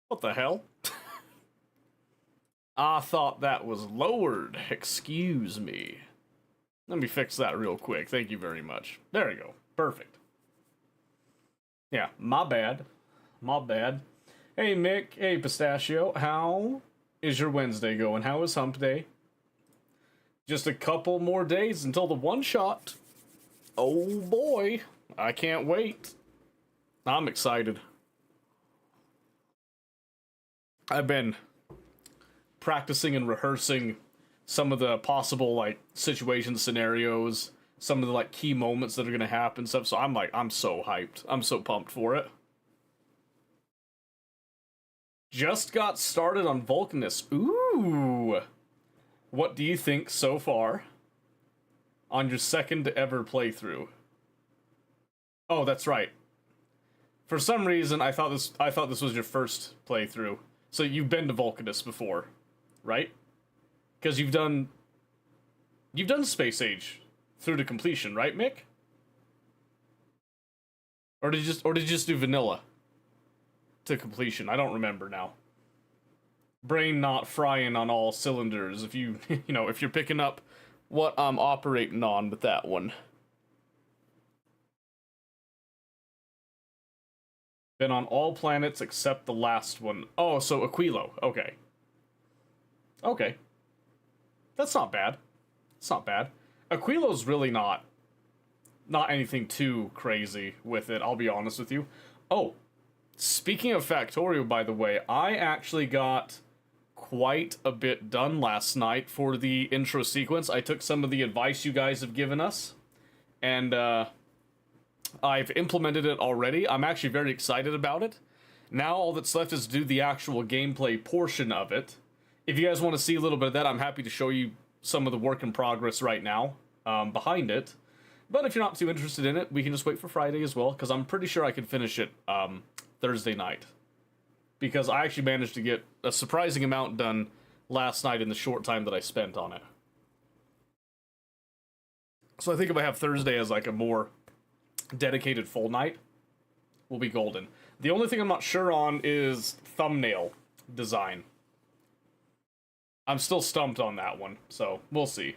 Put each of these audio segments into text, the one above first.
What the hell? I thought that was lowered. Excuse me. Let me fix that real quick. Thank you very much. There we go. Perfect. Yeah, my bad. My bad. Hey, Mick. Hey, Pistachio. How is your Wednesday going? How is Hump Day? Just a couple more days until the one shot. Oh boy. I can't wait. I'm excited. I've been practicing and rehearsing some of the possible like situation scenarios, some of the like key moments that are gonna happen stuff. So I'm so hyped. I'm so pumped for it. Just got started on Vulcanus. Ooh. What do you think so far on your second ever playthrough? Oh, that's right. For some reason I thought this was your first playthrough. So you've been to Vulcanus before, right? Because you've done Space Age through to completion, right, Mick? Or did you just do vanilla to completion? I don't remember now. Brain not frying on all cylinders. If you if you're picking up what I'm operating on with that one. Been on all planets except the last one. Oh, so Aquilo. Okay. Okay. That's not bad. It's not bad. Aquilo's really not anything too crazy with it, I'll be honest with you. Oh, speaking of Factorio, by the way, I actually got quite a bit done last night for the intro sequence. I took some of the advice you guys have given us, and I've implemented it already. I'm actually very excited about it. Now all that's left is to do the actual gameplay portion of it. If you guys want to see a little bit of that, I'm happy to show you some of the work in progress right now behind it. But if you're not too interested in it, we can just wait for Friday as well, because I'm pretty sure I can finish it Thursday night. Because I actually managed to get a surprising amount done last night in the short time that I spent on it. So I think if I have Thursday as like a more dedicated full night, will be golden. The only thing I'm not sure on is thumbnail design. I'm still stumped on that one, so we'll see.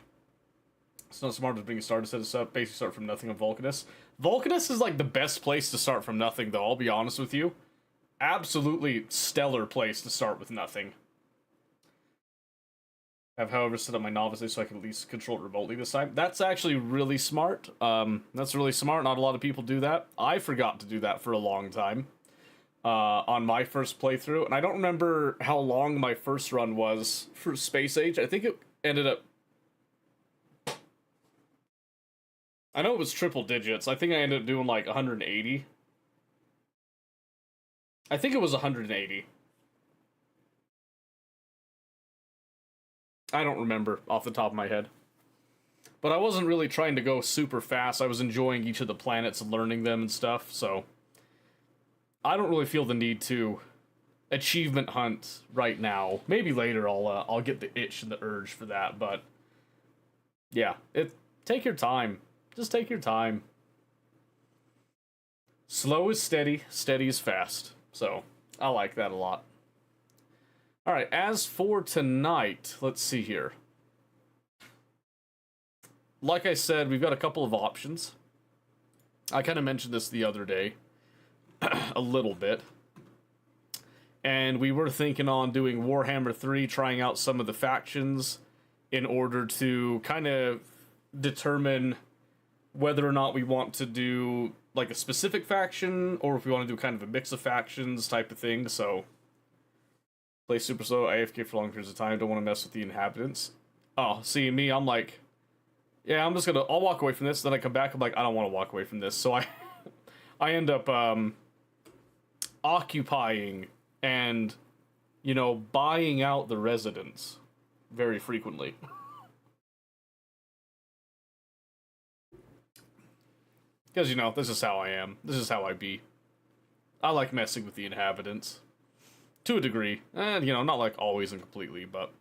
It's not smart as being started to set us up. Basically start from nothing on Vulcanus. Vulcanus is like the best place to start from nothing, though, I'll be honest with you. Absolutely stellar place to start with nothing. I've, however, set up my novice so I can at least control it remotely this time. That's actually really smart. That's really smart. Not a lot of people do that. I forgot to do that for a long time on my first playthrough. And I don't remember how long my first run was for Space Age. I think it ended up... I know it was triple digits. I think I ended up doing like 180. I think it was 180. I don't remember off the top of my head. But I wasn't really trying to go super fast. I was enjoying each of the planets and learning them and stuff, so... I don't really feel the need to achievement hunt right now. Maybe later I'll get the itch and the urge for that, but... Yeah, take your time. Just take your time. Slow is steady, steady is fast. So, I like that a lot. Alright, as for tonight, let's see here. Like I said, we've got a couple of options. I kind of mentioned this the other day. A little bit. And we were thinking on doing Warhammer 3, trying out some of the factions in order to kind of determine whether or not we want to do like a specific faction, or if we want to do kind of a mix of factions type of thing. So, play super slow, AFK for long periods of time, don't want to mess with the inhabitants. Oh, see, me, I'm like, yeah, I'll walk away from this, then I come back, I'm like, I don't want to walk away from this, so I end up, occupying and, buying out the residents very frequently. Because, this is how I am. This is how I be. I like messing with the inhabitants. To a degree. And, not like always and completely, but...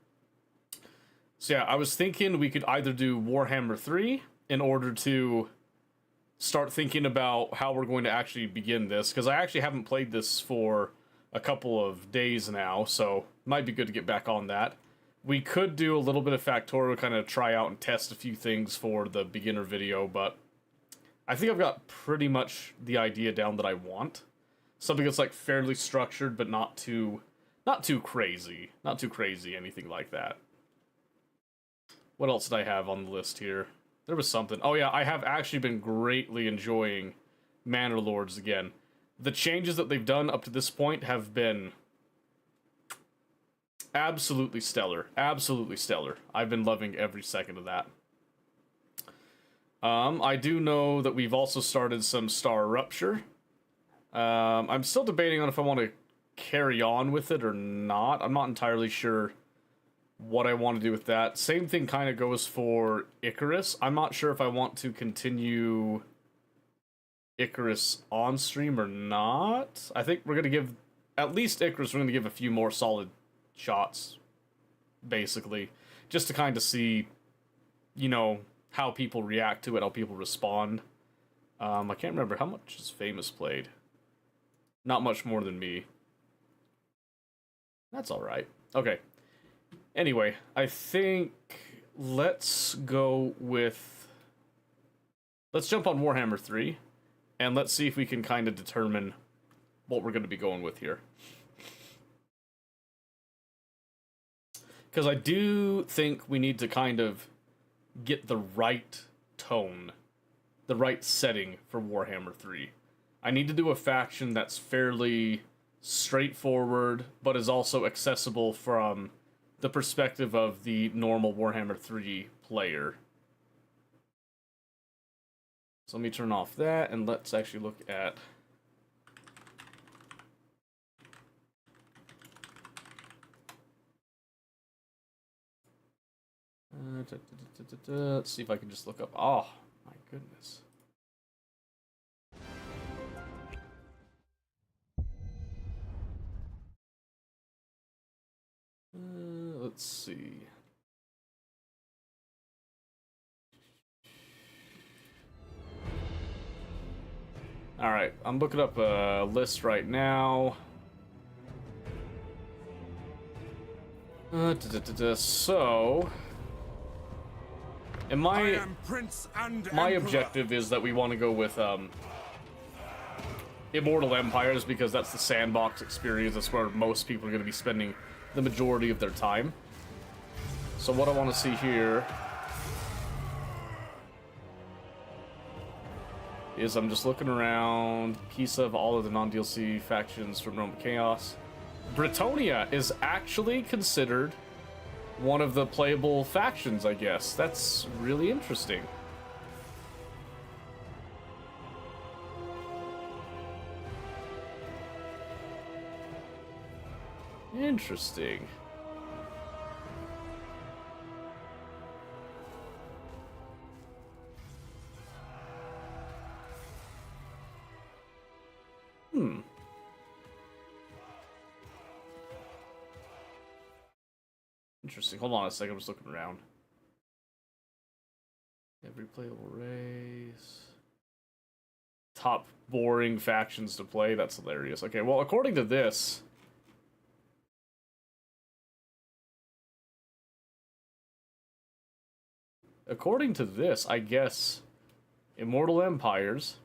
So yeah, I was thinking we could either do Warhammer 3 in order to start thinking about how we're going to actually begin this. Because I actually haven't played this for a couple of days now, so might be good to get back on that. We could do a little bit of Factorio, kind of try out and test a few things for the beginner video, but I think I've got pretty much the idea down that I want. Something that's like fairly structured, but not too crazy. Not too crazy, anything like that. What else did I have on the list here? There was something. Oh yeah, I have actually been greatly enjoying Manor Lords again. The changes that they've done up to this point have been absolutely stellar. Absolutely stellar. I've been loving every second of that. I do know that we've also started some Star Rupture. I'm still debating on if I want to carry on with it or not. I'm not entirely sure what I want to do with that. Same thing kind of goes for Icarus. I'm not sure if I want to continue Icarus on stream or not. I think we're going to give, at least Icarus, we're going to give a few more solid shots, basically, just to kind of see, you know, how people react to it, how people respond. I can't remember how much is Famous played. Not much more than me. That's alright. Okay. Anyway, I think let's go with... Let's jump on Warhammer 3, and let's see if we can kind of determine what we're going to be going with here. Because I do think we need to kind of get the right tone, the right setting for Warhammer 3. I need to do a faction that's fairly straightforward, but is also accessible from the perspective of the normal Warhammer 3 player. So let me turn off that, and let's actually look at... Let's see if I can just look up... Oh, my goodness. Let's see. Alright, I'm looking up a list right now. So... And my objective is that we want to go with Immortal Empires, because that's the sandbox experience. That's where most people are going to be spending the majority of their time. So what I want to see here is I'm just looking around, piece of all of the non-DLC factions from Realm of Chaos. Britonia is actually considered one of the playable factions, I guess. That's really interesting. Interesting. Interesting. Hold on a second, I'm just looking around. Every playable race. Top boring factions to play. That's hilarious. Okay, well, according to this... According to this, I guess... Immortal Empires...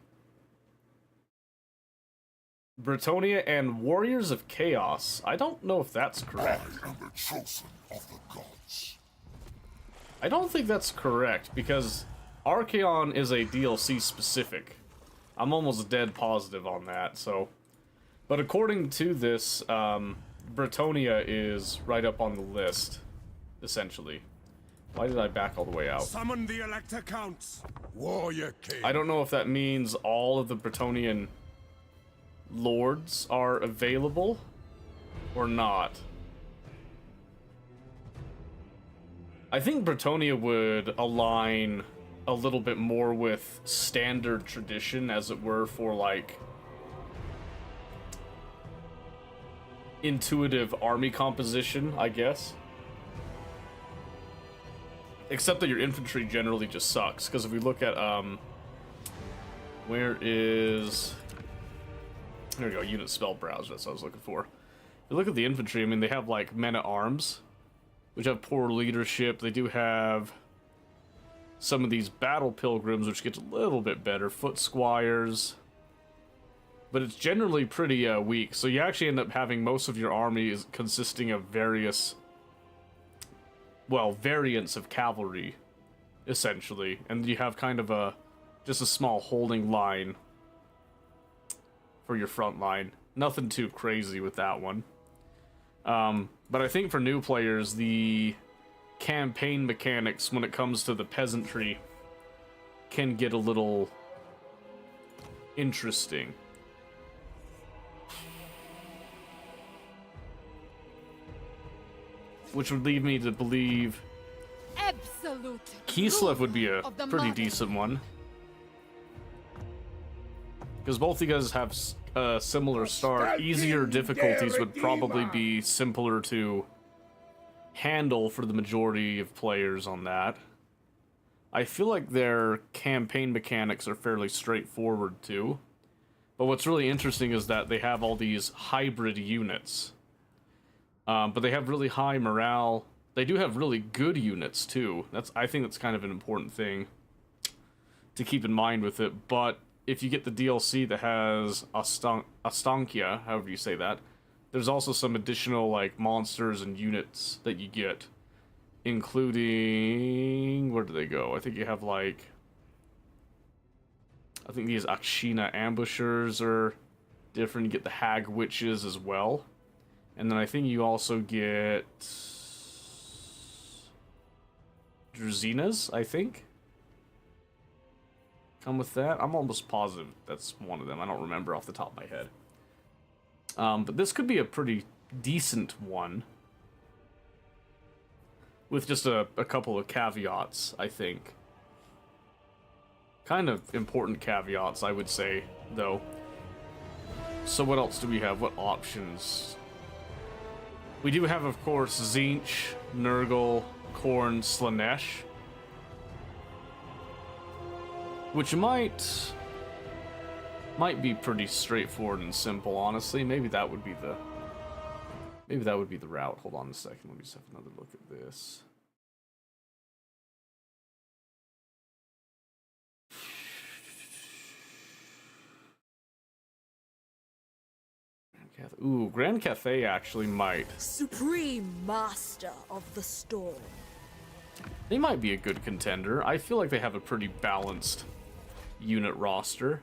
Britonia and Warriors of Chaos. I don't know if that's correct. I am the chosen of the gods. I don't think that's correct, because Archaon is a DLC specific. I'm almost dead positive on that, so... But according to this, Britonia is right up on the list, essentially. Why did I back all the way out? Summon the Elector Counts. Warrior King. I don't know if that means all of the Britonian lords are available or not. I think Britonia would align a little bit more with standard tradition, as it were, for like intuitive army composition, I guess. Except that your infantry generally just sucks, because if we look at where is There we go, unit spell browser, that's what I was looking for. If you look at the infantry, I mean, they have, like, men-at-arms, which have poor leadership. They do have some of these battle pilgrims, which gets a little bit better. Foot squires. But it's generally pretty weak, so you actually end up having most of your army is consisting of various, well, variants of cavalry, essentially. And you have kind of just a small holding line for your front line. Nothing too crazy with that one. But I think for new players, the campaign mechanics when it comes to the peasantry can get a little interesting. Which would lead me to believe Absolute Kislev would be a of the pretty modern. decent one. Because both you guys have a similar start. Easier difficulties would probably be simpler to handle for the majority of players on that. I feel like their campaign mechanics are fairly straightforward too. But what's really interesting is that they have all these hybrid units. But they have really high morale. They do have really good units too. I think that's kind of an important thing to keep in mind with it. But if you get the DLC that has Astankia, however you say that, there's also some additional like monsters and units that you get, including, where do they go? I think you have like, I think these Akshina ambushers are different. You get the hag witches as well. And then I think you also get Drazinas, I think, come with that. I'm almost positive that's one of them. I don't remember off the top of my head. But this could be a pretty decent one. With just a couple of caveats, I think. Kind of important caveats, I would say, though. So what else do we have? What options? We do have, of course, Zinch, Nurgle, Khorne, Slanesh. Which might be pretty straightforward and simple, honestly. Maybe that would be the route. Hold on a second, let me just have another look at this. Ooh, Grand Cathay actually might. Supreme master of the storm. They might be a good contender. I feel like they have a pretty balanced unit roster.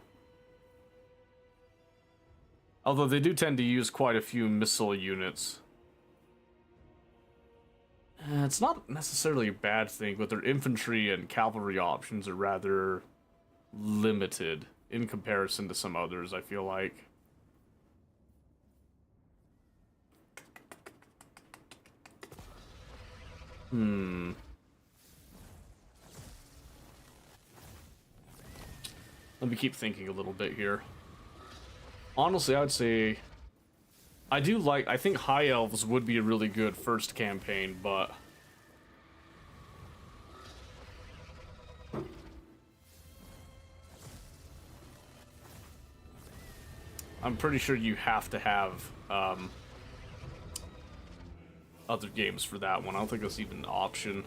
Although they do tend to use quite a few missile units. It's not necessarily a bad thing, but their infantry and cavalry options are rather limited in comparison to some others, I feel like. Let me keep thinking a little bit here. Honestly, I would say I think High Elves would be a really good first campaign, but I'm pretty sure you have to have other games for that one. I don't think that's even an option.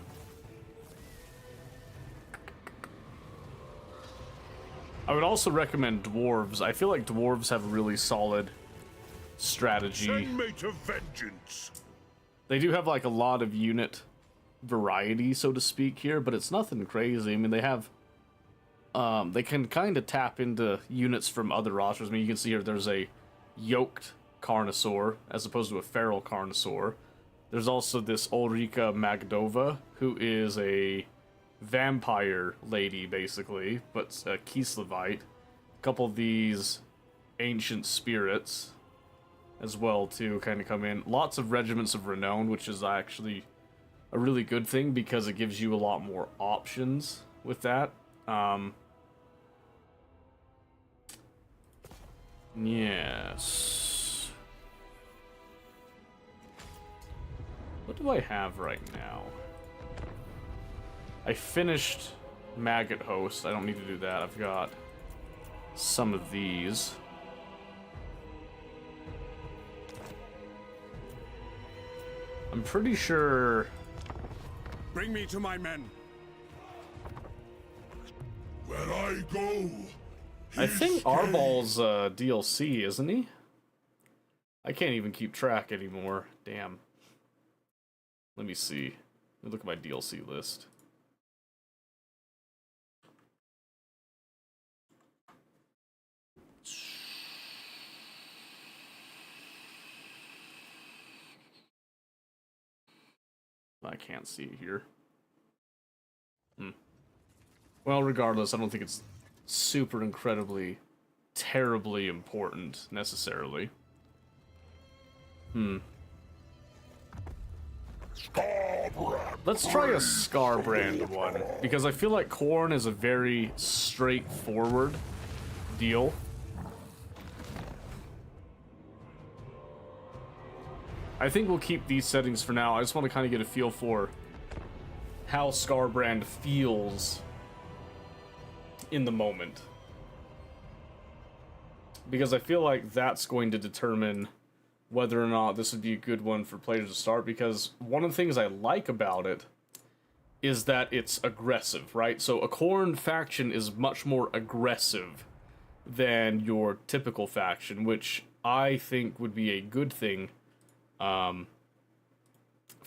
I would also recommend Dwarves. I feel like Dwarves have a really solid strategy. Send me to vengeance. They do have like a lot of unit variety, so to speak, here, but it's nothing crazy. I mean, they have they can kind of tap into units from other rosters. I mean, you can see here there's a yoked Carnosaur as opposed to a feral Carnosaur. There's also this Ulrika Magdova, who is a vampire lady, basically, but a Kislevite. A couple of these ancient spirits as well, too, kind of come in. Lots of regiments of renown, which is actually a really good thing because it gives you a lot more options with that. Yes. What do I have right now? I finished Maggot Host. I don't need to do that. I've got some of these. I'm pretty sure... Bring me to my men. Where I go. I think Arball's DLC, isn't he? I can't even keep track anymore. Damn. Let me see. Let me look at my DLC list. I can't see it here. Well, regardless, I don't think it's super incredibly, terribly important, necessarily. Let's try a Scarbrand one, because I feel like Corn is a very straightforward deal. I think we'll keep these settings for now. I just want to kind of get a feel for how Scarbrand feels in the moment. Because I feel like that's going to determine whether or not this would be a good one for players to start, because one of the things I like about it is that it's aggressive, right? So a Khorne faction is much more aggressive than your typical faction, which I think would be a good thing for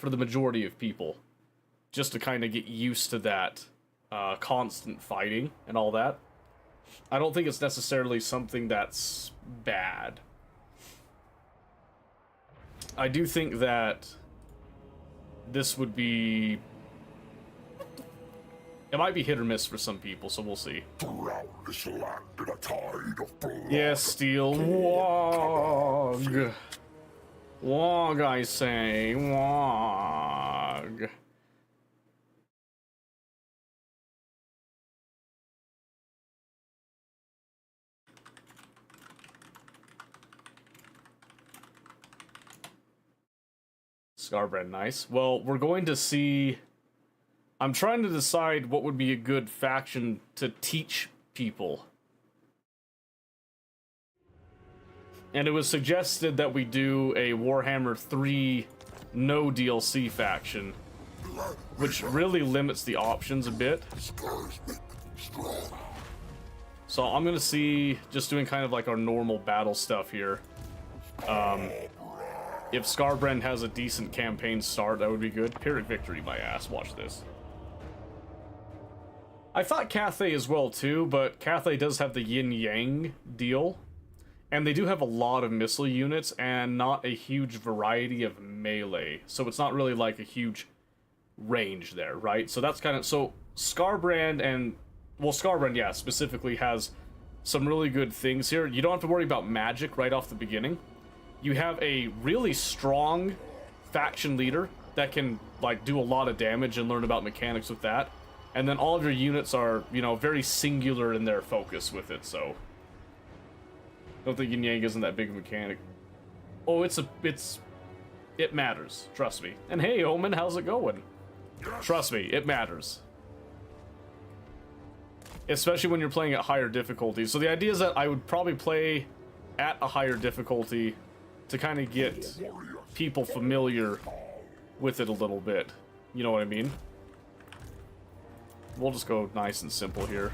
the majority of people, just to kind of get used to that constant fighting and all that. I don't think it's necessarily something that's bad. I do think that this would be... It might be hit or miss for some people, so we'll see. Yes, Steel. Wog. Wog, I say. Wog. Scarbrand, nice. Well, we're going to see... I'm trying to decide what would be a good faction to teach people. And it was suggested that we do a Warhammer 3 no DLC faction, which really limits the options a bit. So I'm going to see, just doing kind of like our normal battle stuff here. If Scarbrand has a decent campaign start, that would be good. Pyrrhic Victory, my ass. Watch this. I thought Cathay as well, too, but Cathay does have the yin-yang deal. And they do have a lot of missile units and not a huge variety of melee. So it's not really like a huge range there, right? So that's kind of... So Scarbrand and... Well, Scarbrand, yeah, specifically has some really good things here. You don't have to worry about magic right off the beginning. You have a really strong faction leader that can, like, do a lot of damage and learn about mechanics with that. And then all of your units are, you know, very singular in their focus with it, so... I don't think Yin-Yang isn't that big a mechanic. Oh, it matters. Trust me. And hey, Omen, how's it going? Trust me, it matters. Especially when you're playing at higher difficulty. So the idea is that I would probably play at a higher difficulty to kind of get people familiar with it a little bit. You know what I mean? We'll just go nice and simple here.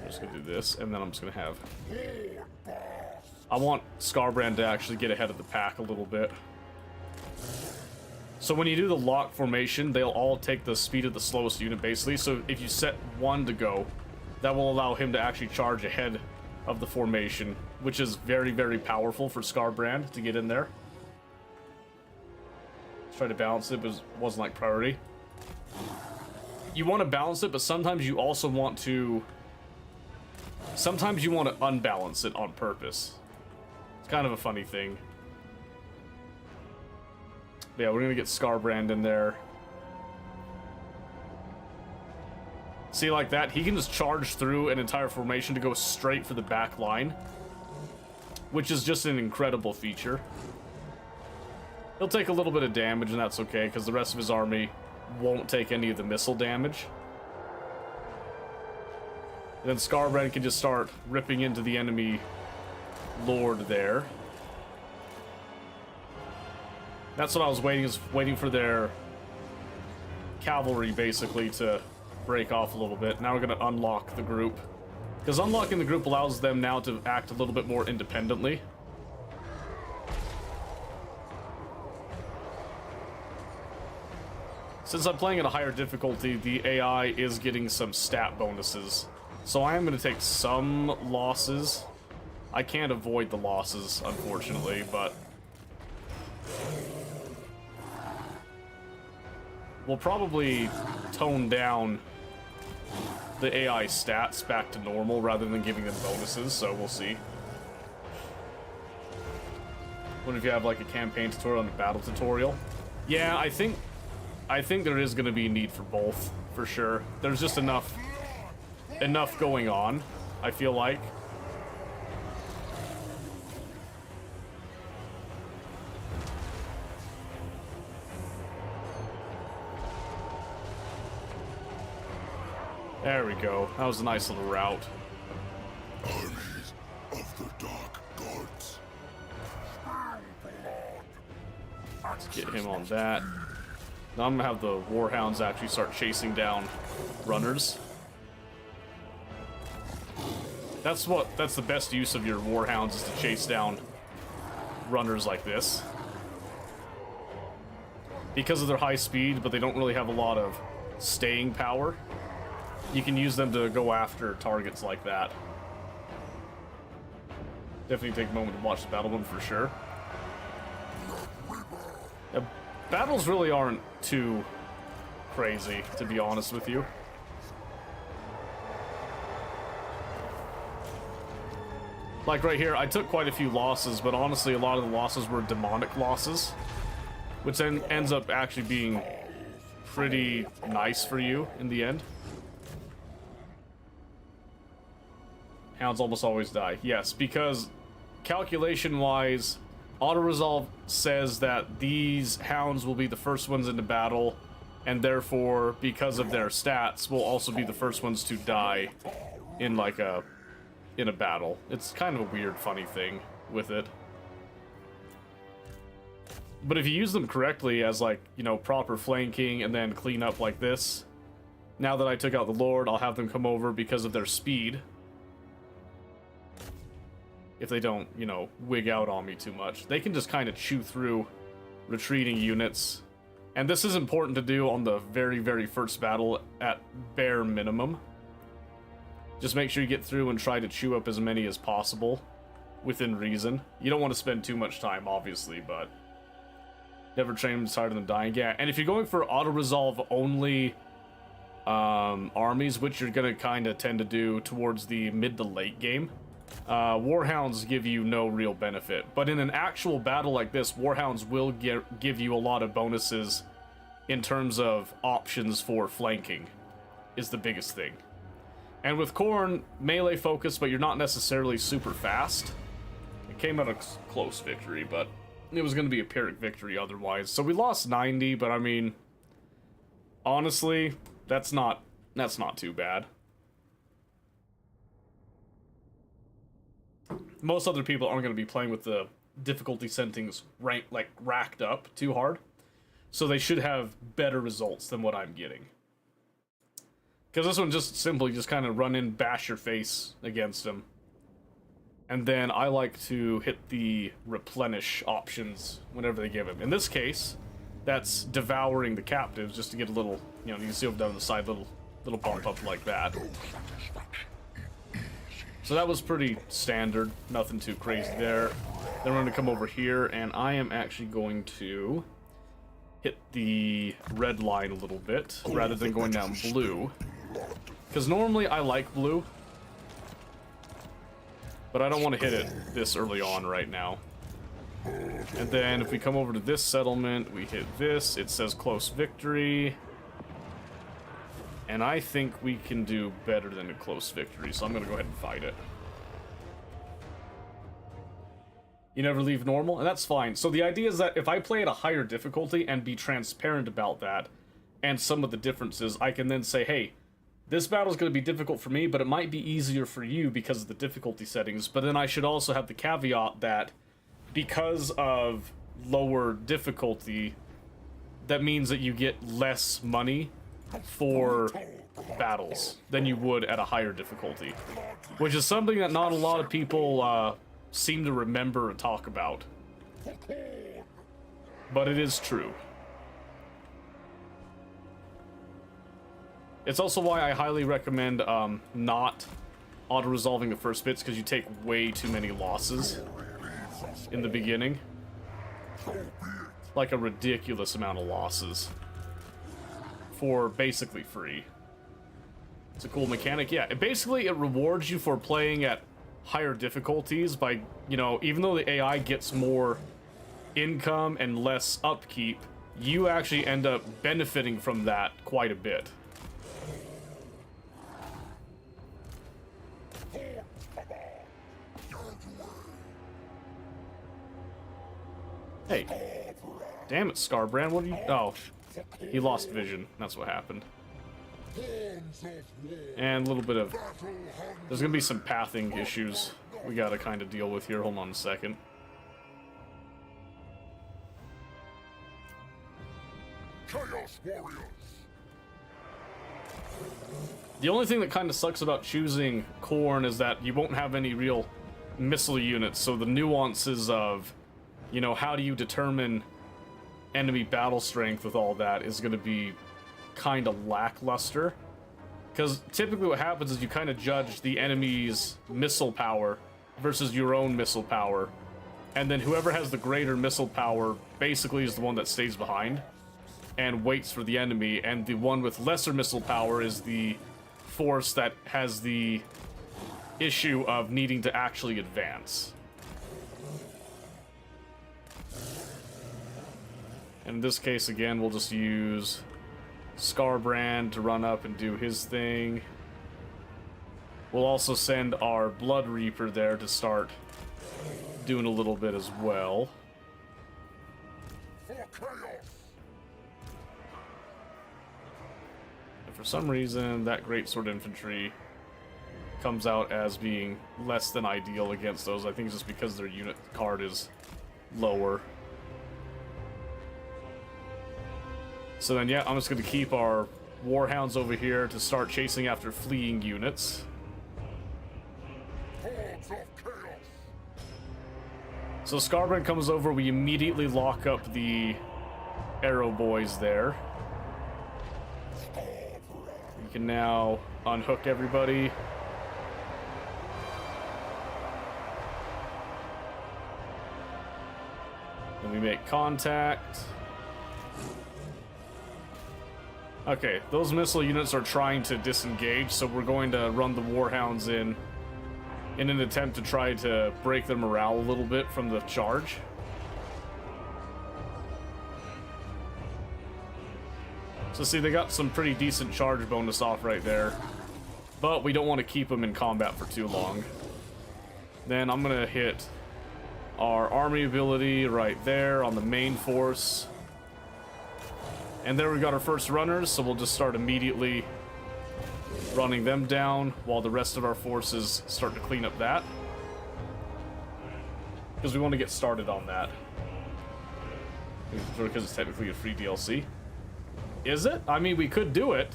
I'm just gonna do this, and then I'm just gonna have... I want Scarbrand to actually get ahead of the pack a little bit. So when you do the lock formation, they'll all take the speed of the slowest unit, basically. So if you set one to go, that will allow him to actually charge ahead of the formation, which is very, very powerful for Scarbrand to get in there. Try to balance it, but it wasn't like priority. You want to balance it, but sometimes you also want to... Sometimes you want to unbalance it on purpose. It's kind of a funny thing. But yeah, we're gonna get Scarbrand in there. See, like that, he can just charge through an entire formation to go straight for the back line, which is just an incredible feature. He'll take a little bit of damage, and that's okay, because the rest of his army won't take any of the missile damage. And then Scarbrand can just start ripping into the enemy lord there. That's what I was waiting for their cavalry basically to break off a little bit. Now we're going to unlock the group. Because unlocking the group allows them now to act a little bit more independently. Since I'm playing at a higher difficulty, the AI is getting some stat bonuses. So I am going to take some losses. I can't avoid the losses, unfortunately, but we'll probably tone down the AI stats back to normal rather than giving them bonuses, so we'll see. What if you have like a campaign tutorial and a battle tutorial? Yeah, I think there is going to be a need for both, for sure. There's just enough going on, I feel like. There we go. That was a nice little route. Armies of the Dark Gods. Let's get him on that. Now I'm gonna have the Warhounds actually start chasing down runners. That's the best use of your Warhounds, is to chase down runners like this. Because of their high speed, but they don't really have a lot of staying power, you can use them to go after targets like that. Definitely take a moment to watch the battle one for sure. Yeah, battles really aren't too crazy, to be honest with you. Like right here, I took quite a few losses, but honestly a lot of the losses were demonic losses, which then ends up actually being pretty nice for you in the end. Hounds almost always die. Yes, because calculation-wise, auto-resolve says that these hounds will be the first ones into battle, and therefore, because of their stats, will also be the first ones to die in like a battle. It's kind of a weird, funny thing with it. But if you use them correctly as like, you know, proper flanking and then clean up like this, now that I took out the Lord, I'll have them come over because of their speed. If they don't, you know, wig out on me too much. They can just kind of chew through retreating units. And this is important to do on the very, very first battle at bare minimum. Just make sure you get through and try to chew up as many as possible within reason. You don't want to spend too much time, obviously, but never train them harder than dying. Yeah, and if you're going for auto-resolve only armies, which you're going to kind of tend to do towards the mid to late game, Warhounds give you no real benefit. But in an actual battle like this, Warhounds will give you a lot of bonuses in terms of options for flanking, is the biggest thing. And with Khorne, melee focus, but you're not necessarily super fast. It came out a close victory, but it was going to be a Pyrrhic victory otherwise. So we lost 90, but I mean, honestly, that's not too bad. Most other people aren't going to be playing with the difficulty settings racked up too hard, so they should have better results than what I'm getting. Because this one just simply kind of run in, bash your face against them. And then I like to hit the replenish options whenever they give him. In this case, that's devouring the captives just to get a little, you know, you can see over down the side, little bump up like that. So that was pretty standard, nothing too crazy there. Then we're going to come over here, and I am actually going to hit the red line a little bit, rather than going down blue. Because normally I like blue, but I don't want to hit it this early on right now. And then if we come over to this settlement, we hit this, it says close victory. And I think we can do better than a close victory, so I'm going to go ahead and fight it. You never leave normal, and that's fine. So the idea is that if I play at a higher difficulty and be transparent about that, and some of the differences, I can then say, hey, this battle is going to be difficult for me, but it might be easier for you because of the difficulty settings. But then I should also have the caveat that because of lower difficulty, that means that you get less money for battles than you would at a higher difficulty, which is something that not a lot of people seem to remember or talk about. But it is true. It's also why I highly recommend not auto-resolving the first bits, because you take way too many losses in the beginning. Like a ridiculous amount of losses for basically free. It's a cool mechanic. Yeah, basically it rewards you for playing at higher difficulties by, you know, even though the AI gets more income and less upkeep, you actually end up benefiting from that quite a bit. Hey. Damn it, Scarbrand, what are you... Oh, he lost vision. That's what happened. And a little bit of... There's gonna be some pathing issues we gotta kind of deal with here. Hold on a second. Chaos Warriors. The only thing that kind of sucks about choosing Khorne is that you won't have any real missile units, so the nuances of, you know, how do you determine enemy battle strength with all that is going to be kind of lackluster. Because typically what happens is you kind of judge the enemy's missile power versus your own missile power, and then whoever has the greater missile power basically is the one that stays behind and waits for the enemy, and the one with lesser missile power is the force that has the issue of needing to actually advance. And in this case, again, we'll just use Scarbrand to run up and do his thing. We'll also send our Blood Reaper there to start doing a little bit as well. For chaos. And for some reason, that Greatsword Infantry comes out as being less than ideal against those. I think it's just because their unit card is lower. So then, yeah, I'm just going to keep our Warhounds over here to start chasing after fleeing units. Hordes of chaos. So Scarbrand comes over, we immediately lock up the arrow boys there. We can now unhook everybody. And we make contact. Okay, those missile units are trying to disengage, so we're going to run the Warhounds in an attempt to try to break their morale a little bit from the charge. So see, they got some pretty decent charge bonus off right there, but we don't want to keep them in combat for too long. Then I'm going to hit our army ability right there on the main force. And there we got our first runners, so we'll just start immediately running them down while the rest of our forces start to clean up that. Because we want to get started on that. Because it's technically a free DLC. Is it? I mean, we could do it.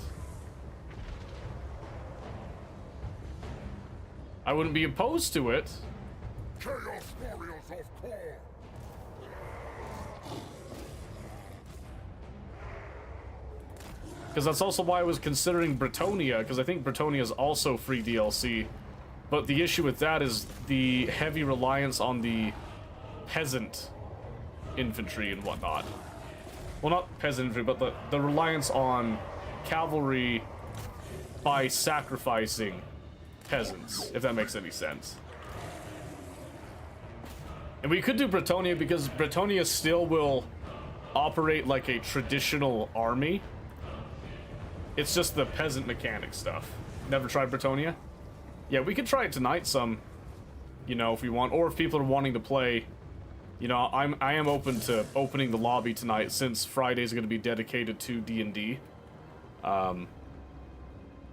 I wouldn't be opposed to it. Chaos Warriors of Khorne. Because that's also why I was considering Bretonia, because I think Bretonia is also free DLC. But the issue with that is the heavy reliance on the peasant infantry and whatnot. Well, not peasant infantry, but the reliance on cavalry by sacrificing peasants, if that makes any sense. And we could do Bretonia because Bretonia still will operate like a traditional army. It's just the peasant mechanic stuff. Never tried Bretonia? Yeah, we could try it tonight some, you know, if we want. Or if people are wanting to play, you know, I am open to opening the lobby tonight since Friday's going to be dedicated to D&D. No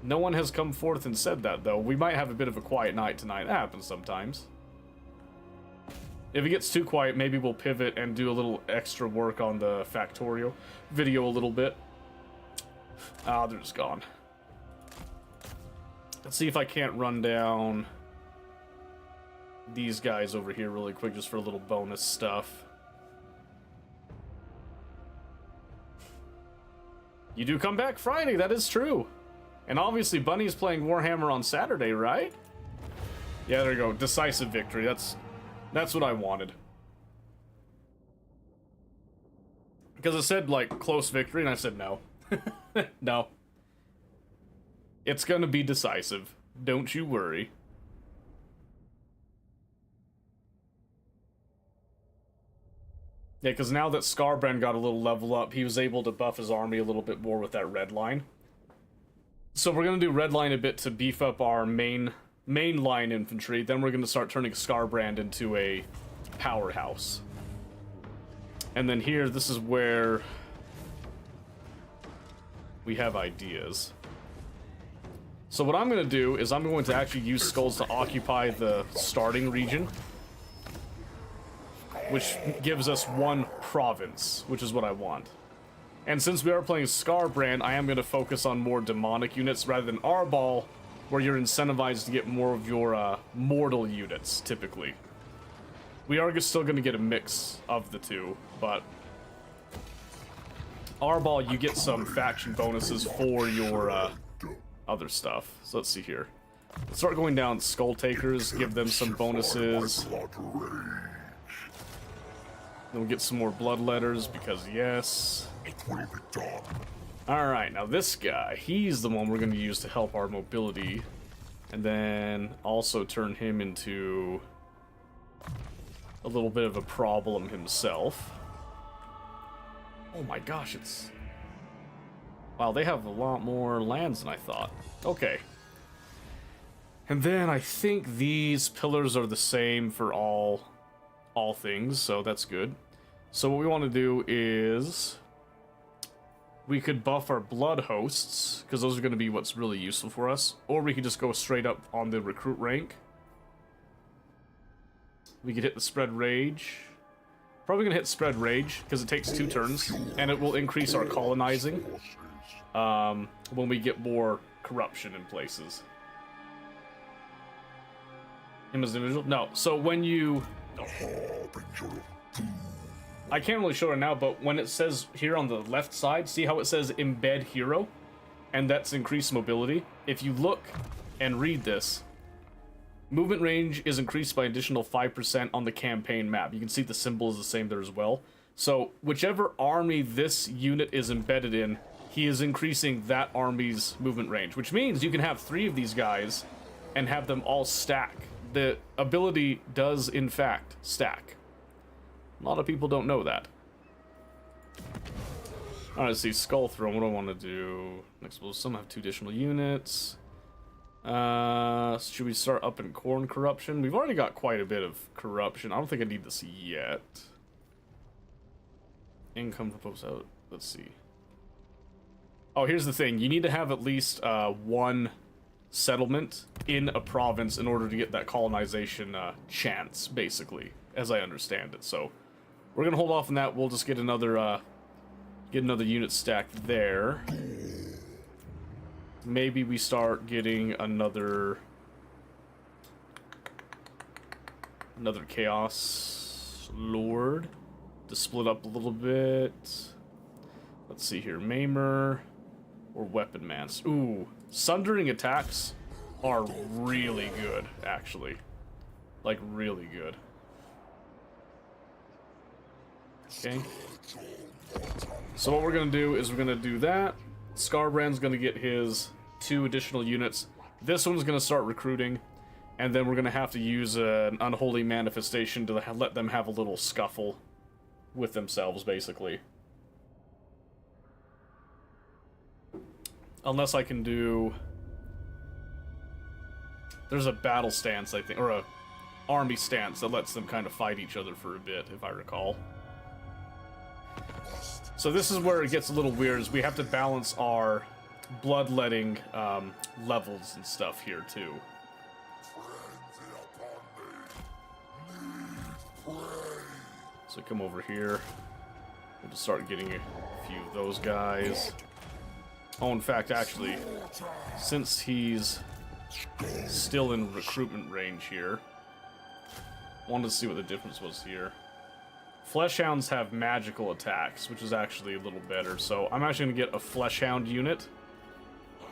one has come forth and said that, though. We might have a bit of a quiet night tonight. That happens sometimes. If it gets too quiet, maybe we'll pivot and do a little extra work on the Factorio video a little bit. Ah, they're just gone. Let's see if I can't run down these guys over here really quick just for a little bonus stuff. You do come back Friday, that is true. And obviously Bunny's playing Warhammer on Saturday, right? Yeah, there you go. Decisive victory. That's what I wanted. Because it said, like, close victory, and I said no. No. It's gonna be decisive. Don't you worry. Yeah, because now that Scarbrand got a little level up, he was able to buff his army a little bit more with that red line. So we're going to do red line a bit to beef up our main line infantry. Then we're going to start turning Scarbrand into a powerhouse. And then here, this is where we have ideas. So what I'm going to do is I'm going to actually use skulls to occupy the starting region, which gives us one province, which is what I want. And since we are playing Scarbrand, I am going to focus on more demonic units rather than Arbol, where you're incentivized to get more of your mortal units, typically. We are still going to get a mix of the two, but Arbol, you get some faction bonuses for your other stuff. So let's see here. Let's start going down Skull Takers, give them some bonuses. Then we'll get some more bloodletters, because yes. Alright, now this guy, he's the one we're going to use to help our mobility. And then also turn him into a little bit of a problem himself. Oh my gosh, it's... Wow, they have a lot more lands than I thought. Okay. And then I think these pillars are the same for all things, so that's good. So what we want to do is we could buff our blood hosts, because those are going to be what's really useful for us, or we could just go straight up on the recruit rank. We could hit the spread rage. Probably going to hit spread rage because it takes 2 turns, and it will increase our colonizing when we get more corruption in places. Him as an individual? No. So when you... I can't really show it now, but when it says here on the left side, see how it says embed hero? And that's increased mobility. If you look and read this, movement range is increased by additional 5% on the campaign map. You can see the symbol is the same there as well. So whichever army this unit is embedded in, he is increasing that army's movement range, which means you can have 3 of these guys and have them all stack. The ability does, in fact, stack. A lot of people don't know that. Alright, let's see. Skull Throne. What do I want to do? Next, we'll some have 2 additional units. Should we start up in Corn Corruption? We've already got quite a bit of corruption. I don't think I need this yet. Income proposed out. Let's see. Oh, here's the thing. You need to have at least 1 settlement in a province in order to get that colonization chance, basically, as I understand it. So we're gonna hold off on that. We'll just get another unit stacked there. Maybe we start getting another Chaos Lord to split up a little bit. Let's see here, Maimer or Weapon Mance. Ooh, Sundering attacks are really good, actually. Like, really good. Okay. So what we're going to do is we're going to do that. Scarbrand's going to get his 2 additional units. This one's going to start recruiting. And then we're going to have to use an Unholy Manifestation to let them have a little scuffle with themselves, basically. Unless I can do... There's a battle stance, I think, or a army stance that lets them kind of fight each other for a bit, if I recall. So this is where it gets a little weird, is we have to balance our bloodletting levels and stuff here too. So come over here. We'll just start getting a few of those guys. Oh, in fact, actually, since he's still in recruitment range here, wanted to see what the difference was here. Fleshhounds have magical attacks, which is actually a little better. So I'm actually going to get a Fleshhound unit,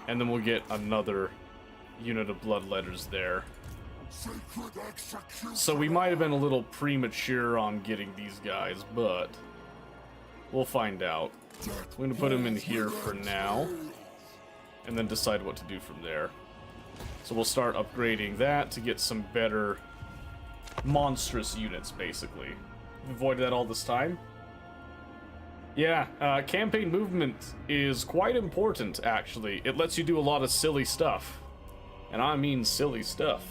and then we'll get another unit of Bloodletters there. So we might have been a little premature on getting these guys, but we'll find out. We're going to put them in here for now, and then decide what to do from there. So we'll start upgrading that to get some better monstrous units, basically. Avoided that all this time. Yeah, campaign movement is quite important, actually. It lets you do a lot of silly stuff. And I mean silly stuff.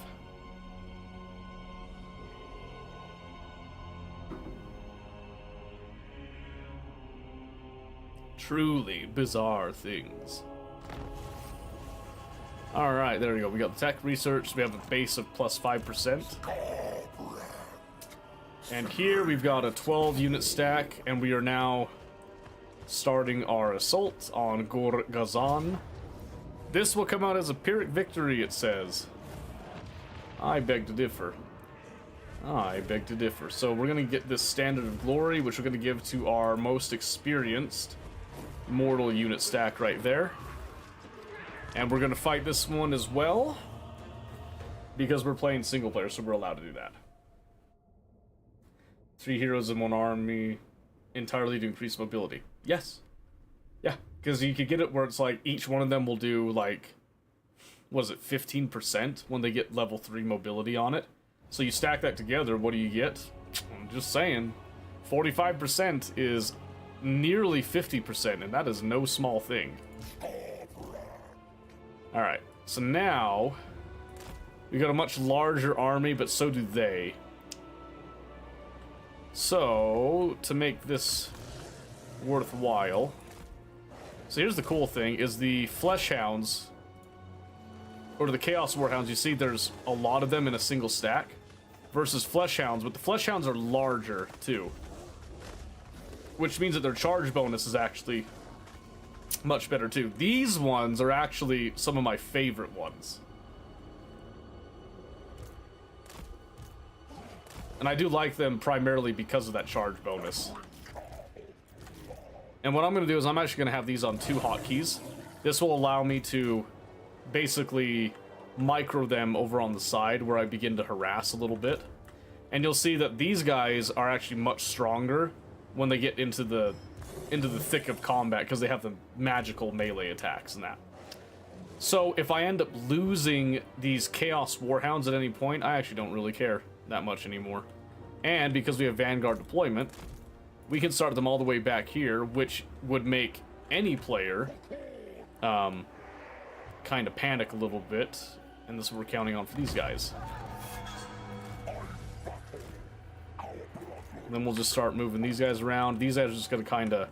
Truly bizarre things. Alright, there we go. We got the tech research. We have a base of plus 5%. And here we've got a 12 unit stack, and we are now starting our assault on Gorgazan. This will come out as a Pyrrhic victory, it says. I beg to differ. I beg to differ. So we're going to get this Standard of Glory, which we're going to give to our most experienced mortal unit stack right there. And we're going to fight this one as well, because we're playing single player, so we're allowed to do that. 3 heroes in 1 army, entirely to increase mobility. Yes. Yeah, because you could get it where it's like each one of them will do like, what is it, 15% when they get level 3 mobility on it. So you stack that together, what do you get? I'm just saying, 45% is nearly 50%, and that is no small thing. Alright, so now we got a much larger army, but so do they. So, to make this worthwhile, so here's the cool thing, is the Fleshhounds, or the Chaos Warhounds, you see there's a lot of them in a single stack, versus Fleshhounds, but the Fleshhounds are larger, too. Which means that their charge bonus is actually much better, too. These ones are actually some of my favorite ones. And I do like them primarily because of that charge bonus. And what I'm going to do is I'm actually going to have these on 2 hotkeys. This will allow me to basically micro them over on the side where I begin to harass a little bit. And you'll see that these guys are actually much stronger when they get into the thick of combat because they have the magical melee attacks and that. So if I end up losing these Chaos Warhounds at any point, I actually don't really care that much anymore. And because we have Vanguard deployment, we can start them all the way back here, which would make any player kind of panic a little bit, and this is what we're counting on for these guys. And then we'll just start moving these guys around. These guys are just going to kind of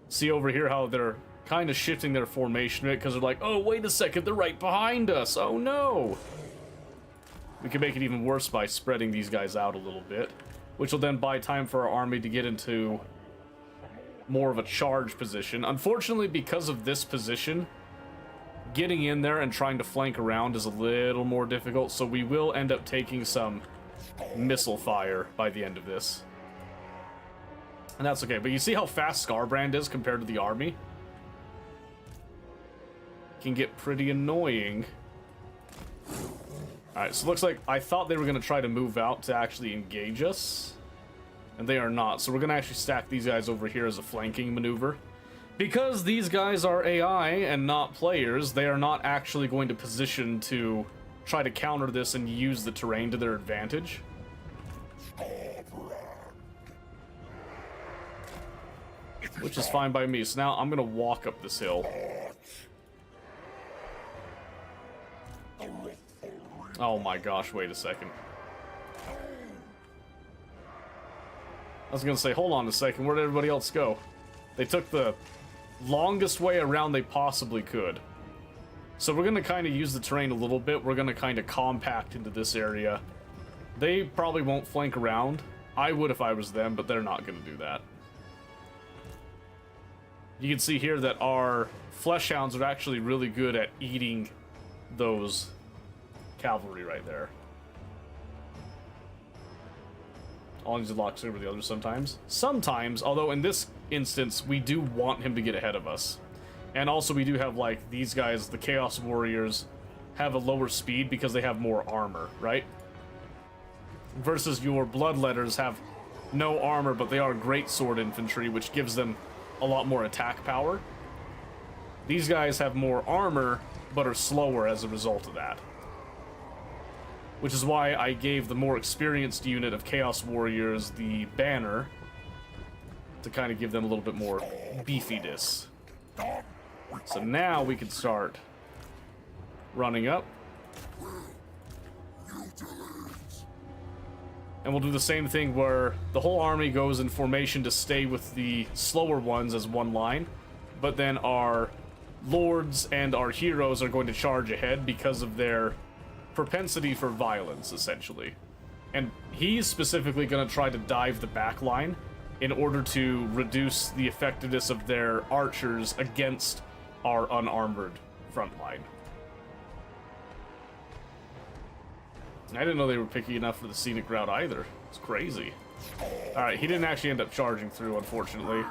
see over here how they're kind of shifting their formation because they're like, oh, wait a second, they're right behind us. Oh, no. We can make it even worse by spreading these guys out a little bit, which will then buy time for our army to get into more of a charge position. Unfortunately, because of this position, getting in there and trying to flank around is a little more difficult, so we will end up taking some missile fire by the end of this. And that's okay, but you see how fast Scarbrand is compared to the army? Can get pretty annoying. Alright, so it looks like I thought they were going to try to move out to actually engage us. And they are not, so we're going to actually stack these guys over here as a flanking maneuver. Because these guys are AI and not players, they are not actually going to position to try to counter this and use the terrain to their advantage. Which is fine by me. So now I'm going to walk up this hill. Oh my gosh, wait a second. I was going to say, hold on a second, where'd everybody else go? They took the longest way around they possibly could. So we're going to kind of use the terrain a little bit. We're going to kind of compact into this area. They probably won't flank around. I would if I was them, but they're not going to do that. You can see here that our flesh hounds are actually really good at eating those cavalry right there. All needs to lock over the others sometimes. Sometimes, although in this instance, we do want him to get ahead of us. And also we do have, like, these guys, the Chaos Warriors, have a lower speed because they have more armor, right? Versus your Bloodletters have no armor, but they are great sword infantry, which gives them a lot more attack power. These guys have more armor, but are slower as a result of that. Which is why I gave the more experienced unit of Chaos Warriors the banner, to kind of give them a little bit more beefiness. So now we can start running up. And we'll do the same thing where the whole army goes in formation to stay with the slower ones as one line, but then our lords and our heroes are going to charge ahead because of their propensity for violence, essentially. And he's specifically going to try to dive the back line in order to reduce the effectiveness of their archers against our unarmored front line. I didn't know they were picky enough for the scenic route either. It's crazy. Alright, he didn't actually end up charging through, unfortunately.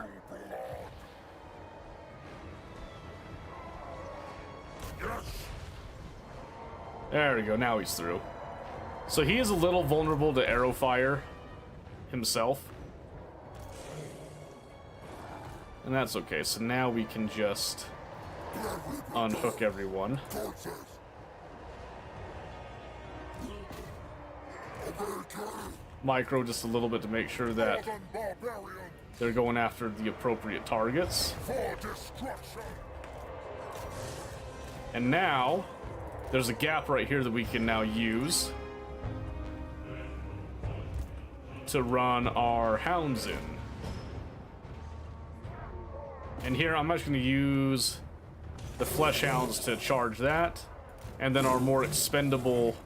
There we go, now he's through. So he is a little vulnerable to arrow fire himself. And that's okay, so now we can just unhook everyone. Micro just a little bit to make sure that they're going after the appropriate targets. And now there's a gap right here that we can now use to run our hounds in. And here I'm just going to use the flesh hounds to charge that, and then our more expendable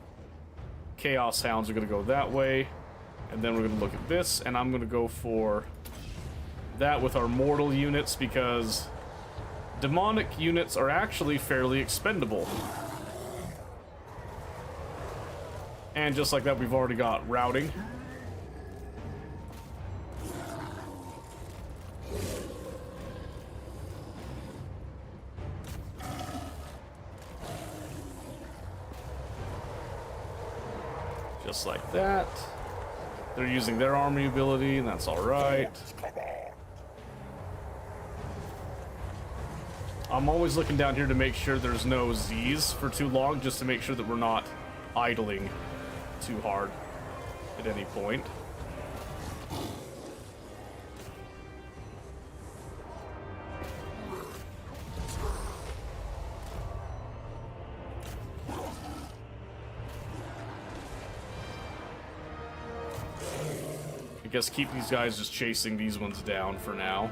Chaos Hounds are going to go that way, and then we're going to look at this, and I'm going to go for that with our mortal units, because demonic units are actually fairly expendable. And just like that, we've already got routing. Just like that. They're using their army ability, and that's alright. I'm always looking down here to make sure there's no Z's for too long, just to make sure that we're not idling too hard at any point. I guess keep these guys just chasing these ones down for now.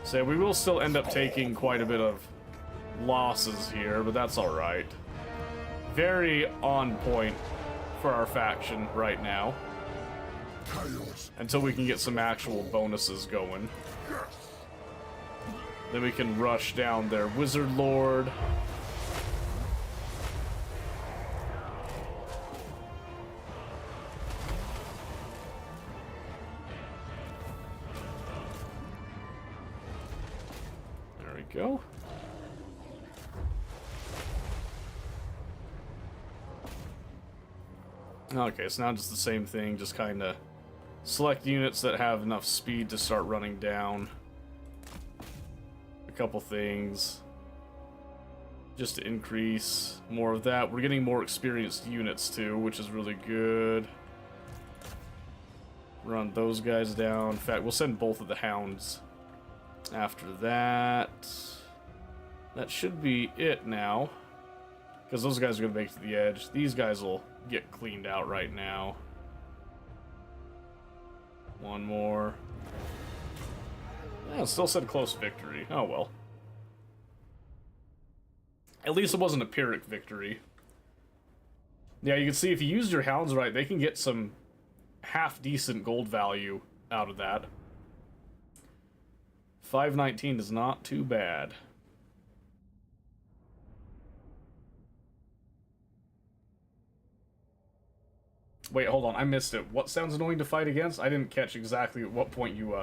So we will still end up taking quite a bit of losses here, but that's alright. Very on point for our faction right now. Until we can get some actual bonuses going. Then we can rush down their Wizard Lord. Go. Okay, so now just the same thing, just kind of select units that have enough speed to start running down a couple things just to increase more of that. We're getting more experienced units too, which is really good. Run those guys down. In fact, we'll send both of the hounds after that. That should be it now, because those guys are going to make it to the edge. These guys will get cleaned out right now. One more. Yeah, it still said close victory. Oh well. At least it wasn't a Pyrrhic victory. Yeah, you can see if you use your hounds right, they can get some half-decent gold value out of that. 519 is not too bad. Wait, hold on, I missed it. What sounds annoying to fight against? I didn't catch exactly at what point you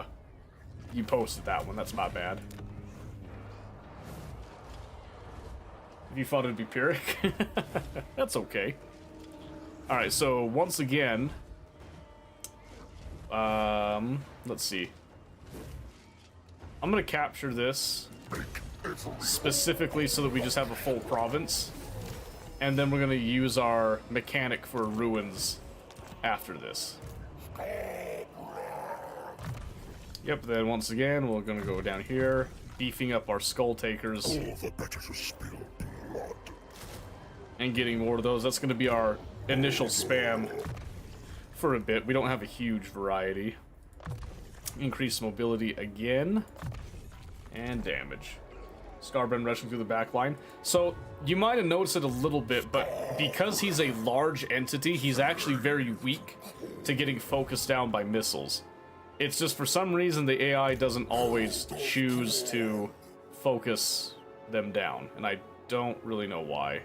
posted that one. That's my bad. If you thought it'd be Pyrrhic? That's okay. Alright, so once again... let's see. I'm gonna capture this specifically so that we just have a full province. And then we're gonna use our mechanic for ruins after this. Yep, then once again, we're gonna go down here, beefing up our skull takers. All the better to spill blood. And getting more of those. That's gonna be our initial spam for a bit. We don't have a huge variety. Increase mobility again. And damage. Scarbrand rushing through the back line. So, you might have noticed it a little bit, but because he's a large entity, he's actually very weak to getting focused down by missiles. It's just for some reason the AI doesn't always choose to focus them down, and I don't really know why.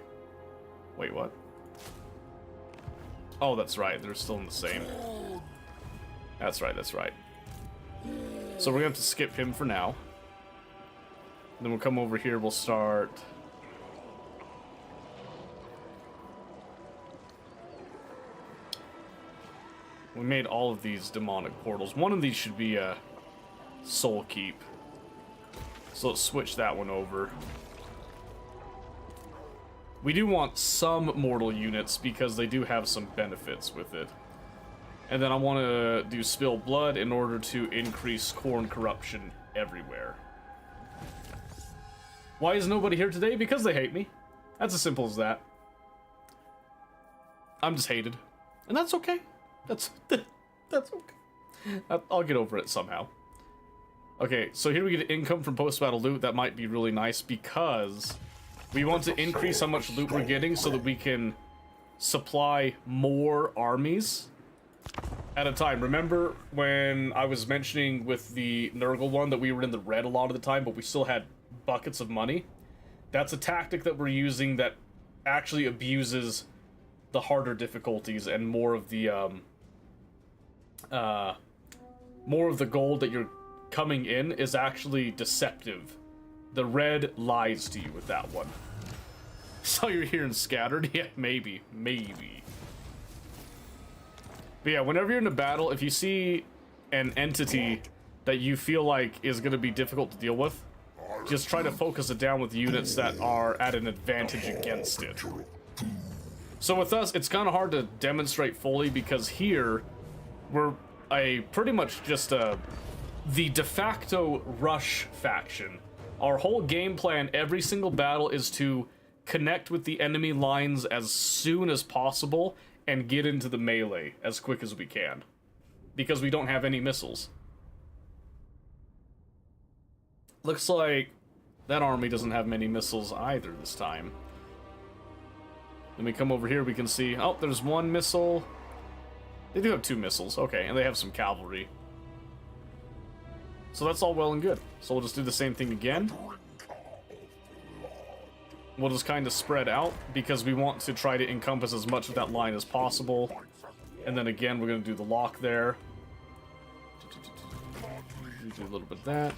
Wait, what? Oh, that's right, they're still in the same. That's right, that's right. So we're gonna have to skip him for now. Then we'll come over here, we'll start... We made all of these demonic portals. One of these should be a soul keep. So let's switch that one over. We do want some mortal units because they do have some benefits with it. And then I want to do spill blood in order to increase corn corruption everywhere. Why is nobody here today? Because they hate me. That's as simple as that. I'm just hated. And that's okay. That's okay. I'll get over it somehow. Okay, so here we get income from post-battle loot. That might be really nice because we want to increase how much loot we're getting so that we can supply more armies at a time. Remember when I was mentioning with the Nurgle one that we were in the red a lot of the time, but we still had buckets of money? That's a tactic that we're using that actually abuses the harder difficulties, and more of the gold that you're coming in is actually deceptive. The red lies to you with that one. So you're hearing scattered? Yeah, maybe. But yeah, whenever you're in a battle, if you see an entity that you feel like is going to be difficult to deal with, just try to focus it down with units that are at an advantage against it. So with us, it's kind of hard to demonstrate fully because here, we're pretty much just the de facto rush faction. Our whole game plan, every single battle, is to connect with the enemy lines as soon as possible and get into the melee as quick as we can. Because we don't have any missiles. Looks like that army doesn't have many missiles either this time. Then we come over here, we can see, oh, there's one missile. They do have 2 missiles, okay, and they have some cavalry. So that's all well and good. So we'll just do the same thing again. We'll just kind of spread out because we want to try to encompass as much of that line as possible. And then again, we're going to do the lock there. Do a little bit of that.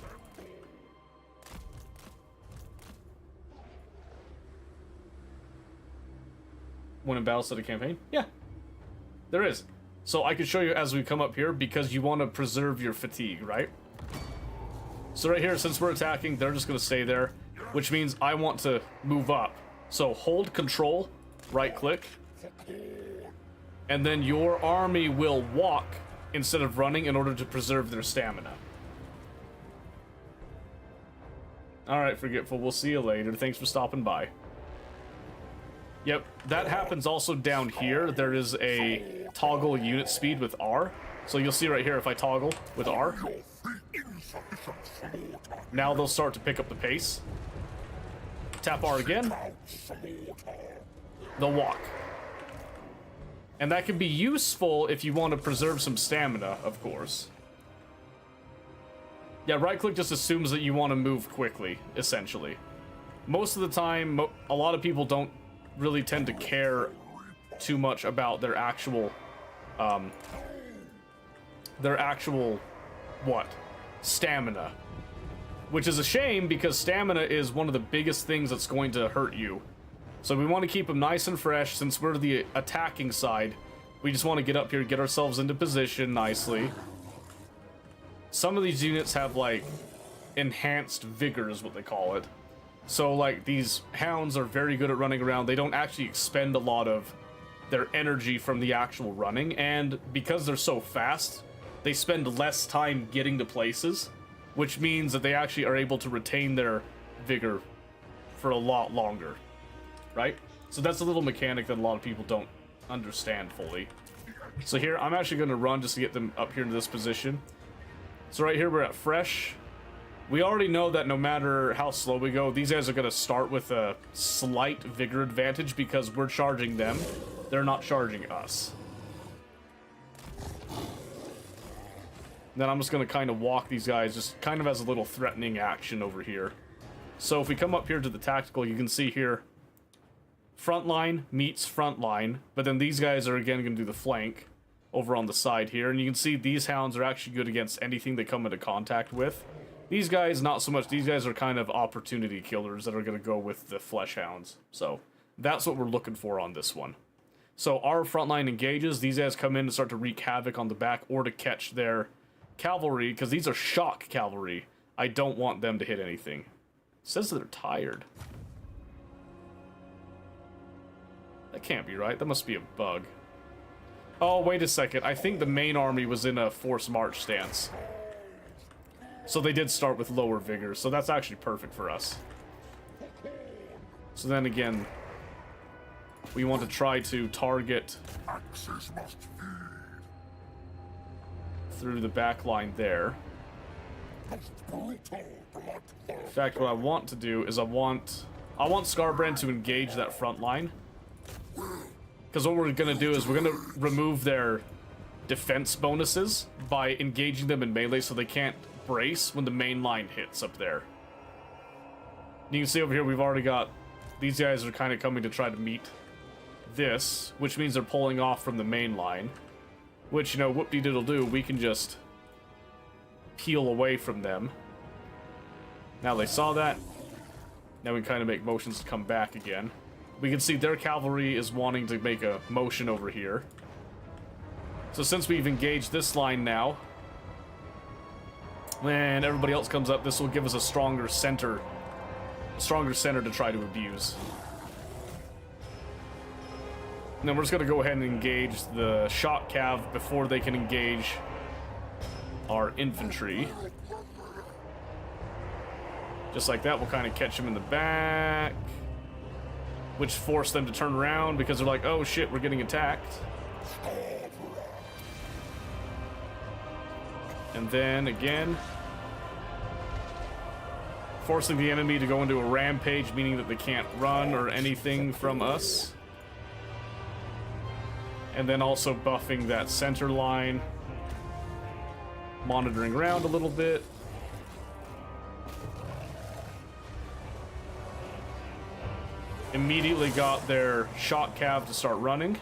When in battle, set a campaign? Yeah, there is. So I can show you as we come up here because you want to preserve your fatigue, right? So right here, since we're attacking, they're just going to stay there, which means I want to move up. So hold control, right click, and then your army will walk instead of running in order to preserve their stamina. Alright, Forgetful, we'll see you later. Thanks for stopping by. Yep, that happens also down here. There is a toggle unit speed with R. So you'll see right here if I toggle with R, Now they'll start to pick up the pace. Tap R again. They'll walk. And that can be useful if you want to preserve some stamina, of course. Yeah, right-click just assumes that you want to move quickly, essentially. Most of the time, a lot of people don't really tend to care too much about their actual, what? Stamina. Which is a shame, because stamina is one of the biggest things that's going to hurt you. So we want to keep them nice and fresh. Since we're the attacking side, we just want to get up here, get ourselves into position nicely. Some of these units have, like, enhanced vigor is what they call it. So, like, these hounds are very good at running around. They don't actually expend a lot of their energy from the actual running. And because they're so fast, they spend less time getting to places, which means that they actually are able to retain their vigor for a lot longer. Right? So that's a little mechanic that a lot of people don't understand fully. So here, I'm actually going to run just to get them up here into this position. So right here, we're at fresh. We already know that no matter how slow we go, these guys are going to start with a slight vigor advantage because we're charging them. They're not charging us. Then I'm just going to kind of walk these guys just kind of as a little threatening action over here. So if we come up here to the tactical, you can see here, front line meets front line, but then these guys are again going to do the flank over on the side here, and you can see these hounds are actually good against anything they come into contact with. These guys, not so much. These guys are kind of opportunity killers that are going to go with the flesh hounds. So that's what we're looking for on this one. So our front line engages. These guys come in and start to wreak havoc on the back or to catch their cavalry, because these are shock cavalry. I don't want them to hit anything. It says that they're tired. That can't be right. That must be a bug. Oh, wait a second. I think the main army was in a forced march stance. So they did start with lower vigor, so that's actually perfect for us. So then again, we want to try to target through the back line there. In fact, what I want to do is I want Scarbrand to engage that front line. Because what we're going to do is we're going to remove their defense bonuses by engaging them in melee so they can't brace when the main line hits up there. You can see over here we've already got... These guys are kind of coming to try to meet this, which means they're pulling off from the main line. Which, you know, whoop-de-diddle-do, we can just peel away from them. Now they saw that. Now we kind of make motions to come back again. We can see their cavalry is wanting to make a motion over here. So since we've engaged this line now, and everybody else comes up, this will give us a stronger center to try to abuse. And then we're just going to go ahead and engage the shock cav before they can engage our infantry. Just like that, we'll kind of catch them in the back, which forced them to turn around because they're like, oh shit, we're getting attacked. And then again, forcing the enemy to go into a rampage, meaning that they can't run or anything from us. And then also buffing that center line, monitoring around a little bit. Immediately got their shock cav to start running.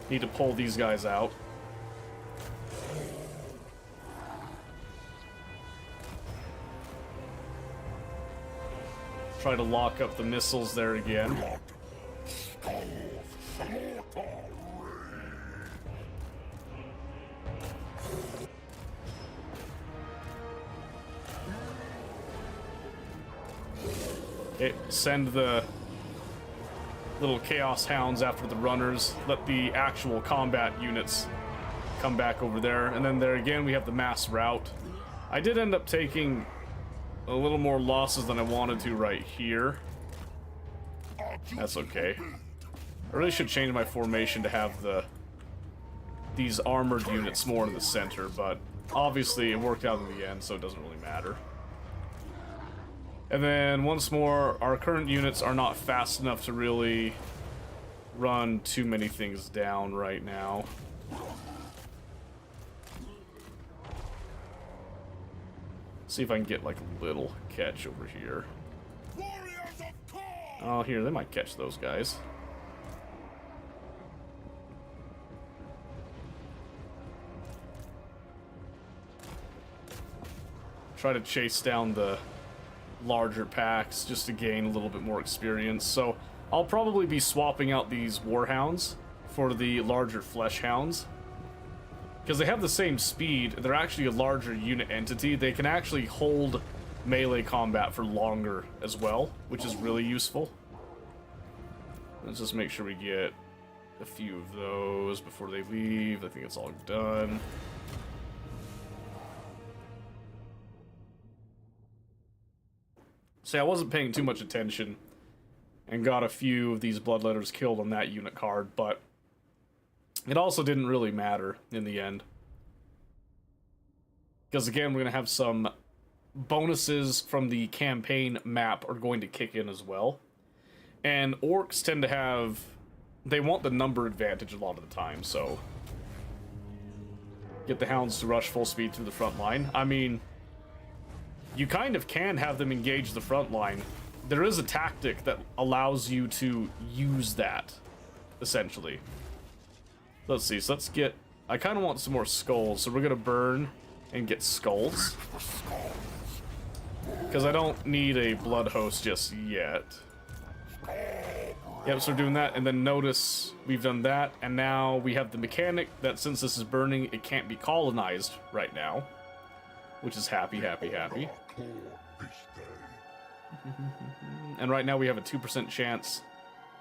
Need to pull these guys out. Try to lock up the missiles there again. Okay, send the little chaos hounds after the runners. Let the actual combat units come back over there. And then there again, we have the mass rout. I did end up taking a little more losses than I wanted to right here. That's okay. I really should change my formation to have the these armored units more in the center, but obviously it worked out in the end, so it doesn't really matter. And then once more, our current units are not fast enough to really run too many things down right now. See if I can get like a little catch over here. Oh, here, they might catch those guys. Try to chase down the larger packs just to gain a little bit more experience. So I'll probably be swapping out these warhounds for the larger flesh hounds, because they have the same speed. They're actually a larger unit entity. They can actually hold melee combat for longer as well, which is really useful. Let's just make sure we get a few of those before they leave. I think it's all done. See, I wasn't paying too much attention and got a few of these bloodletters killed on that unit card, but it also didn't really matter in the end. Because again, we're going to have some bonuses from the campaign map are going to kick in as well. And orcs tend to have... they want the number advantage a lot of the time, so... get the hounds to rush full speed through the front line. I mean, you kind of can have them engage the front line. There is a tactic that allows you to use that, essentially. Let's see, so let's get... I kind of want some more skulls, so we're going to burn and get skulls. Because I don't need a blood host just yet. Yep, so we're doing that, and then notice we've done that, and now we have the mechanic that since this is burning, it can't be colonized right now. Which is happy, happy, happy. And right now we have a 2% chance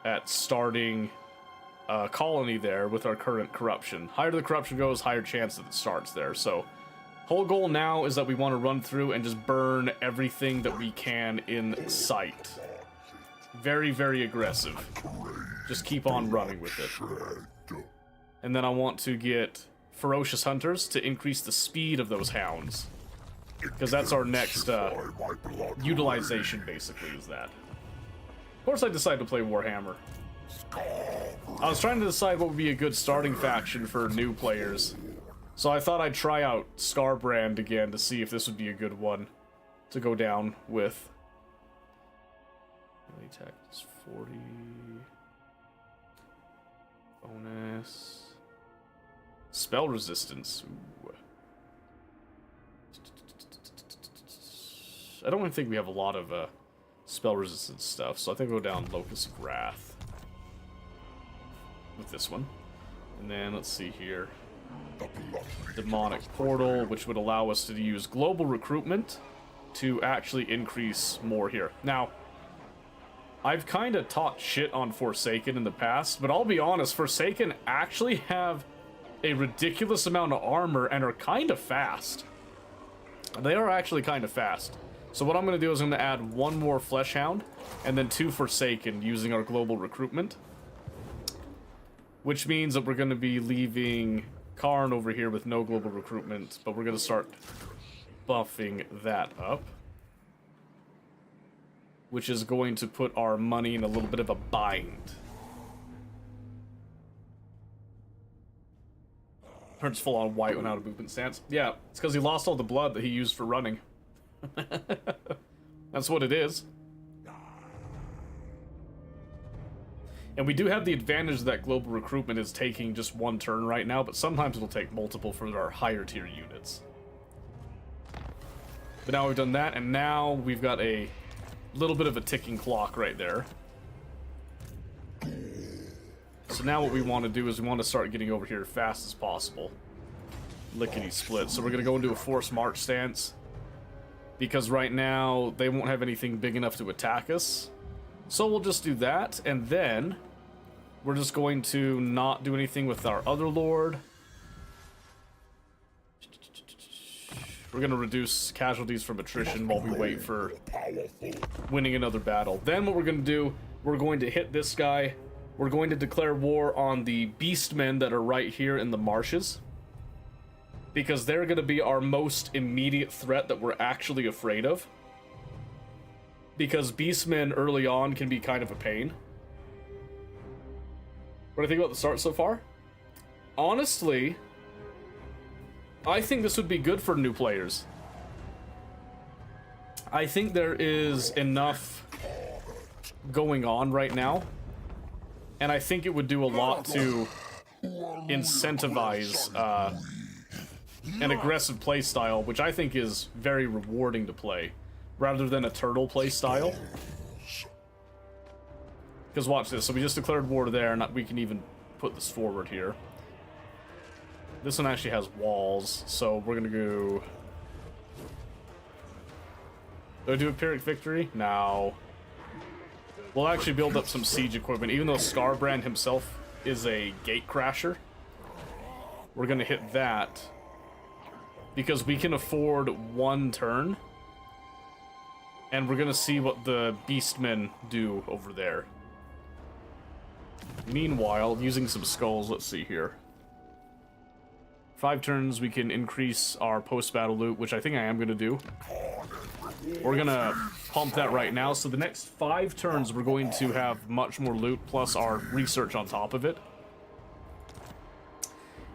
at starting a colony there with our current corruption. Higher the corruption goes, higher chance that it starts there. So, whole goal now is that we want to run through and just burn everything that we can in sight. Very, very aggressive. Just keep on running with it. And then I want to get ferocious hunters to increase the speed of those hounds. Because that's our next utilization, basically, is that. Of course I decided to play Warhammer. I was trying to decide what would be a good starting faction for new players. So I thought I'd try out Scarbrand again to see if this would be a good one to go down with. Melee attack is 40. Bonus. Spell resistance. Ooh. I don't even think we have a lot of spell resistance stuff, so I think we'll go down Locust of Wrath with this one. And then let's see here. Demonic Portal, which would allow us to use global recruitment to actually increase more here. Now, I've kind of taught shit on Forsaken in the past, but I'll be honest, Forsaken actually have a ridiculous amount of armor and are kind of fast. They are actually kind of fast. So what I'm going to do is I'm going to add one more Fleshhound and then 2 Forsaken using our global recruitment. Which means that we're going to be leaving Karn over here with no global recruitment, but we're going to start buffing that up. Which is going to put our money in a little bit of a bind. Turns full on white when out of movement stance. Yeah, it's because he lost all the blood that he used for running. That's what it is. And we do have the advantage that global recruitment is taking just one turn right now, but sometimes it'll take multiple for our higher tier units. But now we've done that, and now we've got a little bit of a ticking clock right there. So now what we want to do is we want to start getting over here as fast as possible. Lickety split. So we're going to go into a forced march stance. Because right now, they won't have anything big enough to attack us. So we'll just do that, and then we're just going to not do anything with our other lord. We're going to reduce casualties from attrition while we wait for winning another battle. Then what we're going to do, we're going to hit this guy we're going to declare war on the beastmen that are right here in the marshes. Because they're going to be our most immediate threat that we're actually afraid of. Because beastmen early on can be kind of a pain. What do you think about the start so far? Honestly, I think this would be good for new players. I think there is enough going on right now. And I think it would do a lot to incentivize an aggressive play style, which I think is very rewarding to play, rather than a turtle play style. Because watch this, so we just declared war there, and we can even put this forward here. This one actually has walls, so we're gonna go... Do I do a Pyrrhic victory? No. We'll actually build up some siege equipment, even though Scarbrand himself is a gate crasher. We're gonna hit that. Because we can afford one turn. And we're gonna see what the beastmen do over there. Meanwhile, using some skulls, let's see here. 5 turns, we can increase our post-battle loot, which I think I am gonna do. We're gonna pump that right now, so the next 5 turns we're going to have much more loot, plus our research on top of it.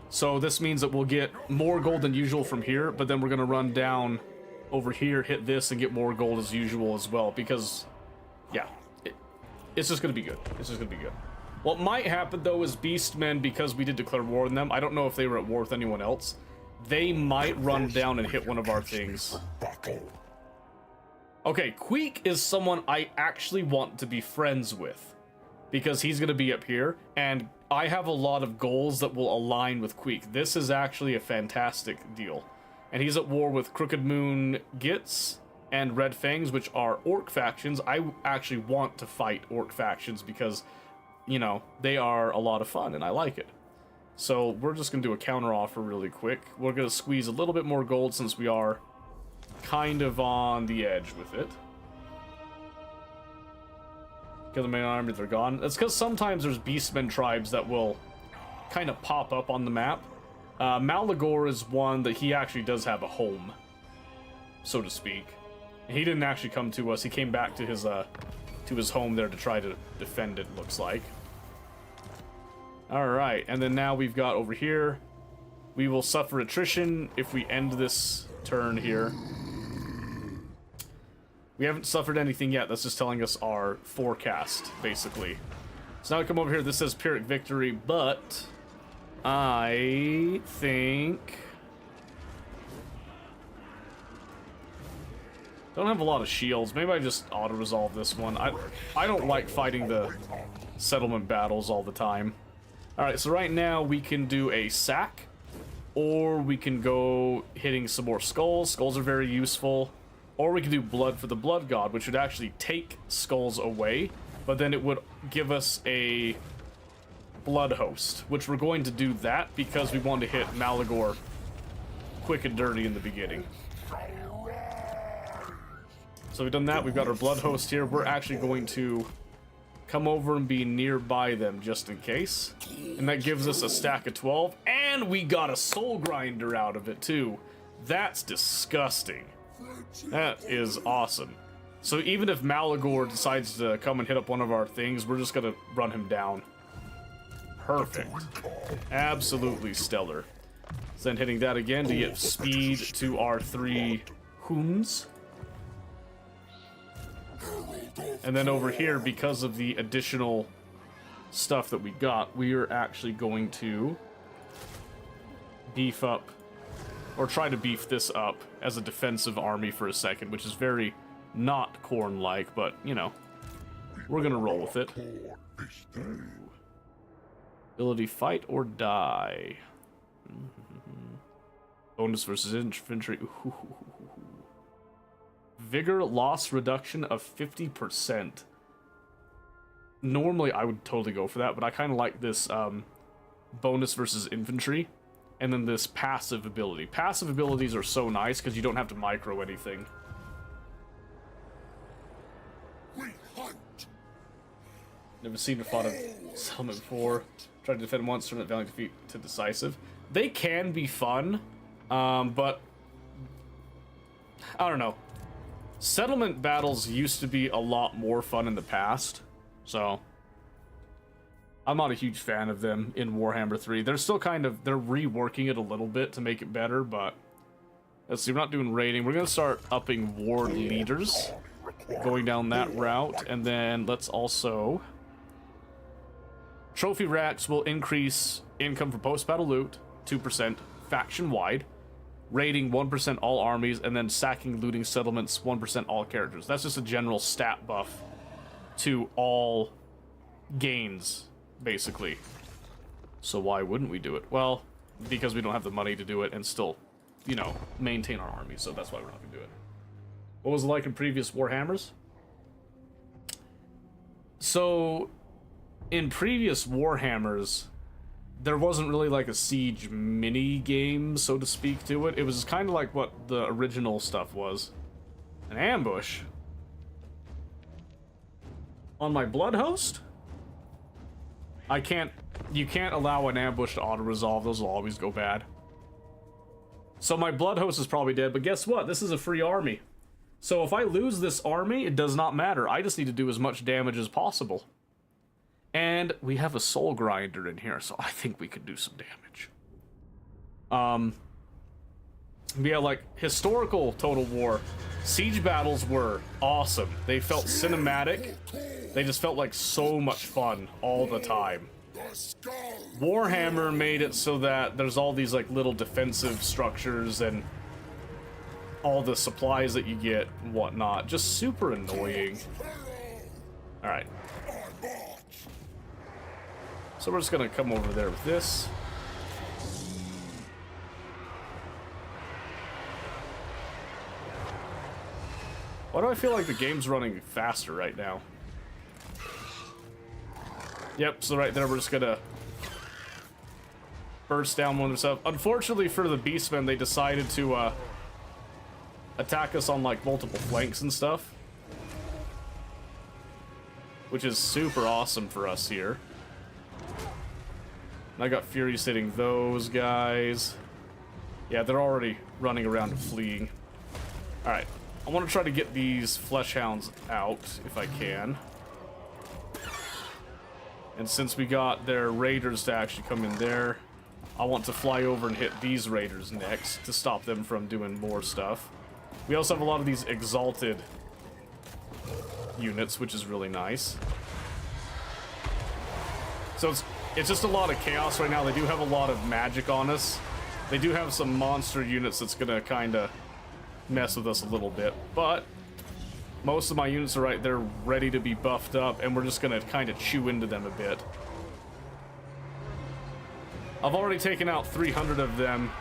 So this means that we'll get more gold than usual from here, but then we're gonna run down over here, hit this, and get more gold as usual as well, because, yeah, it's just gonna be good. It's just gonna be good. What might happen, though, is beastmen, because we did declare war on them, I don't know if they were at war with anyone else, they might run down and hit one of our things. Okay, Queek is someone I actually want to be friends with, because he's gonna be up here, and I have a lot of goals that will align with Queek. This is actually a fantastic deal. And he's at war with Crooked Moon Gits and Red Fangs, which are orc factions. I actually want to fight orc factions because, you know, they are a lot of fun and I like it. So we're just going to do a counter offer really quick. We're going to squeeze a little bit more gold since we are kind of on the edge with it. Kill the main army, they're gone. It's because sometimes there's beastmen tribes that will kind of pop up on the map. Malagor is one that he actually does have a home, so to speak. And he didn't actually come to us. He came back to his home there to try to defend it, looks like. Alright, and then now we've got over here, we will suffer attrition if we end this turn here. We haven't suffered anything yet, that's just telling us our forecast, basically. So now we come over here, this says Pyrrhic victory, but I think... don't have a lot of shields. Maybe I just auto-resolve this one. I don't like fighting the settlement battles all the time. Alright, so right now we can do a sack, or we can go hitting some more skulls. Skulls are very useful. Or we can do blood for the blood god, which would actually take skulls away, but then it would give us a blood host, which we're going to do that because we want to hit Malagor quick and dirty in the beginning. So we've done that, we've got our blood host here. We're actually going to come over and be nearby them just in case. And that gives us a stack of 12, and we got a soul grinder out of it too. That's disgusting. That is awesome. So even if Malagor decides to come and hit up one of our things, we're just gonna run him down. Perfect. Absolutely stellar. So then hitting that again to get speed to our 3 hoons. And then over here, because of the additional stuff that we got, we are actually going to beef up, or try to beef this up as a defensive army for a second, which is very not Khorne-like, but, you know, we're gonna roll with it. Ooh. Ability fight or die. Bonus versus infantry. Ooh. Vigor loss reduction of 50%. Normally I would totally go for that, but I kind of like this bonus versus infantry. And then this passive ability. Passive abilities are so nice because you don't have to micro anything. We hunt. Never seen or fought a settlement before. Tried to defend once, turned it valiant defeat to decisive. They can be fun, but I don't know. Settlement battles used to be a lot more fun in the past, so I'm not a huge fan of them in Warhammer 3. They're still they're reworking it a little bit to make it better, but let's see, we're not doing raiding. We're gonna start upping ward leaders, going down that route, and then let's also... Trophy racks will increase income for post-battle loot, 2%, faction-wide. Raiding 1% all armies, and then sacking looting settlements 1% all characters. That's just a general stat buff to all gains, basically. So why wouldn't we do it? Well, because we don't have the money to do it and still, you know, maintain our army, so that's why we're not gonna do it. What was it like in previous Warhammers? So, in previous Warhammers, there wasn't really like a siege mini game, so to speak, to it. It was kind of like what the original stuff was. An ambush? On my blood host? You can't allow an ambush to auto-resolve. Those will always go bad. So my blood host is probably dead, but guess what? This is a free army. So if I lose this army, it does not matter. I just need to do as much damage as possible. And we have a soul grinder in here, so I think we could do some damage. Yeah, like, historical Total War, siege battles were awesome. They felt cinematic. They just felt like so much fun all the time. Warhammer made it so that there's all these, like, little defensive structures and all the supplies that you get and whatnot. Just super annoying. Alright. So we're just gonna come over there with this. Why do I feel like the game's running faster right now? Yep, so right there we're just gonna burst down one of themselves. Unfortunately for the Beastmen, they decided to attack us on like multiple flanks and stuff, which is super awesome for us here. I got Furies hitting those guys. Yeah, they're already running around and fleeing. Alright, I want to try to get these Flesh Hounds out, if I can. And since we got their Raiders to actually come in there, I want to fly over and hit these Raiders next to stop them from doing more stuff. We also have a lot of these Exalted units, which is really nice. So it's just a lot of chaos right now. They do have a lot of magic on us. They do have some monster units that's gonna kind of mess with us a little bit, but most of my units are right there ready to be buffed up, and we're just gonna kind of chew into them a bit. I've already taken out 300 of them,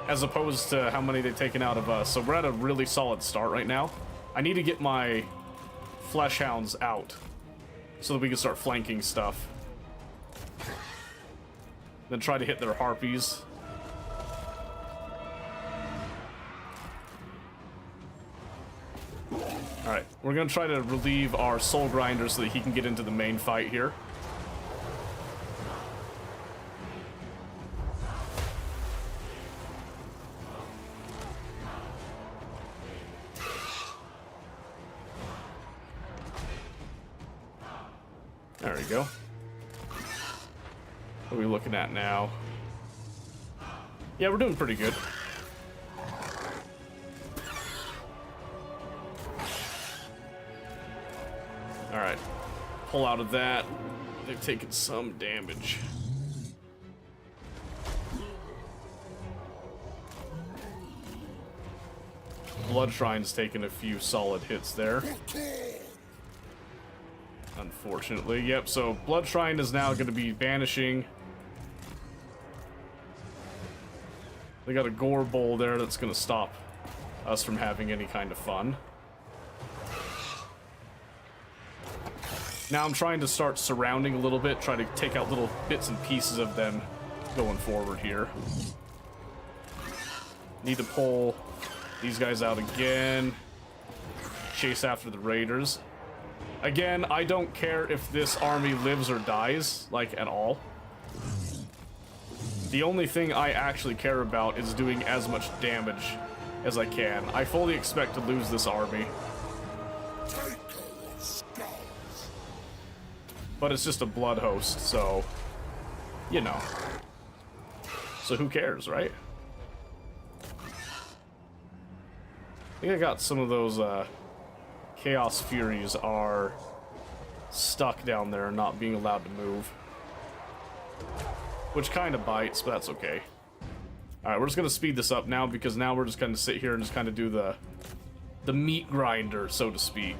as opposed to how many they've taken out of us, so we're at a really solid start right now. I need to get my Flesh Hounds out, so that we can start flanking stuff. Then try to hit their Harpies. Alright, we're gonna try to relieve our Soul Grinder so that he can get into the main fight here. There we go. What are we looking at now? Yeah, we're doing pretty good. Alright. Pull out of that. They've taken some damage. Blood Shrine's taken a few solid hits there. Unfortunately. Yep, so Blood Shrine is now going to be vanishing. They got a Gore Bowl there that's going to stop us from having any kind of fun. Now I'm trying to start surrounding a little bit, try to take out little bits and pieces of them going forward here. Need to pull these guys out again. Chase after the Raiders. Again, I don't care if this army lives or dies, like, at all. The only thing I actually care about is doing as much damage as I can. I fully expect to lose this army. But it's just a blood host, so, you know. So who cares, right? I think I got some of those, Chaos Furies are stuck down there, not being allowed to move. Which kind of bites, but that's okay. Alright, we're just gonna speed this up now, because now we're just gonna sit here and just kind of do the meat grinder, so to speak.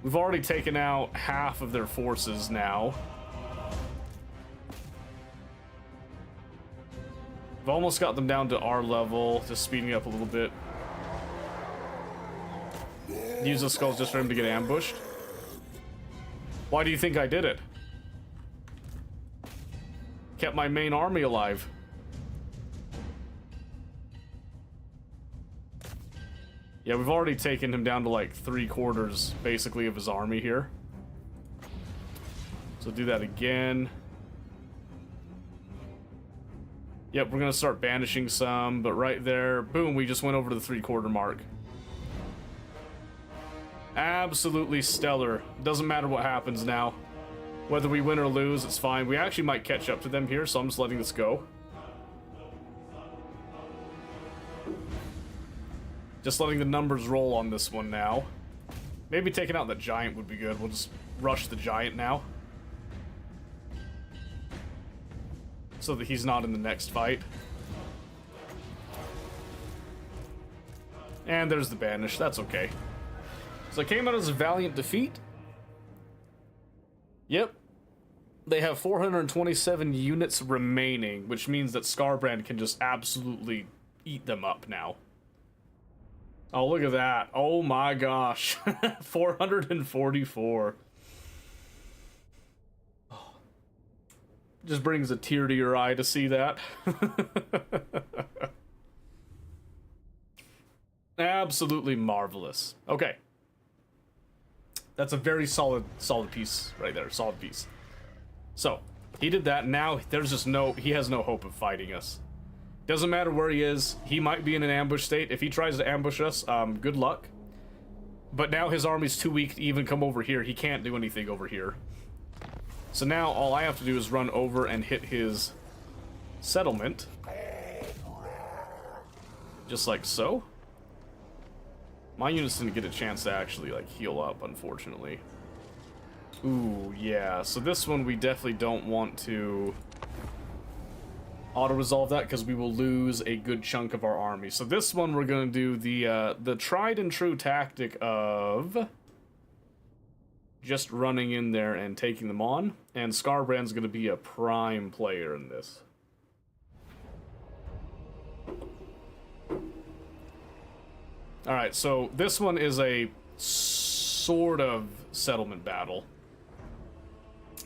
We've already taken out half of their forces now. We've almost got them down to our level, just speeding up a little bit. Use the skulls just for him to get ambushed. Why do you think I did it? Kept my main army alive. Yeah, we've already taken him down to like 3/4 basically of his army here. So do that again. Yep, we're gonna start banishing some, but right there, boom, we just went over to the 3/4 mark. Absolutely stellar. Doesn't matter what happens now. Whether we win or lose, it's fine. We actually might catch up to them here, so I'm just letting this go. Just letting the numbers roll on this one now. Maybe taking out the giant would be good. We'll just rush the giant now. So that he's not in the next fight. And there's the banish. That's okay. So it came out as a valiant defeat. Yep. They have 427 units remaining, which means that Skarbrand can just absolutely eat them up now. Oh, look at that. Oh my gosh. 444. Oh. Just brings a tear to your eye to see that. Absolutely marvelous. Okay. That's a very solid piece right there. Solid piece. So, he did that. Now, there's just he has no hope of fighting us. Doesn't matter where he is. He might be in an ambush state. If he tries to ambush us, good luck. But now his army's too weak to even come over here. He can't do anything over here. So now all I have to do is run over and hit his settlement. Just like so. My units didn't get a chance to actually, like, heal up, unfortunately. Ooh, yeah. So this one we definitely don't want to auto-resolve that, because we will lose a good chunk of our army. So this one we're going to do the tried and true tactic of just running in there and taking them on. And Skarbrand's going to be a prime player in this. Alright, so this one is a sort of settlement battle.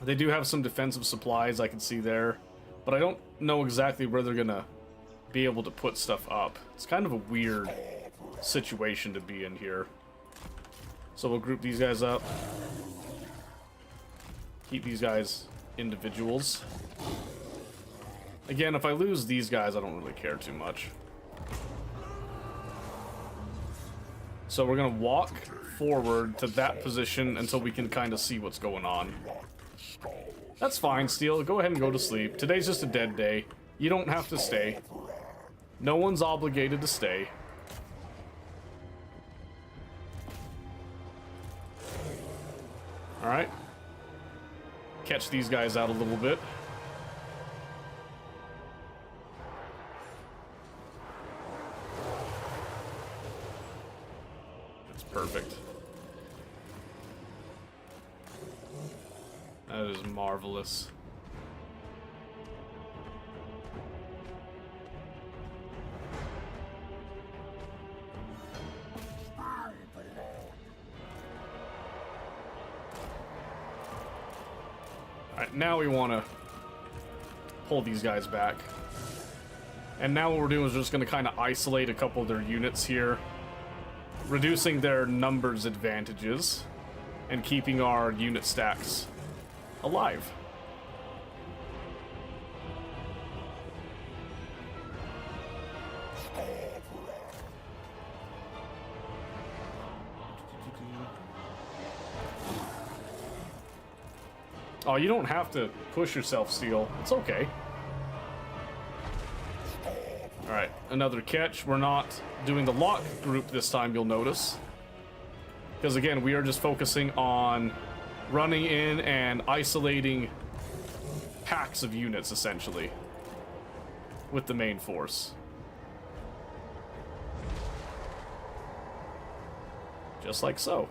They do have some defensive supplies I can see there, but I don't know exactly where they're gonna be able to put stuff up. It's kind of a weird situation to be in here. So we'll group these guys up. Keep these guys individuals. Again, if I lose these guys, I don't really care too much. So we're gonna walk forward to that position until we can kind of see what's going on. That's fine, Steel. Go ahead and go to sleep. Today's just a dead day. You don't have to stay. No one's obligated to stay. Alright. Catch these guys out a little bit. That's perfect. That is marvelous. Alright, now we want to pull these guys back. And now what we're doing is we're just going to kind of isolate a couple of their units here. reducing their numbers advantages and keeping our unit stacks alive. Oh, you don't have to push yourself, Steel. It's okay. Alright, another catch. We're not doing the lock group this time, you'll notice. Because again, we are just focusing on running in and isolating packs of units, essentially, with the main force. Just like so.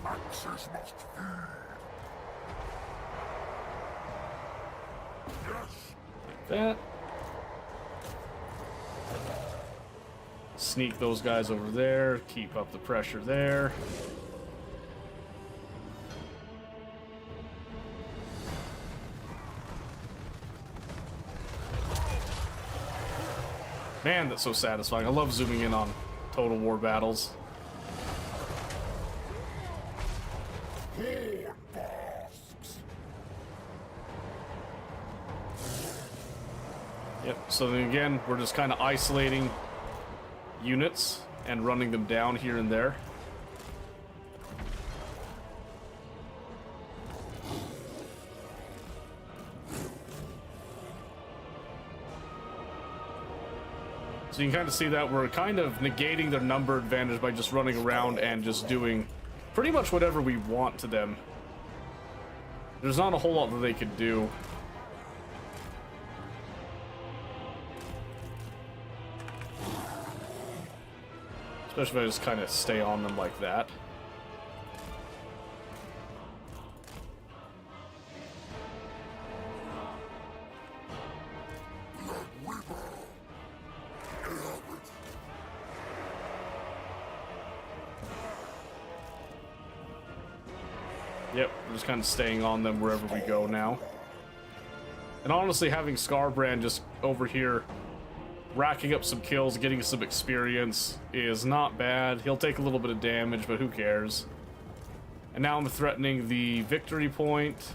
Axes must feed. Yes. That. Sneak those guys over there, keep up the pressure there. Man, that's so satisfying. I love zooming in on Total War battles. Yep, so then again, we're just kind of isolating units and running them down here and there. So you can kind of see that we're kind of negating their number advantage by just running around and just doing pretty much whatever we want to them. There's not a whole lot that they could do. Especially if I just kind of stay on them like that. Yep, we're just kind of staying on them wherever we go now. And honestly, having Scarbrand just over here racking up some kills, getting some experience is not bad. He'll take a little bit of damage, but who cares? And now I'm threatening the victory point.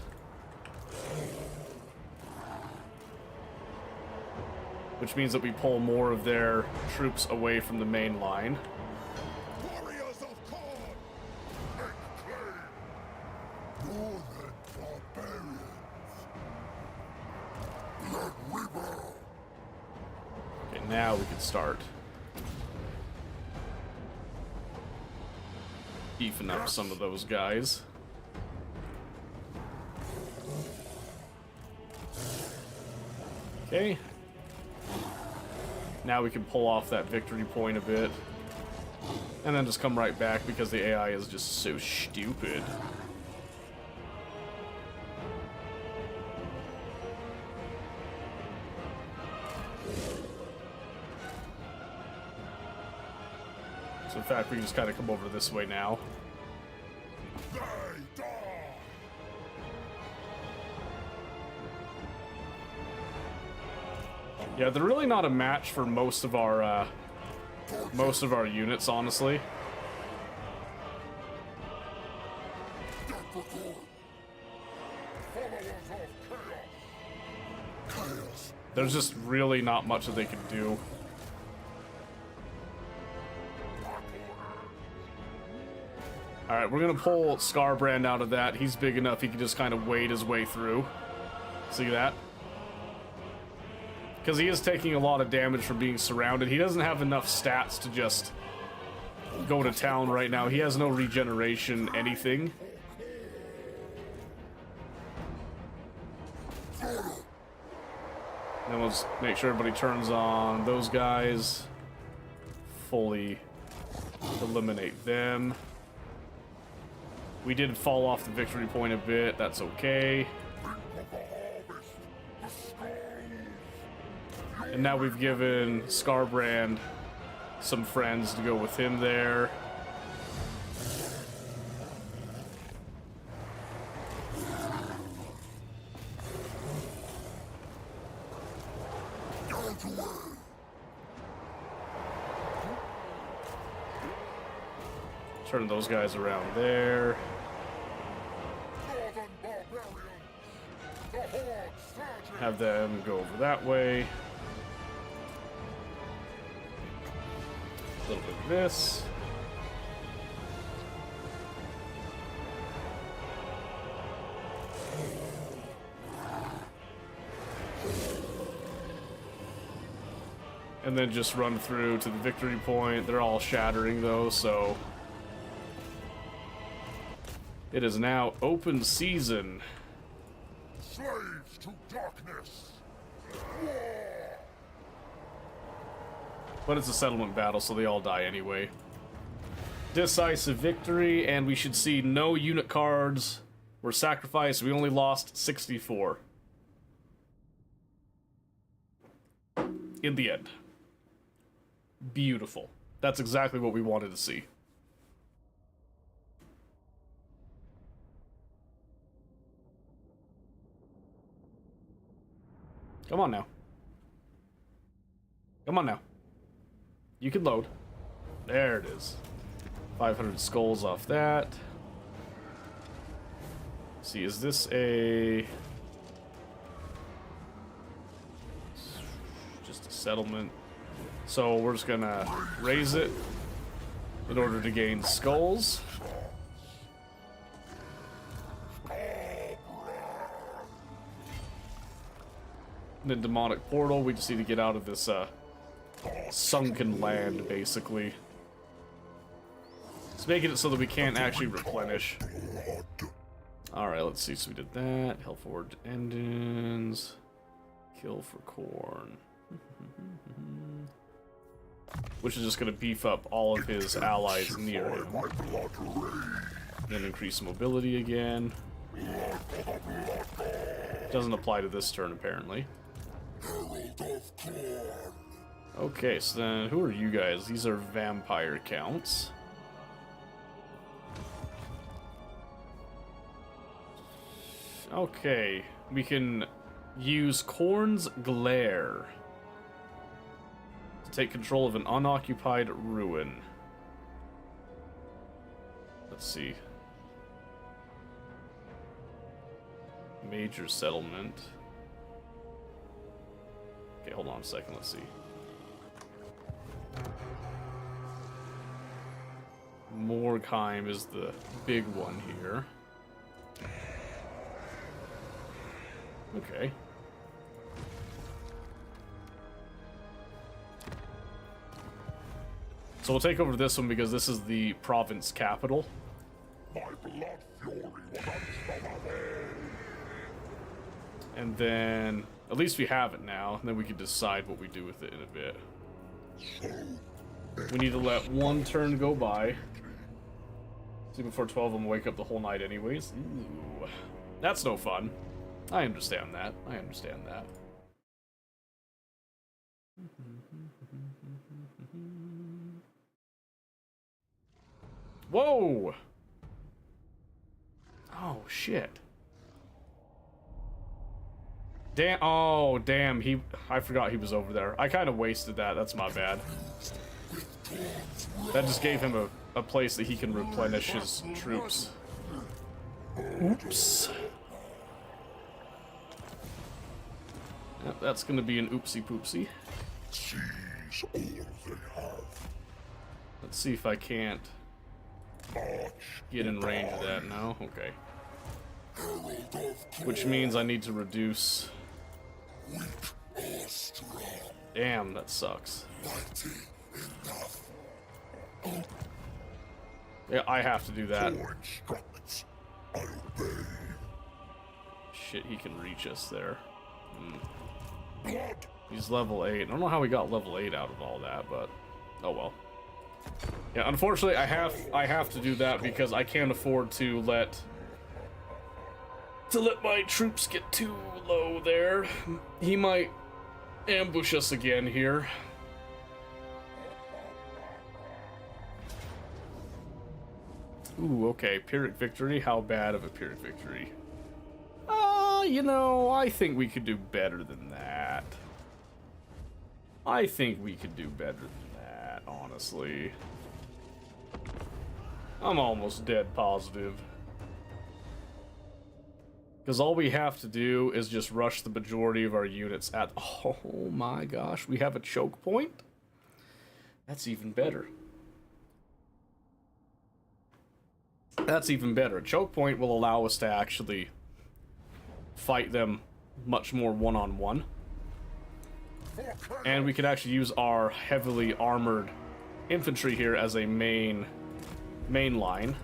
Which means that we pull more of their troops away from the main line. Warriors of Khorne, make claim. Northern barbarians. Blood Weaver. Okay, now we can start beefing up some of those guys. Okay. Now we can pull off that victory point a bit. And then just come right back because the AI is just so stupid. So in fact, we can just kind of come over this way now. Yeah, they're really not a match for most of our units, honestly. There's just really not much that they can do. Alright, we're gonna pull Scarbrand out of that. He's big enough, he can just kind of wade his way through. See that? Because he is taking a lot of damage from being surrounded. He doesn't have enough stats to just go to town right now. He has no regeneration, anything. Then let's make sure everybody turns on those guys. Fully eliminate them. We did fall off the victory point a bit. That's okay. And now we've given Scarbrand some friends to go with him there. Turn those guys around there. Northern barbarian! The horde surges! Have them go over that way. A little bit of this. And then just run through to the victory point. They're all shattering though, so it is now open season. Slaves to darkness! War! But it's a settlement battle, so they all die anyway. Decisive victory, and we should see no unit cards were sacrificed. We only lost 64. In the end. Beautiful. That's exactly what we wanted to see. Come on now. Come on now. You can load. There it is. 500 skulls off that. Let's see, is this a... just a settlement? So we're just gonna raise it in order to gain skulls. And then demonic portal, we just need to get out of this sunken land, basically. It's making it so that we can't actually replenish. Alright, let's see. So we did that. Hellforged Endings. Kill for Corn. Which is just going to beef up all of his allies near him. Then increase mobility again. Doesn't apply to this turn, apparently. Okay, so then who are you guys? These are vampire counts. Okay, we can use Korn's Glare to take control of an unoccupied ruin. Let's see. Major settlement. Okay, hold on a second, let's see. Morgheim is the big one here. Okay. So we'll take over this one because this is the province capital. My blood fury was unstoppable. And then, at least we have it now, and then we can decide what we do with it in a bit. We need to let one turn go by. See, before 12 of them wake up the whole night anyways. Ooh, that's no fun. I understand that. I understand that. Whoa! Oh, shit. Damn, oh, damn, I forgot he was over there. I kind of wasted that, that's my bad. That just gave him a place that he can replenish his troops. Oops. Yep, that's gonna be an oopsie poopsie. Seize all they have. Let's see if I can't get in range of that now. Okay. Which means I need to reduce. Damn, that sucks. Yeah, I have to do that. Shit, he can reach us there. He's level 8. I don't know how we got level 8 out of all that, but oh well. Yeah, unfortunately, I have to do that because I can't afford to let my troops get too low there. He might ambush us again here. Ooh, okay, Pyrrhic victory. How bad of a Pyrrhic victory? You know, I think we could do better than that. I think we could do better than that, honestly. I'm almost dead positive. Because all we have to do is just rush the majority of our units at... Oh my gosh, we have a choke point? That's even better. That's even better. A choke point will allow us to actually fight them much more one-on-one. And we could actually use our heavily armored infantry here as a main line.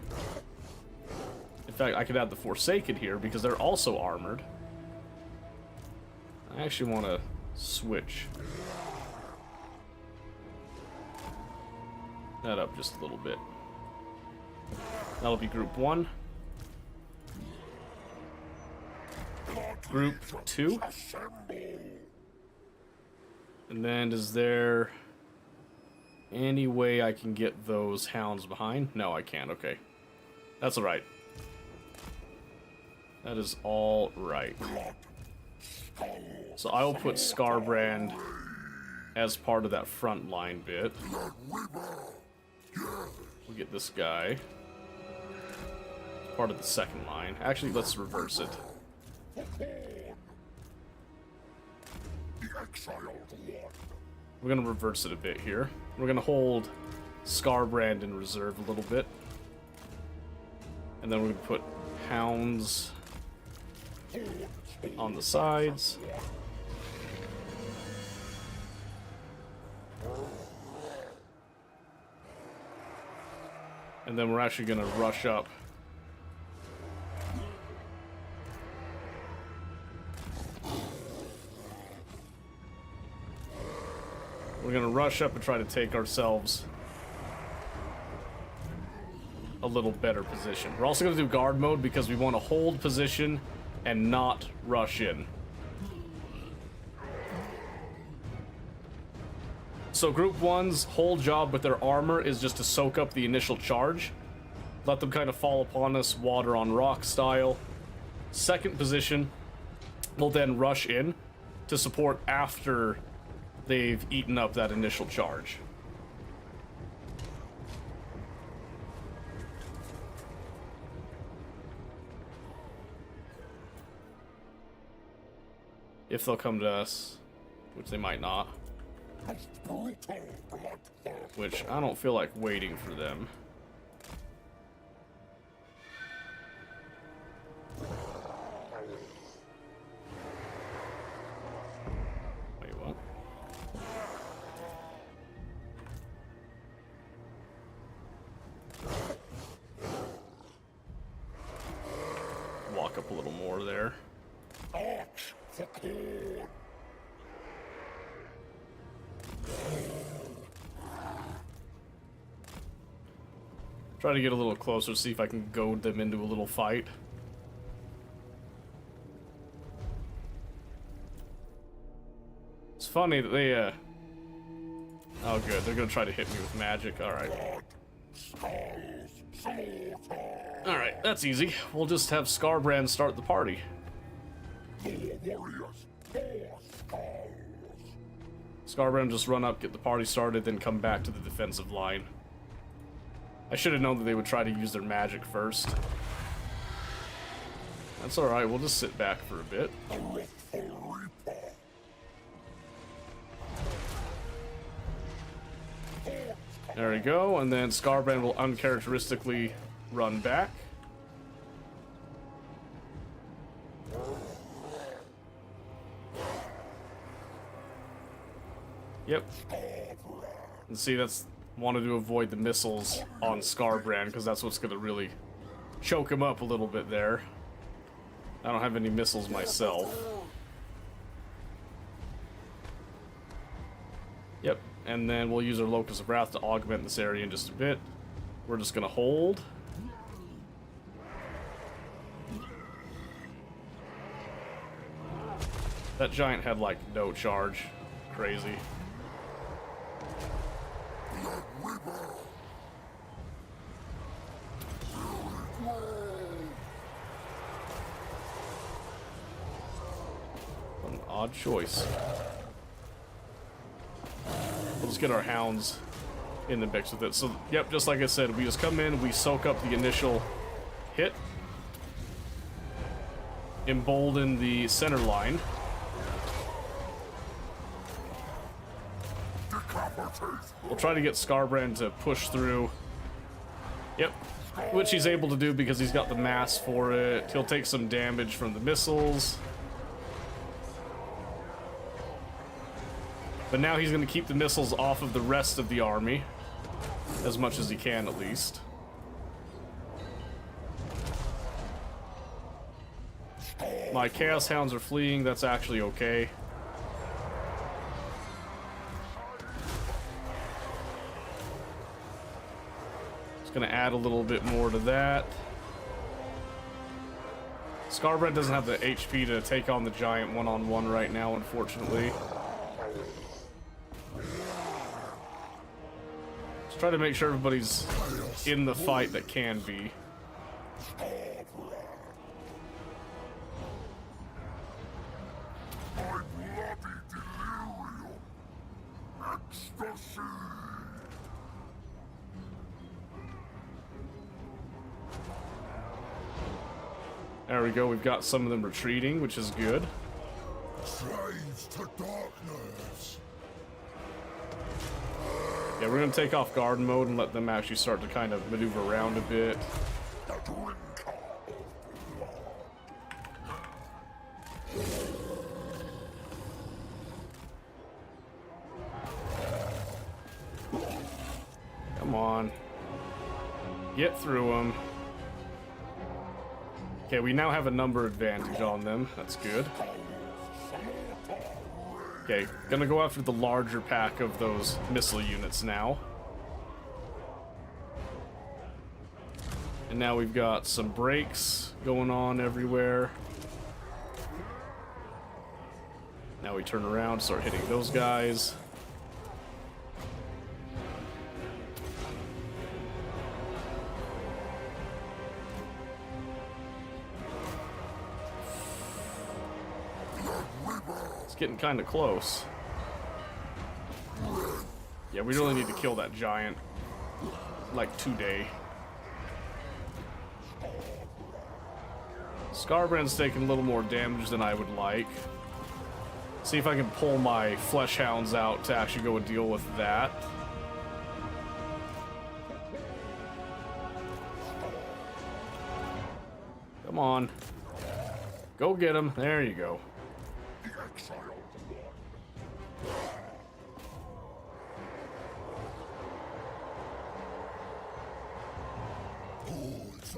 In fact, I could add the Forsaken here because they're also armored. I actually want to switch that up just a little bit. That'll be group 1. Group 2. And then is there any way I can get those hounds behind? No, I can't. Okay. That's alright. That is all right. So I will put Scarbrand as part of that front line bit. We'll get this guy part of the second line. Actually, let's reverse it. We're gonna reverse it a bit here. We're gonna hold Scarbrand in reserve a little bit. And then we're gonna put hounds on the sides. And then we're actually gonna rush up. We're gonna rush up and try to take ourselves a little better position. We're also gonna do guard mode because we want to hold position and not rush in. So group 1's whole job with their armor is just to soak up the initial charge. Let them kind of fall upon us, water on rock style. Second position will then rush in to support after they've eaten up that initial charge. If they'll come to us, which they might not. Which I don't feel like waiting for them. Wait, what? Walk up a little more there. Try to get a little closer, see if I can goad them into a little fight. It's funny that they, oh good, they're gonna try to hit me with magic, alright. Alright, that's easy. We'll just have Scarbrand start the party. Scarbrand just run up, get the party started, then come back to the defensive line. I should have known that they would try to use their magic first. That's alright, we'll just sit back for a bit. There we go, and then Scarbrand will uncharacteristically run back. Yep. And see, that's wanted to avoid the missiles on Scarbrand because that's what's gonna really choke him up a little bit there. I don't have any missiles myself. Yep, and then we'll use our Locust of Wrath to augment this area in just a bit. We're just gonna hold. That giant had like no charge. Crazy. What an odd choice. We'll just get our hounds in the mix with it. So, yep, just like I said, we just come in, we soak up the initial hit, embolden the center line. We'll try to get Scarbrand to push through. Yep, which he's able to do because he's got the mass for it. He'll take some damage from the missiles. But now he's going to keep the missiles off of the rest of the army. As much as he can, at least. My Chaos Hounds are fleeing, that's actually okay. Just gonna add a little bit more to that. Scarbrand doesn't have the HP to take on the giant one-on-one right now, unfortunately. Let's try to make sure everybody's in the fight that can be. There we go, we've got some of them retreating, which is good. Slaves to darkness. Yeah, we're gonna take off guard mode and let them actually start to kind of maneuver around a bit. The drink Come on. Get through them. Okay, we now have a number advantage on them. That's good. Okay, gonna go after the larger pack of those missile units now. And now we've got some breaks going on everywhere. Now we turn around, start hitting those guys. Getting kind of close. Yeah, we really need to kill that giant like today. Scarbrand's taking a little more damage than I would like. See if I can pull my flesh hounds out to actually go and deal with that. Come on. Go get him. There you go.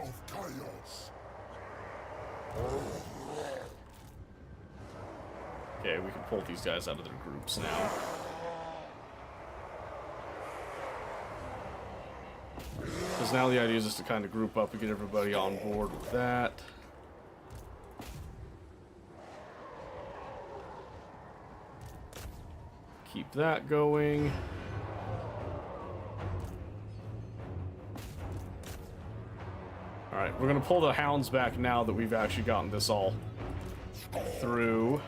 of chaos. Okay, we can pull these guys out of their groups now. Because now the idea is just to kind of group up and get everybody on board with that. Keep that going. Alright, we're going to pull the hounds back now that we've actually gotten this all through.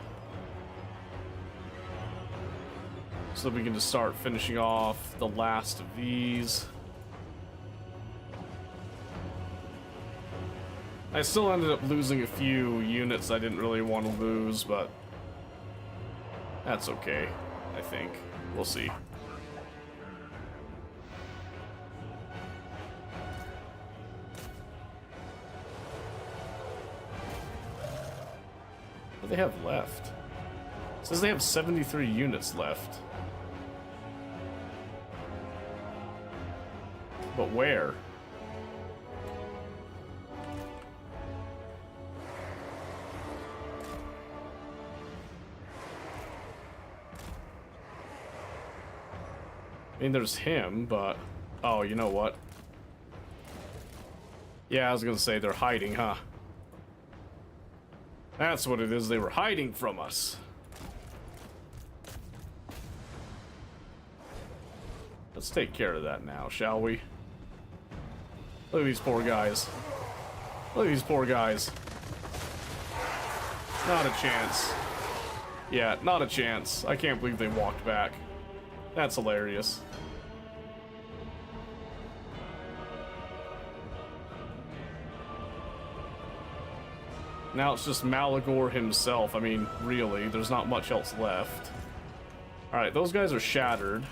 So that we can just start finishing off the last of these. I still ended up losing a few units I didn't really want to lose, but that's okay, I think. We'll see. What do they have left? It says they have 73 units left. But where? I mean, there's him, but... Oh, you know what? Yeah, I was gonna say they're hiding, huh? That's what it is, they were hiding from us. Let's take care of that now, shall we? Look at these poor guys. Look at these poor guys. Not a chance. Yeah, not a chance. I can't believe they walked back. That's hilarious. Now it's just Malagor himself. I mean, really, there's not much else left. Alright, those guys are shattered.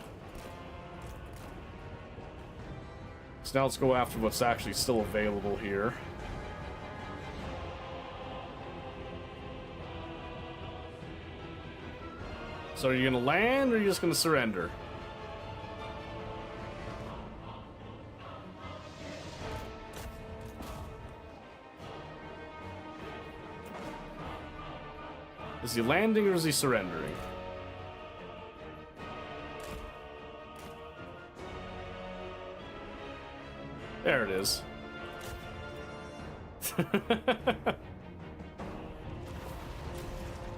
So now let's go after what's actually still available here. So are you gonna land, or are you just gonna surrender? Is he landing, or is he surrendering? There it is.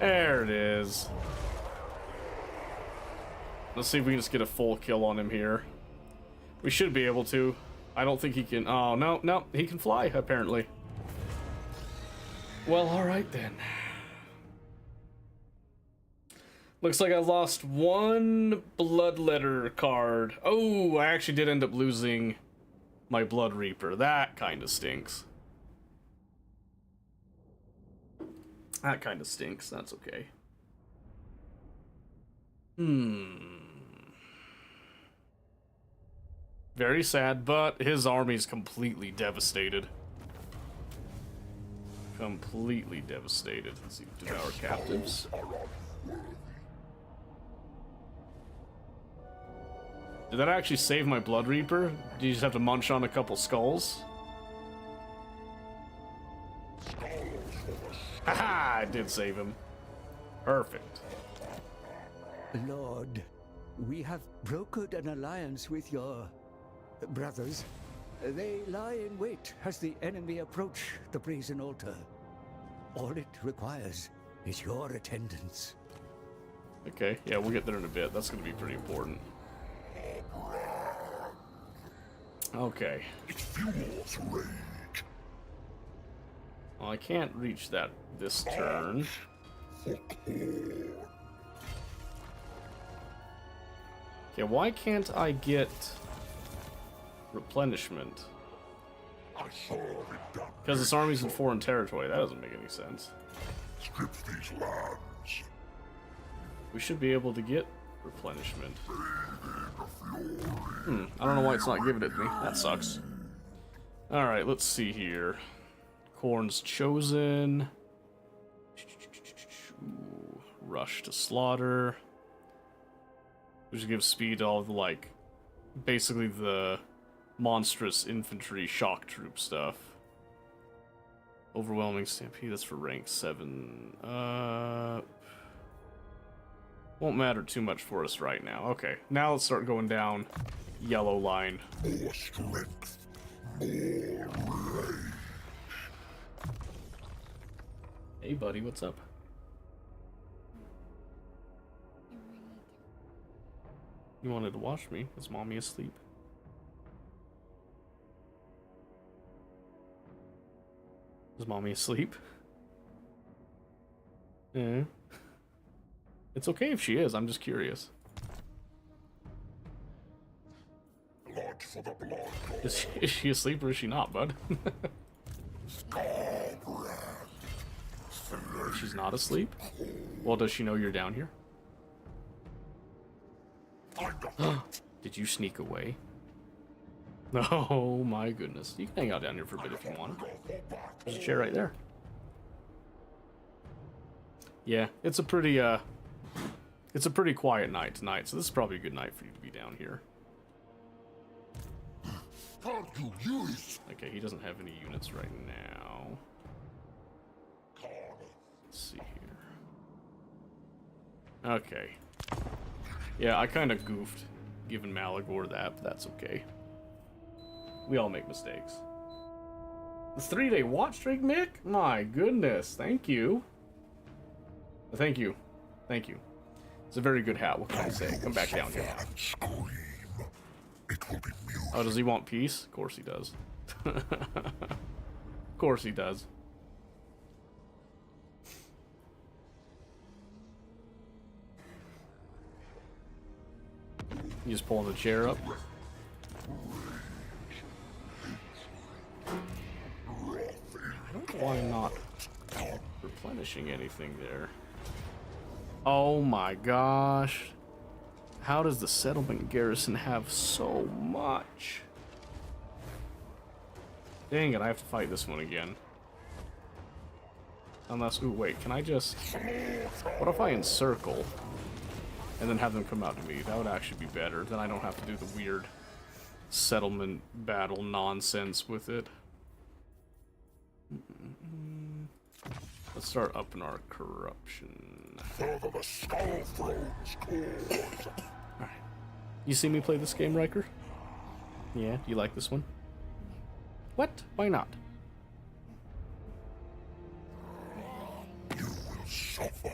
There it is. Let's see if we can just get a full kill on him here. We should be able to. I don't think he can. Oh, no, no. He can fly, apparently. Well, alright then. Looks like I lost one Bloodletter card. Oh, I actually did end up losing my Blood Reaper. That kind of stinks. That kind of stinks. That's okay. Very sad, but his army's completely devastated. Completely devastated. Let's see, devour captives. Did that actually save my Blood Reaper? Do you just have to munch on a couple skulls? Haha! I did save him. Perfect. Lord, we have brokered an alliance with your brothers. They lie in wait as the enemy approach the brazen altar. All it requires is your attendance. Okay, yeah, we'll get there in a bit. That's going to be pretty important. Okay. It fuels rage. Well, I can't reach that this turn. Okay, why can't I get replenishment? I saw it done. Because this army's in foreign territory. That doesn't make any sense. Strip these lands. We should be able to get replenishment. I don't know why it's not giving it to me. That sucks. Alright, let's see here. Corn's chosen. Ooh, rush to slaughter. Which gives speed to all the, like, basically the monstrous infantry shock troop stuff. Overwhelming stampede, that's for rank 7. Won't matter too much for us right now. Okay, now let's start going down yellow line. More strength. More rage. Hey buddy, what's up? You wanted to watch me? Is mommy asleep? Is mommy asleep? Eh. It's okay if she is, I'm just curious. Blood for the blood god. Is she asleep or is she not, bud? She's not asleep? Well, does she know you're down here? Did you sneak away? Oh my goodness. You can hang out down here for a bit if you want. There's a chair right there. Yeah, it's a pretty quiet night tonight, so this is probably a good night for you to be down here. Can't you use? Okay, he doesn't have any units right now. Let's see here. Okay. Yeah, I kind of goofed giving Malagor that, but that's okay. We all make mistakes. The 3-day watch streak, Mick? My goodness, thank you. Thank you. Thank you. It's a very good hat, what can I say? Come back down here. Scream. It will be music. Oh, does he want peace? Of course he does. Of course he does. You just pulling the chair up. I don't know why not. replenishing anything there. Oh my gosh. How does the settlement garrison have so much? Dang it, I have to fight this one again. Unless, ooh, wait, can I just... What if I encircle and then have them come out to me? That would actually be better. Then I don't have to do the weird settlement battle nonsense with it. Let's start upping our corruption. Further the Skull Throne's cause. Alright. You see me play this game, Riker? Yeah, you like this one? What? Why not? You will suffer.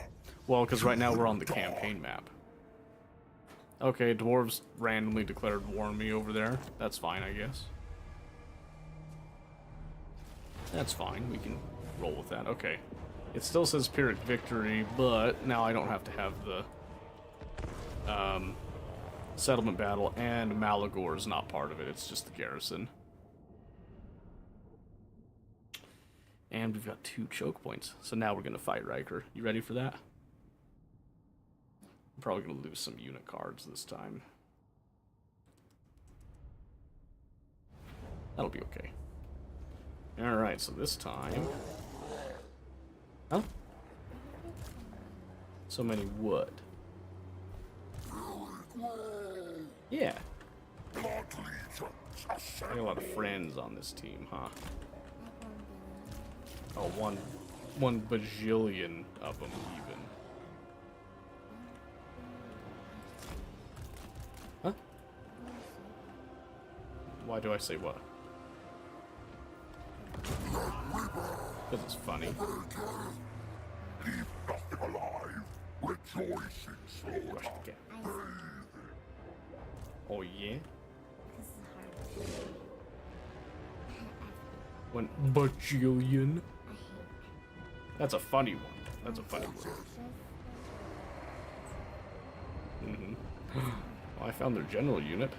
Well, because right now we're on the campaign map. Okay, dwarves randomly declared war on me over there. That's fine, I guess. That's fine, we can roll with that. Okay. It still says Pyrrhic victory, but now I don't have to have the settlement battle, and Malagor is not part of it. It's just the garrison. And we've got 2 choke points. So now we're going to fight Riker. You ready for that? I'm probably going to lose some unit cards this time. That'll be okay. Alright, so this time... Huh? So many wood. Yeah. I got a lot of friends on this team, huh? Oh, one bajillion of them even. Huh? Why do I say what? Because it's funny. Leave nothing alive. Rejoicing slaughter. Rush the cat. Oh yeah? One bajillion. That's a funny one. That's a funny one. Well, I found their general unit.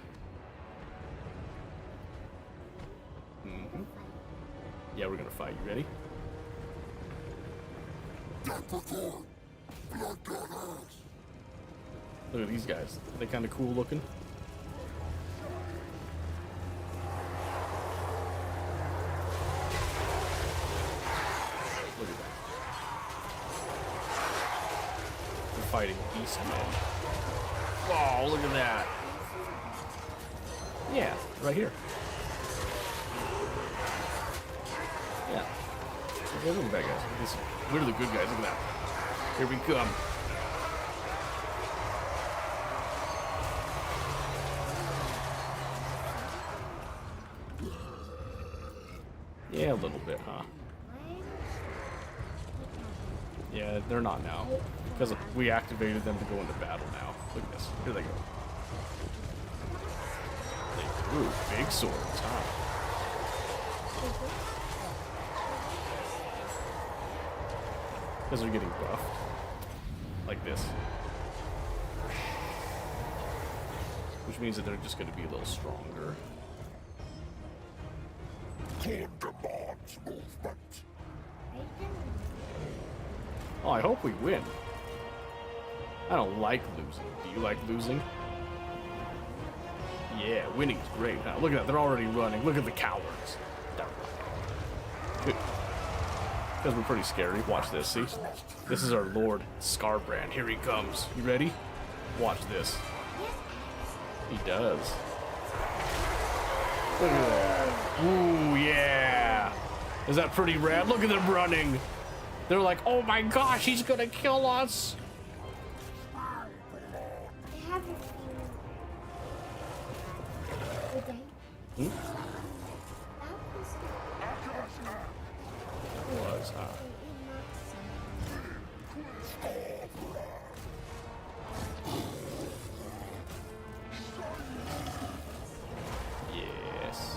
Yeah, we're gonna fight. You ready? Look at these guys. Are they kind of cool looking? Look at that. We're fighting beast men. Wow, look at that. Yeah, right here. Yeah. Okay, look at that, guys. We're the good guys. Look at that. Here we come. Yeah, a little bit, huh? Yeah, they're not now. Because we activated them to go into battle now. Look at this. Here they go. Ooh, big swords, huh? Because they're getting buffed. Like this. Which means that they're just going to be a little stronger. Corn demands movement. Oh, I hope we win. I don't like losing. Do you like losing? Yeah, winning's great, huh? Look at that, they're already running. Look at the cowards. Because we're pretty scary. Watch this, see? This is our Lord Scarbrand. Here he comes. You ready? Watch this. He does. Look at that. Ooh, yeah. Is that pretty rad? Look at them running. They're like, oh my gosh, he's gonna kill us. Hmm? Was, huh? Yes.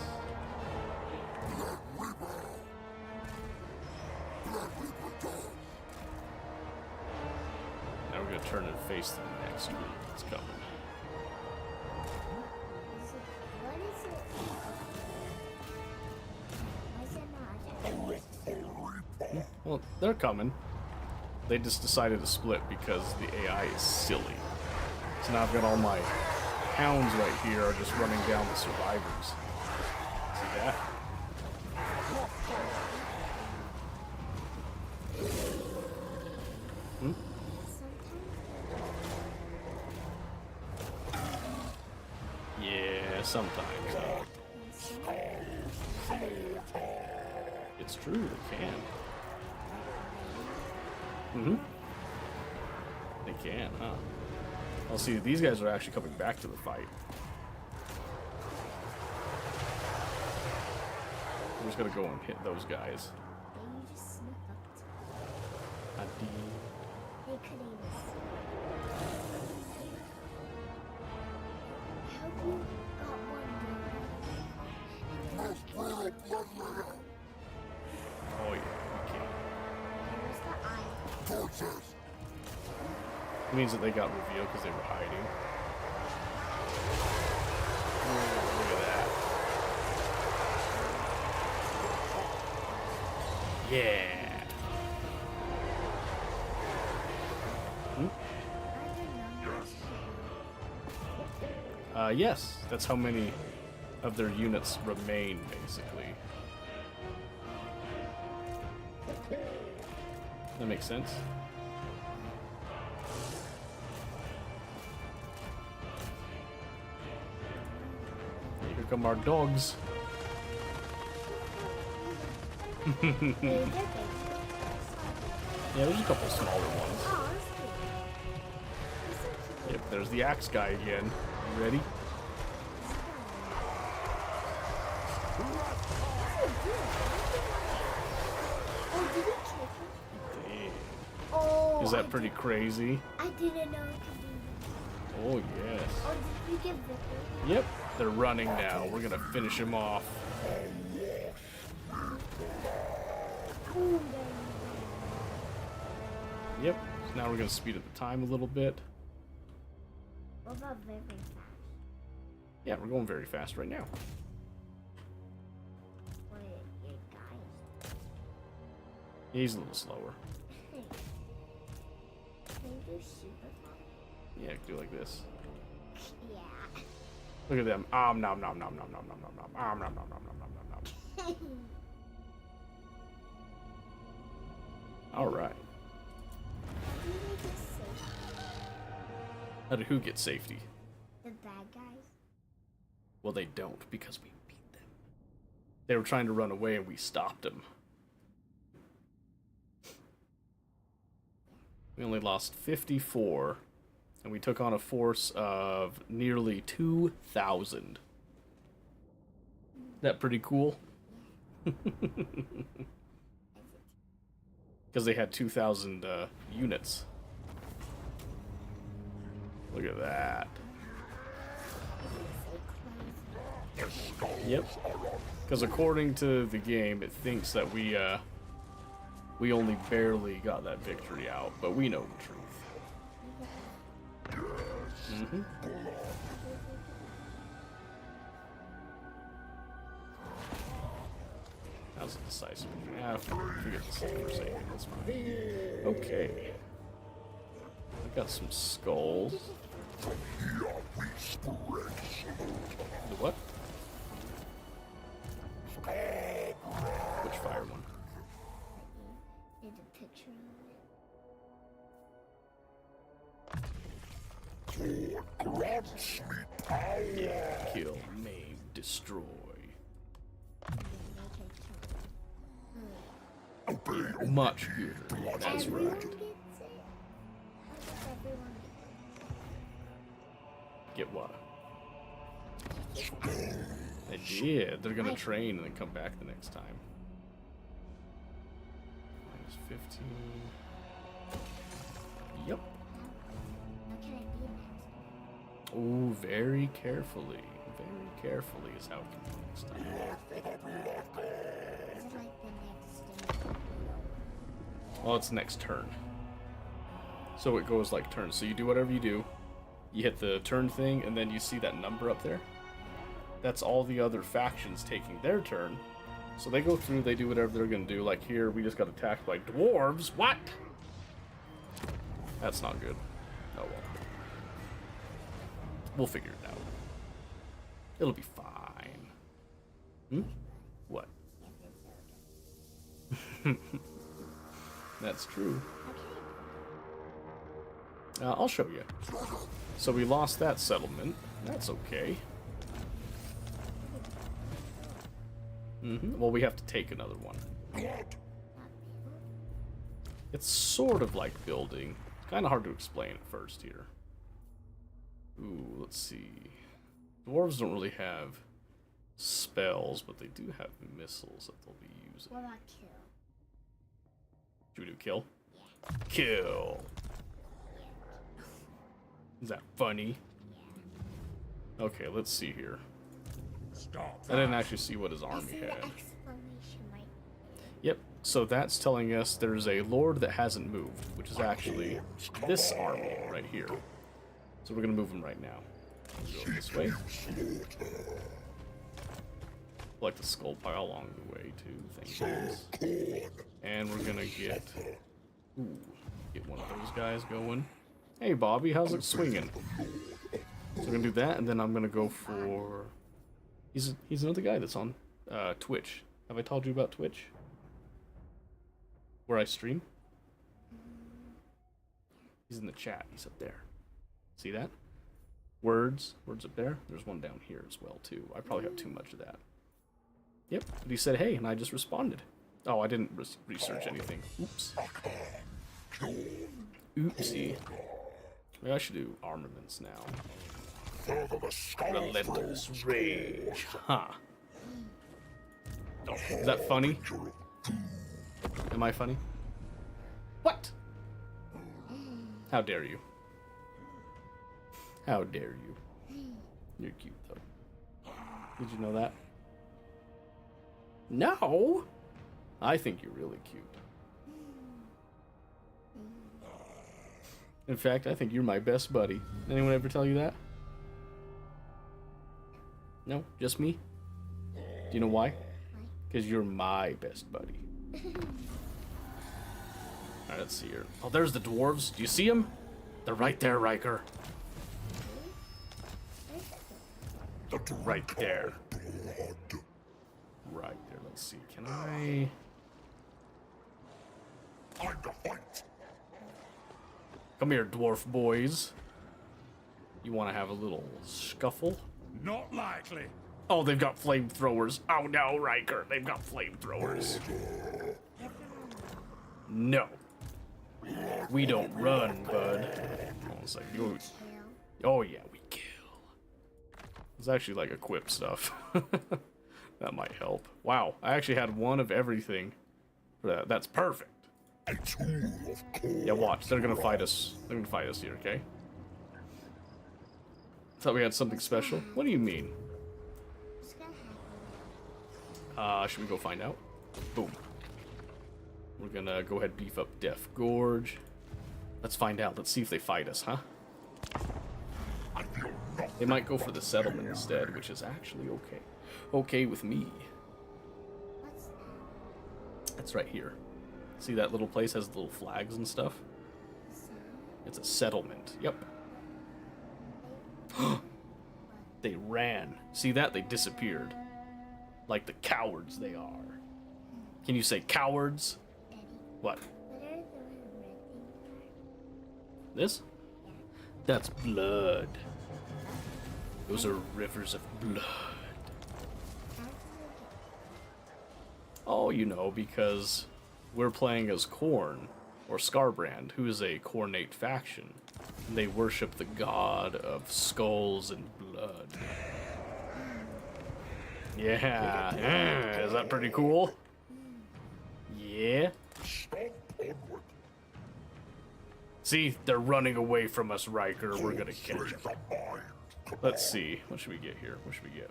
Now we're gonna turn and face the next group that's coming. Well, they're coming. They just decided to split because the AI is silly. So now I've got all my hounds right here are just running down the survivors. See that? Hmm? Yeah, sometimes. It's true, they can. Mm-hmm. They can, huh? I'll see, these guys are actually coming back to the fight. I'm just gonna go and hit those guys. You just snuck up to I did. They couldn't even see. I hope you got one more. Oh yeah, we can. Where's the eye? Torches! It means that they got revealed because they were hiding. Oh, look at that. Yeah. Hmm? Yes, that's how many of their units remain, basically. That makes sense. Here come our dogs. Yeah, there's a couple smaller ones. Yep, there's the axe guy again. You ready? Dang. Oh, Is that pretty crazy? I didn't know it could do Oh, yes. that. Oh, did you give Vicky? Yep, they're running now. We're gonna finish him off. Ooh, Yep, so now we're gonna speed up the time a little bit. what about very fast? Yeah, we're going very fast right now. Wait, you guys. He's a little slower. Can you do super fast? Yeah, do like this. Yeah. Look at them. Nom nom nom nom nom nom nom nom nom nom nom nom nom nom nom nom. All right. Did they just say How did who get safety? the bad guys? Well, they don't because we beat them. They were trying to run away and we stopped them. We only lost 54, and we took on a force of nearly 2,000. That pretty cool? Because they had 2,000 units. Look at that. Yep. Because according to the game, it thinks that we only barely got that victory out, but we know the truth. Mm-hmm. That was a decisive. Ah, forget the same for a second. That's fine. Okay. I got some skulls. The what? Which fire one? Did a picture Yeah, kill, maim, destroy. Much good. That's right. Get what? They did. They're gonna train and then come back the next time. Minus 15. Yep. Oh, very carefully. Very carefully is how it can be next time. Well, it's next turn. So it goes like turns. So you do whatever you do. You hit the turn thing, and then you see that number up there. That's all the other factions taking their turn. So they go through, they do whatever they're going to do. Like here, we just got attacked by dwarves. What? That's not good. Oh well. We'll figure it out. It'll be fine. Hmm? What? That's true. I'll show you. So we lost that settlement. That's okay. Well, we have to take another one. It's sort of like building. It's kind of hard to explain at first here. Ooh, let's see. Dwarves don't really have spells, but they do have missiles that they'll be using. What about kill? Should we do kill? Yeah. Kill. Is that funny? Yeah. Okay, let's see here. Stop I didn't actually see what his army It's an had. exclamation mark. Yep, so that's telling us there's a lord that hasn't moved, which is actually this army right here. So we're gonna move him right now. Go this way. Like the skull pile along the way too. Thank you. And we're gonna get one of those guys going. Hey Bobby, how's it swinging? So we're gonna do that, and then I'm gonna go for. He's another guy that's on Twitch. Have I told you about Twitch? Where I stream? He's in the chat. He's up there. See that? Words up there. There's one down here as well too. I probably have too much of that. Yep. But he said, "Hey," and I just responded. Oh, I didn't research anything. Oops. Oopsie. Maybe I should do armaments now. Relentless rage. Huh. Oh, is that funny? Am I funny? What? How dare you? How dare you? You're cute, though. Did you know that? No! I think you're really cute. In fact, I think you're my best buddy. Anyone ever tell you that? No? Just me? Do you know why? Because you're my best buddy. Alright, let's see here. Oh, there's the dwarves. Do you see them? They're right there, Riker. Right there. Right there. Let's see. Can I... Come here, dwarf boys. You want to have a little scuffle? Not likely. Oh, they've got flamethrowers. Oh no, Riker. They've got flamethrowers. No. We don't run, bud. Hold on a second. Oh yeah, we kill. It's actually like equip stuff. That might help. Wow, I actually had one of everything for that. That's perfect. Yeah, watch. They're gonna fight us. They're gonna fight us here, okay? Thought we had something special. What do you mean? What's gonna happen? Should we go find out? Boom. We're gonna go ahead and beef up Death Gorge. Let's find out. Let's see if they fight us, huh? They might go for the settlement instead, which is actually okay. Okay with me. What's that? That's right here. See that little place has little flags and stuff? It's a settlement. Yep. They ran. See that? They disappeared. Like the cowards they are. Can you say cowards? Daddy, What? what are the red things are? This? That's blood. Those are rivers of blood. How do you Oh, you know, because we're playing as Khorne, or Scarbrand, who is a Khornate faction. They worship the god of skulls and blood. Yeah, is that pretty cool? Yeah. See, they're running away from us, Riker. We're gonna catch them. Let's see. What should we get here? What should we get?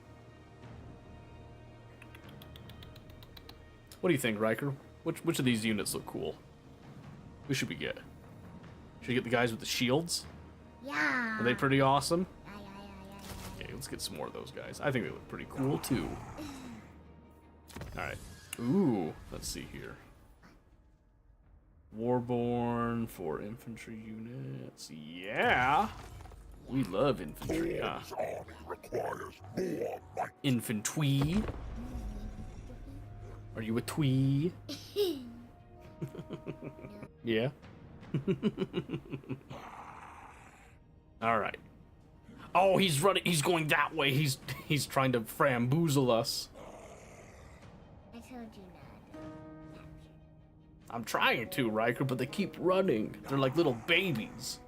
What do you think, Riker? Which of these units look cool? Who should we get? Should we get the guys with the shields? Yeah. Are they pretty awesome? Yeah. Okay, let's get some more of those guys. I think they look pretty cool, too. Alright. Ooh, let's see here. Warborn for infantry units. Yeah. We love infantry, huh? Dwarves army requires more might. Infantry. Are you a twee? Yeah. All right. Oh, he's running. He's going that way. He's trying to framboozle us. I told you not. I'm trying to, Riker, but they keep running. They're like little babies.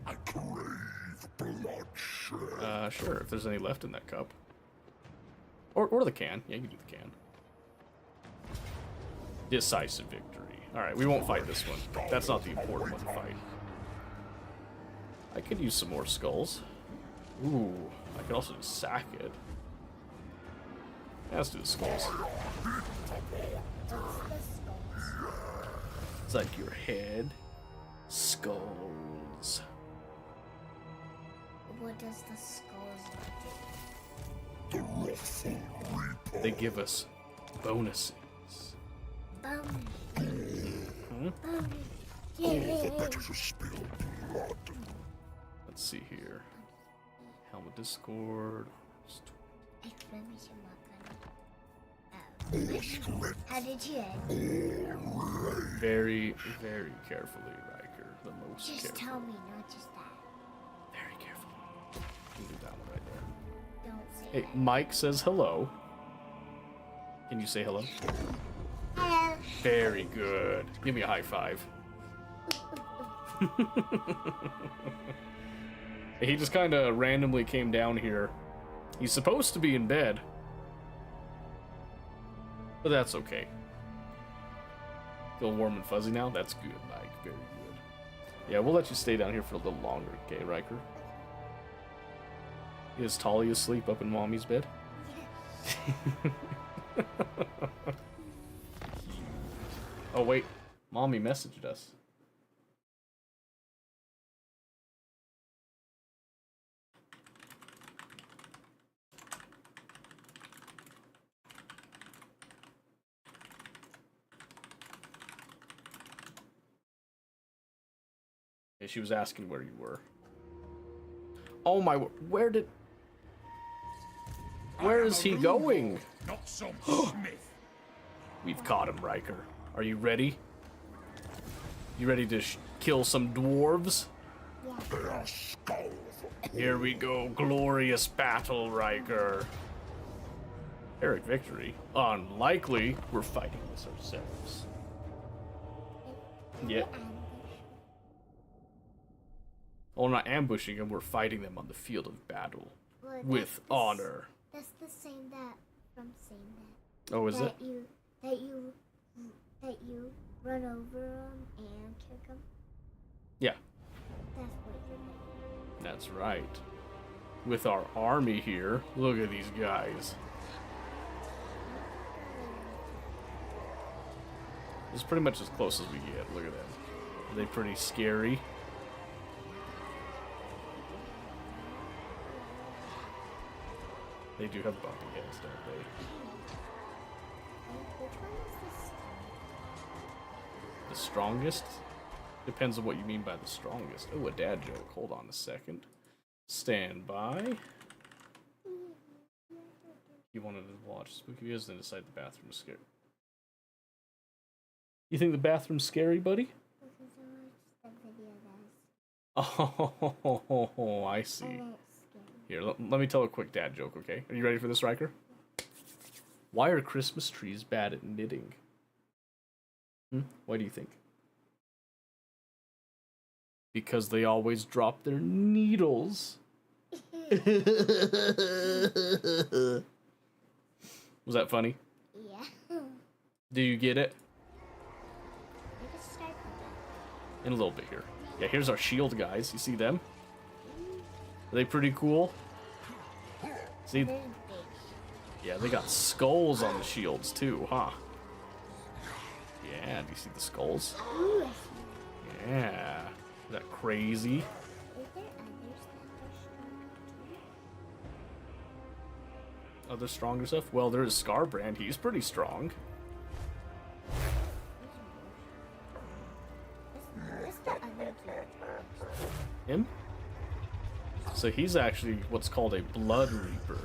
I crave bloodshed. Sure, if there's any left in that cup. Or the can. Yeah, you can do the can. Decisive victory. Alright, we won't fight this one. That's not the important one to fight. I could use some more skulls. Ooh, I could also just sack it. Yeah, let's do the skulls. It's like your head. Skulls. What does the skulls do? The wrathful reaper. They give us bonuses. Bonus. Hmm? Bonus. All the Yeah. better to spill blood. Let's see here. Helmet Discord. Exclamation mark on it. More strength. How did you end? Very, very carefully, Riker. The most Just careful. tell me, not just that. Very carefully. You can do that one right there. Don't say Hey, that. Mike says hello. Can you say hello? Hello. Very good. Give me a high five. He just kind of randomly came down here. He's supposed to be in bed. But that's okay. Feel warm and fuzzy now? That's good, Mike. Very good. Yeah, we'll let you stay down here for a little longer, okay, Riker? Is Tali asleep up in Mommy's bed? Oh, wait. Mommy messaged us. Yeah, she was asking where you were. Oh my, where is he going? Not some smith. We've caught him, Riker. Are you ready? You ready to kill some dwarves? Their skulls. Here we go, glorious battle, Riker. Eric victory. Unlikely. We're fighting this ourselves. Yeah. Well, we're not ambushing them, we're fighting them on the field of battle. Well, With honor. That's the same that from saying that. Oh, is it? That you run over them and kick them. Yeah, That's what you're doing. that's right. With our army here, look at these guys. It's pretty much as close as we get. Look at them. Are they pretty scary? They do have bumpy heads, don't they? Which one is this? The strongest? Depends on what you mean by the strongest. Oh, a dad joke. Hold on a second. Stand by. You wanted to watch spooky videos, then decide the bathroom is scary. You think the bathroom's scary, buddy? Because I watched the video that Oh, I see. and it's scary. Here, let me tell a quick dad joke, okay? Are you ready for this, Riker? Why are Christmas trees bad at knitting? Why do you think? Because they always drop their needles. Was that funny? Yeah. Do you get it? I just start with that. In a little bit here. Yeah, here's our shield guys. You see them? Are they pretty cool? See? They're big. Yeah, they got skulls on the shields too, huh? Yeah, do you see the skulls? Ooh, I see. Yeah. Is that crazy? Is there others that are strong? Other stronger stuff? Well, there is Scarbrand. He's pretty strong. Him? So he's actually what's called a Blood Reaper.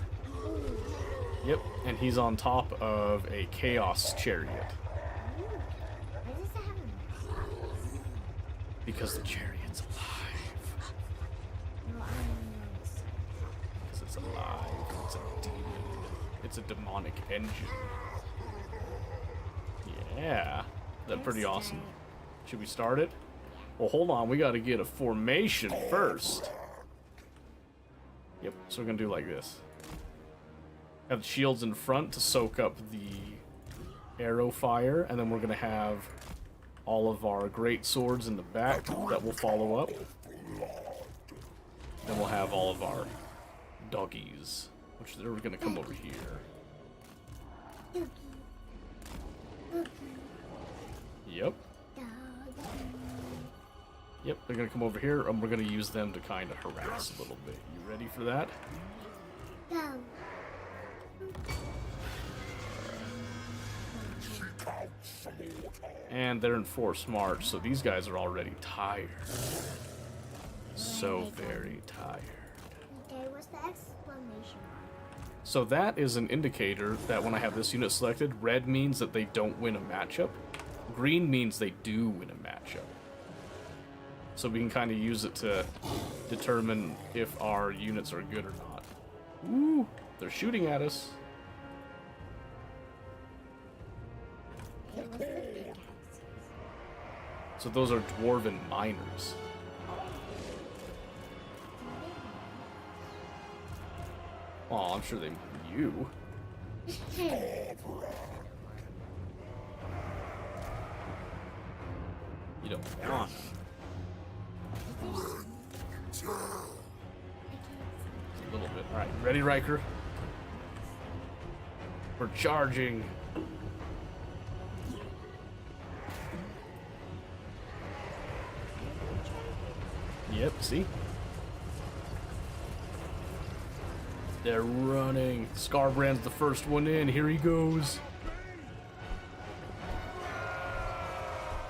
Yep, and he's on top of a Chaos Chariot. Why does it have a... Because the chariot's alive. No, I don't know. Because it's alive. It's a demon. It's a demonic engine. Yeah. That's pretty awesome. Should we start it? Well, hold on. We gotta get a formation first. Yep, so we're gonna do like this. Have the shields in front to soak up the arrow fire, and then we're gonna have all of our great swords in the back that will follow up. Then we'll have all of our doggies, which they're gonna come over here. Yep. Yep, they're gonna come over here, and we're gonna use them to kind of harass a little bit. You ready for that? Go. And they're in force march, so these guys are already tired. So very tired. Okay, what's the exclamation mark? So that is an indicator that when I have this unit selected, red means that they don't win a matchup. Green means they do win a matchup. So we can kind of use it to determine if our units are good or not. Ooh, they're shooting at us. Okay, what's the pickaxe? So those are dwarven miners. Oh, I'm sure they mean you. You don't want. Just a little bit. Alright, ready, Riker? We're charging. Yep, see? They're running. Scarbrand's the first one in. Here he goes.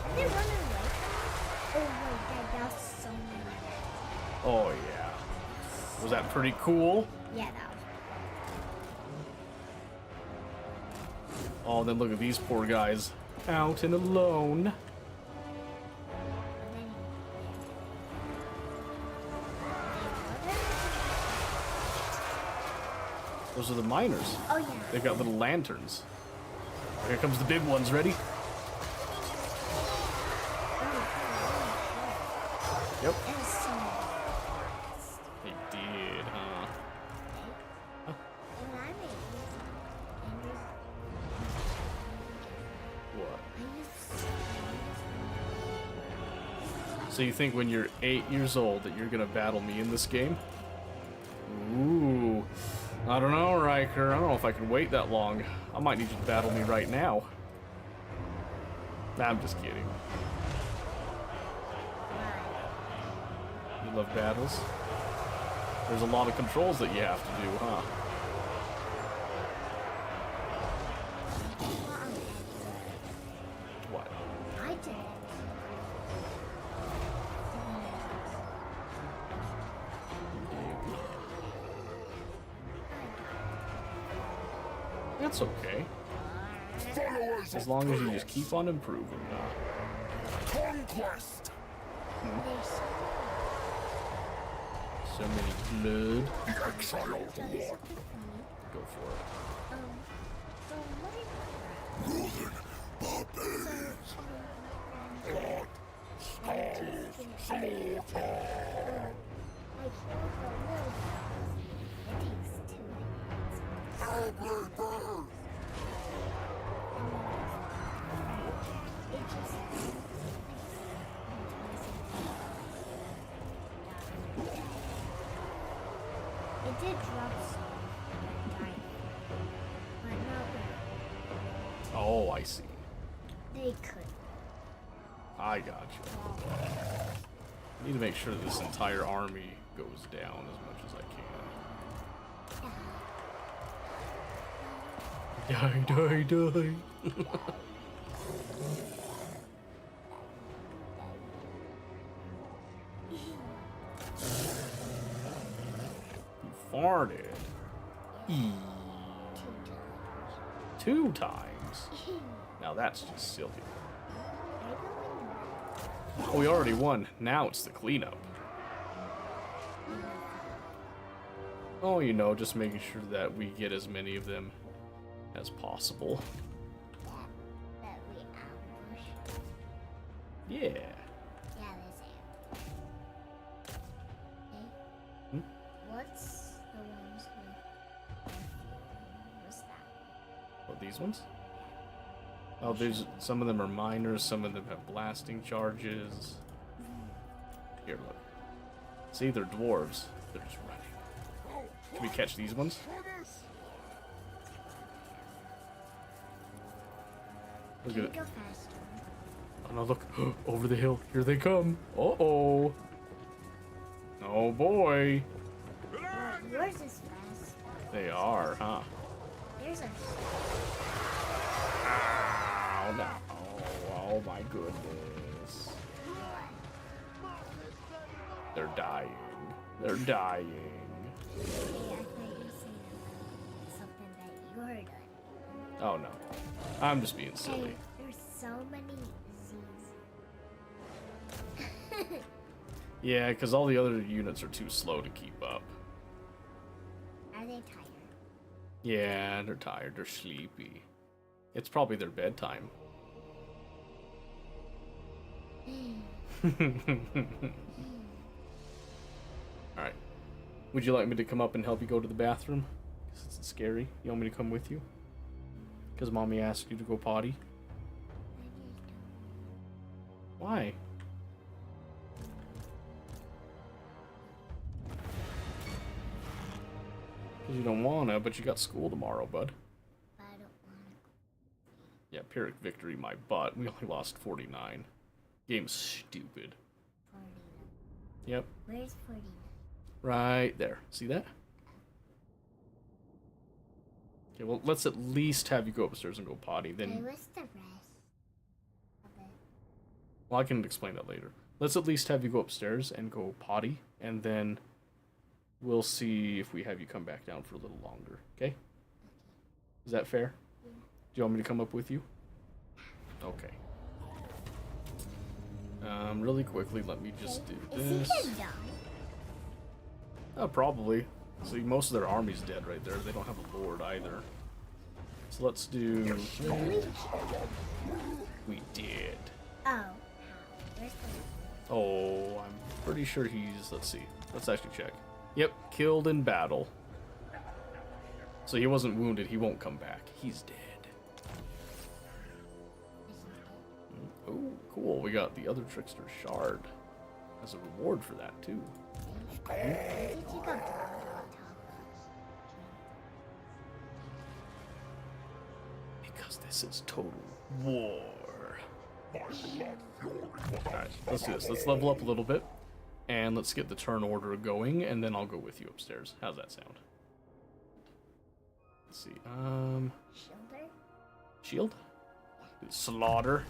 Are they running away from us? Oh my god, that's so many. Oh, yeah. Was that pretty cool? Yeah, that was. Oh, then look at these poor guys. Out and alone. And then Those are the miners. oh yeah. They've got little lanterns. Here comes the big ones. Ready? Yep. That was so fast. They did, huh? And I made What? I used So you think when you're 8 years old that you're gonna battle me in this game? Ooh. I don't know, Riker. I don't know if I can wait that long. I might need you to battle me right now. Nah, I'm just kidding. You love battles? There's a lot of controls that you have to do, huh? What? I did it. That's okay. Followers As of long as you chaos. just keep on improving. Conquest. There's So many blood. The exiled so one. funny. Go for it. So what are you? Northern barbarians. Blood. Skulls. Slaughter. I killed the little guys. It takes 2 minutes. Hellblade burn. It just. It did drop some died. But not Oh, I see. they could. I got you. I need to make sure that this entire army goes down as much as I can. Die, die, die. started. E. Two 2 times. Now that's just silly. Oh, we already won. Now it's the cleanup. Oh, you know, just making sure that we get as many of them as possible. that we ambush. Yeah. Yeah, let's ambush. Okay. Hmm? What's the ones with? What's that? Oh, these ones? Oh, there's some of them are miners, some of them have blasting charges. Here, look. See, they're dwarves. They're just running. Can we catch these ones? Look at it. Go faster. Oh no, look. Over the hill. Here they come. Uh-oh. Oh boy. Yours is fast. They are, huh? Yours are Ow, no. Oh my goodness. They're dying. They're dying. I thought you were saying something that you're doing. Oh no. I'm just being silly. Hey, there's so many Z's. Yeah, because all the other units are too slow to keep up. Are they tired? Yeah, they're tired. They're sleepy. It's probably their bedtime. Alright. Would you like me to come up and help you go to the bathroom? Because it's scary. You want me to come with you? Because mommy asked you to go potty? Why? Because you don't wanna, but you got school tomorrow, bud. But I don't want to. Yeah, Pyrrhic victory, my butt. We only lost 49. Game's stupid. 49. Yep. Where's 49? Right there. See that? Okay, well, let's at least have you go upstairs and go potty. Hey, Then, what's the rest of it? well, I can explain that later. Let's at least have you go upstairs and go potty, and then we'll see if we have you come back down for a little longer. Okay? Is that fair? Yeah. Do you want me to come up with you? Okay. Really quickly, let me just do Is this. he gonna die? Oh, probably. See, most of their army's dead right there. They don't have a lord either. So let's do... We did. Oh, how? Where's the... Oh, I'm pretty sure he's... Let's see. Let's actually check. Yep, killed in battle. So he wasn't wounded. He won't come back. He's dead. Oh, cool. We got the other Trickster Shard as a reward for that, too. Why did you go down on top Because this is total war. Alright, let's do this. Let's level up a little bit. And let's get the turn order going, and then I'll go with you upstairs. How's that sound? Let's see. Shoulder? Shield? Slaughter.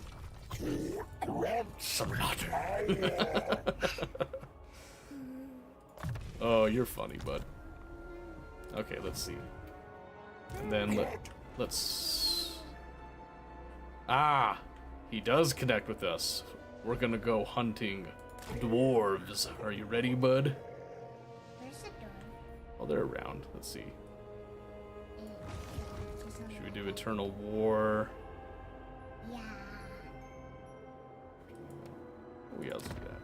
Slaughter. Oh, you're funny, bud. Okay, let's see. And then let's... Ah! He does connect with us. We're gonna go hunting dwarves. Are you ready, bud? Where's the door? Oh, they're around. Let's see. Just on Should we the- do Eternal War? Yeah. Oh, yeah, let's do that.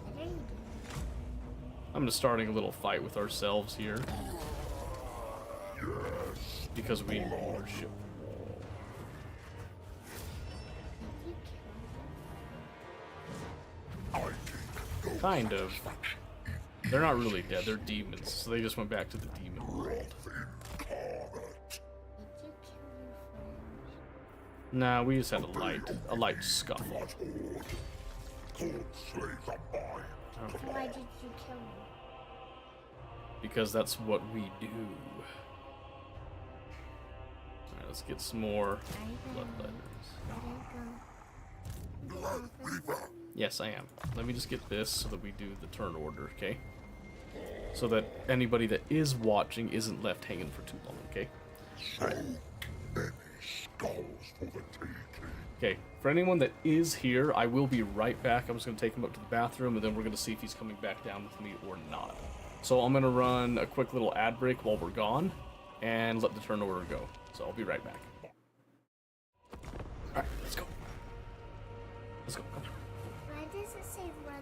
What are you doing? I'm just starting a little fight with ourselves here. Because we worship. Kind of. They're not really dead, they're demons, so they just went back to the demon world. Did you kill your friend? Nah, we just had a light scuffle. Why did you kill him? Because that's what we do. Alright, let's get some more Are you blood gonna letters. let it go? Yes, I am. Let me just get this so that we do the turn order, okay? So that anybody that is watching isn't left hanging for too long, okay? So many skulls for the taking. Okay, for anyone that is here, I will be right back. I'm just going to take him up to the bathroom, and then we're going to see if he's coming back down with me or not. So I'm going to run a quick little ad break while we're gone, and let the turn order go. So I'll be right back. Alright, let's go. Let's go. Come on. Why does it say run?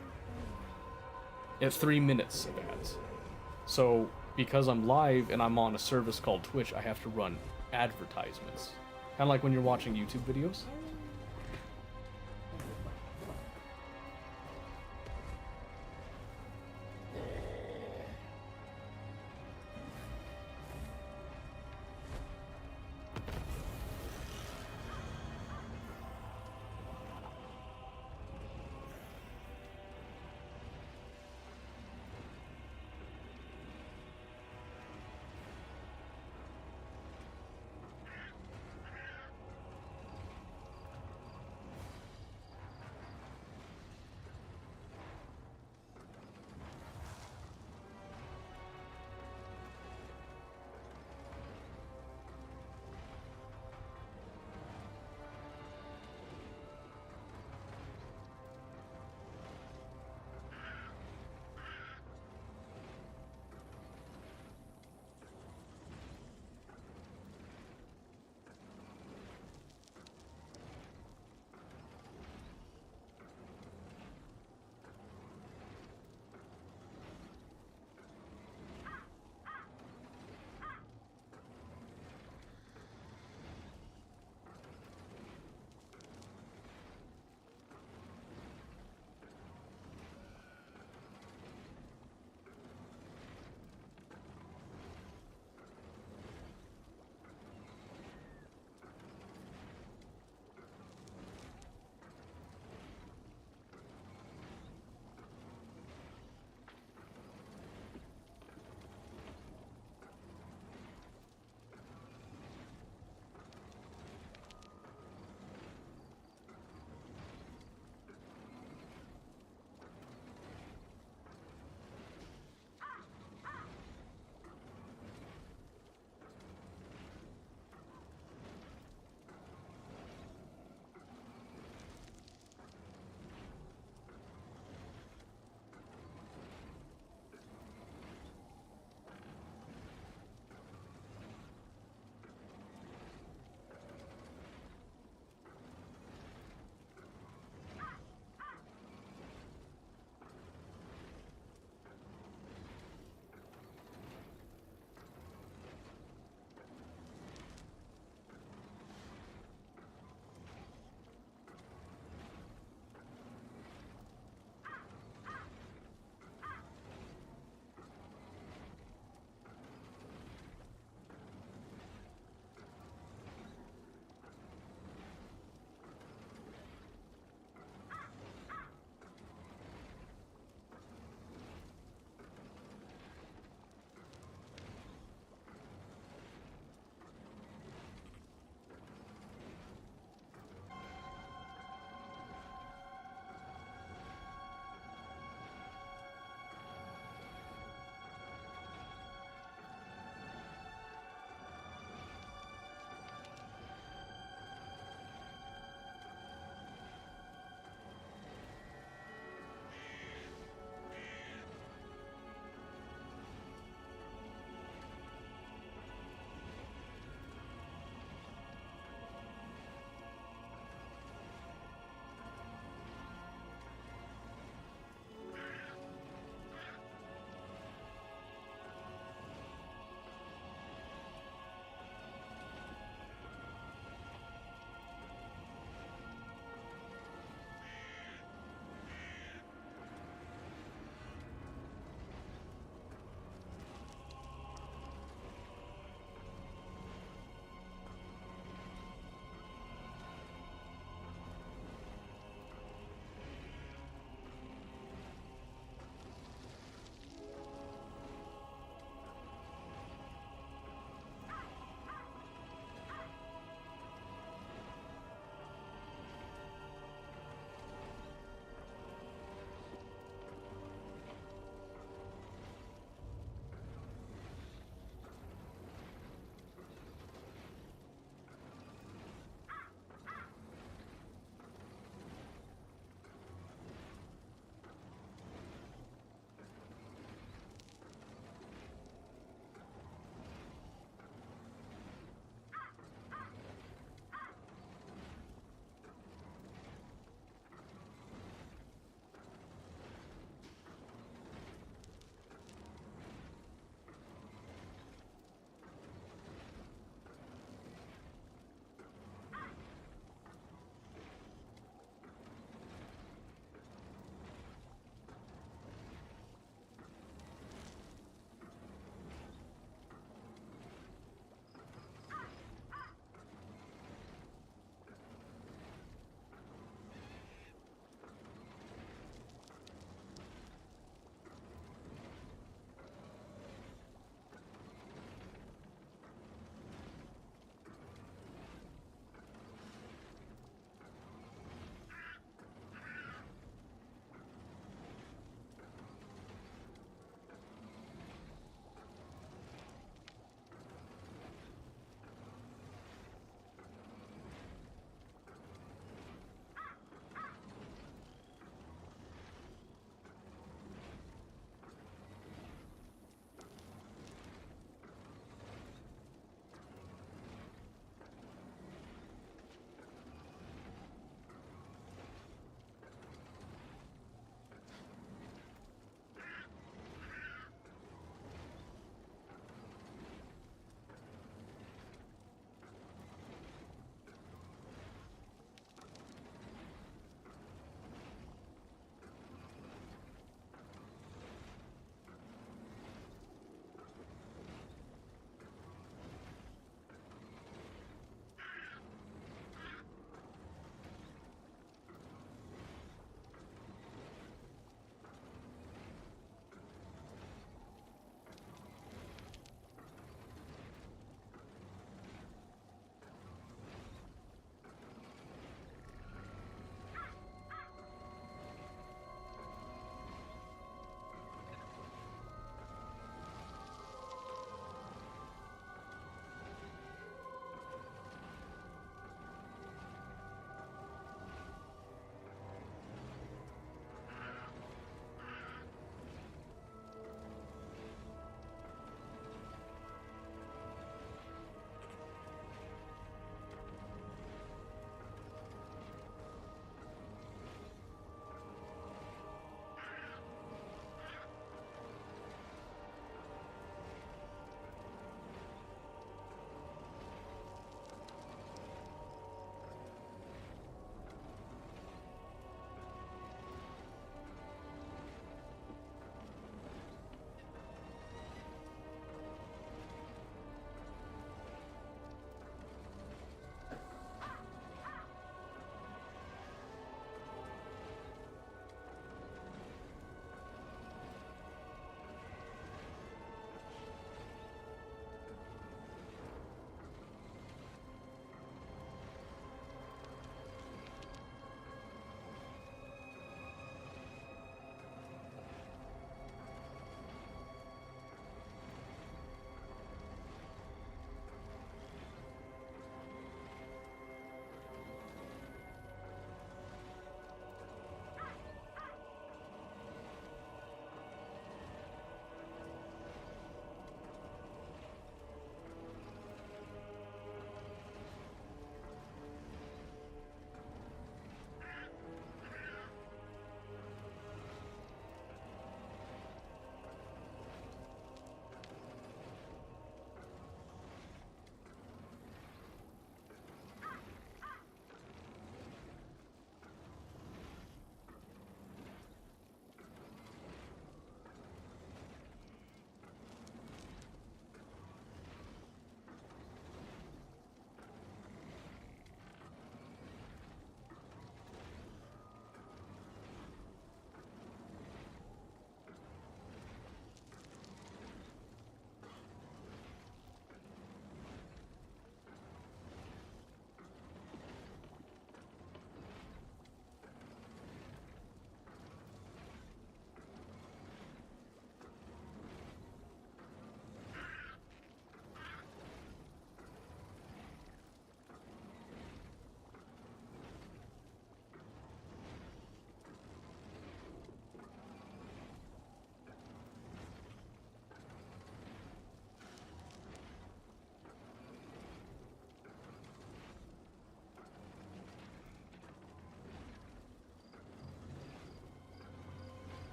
It's 3 minutes of ads. So, because I'm live and I'm on a service called Twitch, I have to run advertisements. Kind of like when you're watching YouTube videos.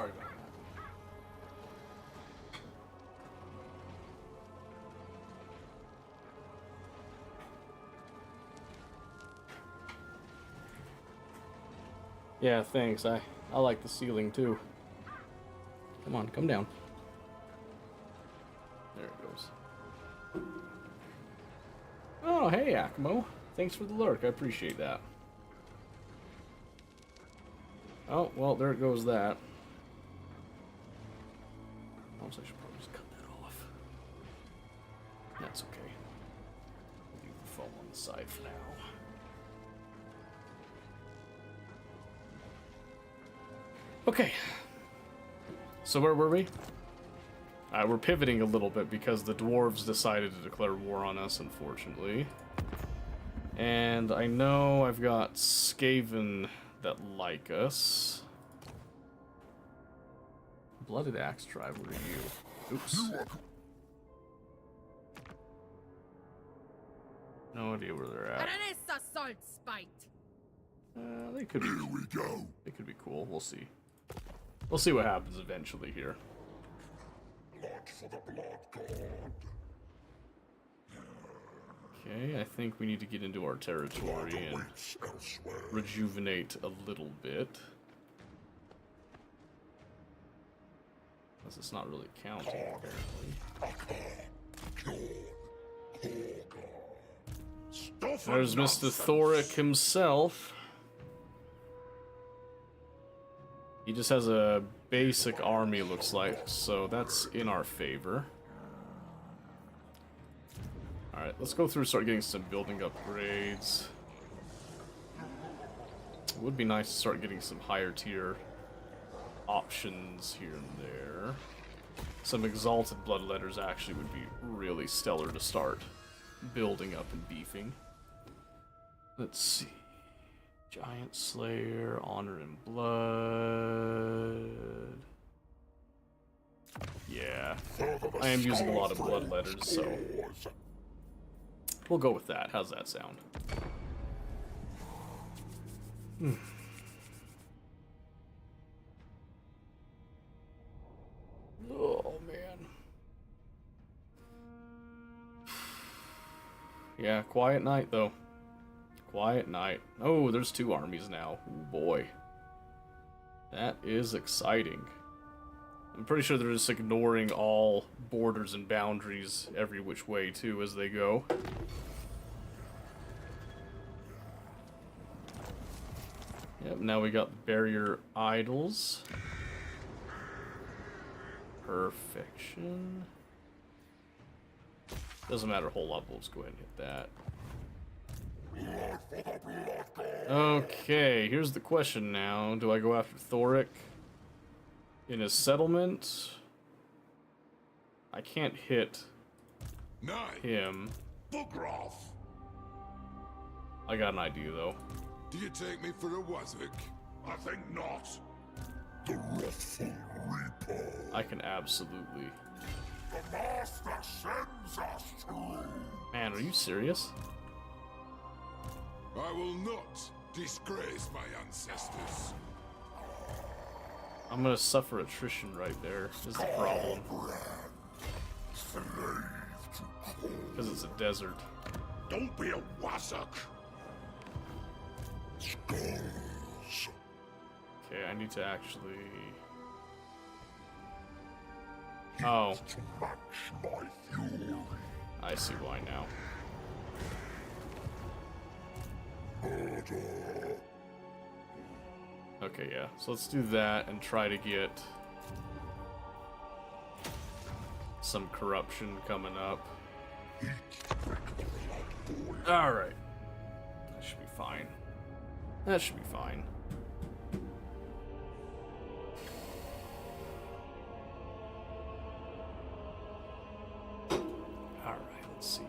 Sorry about that. Yeah, thanks. I like the ceiling too. Come on, come down. There it goes. Oh, hey, Akimo. Thanks for the lurk. I appreciate that. Oh, well, there goes that. I should probably just cut that off. That's okay. I'll leave the foam on the side for now. Okay. So where were we? We're pivoting a little bit because the dwarves decided to declare war on us, unfortunately. And I know I've got Skaven that like us. Blooded Axe Tribe, what are you? Oops. No idea where they're at. They could be. Here we go. They could be cool. We'll see. We'll see what happens eventually here. Blood for the blood god. Okay, I think we need to get into our territory and Awaits elsewhere. rejuvenate a little bit. Unless it's not really counting, apparently. There's Mr. Thoric himself. He just has a basic army, looks like, so that's in our favor. Alright, let's go through and start getting some building upgrades. It would be nice to start getting some higher tier options here and there. Some exalted bloodletters actually would be really stellar to start building up and beefing. Let's see. Giant Slayer, Honor and Blood. Yeah, I am using a lot of bloodletters, so we'll go with that. How's that sound? Oh, man. Yeah, quiet night, though. Quiet night. Oh, there's two armies now. Oh, boy. That is exciting. I'm pretty sure they're just ignoring all borders and boundaries every which way, too, as they go. Yep, now we got barrier idols. Perfection. Doesn't matter a whole lot, but let's go ahead and hit that. Okay, here's the question now. Do I go after Thoric in his settlement? I can't hit him. I got an idea, though. Do you take me for a wazzock? I think not. The wrathful reaper. I can absolutely. The master sends us through. Man, are you serious? I will not disgrace my ancestors. I'm gonna suffer attrition right there, is the problem. Because it's a desert. Don't be a wazzock. Skulls. Okay, I need to actually... Oh. To match my fury. I see why now. Murder. Okay, yeah. So let's do that and try to get some corruption coming up. Alright. That should be fine. That should be fine. Alright, let's see.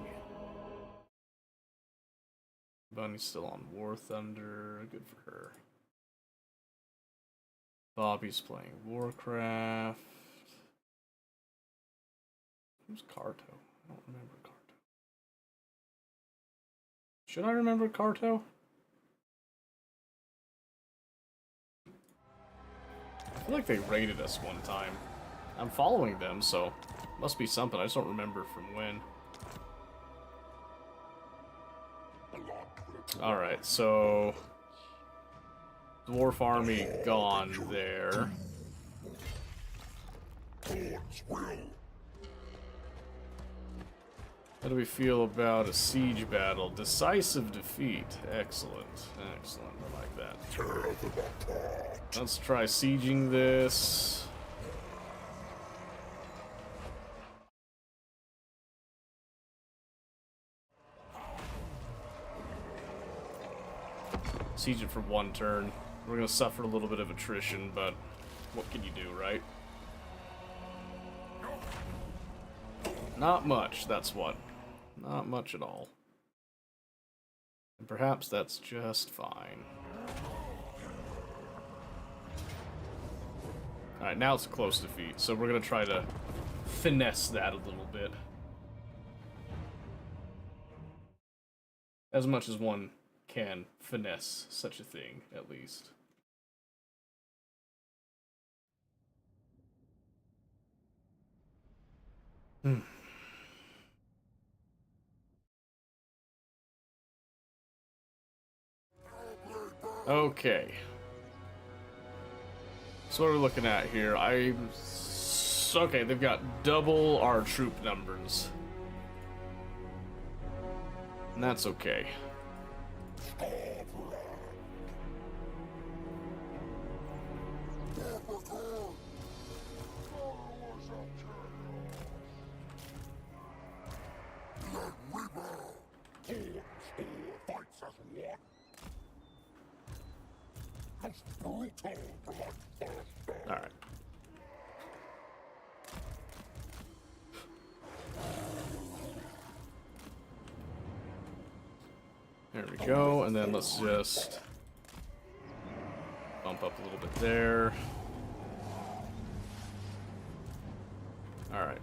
Bunny's still on War Thunder. Good for her. Bobby's playing Warcraft. Who's Karto? I don't remember Karto. Should I remember Karto? I feel like they raided us one time. I'm following them, so must be something. I just don't remember from when. Alright, so Dwarf army gone there. How do we feel about a siege battle? Decisive defeat. Excellent. Excellent. I like that. Let's try sieging this. Siege it for one turn. We're gonna suffer a little bit of attrition, but what can you do, right? Not much, that's what. Not much at all. And perhaps that's just fine. Alright, now it's a close defeat, so we're gonna try to finesse that a little bit. As much as one can finesse such a thing, at least. Okay. So what are we looking at here? Okay, they've got double our troop numbers. And that's okay. Alright. There we go, and then let's just bump up a little bit there. Alright.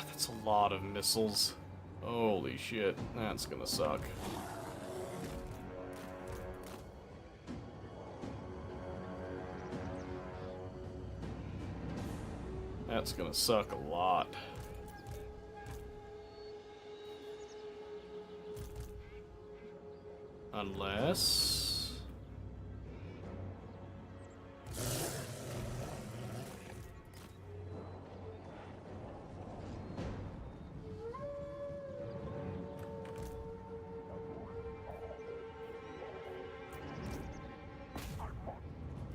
That's a lot of missiles. Holy shit, that's gonna suck. That's gonna suck a lot. Unless...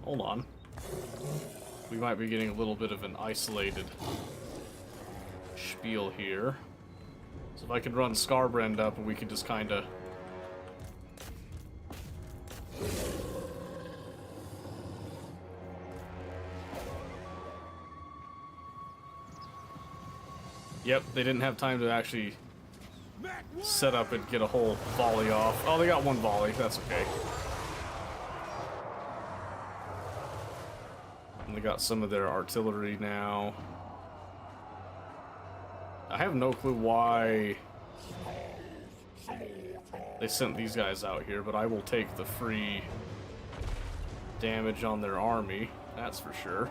Hold on. We might be getting a little bit of an isolated spiel here. So if I could run Scarbrand up and we could just kinda... Yep, they didn't have time to actually set up and get a whole volley off. Oh, they got one volley, that's okay. And they got some of their artillery now. I have no clue why they sent these guys out here, but I will take the free damage on their army, that's for sure.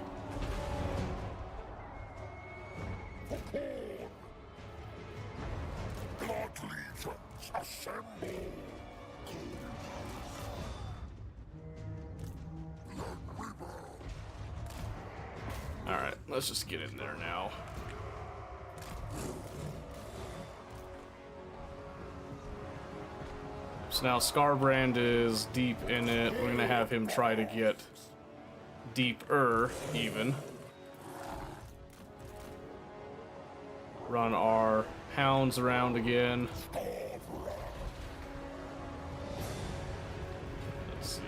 Alright, let's just get in there now. So now Scarbrand is deep in it. We're gonna have him try to get deeper, even. Run our hounds around again. Let's see.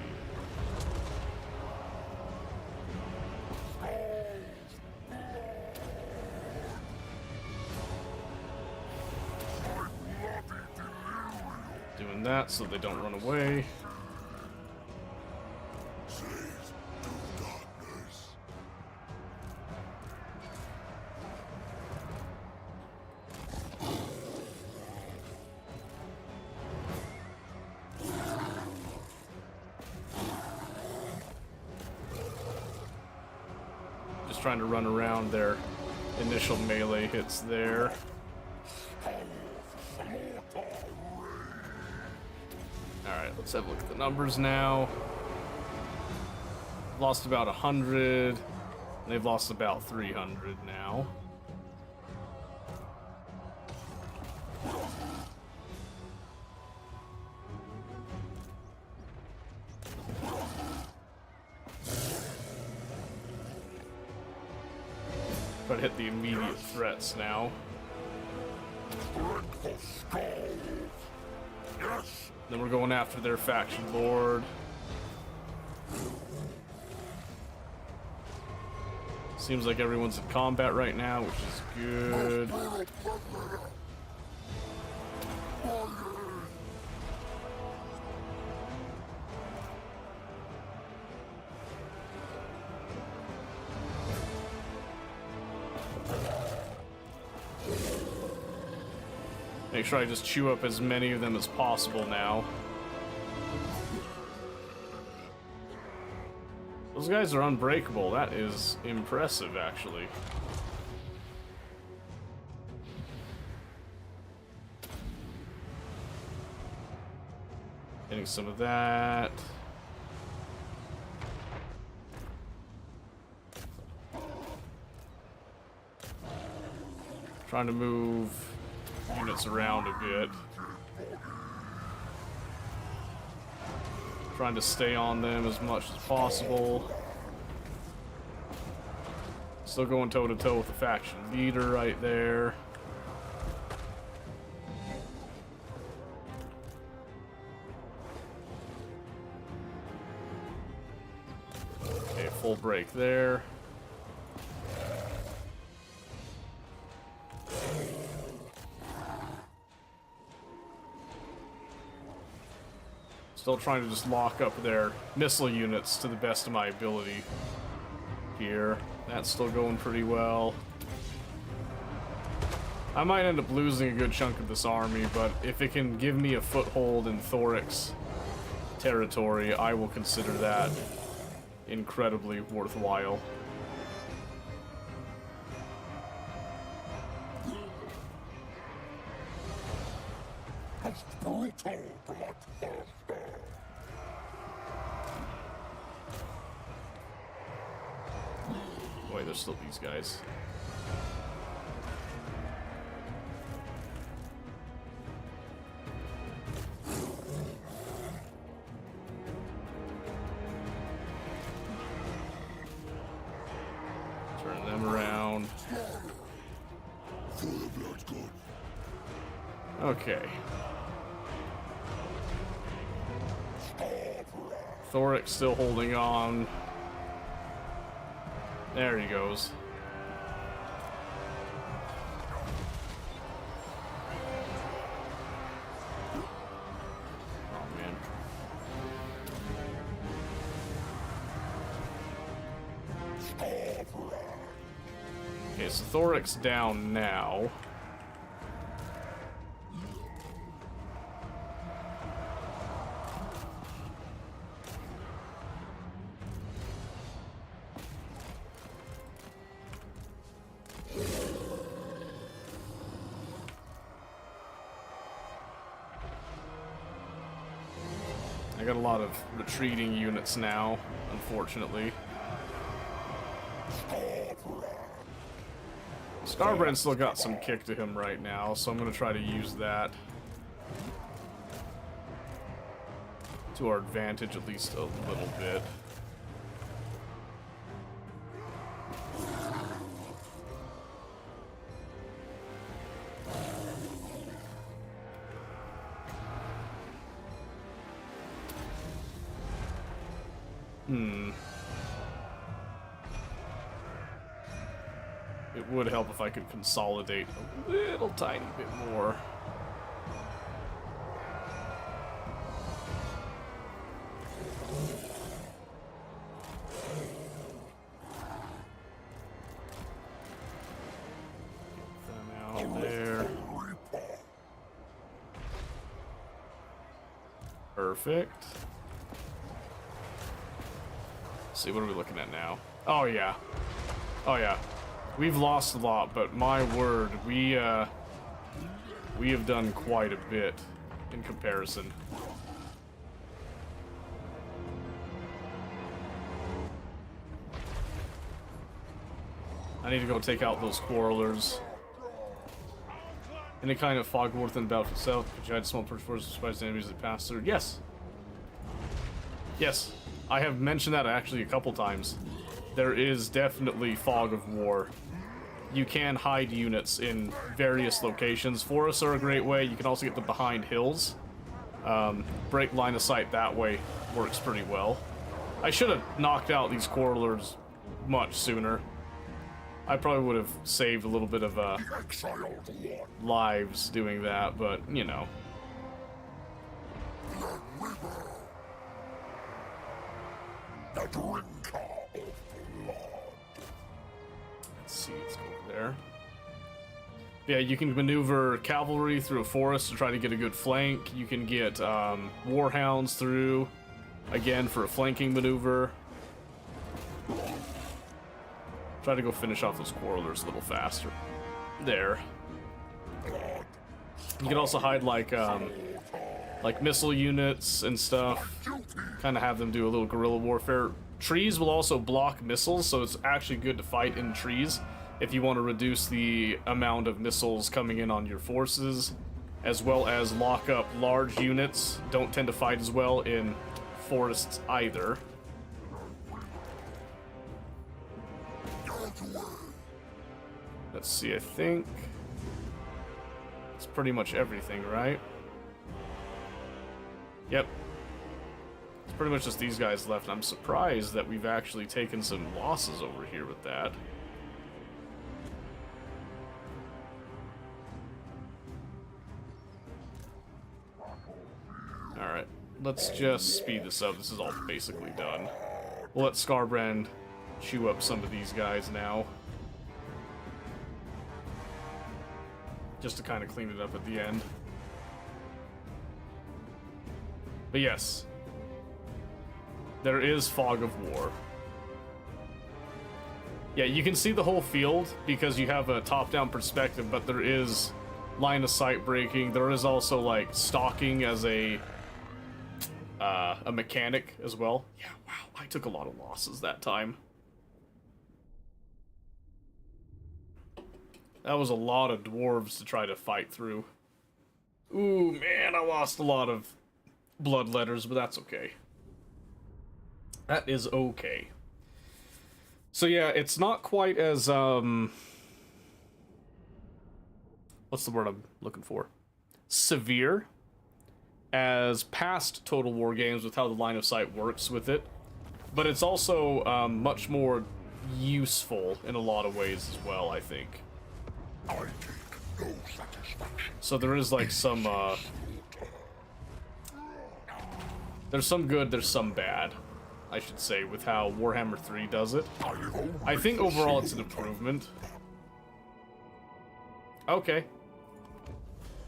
Doing that so they don't run away. just trying to run around their initial melee hits there. Alright, let's have a look at the numbers now. Lost about 100. They've lost about 300 now. Try to hit the immediate threats now. Then we're going after their faction lord. Seems like everyone's in combat right now, which is good. Make sure I just chew up as many of them as possible now. Those guys are unbreakable. That is impressive, actually. Getting some of that. Trying to move units around a bit. Trying to stay on them as much as possible. Still going toe-to-toe with the faction leader right there. Okay, full break there. Still trying to just lock up their missile units to the best of my ability here. That's still going pretty well. I might end up losing a good chunk of this army, but if it can give me a foothold in Thoric's territory, I will consider that incredibly worthwhile. Wait, there's still these guys. Turn them around. Okay. Thoric's still holding on. There he goes. Oh man. Okay, so Thoric's down now. I got a lot of retreating units now, unfortunately. Starbrand's still got some kick to him right now, so I'm going to try to use that to our advantage at least a little bit. It would help if I could consolidate a little tiny bit more. Get them out there. Perfect. Let's see, what are we looking at now? Oh yeah. Oh yeah, we've lost a lot, but my word, we have done quite a bit in comparison. I need to go take out those quarrelers. Any kind of fog more than about itself, but you had small forces despite the enemies that pass through. Yes. Yes. I have mentioned that actually a couple times. There is definitely fog of war. You can hide units in various locations. Forests are a great way. You can also get them behind hills. Break line of sight that way works pretty well. I should have knocked out these quarrelers much sooner. I probably would have saved a little bit of lives doing that, but you know. The drinker of blood. Let's see, let's go over there. Yeah, you can maneuver cavalry through a forest to try to get a good flank. You can get warhounds through, again, for a flanking maneuver. Try to go finish off those quarrelers a little faster. There. You can also hide like missile units and stuff. Kind of have them do a little guerrilla warfare. Trees will also block missiles, so it's actually good to fight in trees if you want to reduce the amount of missiles coming in on your forces, as well as lock up large units. Don't tend to fight as well in forests either. Let's see, I think it's pretty much everything, right? Yep. It's pretty much just these guys left. I'm surprised that we've actually taken some losses over here with that. Alright, let's just speed this up. This is all basically done. We'll let Scarbrand chew up some of these guys now. Just to kind of clean it up at the end. But yes, there is fog of war. Yeah, you can see the whole field because you have a top-down perspective, but there is line of sight breaking. There is also like stalking as a mechanic as well. Yeah, wow, I took a lot of losses that time. That was a lot of dwarves to try to fight through. Ooh, man, I lost a lot of blood letters, but that's okay. That is okay. So yeah, it's not quite as, what's the word I'm looking for? Severe as past Total War games with how the line of sight works with it. But it's also much more useful in a lot of ways as well, I think. So there is like some, there's some good, there's some bad, I should say, with how Warhammer 3 does it. I think overall it's an improvement. Okay.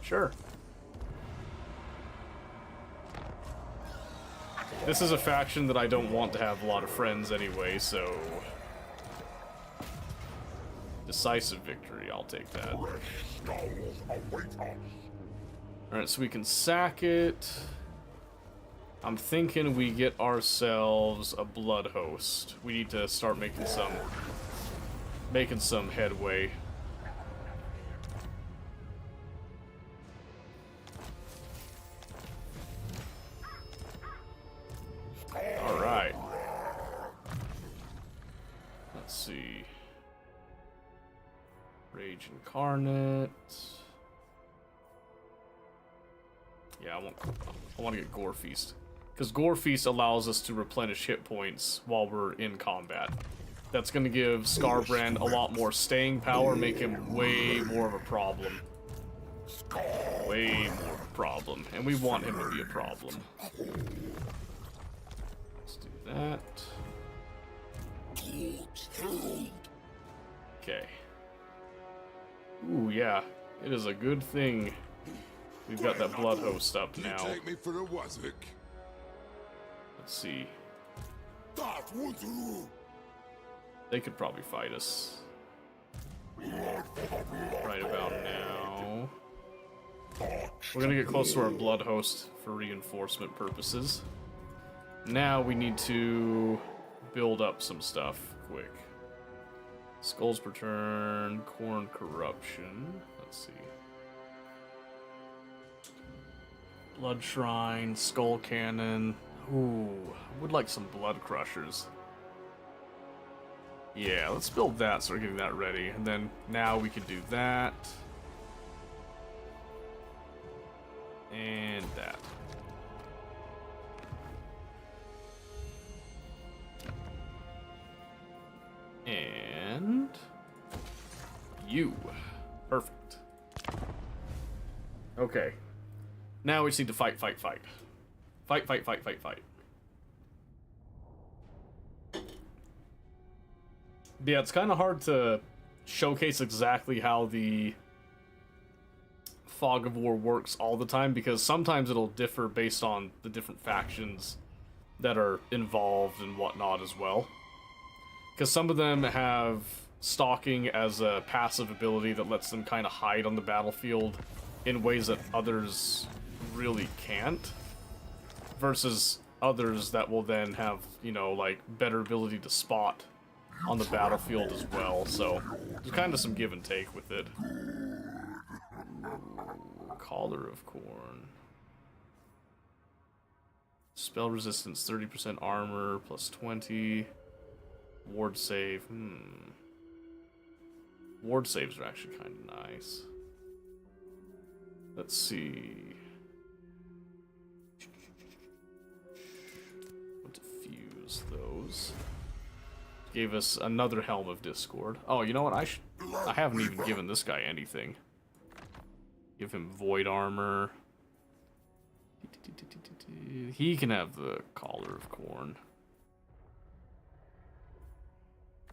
Sure. This is a faction that I don't want to have a lot of friends anyway, so... Decisive victory, I'll take that. Alright, so we can sack it. I'm thinking we get ourselves a blood host. We need to start making some headway. Alright. Let's see. Rage Incarnate. Yeah, I want to get Gore Feast. Because Gore Feast allows us to replenish hit points while we're in combat. That's going to give Scarbrand a lot more staying power, make him way more of a problem. Way more of a problem. And we want him to be a problem. Let's do that. Okay. Ooh, yeah. It is a good thing we've got that blood host up now. Take me for a Wazik. Let's see. That would do. They could probably fight us right about now. We're gonna get close to our blood host for reinforcement purposes. Now we need to build up some stuff quick. Skulls per turn, corn corruption. Let's see. Blood shrine, skull cannon. Ooh, I would like some blood crushers. Yeah, let's build that, start getting that ready. And then now we can do that. And that. And you. Perfect. Okay. Now we just need to fight, fight, fight. Fight, fight, fight, fight, fight. Yeah, it's kind of hard to showcase exactly how the Fog of War works all the time, because sometimes it'll differ based on the different factions that are involved and whatnot as well. Because some of them have stalking as a passive ability that lets them kind of hide on the battlefield in ways that others really can't, versus others that will then have, you know, like, better ability to spot on the battlefield as well. So there's kind of some give and take with it. Collar of Corn. Spell resistance, 30% armor, plus 20. Ward save. Ward saves are actually kind of nice. Let's see. We'll diffuse those. Gave us another Helm of Discord. Oh, you know what? I haven't even given this guy anything. Give him Void Armor. He can have the Collar of Corn.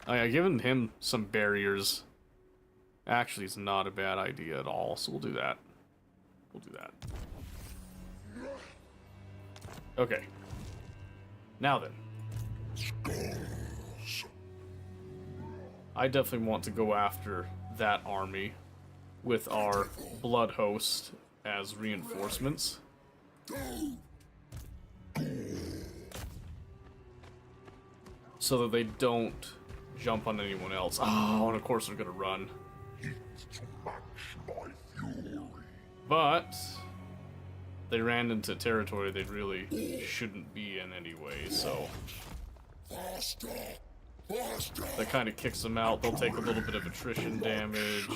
Oh yeah, giving him some barriers actually is not a bad idea at all, so we'll do that. We'll do that. Okay. Now then. I definitely want to go after that army with our blood host as reinforcements. So that they don't jump on anyone else. Oh, and of course they're gonna run. But they ran into territory they really shouldn't be in anyway, so that kind of kicks them out. They'll take a little bit of attrition damage.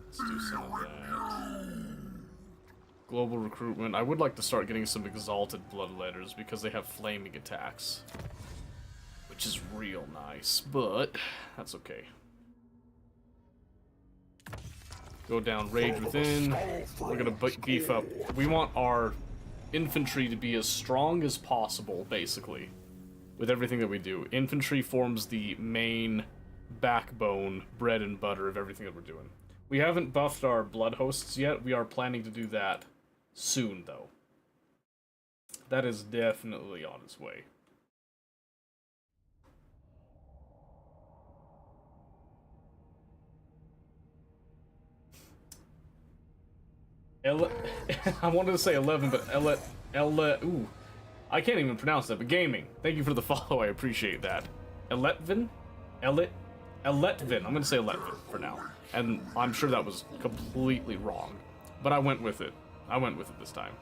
Let's do some of that. Global recruitment. I would like to start getting some exalted bloodletters because they have flaming attacks, which is real nice, but that's okay. Go down Rage Within. We're gonna beef up. We want our infantry to be as strong as possible, basically, with everything that we do. Infantry forms the main backbone, bread and butter of everything that we're doing. We haven't buffed our blood hosts yet. We are planning to do that soon, though. That is definitely on its way. I wanted to say 11, but ooh, I can't even pronounce that. But gaming, thank you for the follow. I appreciate that. Eletvin. I'm gonna say Eletvin for now, and I'm sure that was completely wrong, but I went with it. I went with it this time.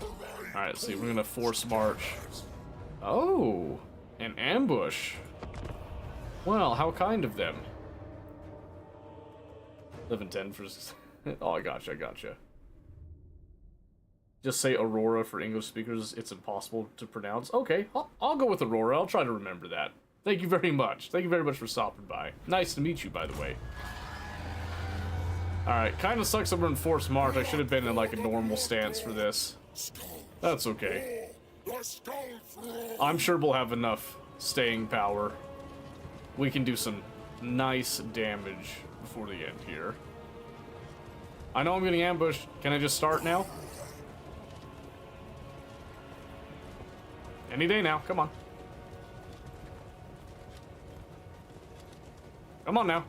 All right, let's see. We're gonna force march. Oh, an ambush. Well, how kind of them. 11-10 for. Oh, I gotcha. Just say Aurora for English speakers. It's impossible to pronounce. Okay, I'll go with Aurora. I'll try to remember that. Thank you very much. Thank you very much for stopping by. Nice to meet you, by the way. Alright, kind of sucks that we're in forced march. I should have been in, like, a normal stance for this. That's okay. I'm sure we'll have enough staying power. We can do some nice damage before the end here. I know I'm getting ambushed. Can I just start now? Any day now. Come on. Come on now.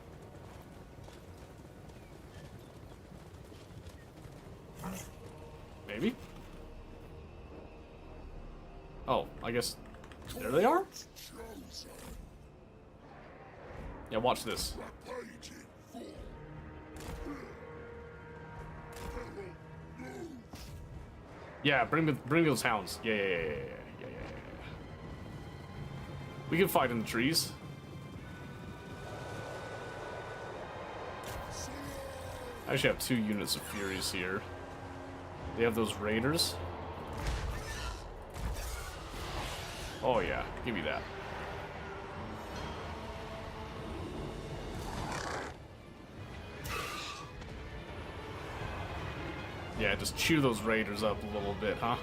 Maybe? Oh, I guess... There they are? Yeah, watch this. Yeah, bring those hounds. Yeah. We can fight in the trees. I actually have 2 units of Furies here. They have those raiders. Oh yeah, give me that. Yeah, just chew those raiders up a little bit, huh?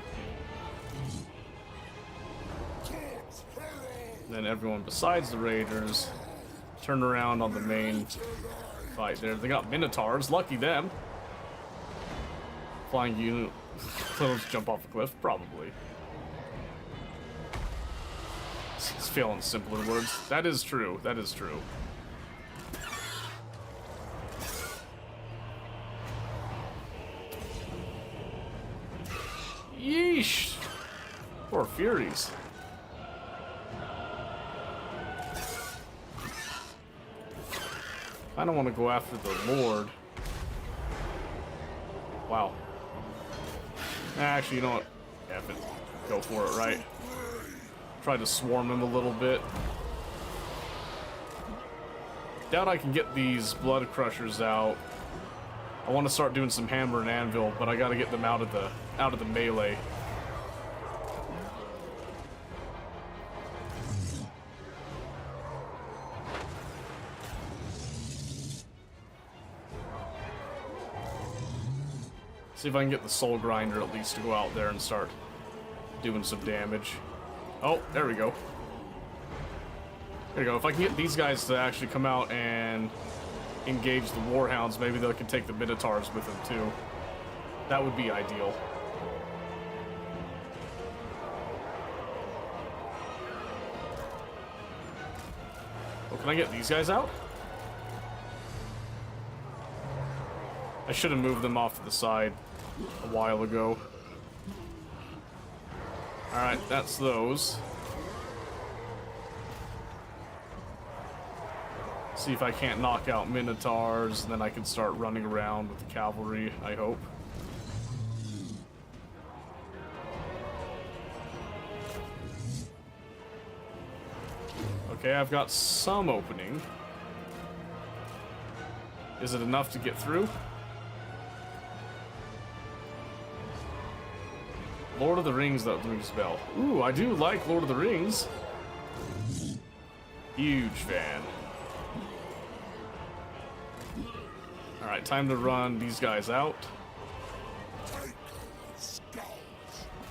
Then everyone besides the raiders turn around on the main fight there. They got minotaurs, lucky them. Flying unit. They'll just jump off a cliff, probably. It's failing simpler words. That is true. That is true. Yeesh. Poor Furies. I don't want to go after the Lord. Wow. Actually, you know what? F it. Go for it, right? Try to swarm him a little bit. Doubt I can get these blood crushers out. I want to start doing some hammer and anvil, but I got to get them out of the melee. See if I can get the soul grinder at least to go out there and start doing some damage. Oh, there we go. There you go. If I can get these guys to actually come out and engage the warhounds, maybe they can take the minotaurs with them too. That would be ideal. Oh, can I get these guys out? I should have moved them off to the side a while ago. Alright, that's those. See if I can't knock out minotaurs, and then I can start running around with the cavalry, I hope. Okay, I've got some opening. Is it enough to get through? Lord of the Rings, that rings a bell. Ooh, I do like Lord of the Rings. Huge fan. Alright, time to run these guys out.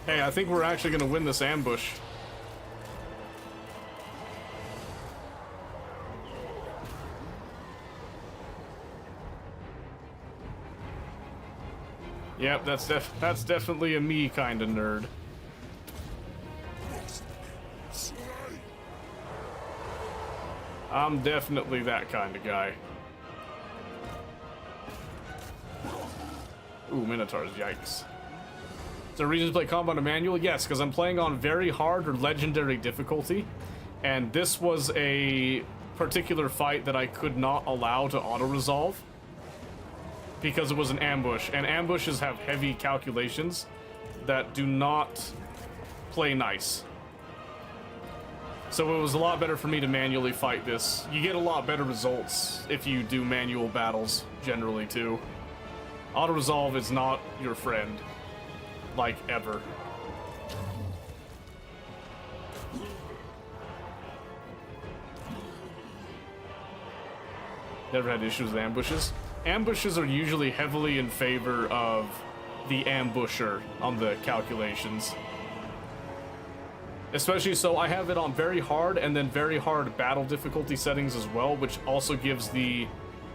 Hey, I think we're actually going to win this ambush. Yep, that's definitely a me kind of nerd. I'm definitely that kind of guy. Ooh, Minotaurs, yikes. Is there a reason to play combat on manual? Yes, because I'm playing on very hard or legendary difficulty, and this was a particular fight that I could not allow to auto-resolve because it was an ambush, and ambushes have heavy calculations that do not play nice. So it was a lot better for me to manually fight this. You get a lot better results if you do manual battles, generally, too. Auto-resolve is not your friend, like, ever. Never had issues with ambushes. Ambushes are usually heavily in favor of the ambusher on the calculations. Especially so I have it on very hard and then very hard battle difficulty settings as well, which also gives the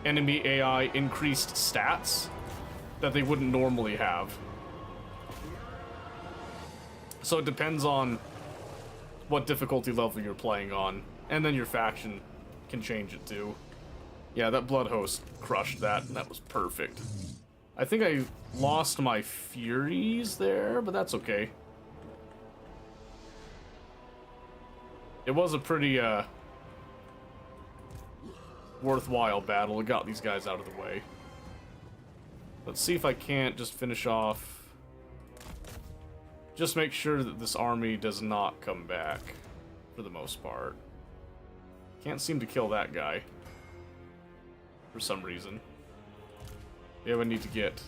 enemy AI increased stats that they wouldn't normally have. So it depends on what difficulty level you're playing on, and then your faction can change it too. Yeah, that Blood Host crushed that, and that was perfect. I think I lost my Furies there, but that's okay. It was a pretty, worthwhile battle. It got these guys out of the way. Let's see if I can't just finish off. Just make sure that this army does not come back, for the most part. Can't seem to kill that guy. For some reason. Yeah, we need to get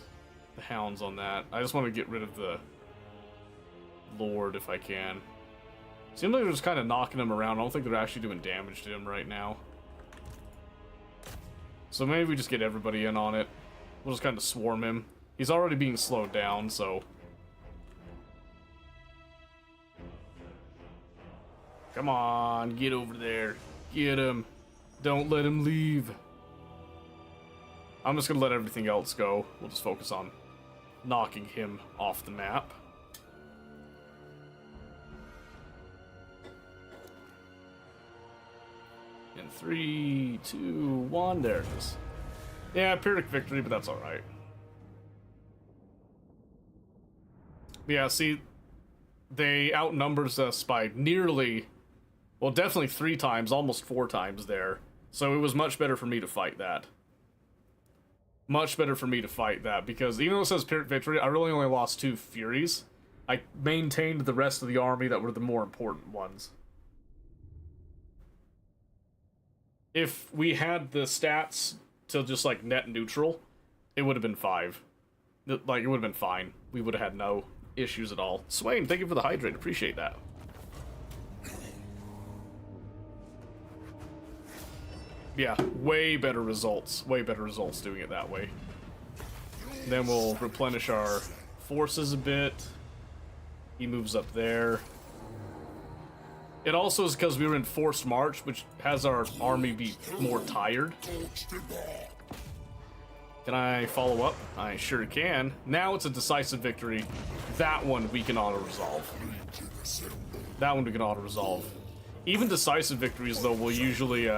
the hounds on that. I just want to get rid of the Lord if I can. Seems like they're just kind of knocking him around. I don't think they're actually doing damage to him right now. So maybe we just get everybody in on it. We'll just kind of swarm him. He's already being slowed down, so... Come on, get over there. Get him. Don't let him leave. I'm just gonna let everything else go. We'll just focus on knocking him off the map. In 3, 2, 1, there it is. Yeah, Pyrrhic victory, but that's alright. Yeah, see, they outnumbers us by nearly, well, definitely 3 times, almost 4 times there. So it was much better for me to fight that. Much better for me to fight that, because even though it says Pyrrhic victory, I really only lost 2 Furies. I maintained the rest of the army that were the more important ones. If we had the stats to just, like, net neutral, it would have been 5. Like, it would have been fine. We would have had no issues at all. Swain, thank you for the hydrate. Appreciate that. Yeah, way better results. Way better results doing it that way. Then we'll replenish our forces a bit. He moves up there. It also is because we were in forced march, which has our army be more tired. Can I follow up? I sure can. Now it's a decisive victory. That one we can auto-resolve. That one we can auto-resolve. Even decisive victories, though, will usually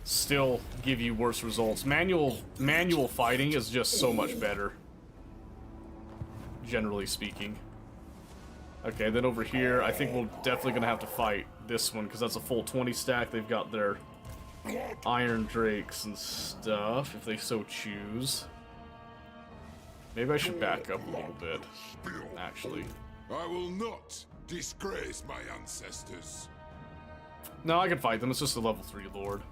still give you worse results. Manual fighting is just so much better, generally speaking. Okay, then over here, I think we're definitely gonna have to fight this one, because that's a full 20 stack. They've got their Iron Drakes and stuff, if they so choose. Maybe I should back up a little bit, actually. I will not disgrace my ancestors. No, I can fight them. It's just a level 3 lord.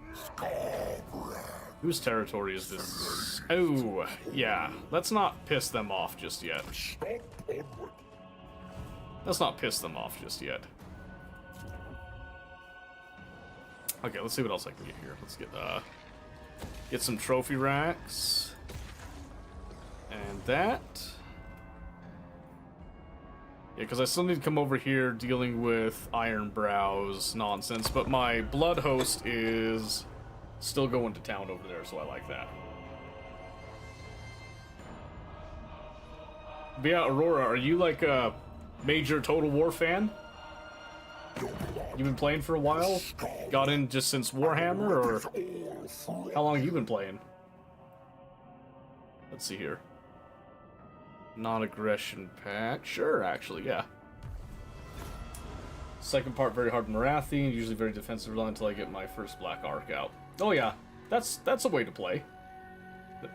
Whose territory is this? Oh, yeah. Let's not piss them off just yet. Let's not piss them off just yet. Okay, let's see what else I can get here. Let's get some trophy racks. And that. Yeah, because I still need to come over here dealing with Iron Brow's nonsense, but my Blood Host is still going to town over there, so I like that. But yeah, Aurora, are you like a major Total War fan? You've been playing for a while? Got in just since Warhammer, or how long have you been playing? Let's see here. Non-aggression pack. Sure, actually, yeah. Second part, very hard Marathi, usually very defensive until I get my first Black Arc out. Oh yeah, that's a way to play.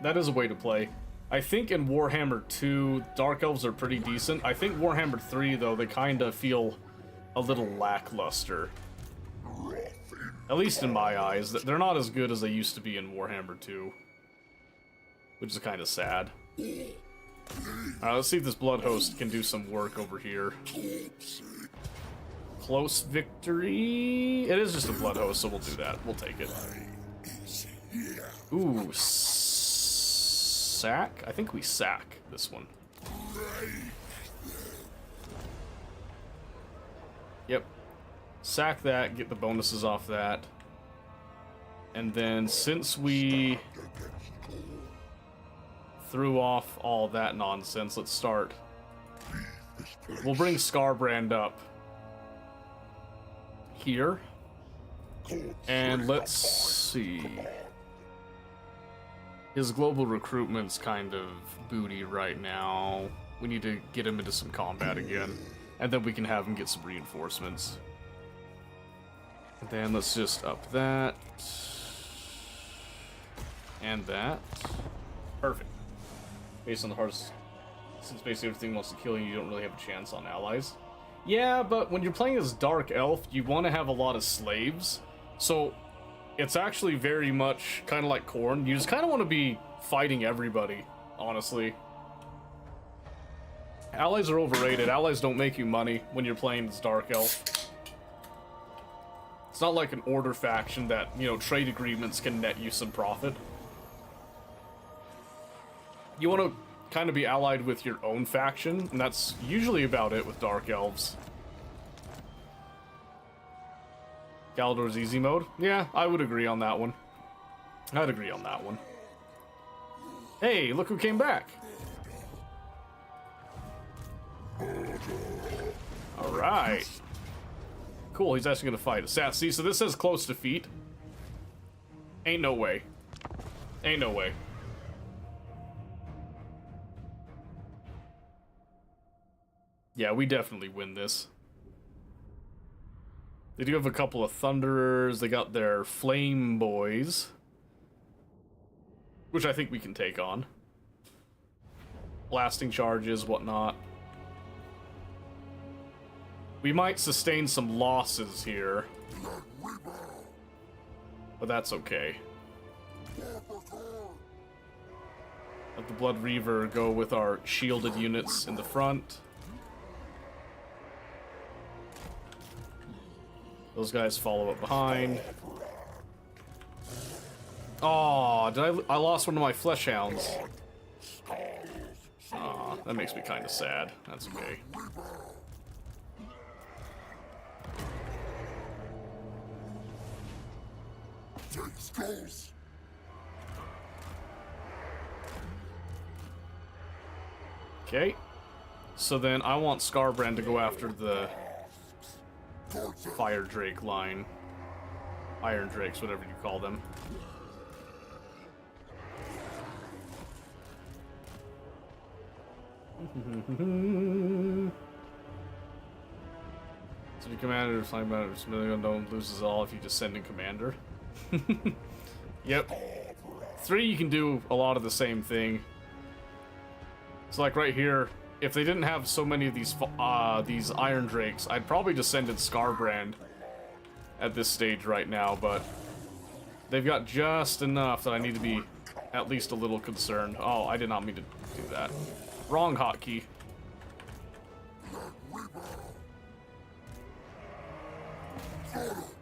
That is a way to play. I think in Warhammer 2, Dark Elves are pretty decent. I think Warhammer 3, though, they kind of feel a little lackluster. At least in my eyes. They're not as good as they used to be in Warhammer 2. Which is kind of sad. Alright, let's see if this Blood Host can do some work over here. Close victory? It is just a Blood Host, so we'll do that. We'll take it. Ooh, sack? I think we sack this one. Yep. Sack that, get the bonuses off that. And then since we threw off all that nonsense, let's start. We'll bring Scarbrand up. here. And let's see. His global recruitment's kind of booty right now. We need to get him into some combat again. And then we can have him get some reinforcements. And then let's just up that. And that. Perfect. Based on the hardest... Since basically everything wants to kill you, you don't really have a chance on allies. Yeah, but when you're playing as Dark Elf, you want to have a lot of slaves. So, it's actually very much kind of like Khorne. You just kind of want to be fighting everybody, honestly. Allies are overrated. Allies don't make you money when you're playing as Dark Elf. It's not like an Order faction that, you know, trade agreements can net you some profit. You want to kind of be allied with your own faction, and that's usually about it with Dark Elves. Galador's easy mode? Yeah, I would agree on that one. I'd agree on that one. Hey, look who came back! Alright. Cool, he's actually gonna fight us. See, so this says close defeat. Ain't no way. Ain't no way. Yeah, we definitely win this. They do have a couple of Thunderers. They got their Flame Boys, which I think we can take on. Blasting charges, whatnot. We might sustain some losses here, but that's okay. Let the Blood Reaver go with our shielded units in the front. Those guys follow up behind. Oh, I lost one of my flesh hounds. Aw, that makes me kind of sad. That's okay. Okay. So then I want Scarbrand to go after the Fire Drake line. Iron Drakes, whatever you call them. So the commander, flying battle, don't loses all if you just send in commander. Yep. 3, you can do a lot of the same thing. So like right here, if they didn't have so many of these Iron Drakes, I'd probably just send in Scarbrand at this stage right now, but they've got just enough that I need to be at least a little concerned. Oh, I did not mean to do that. Wrong hotkey.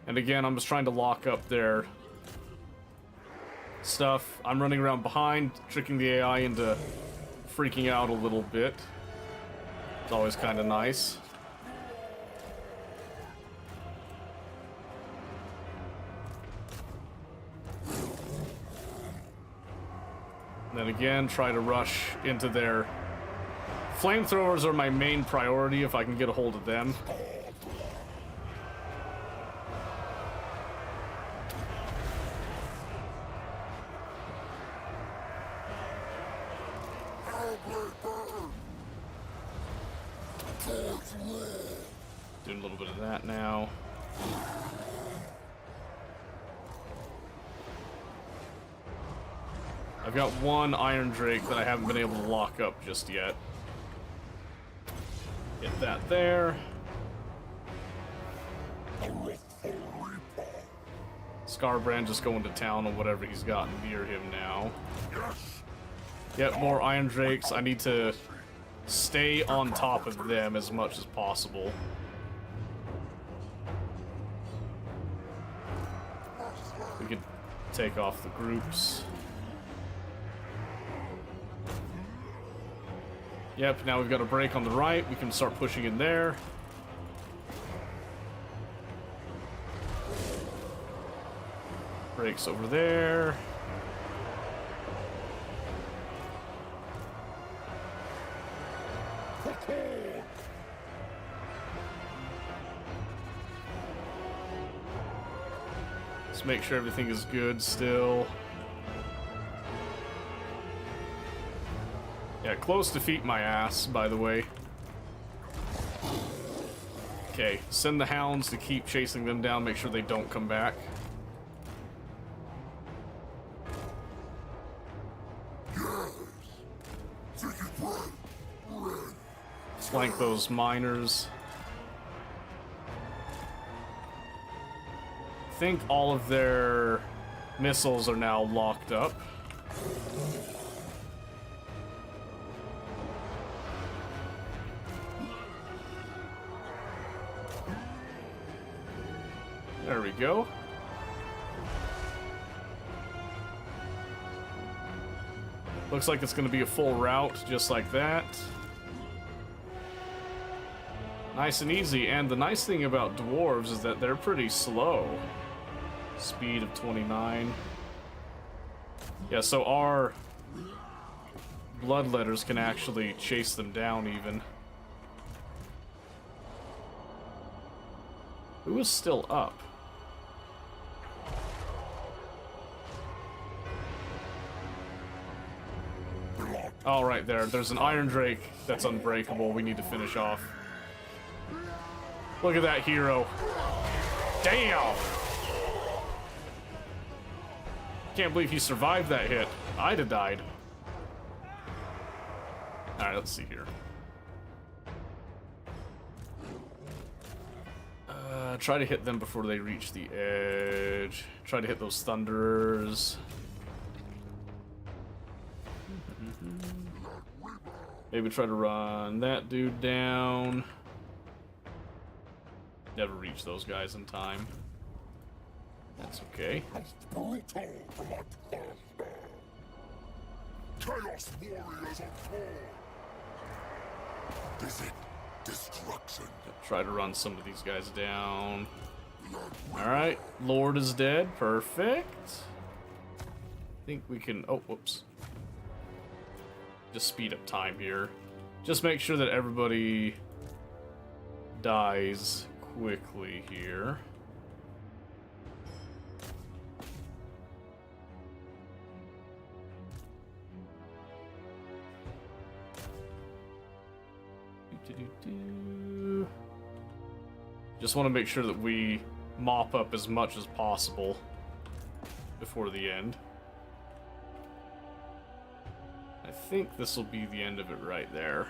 And again, I'm just trying to lock up their stuff. I'm running around behind, tricking the AI into freaking out a little bit. It's always kind of nice. And then again, try to rush into their... Flamethrowers are my main priority if I can get a hold of them. Doing a little bit of that now. I've got one Iron Drake that I haven't been able to lock up just yet. Get that there. Scarbrand just going to town on whatever he's got near him now. Yep, more Iron Drakes. I need to stay on top of them as much as possible. We could take off the groups. Yep, now we've got a break on the right. We can start pushing in there. Breaks over there. Let's make sure everything is good still. Yeah, close defeat my ass, by the way. Okay, send the hounds to keep chasing them down, make sure they don't come back. Flank those miners. I think all of their missiles are now locked up. There we go. Looks like it's going to be a full route, just like that. Nice and easy, and the nice thing about dwarves is that they're pretty slow. Speed of 29. Yeah, so our bloodletters can actually chase them down even. Who is still up? Oh, right there. There's an Iron Drake that's unbreakable we need to finish off. Look at that hero. Damn! Can't believe he survived that hit. I'd have died. Alright, let's see here. Try to hit them before they reach the edge. Try to hit those thunders. Maybe try to run that dude down. Never reach those guys in time. That's okay. Chaos warriors are born. Visit destruction. Try to run some of these guys down. Alright, Lord is dead. Perfect. I think we can... Oh, whoops. Just speed up time here. Just make sure that everybody dies quickly here. Just want to make sure that we mop up as much as possible before the end. I think this will be the end of it right there.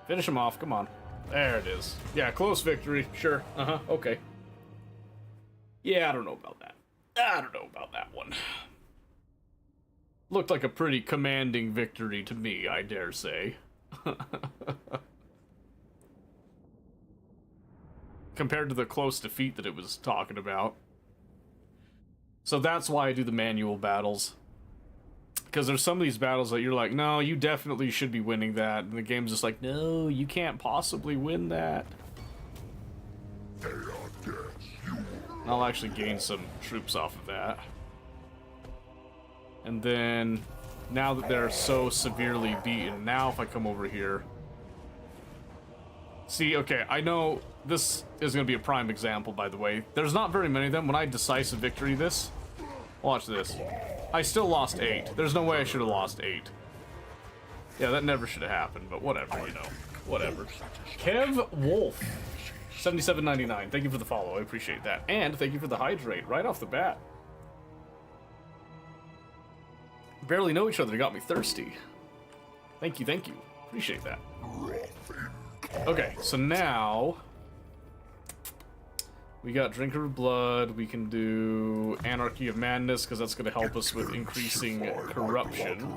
Finish him off, come on. There it is. Yeah, close victory, sure. Uh-huh, okay. Yeah, I don't know about that. I don't know about that one. Looked like a pretty commanding victory to me, I dare say. Compared to the close defeat that it was talking about. So that's why I do the manual battles. Because there's some of these battles that you're like, no, you definitely should be winning that. And the game's just like, no, you can't possibly win that. And I'll actually gain some troops off of that. And then, now that they're so severely beaten, now if I come over here... See, okay, I know this is going to be a prime example, by the way. There's not very many of them. When I decisive victory this, watch this. I still lost 8. There's no way I should have lost 8. Yeah, that never should have happened, but whatever, you know. Whatever. Kev Wolf, 77.99. Thank you for the follow. I appreciate that. And thank you for the hydrate right off the bat. Barely know each other. Got me thirsty. Thank you, thank you. Appreciate that. Okay, so now... we got Drinker of Blood, we can do Anarchy of Madness, because that's going to help us with increasing corruption.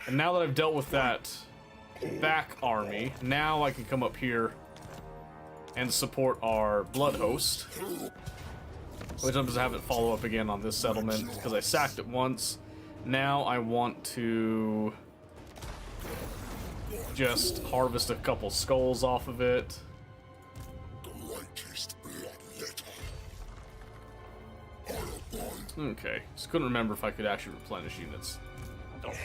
And now that I've dealt with that back army, now I can come up here and support our Blood Host. Which I'm just have it follow up again on this settlement, because I sacked it once. Now I want to just harvest a couple skulls off of it. The lightest Okay, just couldn't remember if I could actually replenish units.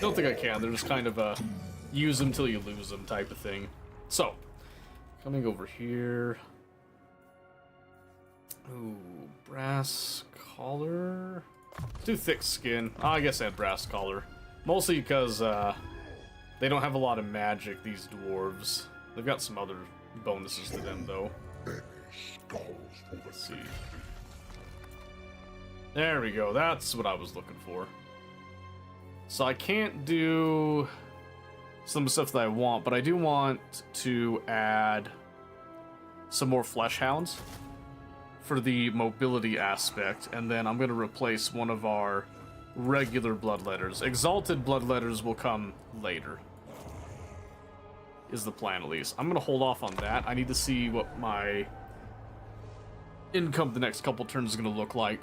Don't think I can. They're just kind of a use them till you lose them type of thing. So, coming over here. Ooh, brass collar. Too thick skin. Oh, I guess I had brass collar. Mostly because they don't have a lot of magic, these dwarves. They've got some other bonuses to them, though. Let's see. There we go. That's what I was looking for. So I can't do some stuff that I want, but I do want to add some more flesh hounds for the mobility aspect, and then I'm going to replace one of our regular bloodletters. Exalted bloodletters will come later, is the plan at least. I'm going to hold off on that. I need to see what my income the next couple turns is going to look like.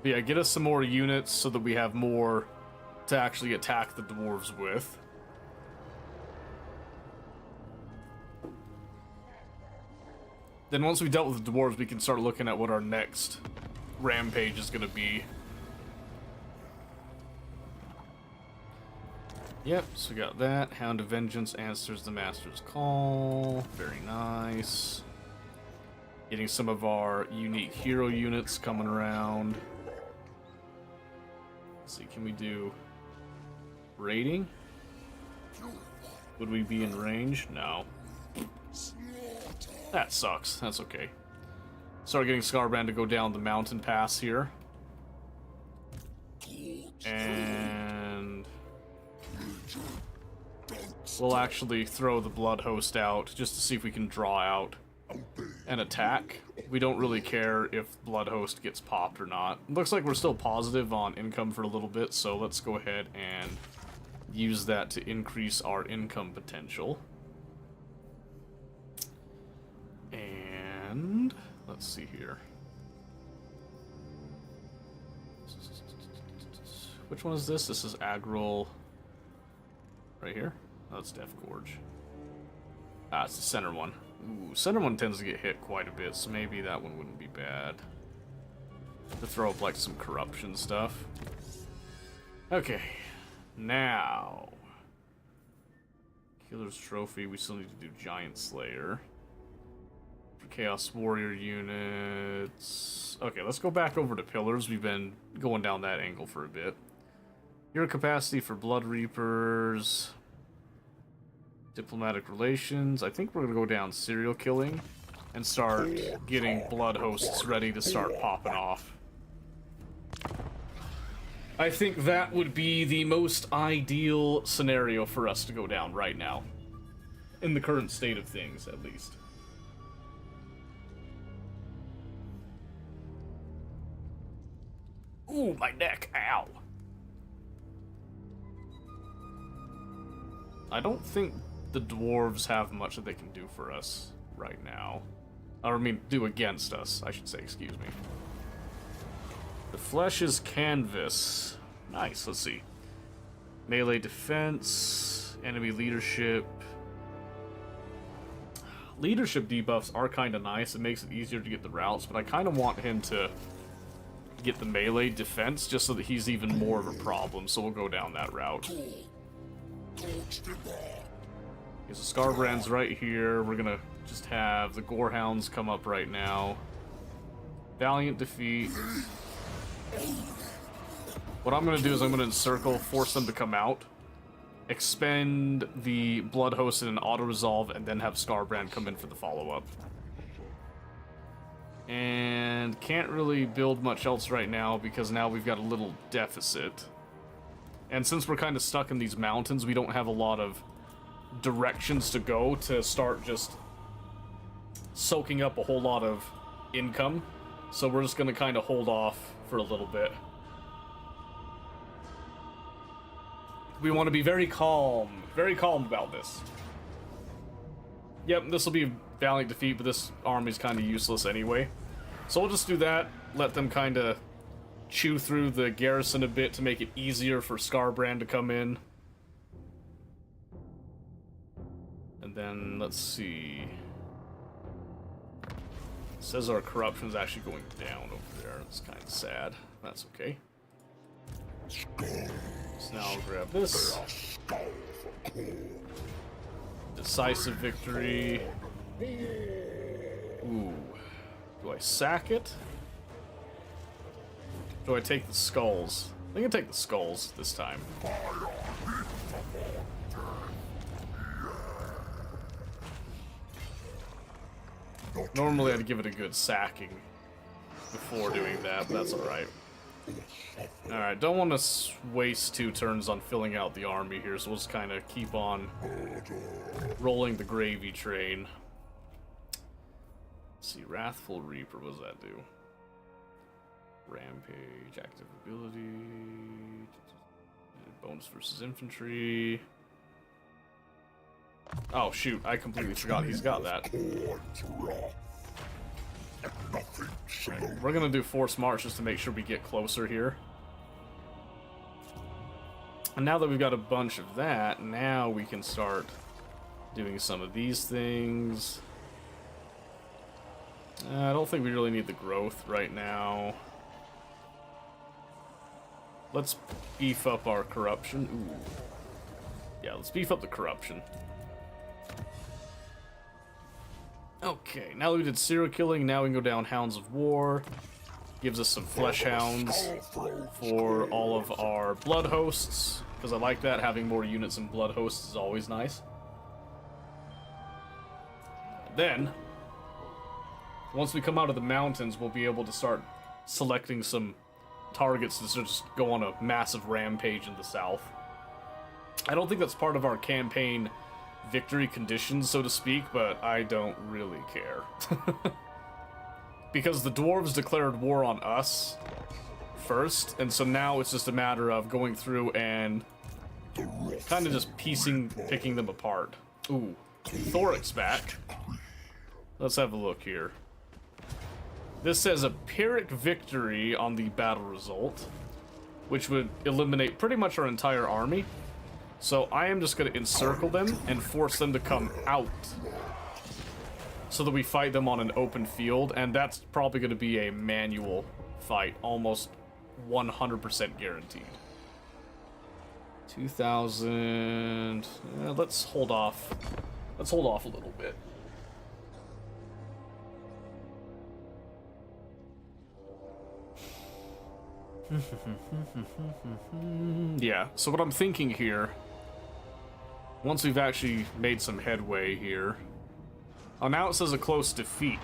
But yeah, get us some more units so that we have more to actually attack the dwarves with. Then once we've dealt with the dwarves, we can start looking at what our next rampage is going to be. Yep, so we got that. Hound of Vengeance answers the Master's Call. Very nice. Getting some of our unique hero units coming around. Let's see, can we do raiding? Would we be in range? No. That sucks. That's okay. Start getting Scarbrand to go down the mountain pass here. And we'll actually throw the Blood Host out just to see if we can draw out an attack. We don't really care if Blood Host gets popped or not. Looks like we're still positive on income for a little bit, so let's go ahead and use that to increase our income potential. And let's see here. Which one is this? This is Agral right here. Oh, that's Death Gorge. Ah, it's the center one. Ooh, center one tends to get hit quite a bit, so maybe that one wouldn't be bad. To throw up like some corruption stuff. Okay, now Killer's Trophy. We still need to do Giant Slayer. For Chaos Warrior units. Okay, let's go back over to Pillars. We've been going down that angle for a bit. Your capacity for Blood Reapers. Diplomatic relations. I think we're going to go down serial killing and start getting blood hosts ready to start popping off. I think that would be the most ideal scenario for us to go down right now. In the current state of things, at least. Ooh, my neck. Ow. I don't think the dwarves have much that they can do for us right now. Or, I mean, do against us, I should say, excuse me. The flesh is canvas. Nice, let's see. Melee defense, enemy leadership. Leadership debuffs are kind of nice. It makes it easier to get the routes, but I kind of want him to get the melee defense just so that he's even more of a problem, so we'll go down that route. Okay, so Scarbrand's right here. We're gonna just have the Gorehounds come up right now. Valiant defeat. What I'm gonna do is I'm gonna encircle, force them to come out, expend the Blood Host in an auto-resolve, and then have Scarbrand come in for the follow-up. And can't really build much else right now because now we've got a little deficit. And since we're kind of stuck in these mountains, we don't have a lot of directions to go to start just soaking up a whole lot of income. So we're just going to kind of hold off for a little bit. We want to be very calm about this. Yep, this will be a valiant defeat, but this army's kind of useless anyway. So we'll just do that, let them kind of chew through the garrison a bit to make it easier for Scarbrand to come in. And then, let's see. Says our corruption's actually going down over there. It's kind of sad. That's okay. So now I'll grab this. Decisive victory. Ooh. Do I sack it? Do I take the skulls? I think I take the skulls this time. Normally I'd give it a good sacking before doing that, but that's alright. Alright, don't want to waste 2 turns on filling out the army here, so we'll just kind of keep on rolling the gravy train. Let's see, Wrathful Reaper, what does that do? Rampage, active ability, bonus versus infantry. Oh shoot, I completely forgot he's got that. Right, we're gonna do Force March just to make sure we get closer here. And now that we've got a bunch of that, now we can start doing some of these things. I don't think we really need the growth right now. Let's beef up our corruption. Ooh. Yeah, let's beef up the corruption. Okay, now that we did serial killing, now we can go down Hounds of War. Gives us some flesh hounds for all of our blood hosts, because I like that. Having more units in blood hosts is always nice. Then, once we come out of the mountains, we'll be able to start selecting some targets to just go on a massive rampage in the south. I don't think that's part of our campaign victory conditions, so to speak, but I don't really care. Because the dwarves declared war on us first, and so now it's just a matter of going through and kind of just picking them apart. Ooh, Thoric's back. Let's have a look here. This says a Pyrrhic victory on the battle result, which would eliminate pretty much our entire army. So I am just going to encircle them and force them to come out so that we fight them on an open field, and that's probably going to be a manual fight, almost 100% guaranteed. 2,000. Let's hold off. Let's hold off a little bit. Yeah, so what I'm thinking here, once we've actually made some headway here. Oh, now it says a close defeat.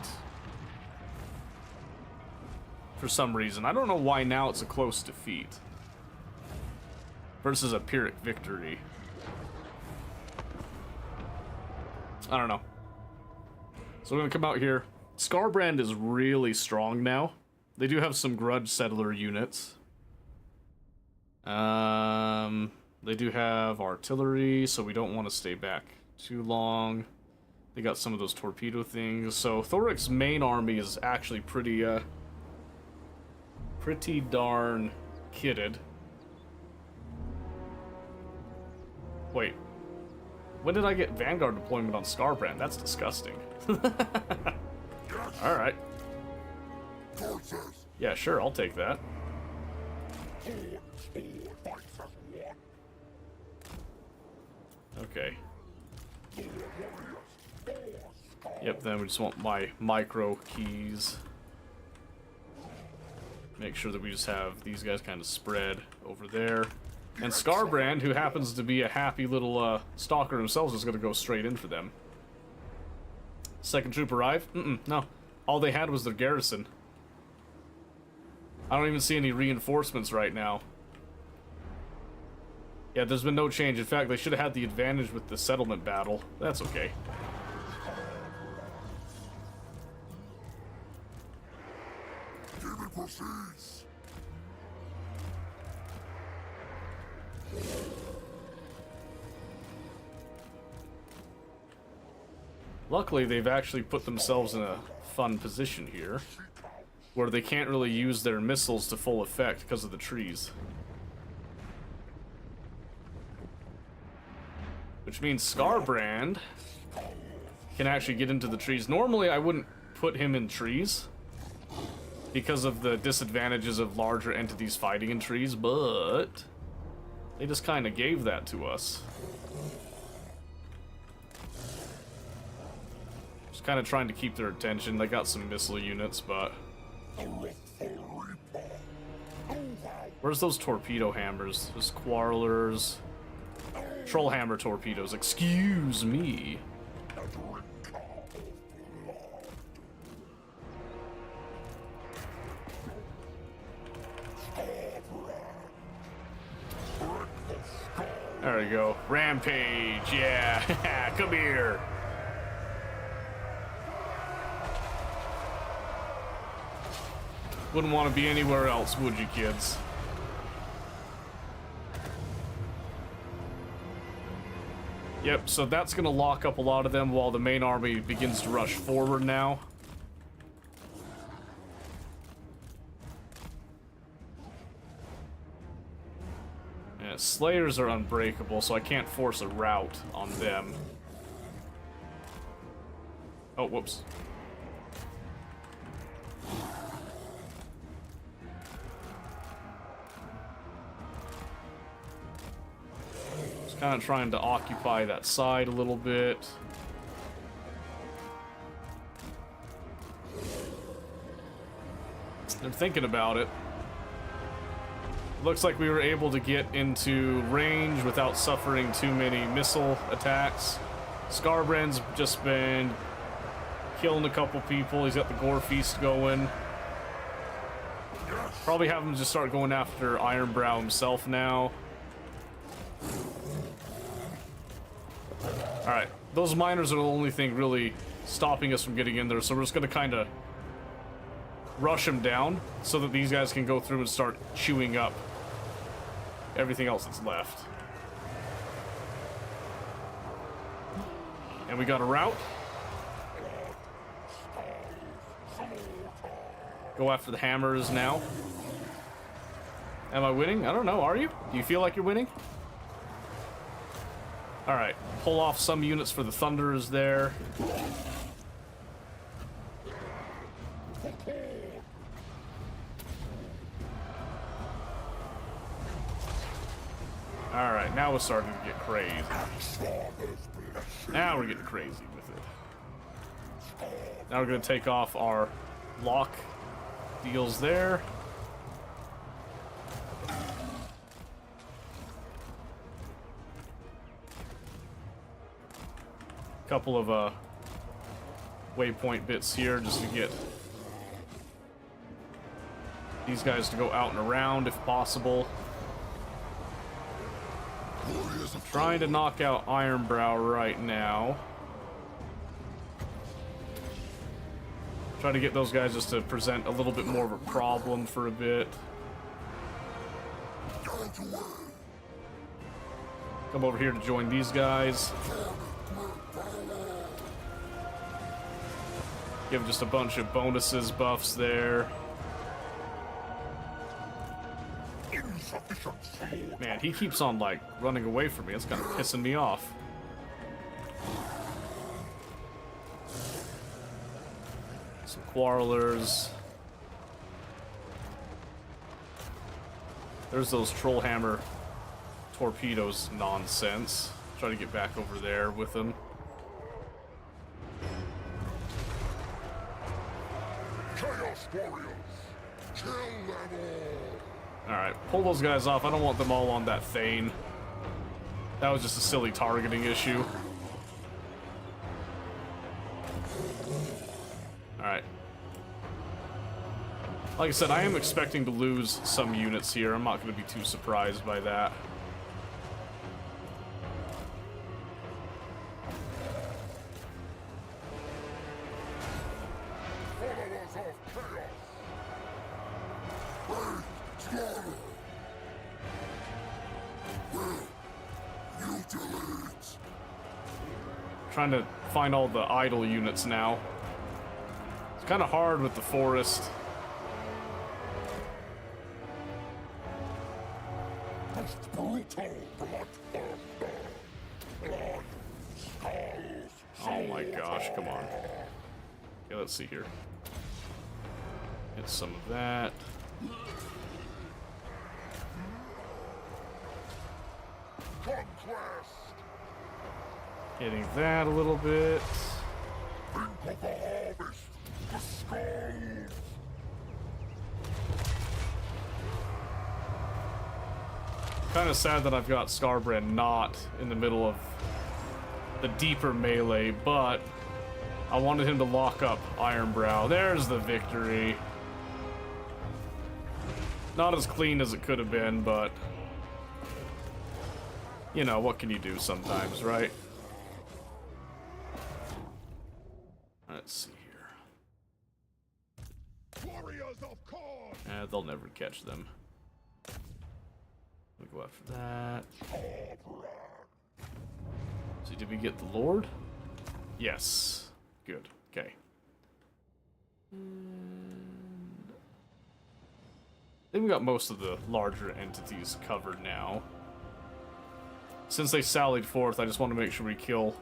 For some reason. I don't know why now it's a close defeat. Versus a Pyrrhic victory. I don't know. So we're gonna come out here. Scarbrand is really strong now. They do have some grudge settler units. They do have artillery, so we don't want to stay back too long. They got some of those torpedo things. So Thoric's main army is actually pretty darn kitted. Wait. When did I get Vanguard deployment on Scarbrand? That's disgusting. Alright. Yeah, sure, I'll take that. Okay. Yep, then we just want my micro keys. Make sure that we just have these guys kind of spread over there. And Scarbrand, who happens to be a happy little stalker himself, is going to go straight in for them. Second troop arrive? No. All they had was their garrison. I don't even see any reinforcements right now. Yeah, there's been no change. In fact, they should have had the advantage with the settlement battle. That's okay. Luckily, they've actually put themselves in a fun position here, where they can't really use their missiles to full effect because of the trees. Which means Scarbrand can actually get into the trees. Normally, I wouldn't put him in trees because of the disadvantages of larger entities fighting in trees, but they just kind of gave that to us. Just kind of trying to keep their attention. They got some missile units, but... Where's those torpedo hammers? There's quarrelers. Troll hammer torpedoes, excuse me. There we go. Rampage, yeah. Come here. Wouldn't want to be anywhere else, would you, kids? Yep, so that's going to lock up a lot of them while the main army begins to rush forward now. Yeah, Slayers are unbreakable, so I can't force a rout on them. Oh, whoops. Kind of trying to occupy that side a little bit. They're thinking about it. Looks like we were able to get into range without suffering too many missile attacks. Scarbrand's just been killing a couple people. He's got the Gore Feast going. Probably have him just start going after Ironbrow himself now. Alright, those miners are the only thing really stopping us from getting in there, so we're just going to kind of rush them down so that these guys can go through and start chewing up everything else that's left. And we got a route. Go after the hammers now. Am I winning? I don't know, are you? Do you feel like you're winning? Alright, pull off some units for the Thunderers there. Alright, now we're starting to get crazy. Now we're getting crazy with it. Now we're going to take off our lock deals there. Couple of waypoint bits here just to get these guys to go out and around if possible. Trying to knock out Ironbrow right now. Try to get those guys just to present a little bit more of a problem for a bit. Come over here to join these guys. Give just a bunch of bonuses, buffs there. Man, he keeps on, like, running away from me. It's kind of pissing me off. Some quarrelers. There's those troll hammer torpedoes nonsense. Try to get back over there with them. Chaos Warriors, kill them all. Alright, pull those guys off. I don't want them all on that Thane. That was just a silly targeting issue. Alright. Like I said, I am expecting to lose some units here. I'm not going to be too surprised by that. Trying to find all the idle units now. It's kind of hard with the forest. Oh my gosh, come on. Okay, let's see here. Get some of that. Conquest! Getting that a little bit. Think of the harvest! The skulls! Kind of sad that I've got Scarbrand not in the middle of the deeper melee, but I wanted him to lock up Ironbrow. There's the victory. Not as clean as it could have been, but you know, what can you do sometimes, right? Let's see here. Warriors of Khorne! They'll never catch them. We'll go after that. So did we get the Lord? Yes. Good. Okay. And I think we got most of the larger entities covered now. Since they sallied forth, I just want to make sure we kill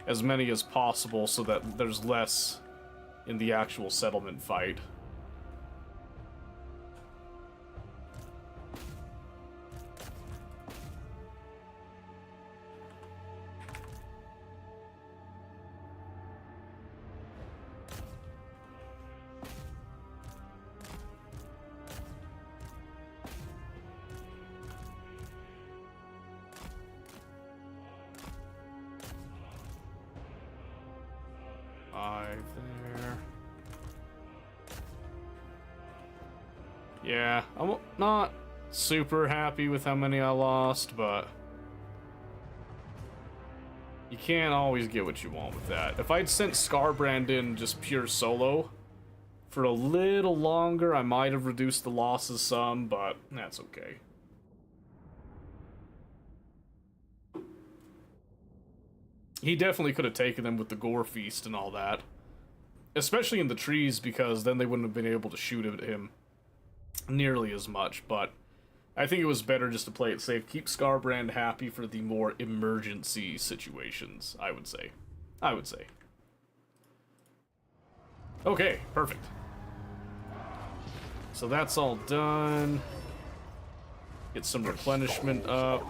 as many as possible so that there's less in the actual settlement fight. There. Yeah, I'm not super happy with how many I lost, but you can't always get what you want with that. If I'd sent Scarbrand in just pure solo for a little longer, I might have reduced the losses some, but that's okay. He definitely could have taken them with the Gore Feast and all that. Especially in the trees, because then they wouldn't have been able to shoot at him nearly as much. But I think it was better just to play it safe. Keep Scarbrand happy for the more emergency situations, I would say. Okay, perfect. So that's all done. Get some replenishment up.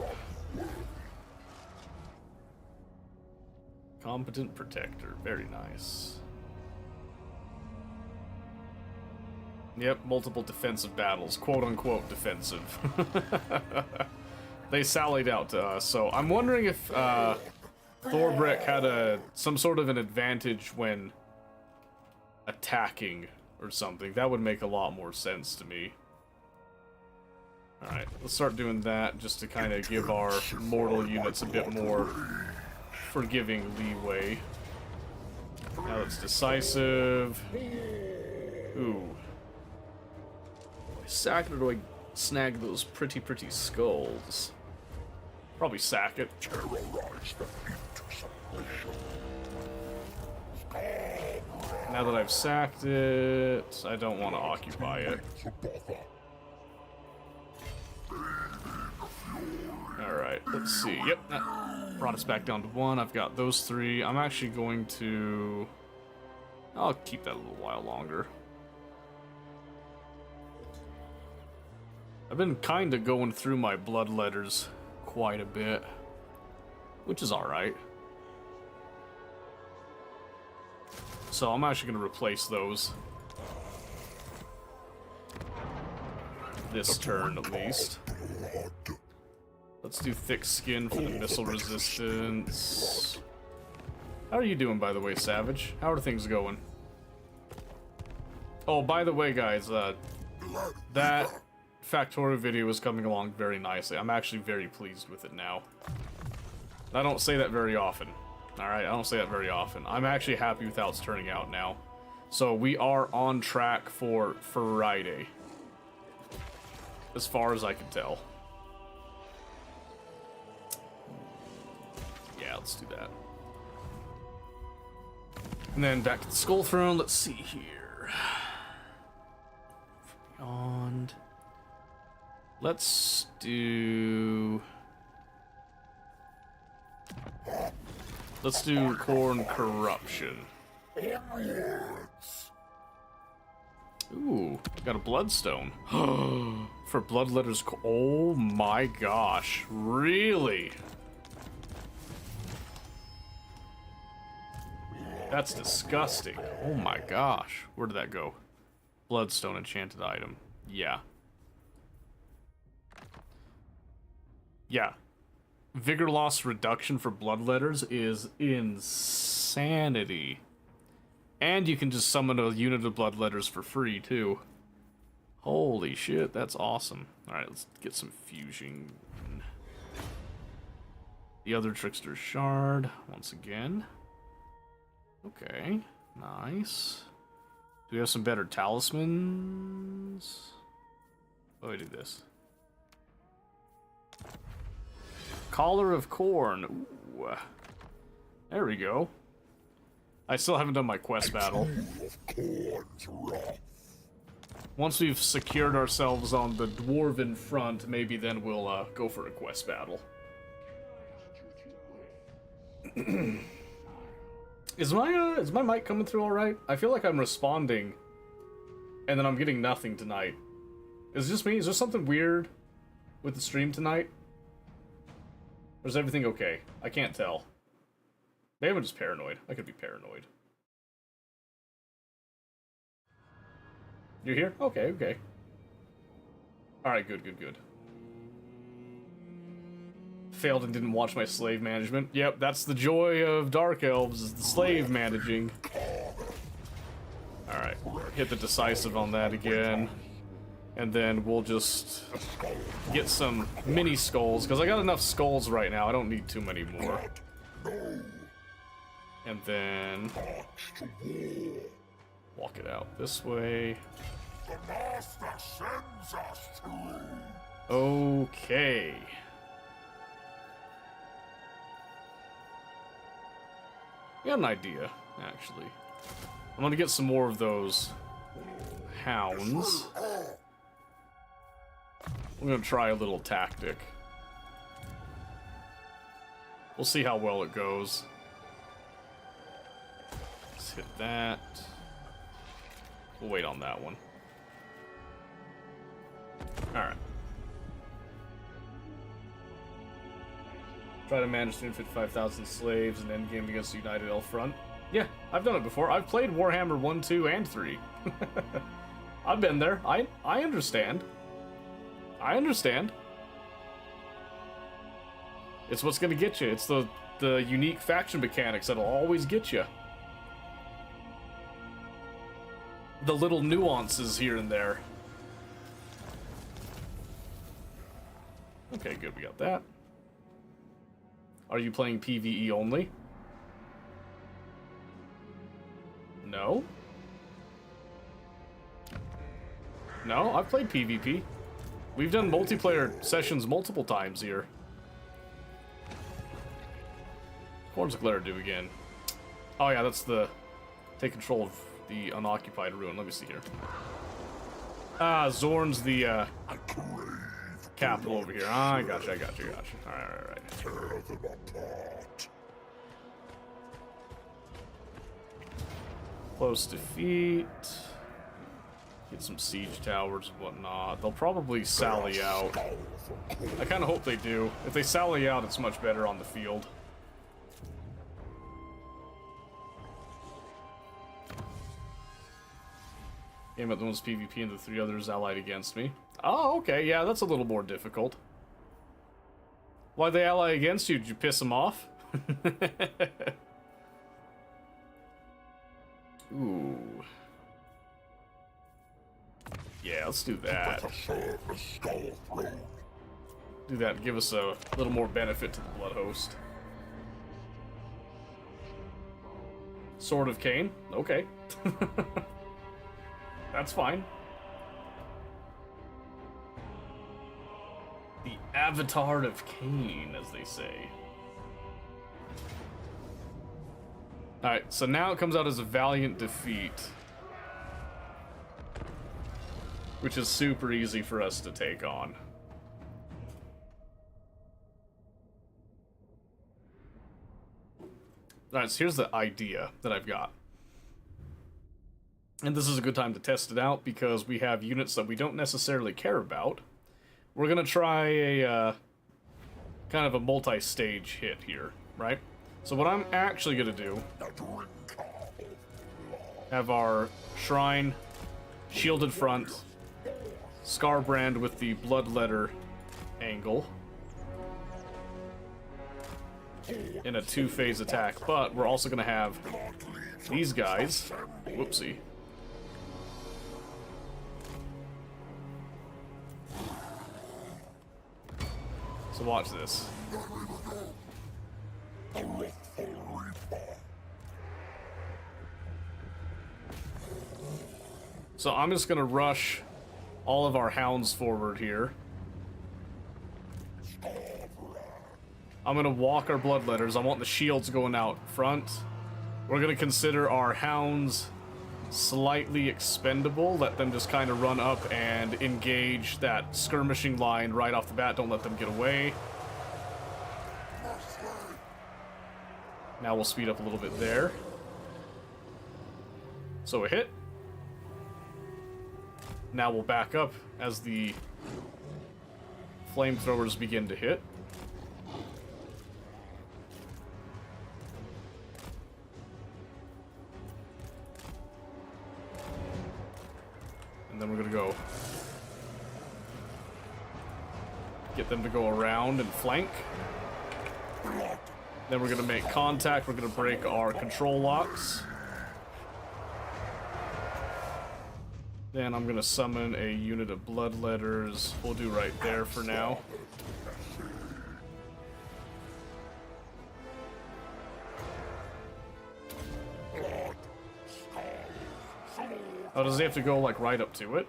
Competent Protector, very nice. Yep, multiple defensive battles, quote-unquote defensive. They sallied out to us, so I'm wondering if Thorbrek had some sort of an advantage when attacking or something. That would make a lot more sense to me. Alright, let's start doing that just to kind of give our mortal units a bit more forgiving leeway. Now it's decisive. Ooh. Do I sack it or do I snag those pretty skulls? Probably sack it. Now that I've sacked it, I don't want to occupy it. Alright, let's see. Yep, that brought us back down to 1. I've got those 3. I'm actually going to... I'll keep that a little while longer. I've been kind of going through my blood letters quite a bit, which is alright. So I'm actually going to replace those. This turn, at least. Let's do thick skin for the missile resistance. How are you doing, by the way, Savage? How are things going? Oh, by the way, guys, that Factorio video is coming along very nicely. I'm actually very pleased with it now. I don't say that very often. Alright, I don't say that very often. I'm actually happy with how it's turning out now. So we are on track for Friday. As far as I can tell. Yeah, let's do that. And then back to the Skull Throne. Let's see here. Beyond. Let's do... Let's do Khorne Corruption. Onwards! Ooh, got a bloodstone. For Bloodletter's oh my gosh. Really? That's disgusting. Oh my gosh. Where did that go? Bloodstone enchanted item. Yeah. Yeah. Vigor loss reduction for Bloodletters is insanity. And you can just summon a unit of Bloodletters for free, too. Holy shit, that's awesome. Alright, let's get some fusion. The other Trickster's Shard, once again. Okay, nice. Do we have some better talismans? Oh, I do this. Collar of Corn. Ooh. There we go. I still haven't done my quest battle. Once we've secured ourselves on the Dwarven front, maybe then we'll go for a quest battle. Is my mic coming through all right? I feel like I'm responding, and then I'm getting nothing tonight. Is it just me? Is there something weird with the stream tonight? Or is everything okay? I can't tell. Maybe I'm just paranoid. I could be paranoid. You're here? Okay, okay. Alright, good, good, good. Failed and didn't watch my slave management. Yep, that's the joy of Dark Elves, is the slave managing. Alright, hit the decisive on that again. And then we'll just get some mini skulls, because I got enough skulls right now. I don't need too many more. And then walk it out this way. The Master sends us to. Okay. I got an idea, actually. I'm gonna get some more of those hounds. I'm gonna try a little tactic. We'll see how well it goes. Let's hit that. We'll wait on that one. Alright. Try to manage 355,000 slaves and endgame against the United Elf Front. Yeah, I've done it before. I've played Warhammer 1, 2, and 3. I've been there. I understand. I understand. It's what's gonna get you. It's the unique faction mechanics that'll always get you. The little nuances here and there. Okay, good, we got that. Are you playing PvE only? No? No, I've played PvP. We've done multiplayer sessions multiple times here. What does Glare do again? Oh yeah, that's the... Take control of the unoccupied ruin. Let me see here. Ah, Zorn's the, capital over here. Ah, I gotcha, I gotcha, I gotcha. Alright. Tear them apart. Close defeat. Get some siege towers and whatnot. They'll probably sally out. I kind of hope they do. If they sally out, it's much better on the field. Game at the one's PvP and the 3 others allied against me. Oh, okay, yeah, that's a little more difficult. Why'd they ally against you? Did you piss them off? Ooh. Yeah, let's do that. Do that and give us a little more benefit to the Blood Host. Sword of Cain? Okay. That's fine. The Avatar of Cain, as they say. Alright, so now it comes out as a valiant defeat. Which is super easy for us to take on. Alright, so here's the idea that I've got. And this is a good time to test it out because we have units that we don't necessarily care about. We're going to try a kind of a multi-stage hit here, right? So what I'm actually going to do, have our shrine, shielded front, Scarbrand with the bloodletter angle in a 2-phase attack, but we're also going to have these guys, whoopsie, so watch this. So I'm just gonna rush all of our hounds forward here. I'm gonna walk our bloodletters. I want the shields going out front. We're gonna consider our hounds slightly expendable. Let them just kind of run up and engage that skirmishing line right off the bat. Don't let them get away. Now we'll speed up a little bit there. So a hit. Now we'll back up as the flamethrowers begin to hit. And then we're gonna go get them to go around and flank. Then we're gonna make contact. We're gonna break our control locks. Then I'm gonna summon a unit of bloodletters. We'll do right there for now. Oh, does he have to go, like, right up to it?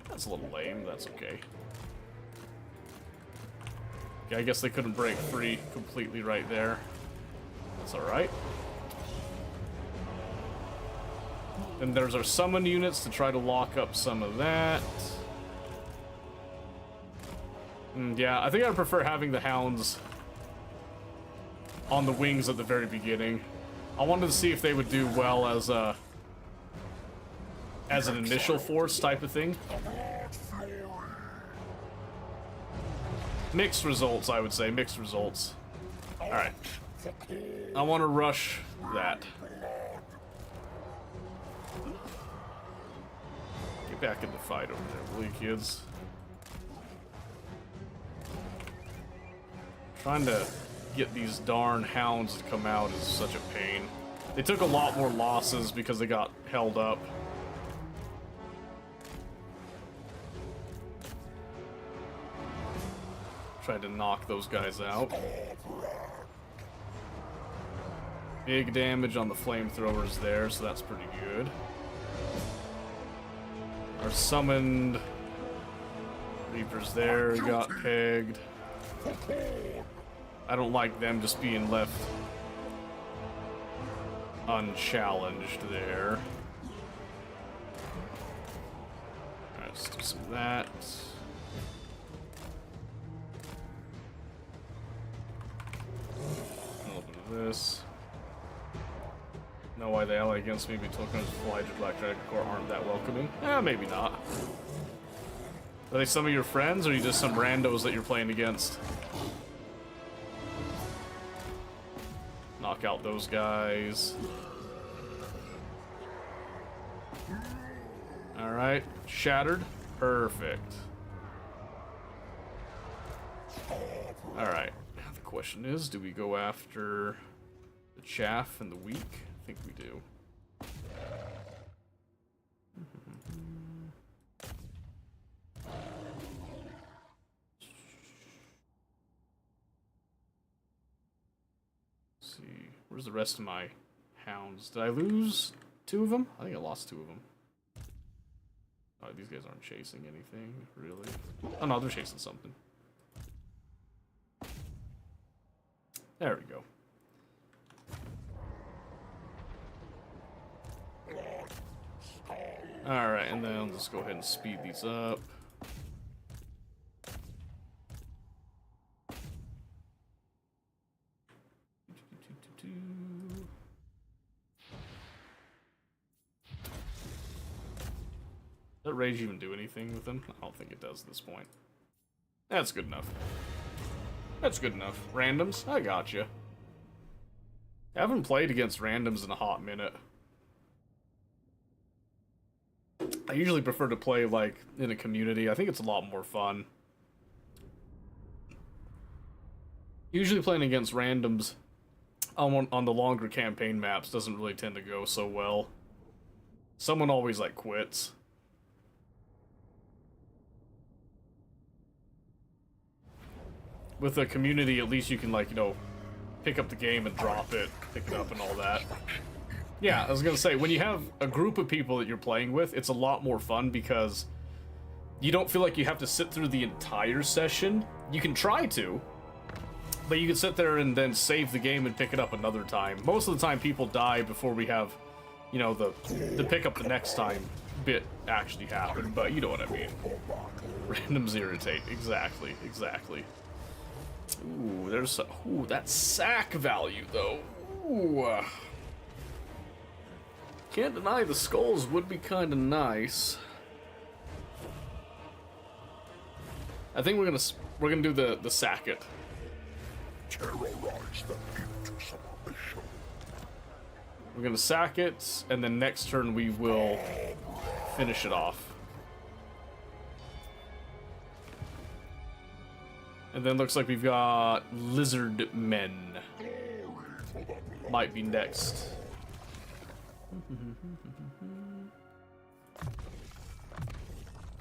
That's a little lame. That's okay. Yeah, I guess they couldn't break free completely right there. That's alright. Then there's our summon units to try to lock up some of that. Yeah, I think I prefer having the hounds on the wings at the very beginning. I wanted to see if they would do well as an initial force type of thing. Mixed results, I would say. Mixed results. Alright. I want to rush that. Get back in the fight over there, will you, kids? Trying to get these darn hounds to come out is such a pain. They took a lot more losses because they got held up. Tried to knock those guys out. Big damage on the flamethrowers there, so that's pretty good. Our summoned Reapers there got pegged. I don't like them just being left unchallenged there. Alright, let's do some of that. A little bit of this. Know why they ally against me, but tokens Fly Black Dragon Core aren't that welcoming. Maybe not. Are they some of your friends, or are you just some randos that you're playing against? Knock out those guys. Alright, shattered. Perfect. Alright, the question is, do we go after the chaff and the weak? I think we do. Let's see, where's the rest of my hounds? Did I lose 2 of them? I think I lost 2 of them. Oh, these guys aren't chasing anything, really. Oh no, they're chasing something. There we go. Alright, and then let's go ahead and speed these up. Rage even do anything with him? I don't think it does at this point. That's good enough. That's good enough. Randoms? I gotcha. I haven't played against randoms in a hot minute. I usually prefer to play, like, in a community. I think it's a lot more fun. Usually playing against randoms on the longer campaign maps doesn't really tend to go so well. Someone always, like, quits. With a community, at least you can, like, you know, pick up the game and drop it, pick it up and all that. Yeah, I was gonna say, when you have a group of people that you're playing with, it's a lot more fun because you don't feel like you have to sit through the entire session. You can try to, but you can sit there and then save the game and pick it up another time. Most of the time people die before we have, you know, the pick up the next time bit actually happen, but you know what I mean. Randoms irritate. Exactly, exactly. Ooh, there's that sack value though. Ooh. Can't deny the skulls would be kind of nice. I think we're gonna do the sack it. We're gonna sack it, and then next turn we will finish it off. And then looks like we've got lizard men. Might be next.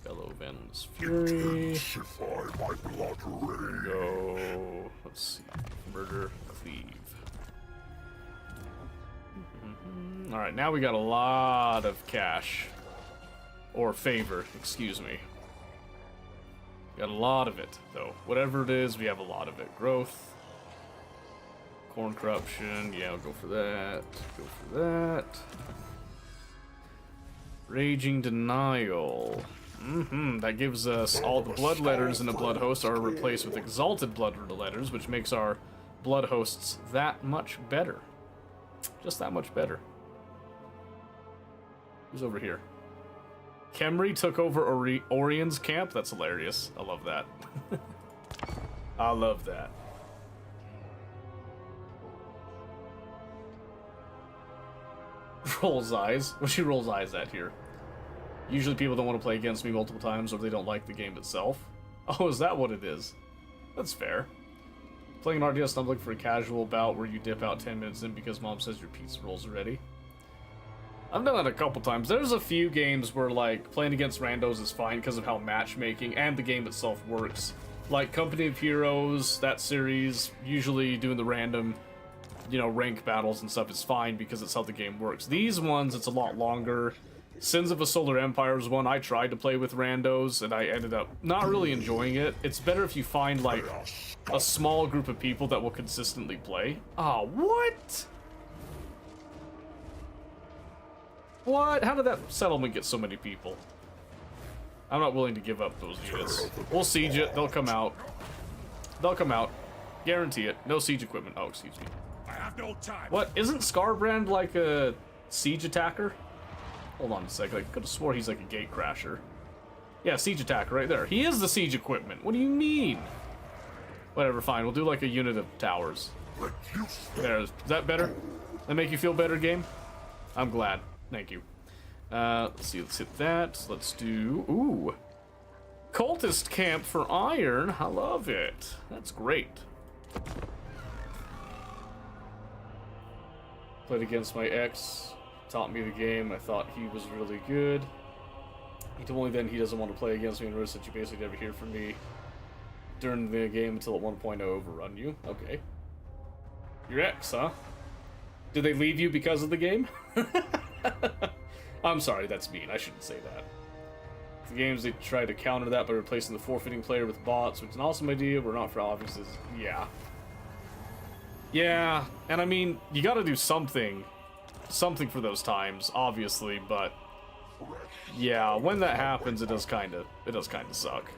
Fellow Venom's Fury. Go. Let's see. Murder, cleave. Alright, now we got a lot of cash. Or favor, excuse me. Got a lot of it, though. Whatever it is, we have a lot of it. Growth. Corn corruption. Yeah, I'll go for that. Go for that. Raging denial. That gives us all the blood letters in a blood host are replaced with exalted blood letters, which makes our blood hosts that much better. Just that much better. Who's over here? Khemri took over Orion's camp? That's hilarious. I love that. I love that. Rolls eyes. What she rolls eyes at here? Usually people don't want to play against me multiple times or they don't like the game itself. Oh, is that what it is? That's fair. Playing an RDS, I'm looking for a casual bout where you dip out 10 minutes in because mom says your pizza rolls are ready. I've done that a couple times. There's a few games where, like, playing against randos is fine because of how matchmaking and the game itself works. Like Company of Heroes, that series, usually doing the random, you know, rank battles and stuff is fine because it's how the game works. These ones, it's a lot longer. Sins of a Solar Empire is one I tried to play with randos, and I ended up not really enjoying it. It's better if you find, like, a small group of people that will consistently play. Oh, what? What? How did that settlement get so many people? I'm not willing to give up those units. We'll siege it. They'll come out. They'll come out. Guarantee it. No siege equipment. Oh, excuse me. I have no time. What? Isn't Scarbrand like a siege attacker? Hold on a sec. I could have swore he's like a gate crasher. Yeah, siege attacker right there. He is the siege equipment. What do you mean? Whatever, fine. We'll do like a unit of towers. There. Is that better? That make you feel better, game? I'm glad. Thank you. Let's see. Let's hit that. Let's do... Ooh. Cultist camp for iron. I love it. That's great. Played against my ex. Taught me the game. I thought he was really good. He told me then he doesn't want to play against me and risk that you basically never hear from me during the game until at 1.0 overrun you. Okay. Your ex, huh? Did they leave you because of the game? I'm sorry, that's mean. I shouldn't say that. The games, they try to counter that by replacing the forfeiting player with bots, which is an awesome idea, but not for obvious. Yeah. Yeah, and I mean, you gotta do something for those times, obviously, but yeah, when that happens, it does kind of suck.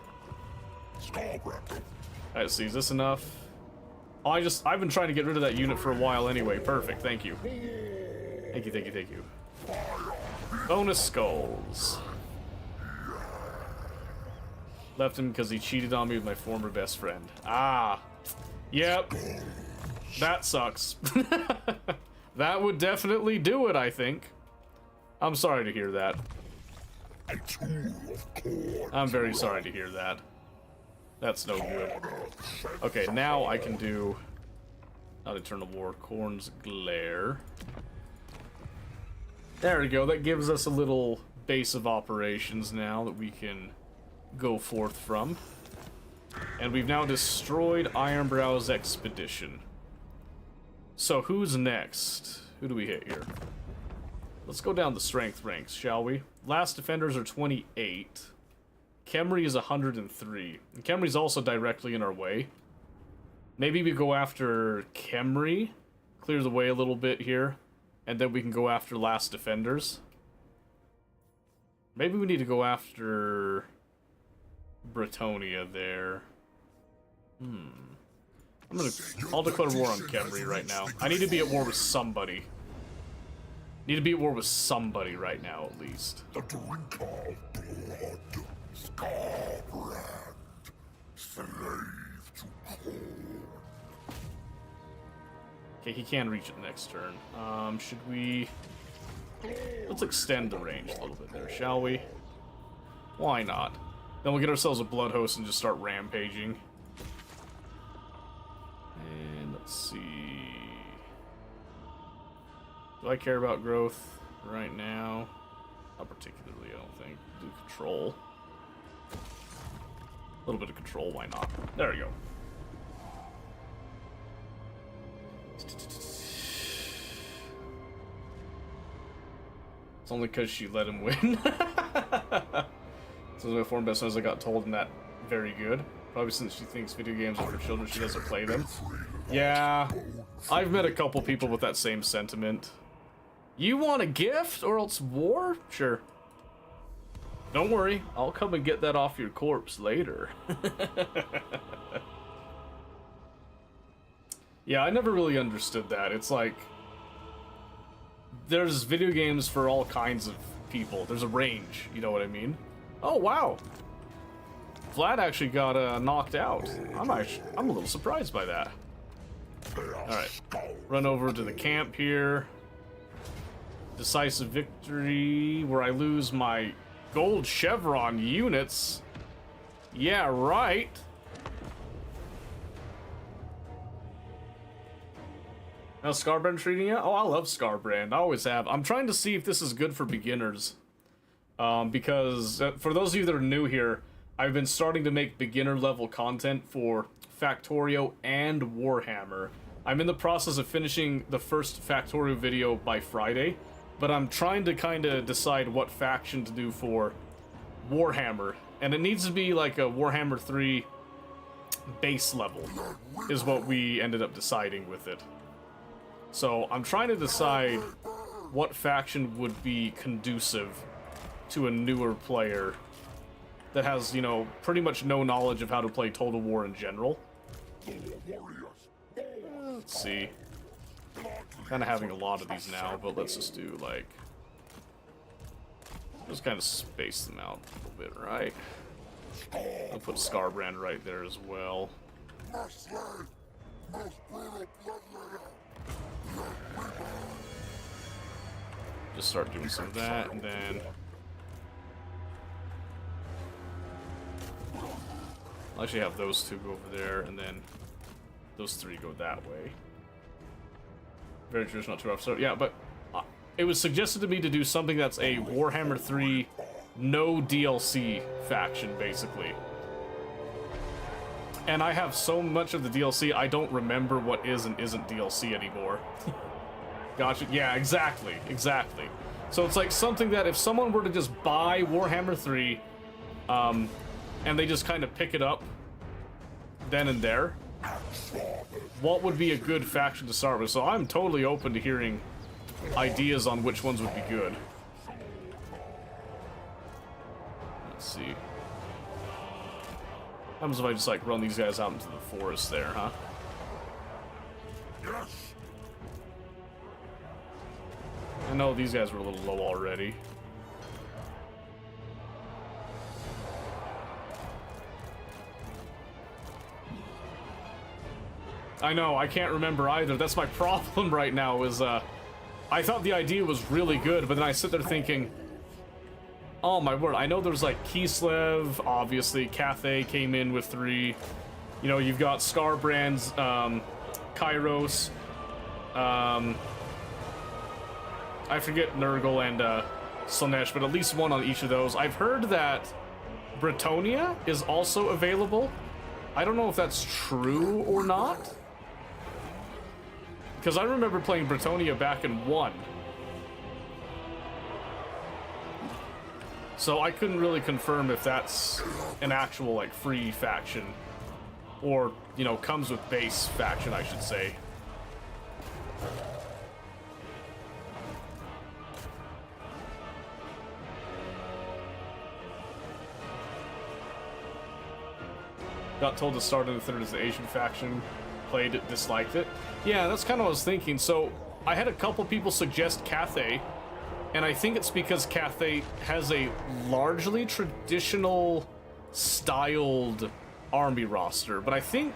Alright, so is this enough? Oh, I've been trying to get rid of that unit for a while anyway. Perfect, thank you. Thank you. Bonus skulls. Left him because he cheated on me with my former best friend. Ah. Yep. That sucks. That would definitely do it, I think. I'm sorry to hear that. I'm very sorry to hear that. That's no good. Okay, now I can do... Not Eternal War, Korn's Glare. There we go, that gives us a little base of operations now that we can go forth from. And we've now destroyed Ironbrow's expedition. So who's next? Who do we hit here? Let's go down the strength ranks, shall we? Last defenders are 28. Khemri is 103. And Khemri's also directly in our way. Maybe we go after Khemri, clear the way a little bit here, and then we can go after last defenders. Maybe we need to go after Bretonia there. I'll declare war on Khemri right now. I need to be at war with somebody. Need to be at war with somebody right now, at least. The drink of blood, Scarbrand, slave to Korn. Okay, he can reach it next turn. Should we... Let's extend the range a little bit there, shall we? Why not? Then we'll get ourselves a blood host and just start rampaging. And let's see... Do I care about growth right now? Not particularly, I don't think. Do control. A little bit of control, why not? There we go. It's only because she let him win. So my former best friends I got told and that very good. Probably since she thinks video games are for children, she doesn't play them. Yeah, I've met a couple people with that same sentiment. You want a gift or else war? Sure. Don't worry, I'll come and get that off your corpse later. Yeah, I never really understood that. It's like, there's video games for all kinds of people. There's a range, you know what I mean? Oh, wow. Vlad actually got knocked out. I'm a little surprised by that. Alright, run over to the camp here. Decisive victory, where I lose my gold chevron units. Yeah, right. Now Scarbrand treating you? Oh, I love Scarbrand. I always have. I'm trying to see if this is good for beginners. Because for those of you that are new here, I've been starting to make beginner level content for Factorio and Warhammer. I'm in the process of finishing the first Factorio video by Friday, but I'm trying to kind of decide what faction to do for Warhammer. And it needs to be like a Warhammer 3 base level, is what we ended up deciding with it. So I'm trying to decide what faction would be conducive to a newer player that has, you know, pretty much no knowledge of how to play Total War in general. Let's see. Kind of having a lot of these now, but let's just do, like... Just kind of space them out a little bit, right? I'll put Scarbrand right there as well. Just start doing some of that, and then... I'll actually have those two go over there, and then those three go that way. Very traditional 2-off. So yeah, but it was suggested to me to do something that's a Warhammer 3 no DLC faction, basically. And I have so much of the DLC, I don't remember what is and isn't DLC anymore. Gotcha. Yeah, exactly. Exactly. So it's like something that if someone were to just buy Warhammer 3, and they just kind of pick it up then and there, what would be a good faction to start with? So I'm totally open to hearing ideas on which ones would be good. Let's see. What happens if I just like run these guys out into the forest there, huh? Yes. I know these guys were a little low already. I know, I can't remember either. That's my problem right now is, I thought the idea was really good, but then I sit there thinking, oh my word, I know there's like Kislev, obviously, Cathay came in with 3. You know, you've got Scarbrand's, Kairos, I forget Nurgle and, Slanesh, but at least one on each of those. I've heard that Bretonia is also available. I don't know if that's true or not. Because I remember playing Bretonia back in 1. So I couldn't really confirm if that's an actual, like, free faction. Or, you know, comes with base faction, I should say. Got told to start in the 3rd as the Asian faction. Played it, disliked it. Yeah, that's kind of what I was thinking. So, I had a couple people suggest Cathay, and I think it's because Cathay has a largely traditional styled army roster. But I think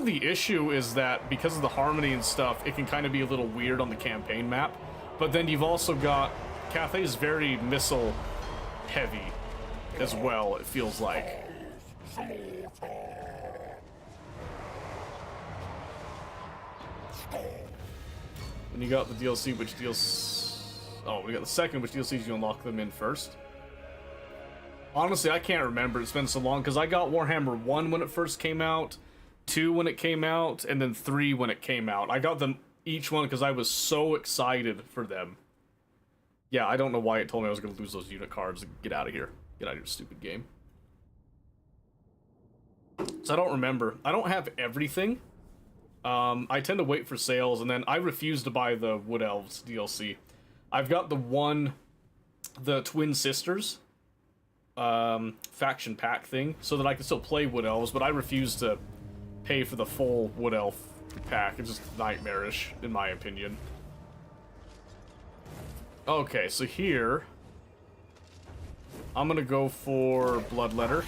the issue is that because of the harmony and stuff, it can kind of be a little weird on the campaign map. But then you've also got Cathay is very missile heavy as well, it feels like. When you got the DLC, which DLC... Oh, we got the second, which DLCs you unlock them in first? Honestly, I can't remember. It's been so long, because I got Warhammer 1 when it first came out, 2 when it came out, and then 3 when it came out. I got them each one because I was so excited for them. Yeah, I don't know why it told me I was going to lose those unit cards. Get out of here. Get out of your stupid game. So I don't remember. I don't have everything. I tend to wait for sales, and then I refuse to buy the Wood Elves DLC. I've got the Twin Sisters faction pack thing, so that I can still play Wood Elves, but I refuse to pay for the full Wood Elf pack. It's just nightmarish, in my opinion. Okay, so here, I'm gonna go for Bloodletter.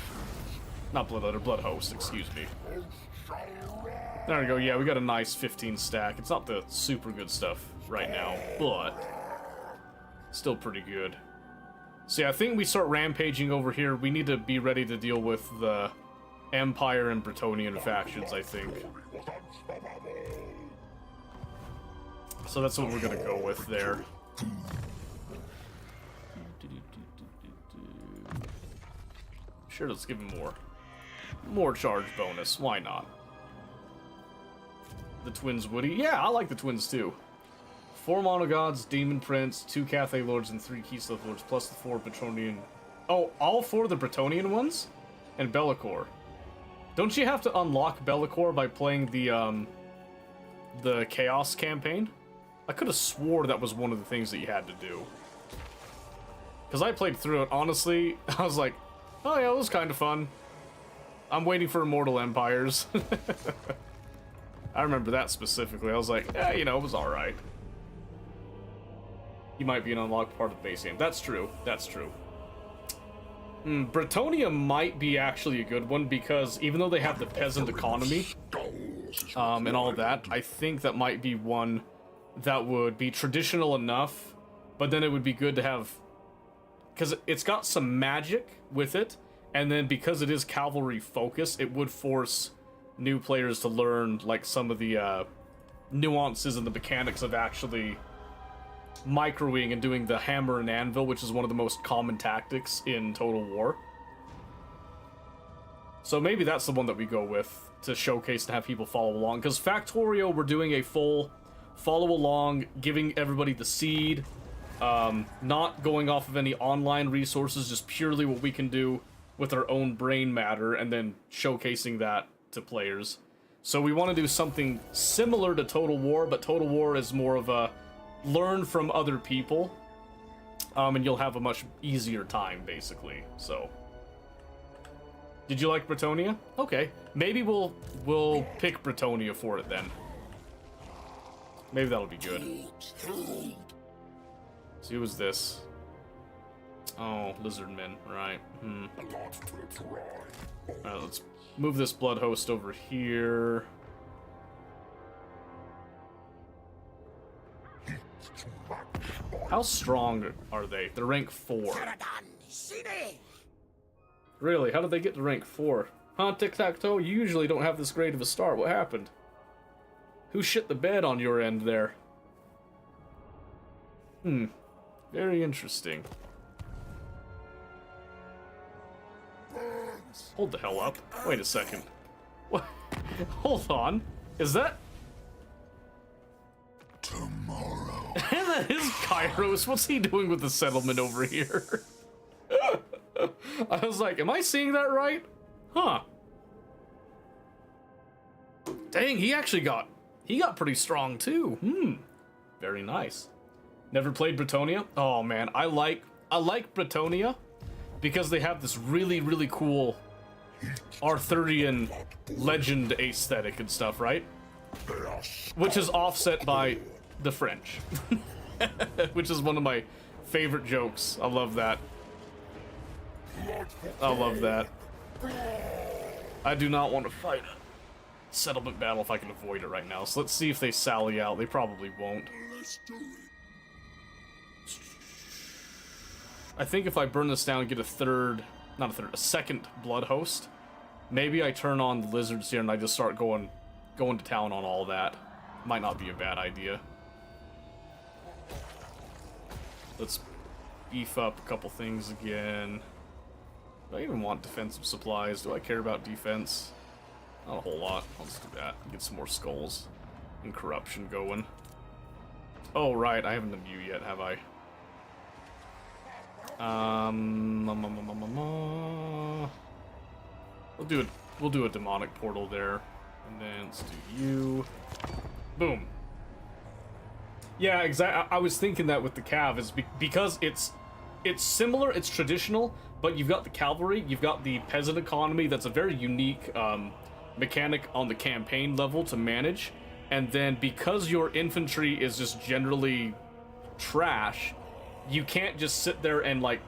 Not Bloodletter, Bloodhost, excuse me. There we go, yeah, we got a nice 15 stack. It's not the super good stuff right now, but still pretty good. So yeah, I think we start rampaging over here. We need to be ready to deal with the Empire and Bretonian factions, I think. So that's what we're gonna go with there. Sure, let's give him more charge bonus. Why not? The twins Woody. Yeah, I like the twins too. 4 Monogods, Demon Prince, 2 Cathay Lords, and 3 Kislev Lords, plus the 4 Bretonian... Oh, all 4 of the Bretonian ones? And Bellicor. Don't you have to unlock Bellicor by playing the Chaos campaign? I could have swore that was one of the things that you had to do. Because I played through it, honestly, I was like, oh yeah, it was kind of fun. I'm waiting for Immortal Empires. I remember that specifically. I was like, yeah, you know, it was alright. You might be an unlocked part of the base game. That's true. That's true. Bretonia might be actually a good one because even though they have the peasant economy and all that, I think that might be one that would be traditional enough, but then it would be good to have... Because it's got some magic with it, and then because it is cavalry focused, it would force new players to learn like some of the nuances and the mechanics of actually microing and doing the hammer and anvil, which is one of the most common tactics in Total War. So maybe that's the one that we go with to showcase and have people follow along. Because Factorio, we're doing a full follow along, giving everybody the seed, not going off of any online resources, just purely what we can do with our own brain matter, and then showcasing that to players. So we want to do something similar to Total War, but Total War is more of a learn from other people, and you'll have a much easier time, basically. So, did you like Bretonia? Okay, maybe we'll pick Bretonia for it then. Maybe that'll be good. So who was this? Oh, Lizardmen, right. Alright, let's move this Blood Host over here. How strong are they? They're rank 4. Really? How did they get to rank 4? Huh, Tic-Tac-Toe? You usually don't have this great of a start. What happened? Who shit the bed on your end there? Very interesting. Hold the hell up. Wait a second. What? Hold on. Is that... Tomorrow. And that is Kairos. What's he doing with the settlement over here? I was like, am I seeing that right? Huh. Dang, he actually got... He got pretty strong, too. Very nice. Never played Bretonia? Oh, man. I like Bretonia because they have this really, really cool Arthurian legend aesthetic and stuff, right? Which is offset by the French. Which is one of my favorite jokes. I love that. I love that. I do not want to fight a settlement battle if I can avoid it right now. So let's see if they sally out. They probably won't. I think if I burn this down and get a second blood host, maybe I turn on the lizards here and I just start going to town on all that. Might not be a bad idea. Let's beef up a couple things again. Do I even want defensive supplies? Do I care about defense? Not a whole lot. I'll just do that. Get some more skulls and corruption going. Oh, right. I haven't done you yet, have I? We'll do a demonic portal there. And then let's do you. Boom. Yeah, exactly. I was thinking that with the cav is because it's similar, it's traditional, but you've got the cavalry, you've got the peasant economy. That's a very unique mechanic on the campaign level to manage. And then because your infantry is just generally trash, you can't just sit there and like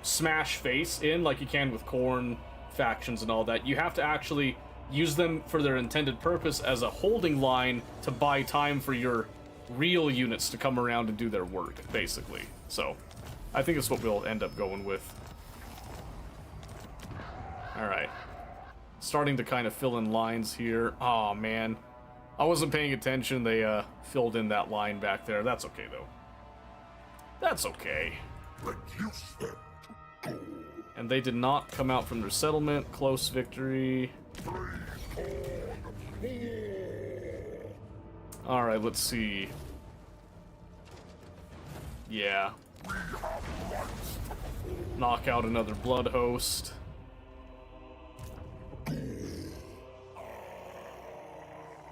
smash face in like you can with Khorne factions and all that. You have to actually use them for their intended purpose as a holding line to buy time for your real units to come around and do their work, basically. So, I think it's what we'll end up going with. Alright. Starting to kind of fill in lines here. Aw, man. I wasn't paying attention. They filled in that line back there. That's okay, though. That's okay. And they did not come out from their settlement. Close victory. Alright, let's see. Yeah. Knock out another blood host.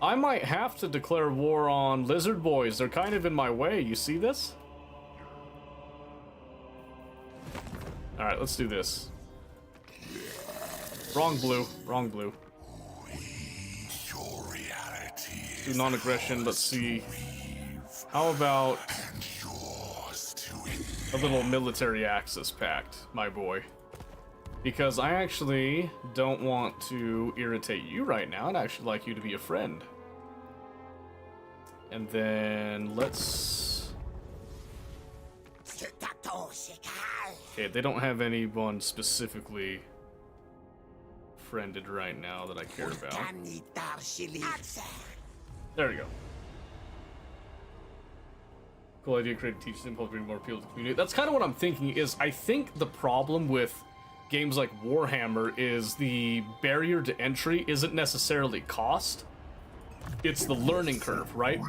I might have to declare war on lizard boys. They're kind of in my way. You see this? Alright, let's do this. Wrong blue. Wrong blue. Do non-aggression. Let's see. How about a little military access pact, my boy? Because I actually don't want to irritate you right now. I'd actually like you to be a friend. And then let's... Okay, they don't have anyone specifically friended right now that I care about. There we go. Cool idea, create a teach impulse, bring more people to the community. That's kind of what I'm thinking is, I think the problem with games like Warhammer is the barrier to entry isn't necessarily cost. It's the learning curve, right?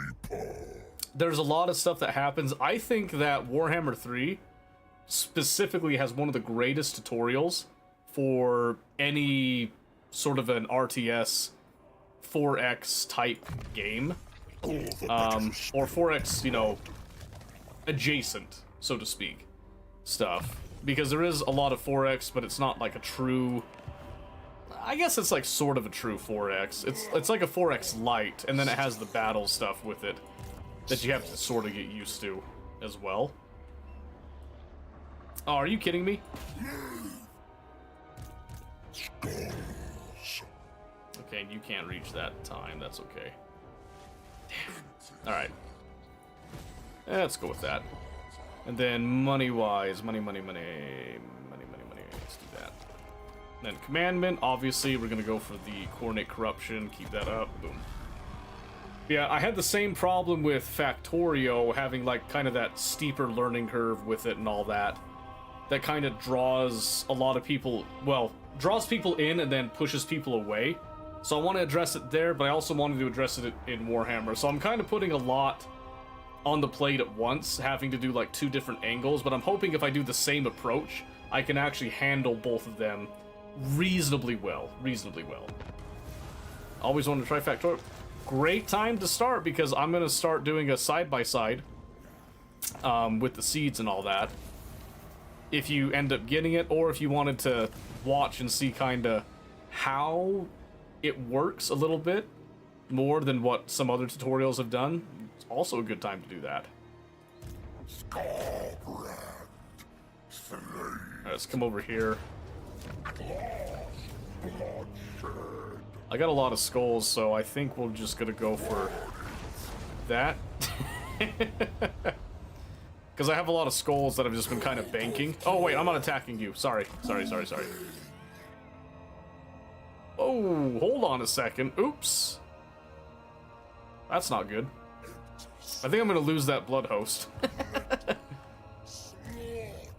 There's a lot of stuff that happens. I think that Warhammer 3 specifically has one of the greatest tutorials for any sort of an RTS 4X type game. Or 4X, you know, adjacent, so to speak, stuff. Because there is a lot of 4X, but it's not like a true... I guess it's like sort of a true 4X. It's like a 4X light, and then it has the battle stuff with it that you have to sort of get used to as well. Oh, are you kidding me? Okay, you can't reach that time. That's okay. Damn. Alright. Let's go with that. And then money-wise, money. Let's do that. Then commandment, obviously, we're gonna go for the coordinate corruption. Keep that up. Boom. Yeah, I had the same problem with Factorio, having like kind of that steeper learning curve with it and all that. That kind of draws a lot of people, well, draws people in and then pushes people away. So I want to address it there, but I also wanted to address it in Warhammer. So I'm kind of putting a lot on the plate at once, having to do like 2 different angles, but I'm hoping if I do the same approach, I can actually handle both of them reasonably well. Always wanted to try Factorio. Great time to start, because I'm going to start doing a side-by-side with the seeds and all that. If you end up getting it, or if you wanted to watch and see kind of how it works a little bit more than what some other tutorials have done, it's also a good time to do that. Alright, let's come over here. I got a lot of skulls, so I think we're just gonna go for that. Because I have a lot of skulls that I've just been kind of banking. Oh, wait, I'm not attacking you. Sorry. Oh, hold on a second. Oops. That's not good. I think I'm going to lose that blood host.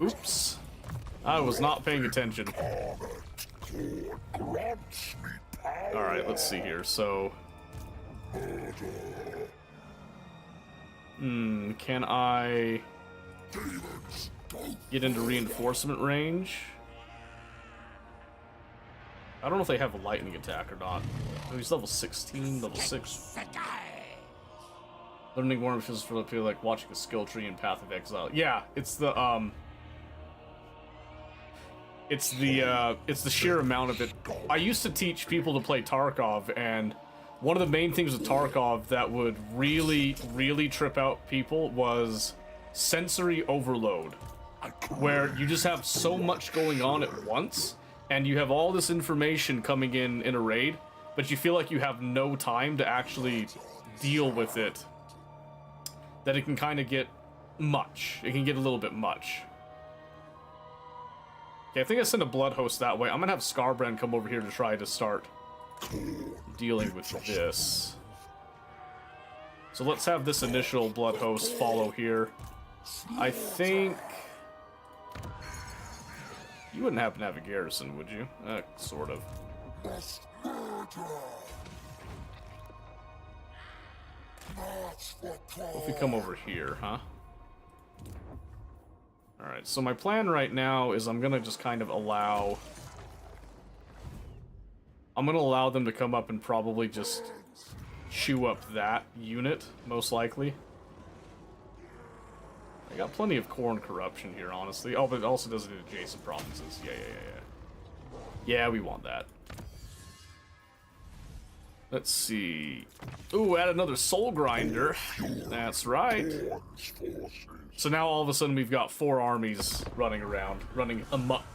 Oops. I was not paying attention. Alright, let's see here. So... can I get into reinforcement range? I don't know if they have a lightning attack or not. Oh, he's level 16, level 6. Learning more feels for feel like watching a skill tree in Path of Exile. Yeah, it's the it's the sheer amount of it. I used to teach people to play Tarkov, and one of the main things with Tarkov that would really trip out people was sensory overload, where you just have so much going on at once, and you have all this information coming in a raid, but you feel like you have no time to actually deal with it, that it can kind of get much. It can get a little bit much. Okay, I think I sent a blood host that way. I'm gonna have Scarbrand come over here to try to start dealing with this. So let's have this initial blood host follow here. I think... You wouldn't happen to have a garrison, would you? Sort of. If we come over here, huh? Alright, so my plan right now is I'm gonna just kind of allow... I'm gonna allow them to come up and probably just chew up that unit, most likely. I got plenty of corn corruption here, honestly. Oh, but it also does it in adjacent provinces. Yeah. Yeah, we want that. Let's see. Ooh, add another soul grinder. That's right. So now all of a sudden we've got 4 armies running around, running amok.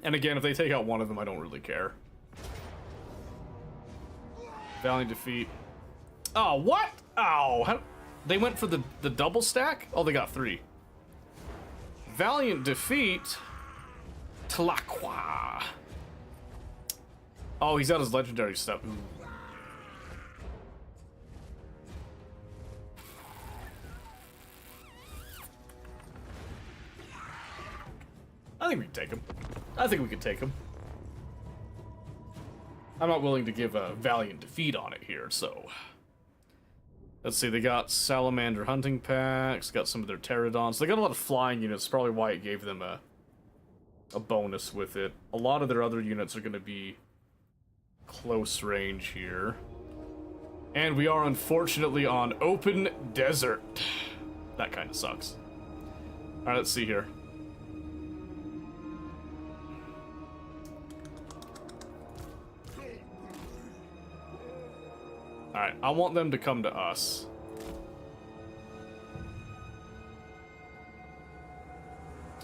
And again, if they take out one of them, I don't really care. Valiant defeat. Oh, what? Oh, how... They went for the double stack? Oh, they got 3. Valiant defeat. Tlaqua. Oh, he's got his legendary stuff. Ooh. I think we can take him. I think we can take him. I'm not willing to give a valiant defeat on it here, so... Let's see, they got Salamander hunting packs, got some of their Pterodons. They got a lot of flying units, probably why it gave them a bonus with it. A lot of their other units are going to be close range here. And we are unfortunately on open desert. That kind of sucks. Alright, let's see here. Alright, I want them to come to us.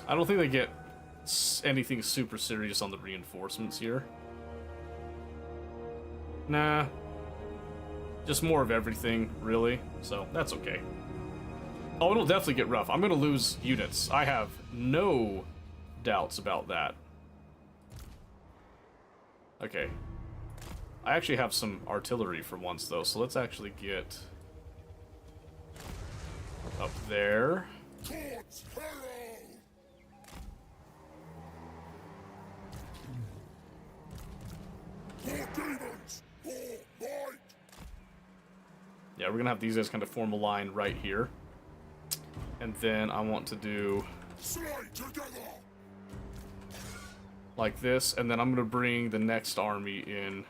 I don't think they get anything super serious on the reinforcements here. Nah. Just more of everything, really. So that's okay. Oh, it'll definitely get rough. I'm gonna lose units. I have no doubts about that. Okay. I actually have some artillery for once, though, so let's actually get up there. Towards Harrow! More demons! More light! Yeah, we're gonna have these guys kind of form a line right here. And then I want to do Slay together! like this, and then I'm gonna bring the next army in.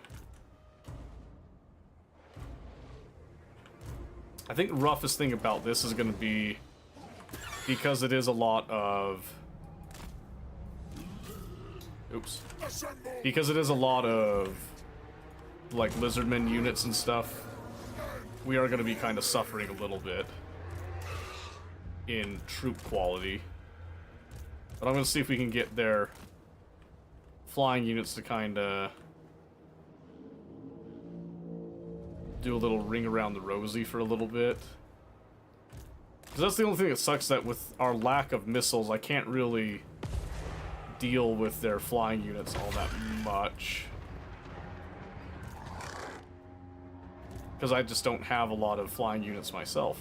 I think the roughest thing about this is gonna be, because it is a lot of... Oops. Assemble! Because it is a lot of, like, lizardmen units and stuff, we are gonna be kind of suffering a little bit in troop quality. But I'm gonna see if we can get their flying units to kind of do a little ring around the rosy for a little bit. Because that's the only thing that sucks, that with our lack of missiles, I can't really deal with their flying units all that much. Because I just don't have a lot of flying units myself.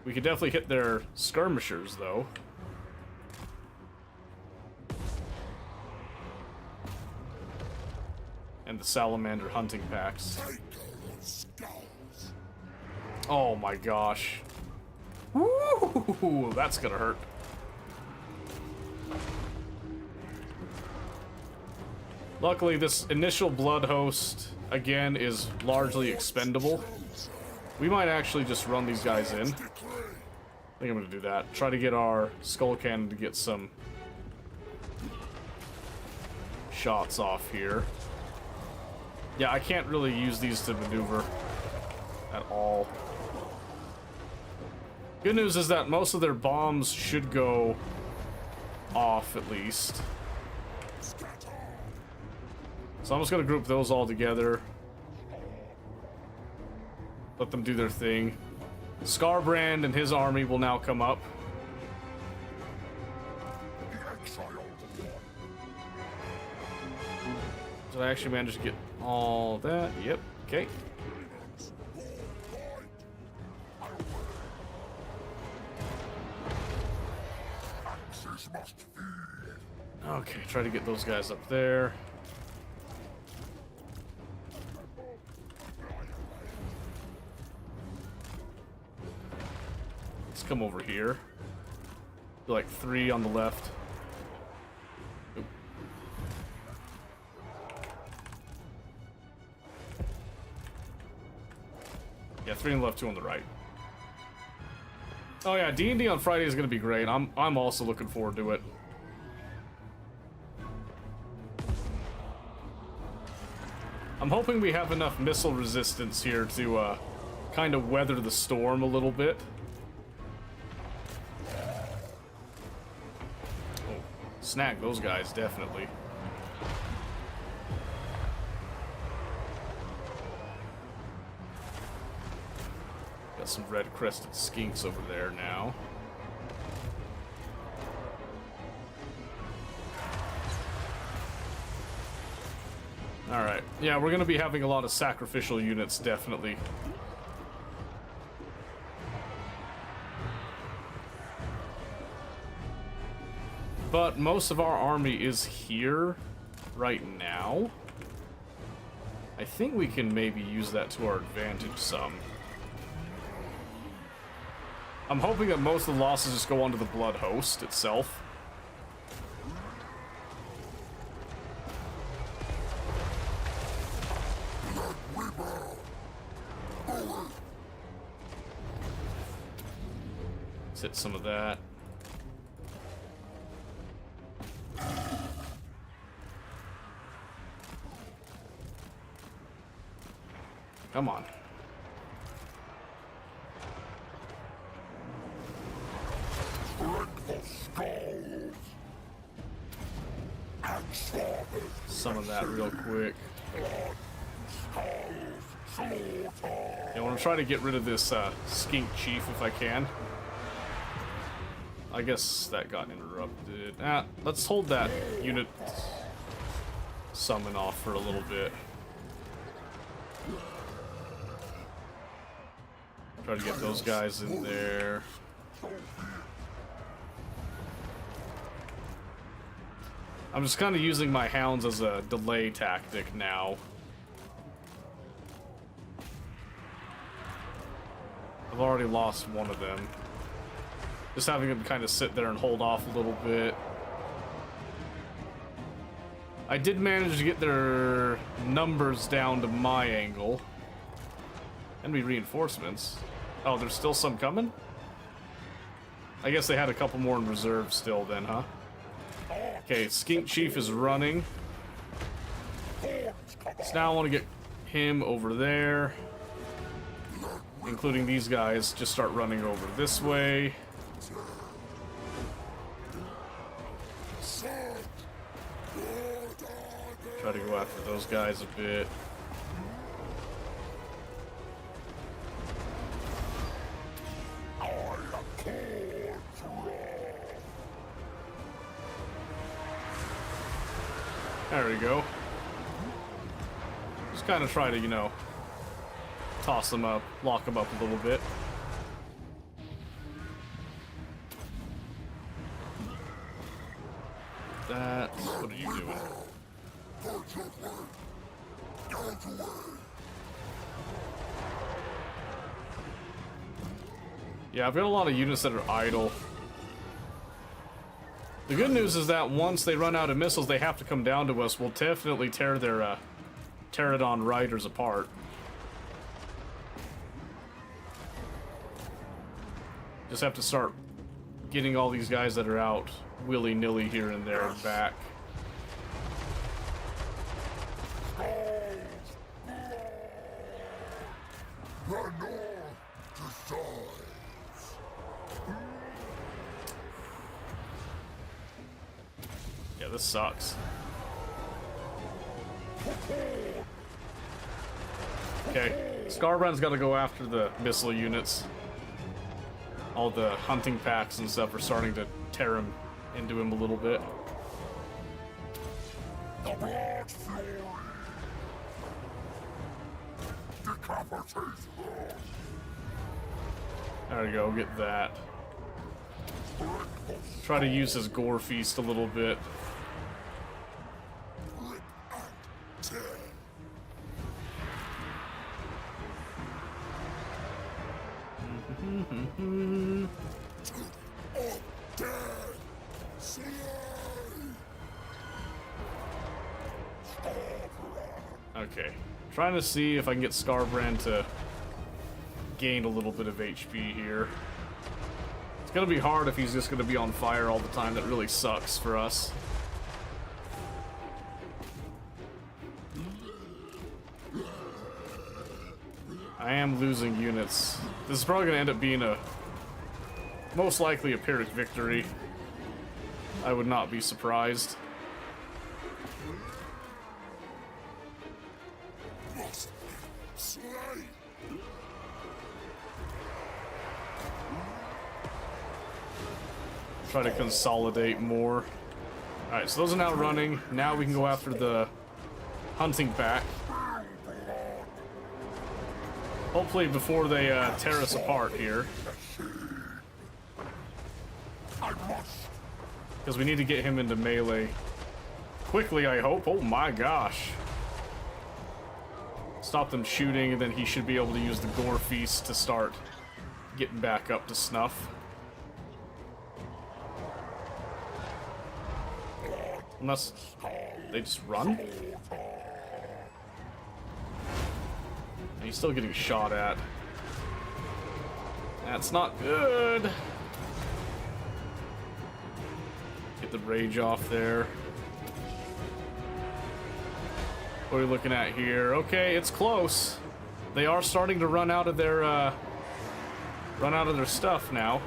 We could definitely hit their skirmishers, though. And the salamander hunting packs. Oh my gosh. Woo! That's gonna hurt. Luckily, this initial blood host, again, is largely expendable. We might actually just run these guys in. I think I'm gonna do that. Try to get our skull cannon to get some shots off here. Yeah, I can't really use these to maneuver at all. Good news is that most of their bombs should go off, at least. So I'm just gonna group those all together. Let them do their thing. Scarbrand and his army will now come up. Did I actually manage to get all that? Yep. Okay. Okay, try to get those guys up there. Let's come over here. Like 3 on the left. Oop. Yeah, 3 on the left, 2 on the right. Oh yeah, D&D on Friday is gonna be great. I'm also looking forward to it. I'm hoping we have enough missile resistance here to kind of weather the storm a little bit. Oh, snag those guys, definitely. Got some red-crested skinks over there now. Alright. Yeah, we're gonna be having a lot of sacrificial units, definitely. But most of our army is here right now. I think we can maybe use that to our advantage some. I'm hoping that most of the losses just go onto the Blood Host itself. Let's hit some of that. Come on. Some of that real quick. I want to try to get rid of this skink chief if I can. I guess that got interrupted. Let's hold that unit summon off for a little bit. Try to get those guys in there. I'm just kind of using my hounds as a delay tactic now. I've already lost one of them. Just having them kind of sit there and hold off a little bit. I did manage to get their numbers down to my angle. Enemy reinforcements. Oh, there's still some coming? I guess they had a couple more in reserve still then, huh? Okay, Skink Chief is running. So now I want to get him over there. Including these guys, just start running over this way. Try to go after those guys a bit. There we go. Just kind of try to, you know, toss them up, lock them up a little bit. That. What are you doing? Yeah, I've got a lot of units that are idle. The good news is that once they run out of missiles, they have to come down to us. We'll definitely tear their Pterodon riders apart. Just have to start getting all these guys that are out willy-nilly here and there back. Yeah, this sucks. Okay, Scarbrand's got to go after the missile units. All the hunting packs and stuff are starting to tear him into him a little bit. There we go, get that. Try to use his gore feast a little bit. Okay, trying to see if I can get Scarbrand to gain a little bit of HP here. It's gonna be hard if he's just gonna be on fire all the time. That really sucks for us. I am losing units. This is probably gonna end up being most likely a Pyrrhic victory. I would not be surprised. Try to consolidate more. Alright, so those are now running. Now we can go after the hunting pack. Hopefully before they tear us apart here. Because we need to get him into melee quickly, I hope. Oh my gosh. Stop them shooting, and then he should be able to use the gore feast to start getting back up to snuff. Unless they just run? And he's still getting shot at. That's not good. Get the rage off there. What are we looking at here? Okay, it's close. They are starting to run out of their stuff now.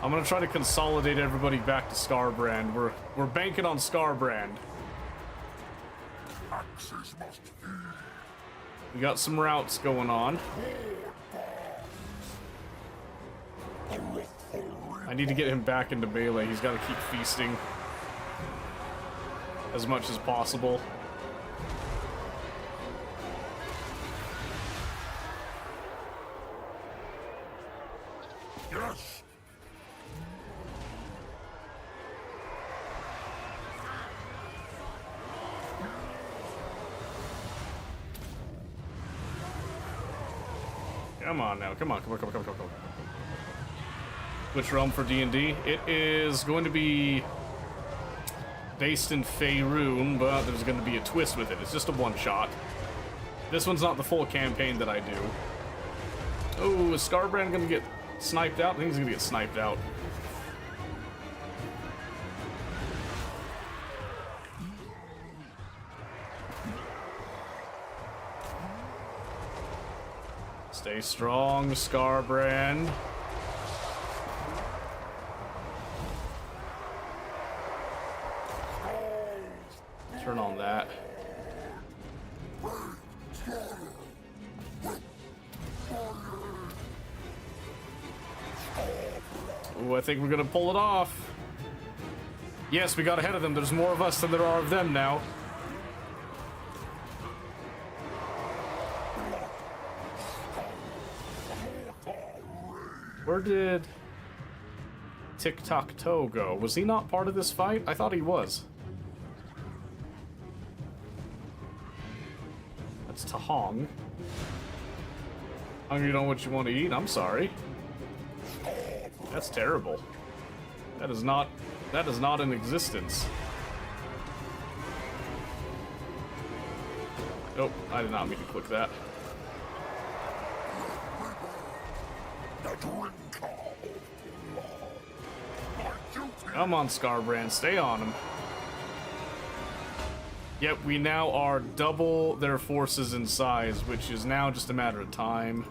I'm gonna try to consolidate everybody back to Scarbrand. We're banking on Scarbrand. Axes must feed. We got some routes going on. I need to get him back into melee. He's got to keep feasting as much as possible. Yes. Come on now, come on. Which realm for D&D? It is going to be based in Faerun, but there's going to be a twist with it. It's just a one-shot. This one's not the full campaign that I do. Oh, is Scarbrand going to get sniped out? I think he's going to get sniped out. Stay strong, Scarbrand. Turn on that. Ooh, I think we're gonna pull it off. Yes, we got ahead of them. There's more of us than there are of them now. Where did Tic-Tac-Toe go? Was he not part of this fight? I thought he was. That's Tahong. Hungry on what you want to eat? I'm sorry. That's terrible. That is not in existence. Oh, I did not mean to click that. Come on, Scarbrand, stay on him. Yep, we now are double their forces in size, which is now just a matter of time.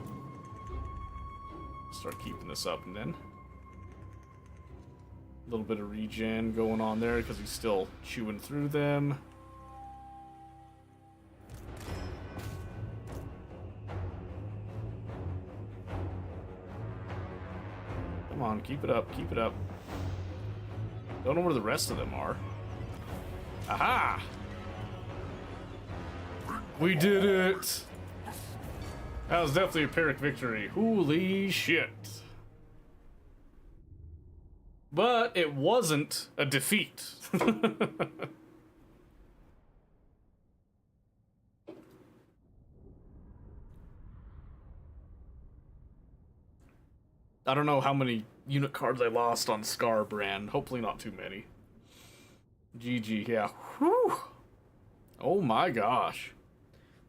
Start keeping this up, and then a little bit of regen going on there because he's still chewing through them. Come on, keep it up, keep it up. Don't know where the rest of them are. Aha! We did it! That was definitely a Pyrrhic victory. Holy shit. But it wasn't a defeat. I don't know how many unit cards I lost on Scarbrand. Hopefully not too many. GG, yeah. Whew. Oh my gosh.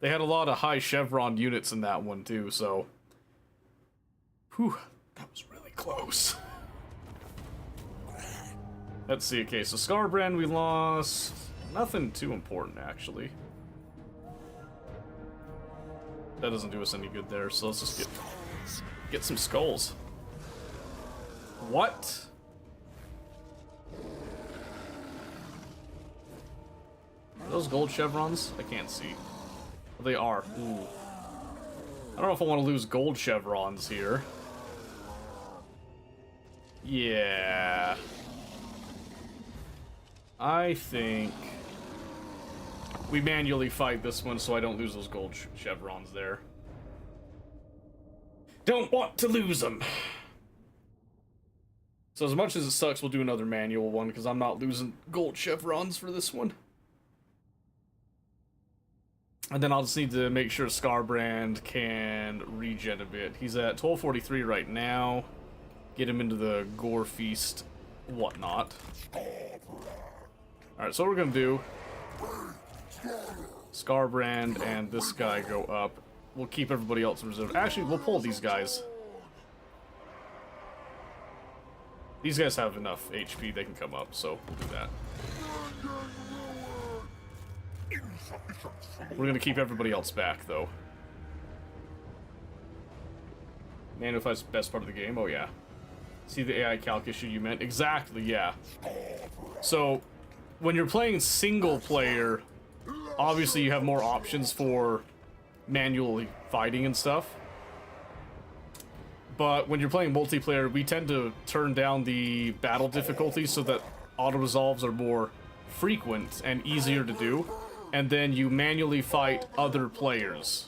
They had a lot of high chevron units in that one too, so... Whew, that was really close. Let's see, okay, so Scarbrand we lost... Nothing too important, actually. That doesn't do us any good there, so let's just get some skulls. What? Are those gold chevrons? I can't see. Oh, they are. Ooh. I don't know if I want to lose gold chevrons here. Yeah. I think we manually fight this one so I don't lose those gold chevrons there. Don't want to lose them. So as much as it sucks, we'll do another manual one because I'm not losing gold chevrons for this one. And then I'll just need to make sure Scarbrand can regen a bit. He's at 1243 right now. Get him into the gore feast, whatnot. Alright, so what we're gonna do, Scarbrand and this guy go up. We'll keep everybody else in reserve. Actually, we'll pull these guys. These guys have enough HP, they can come up, so we'll do that. We're gonna keep everybody else back, though. Manifest best part of the game? Oh, yeah. See the AI calc issue you meant? Exactly, yeah. So, when you're playing single player, obviously you have more options for manually fighting and stuff. But when you're playing multiplayer, we tend to turn down the battle difficulty so that auto-resolves are more frequent and easier to do. And then you manually fight other players.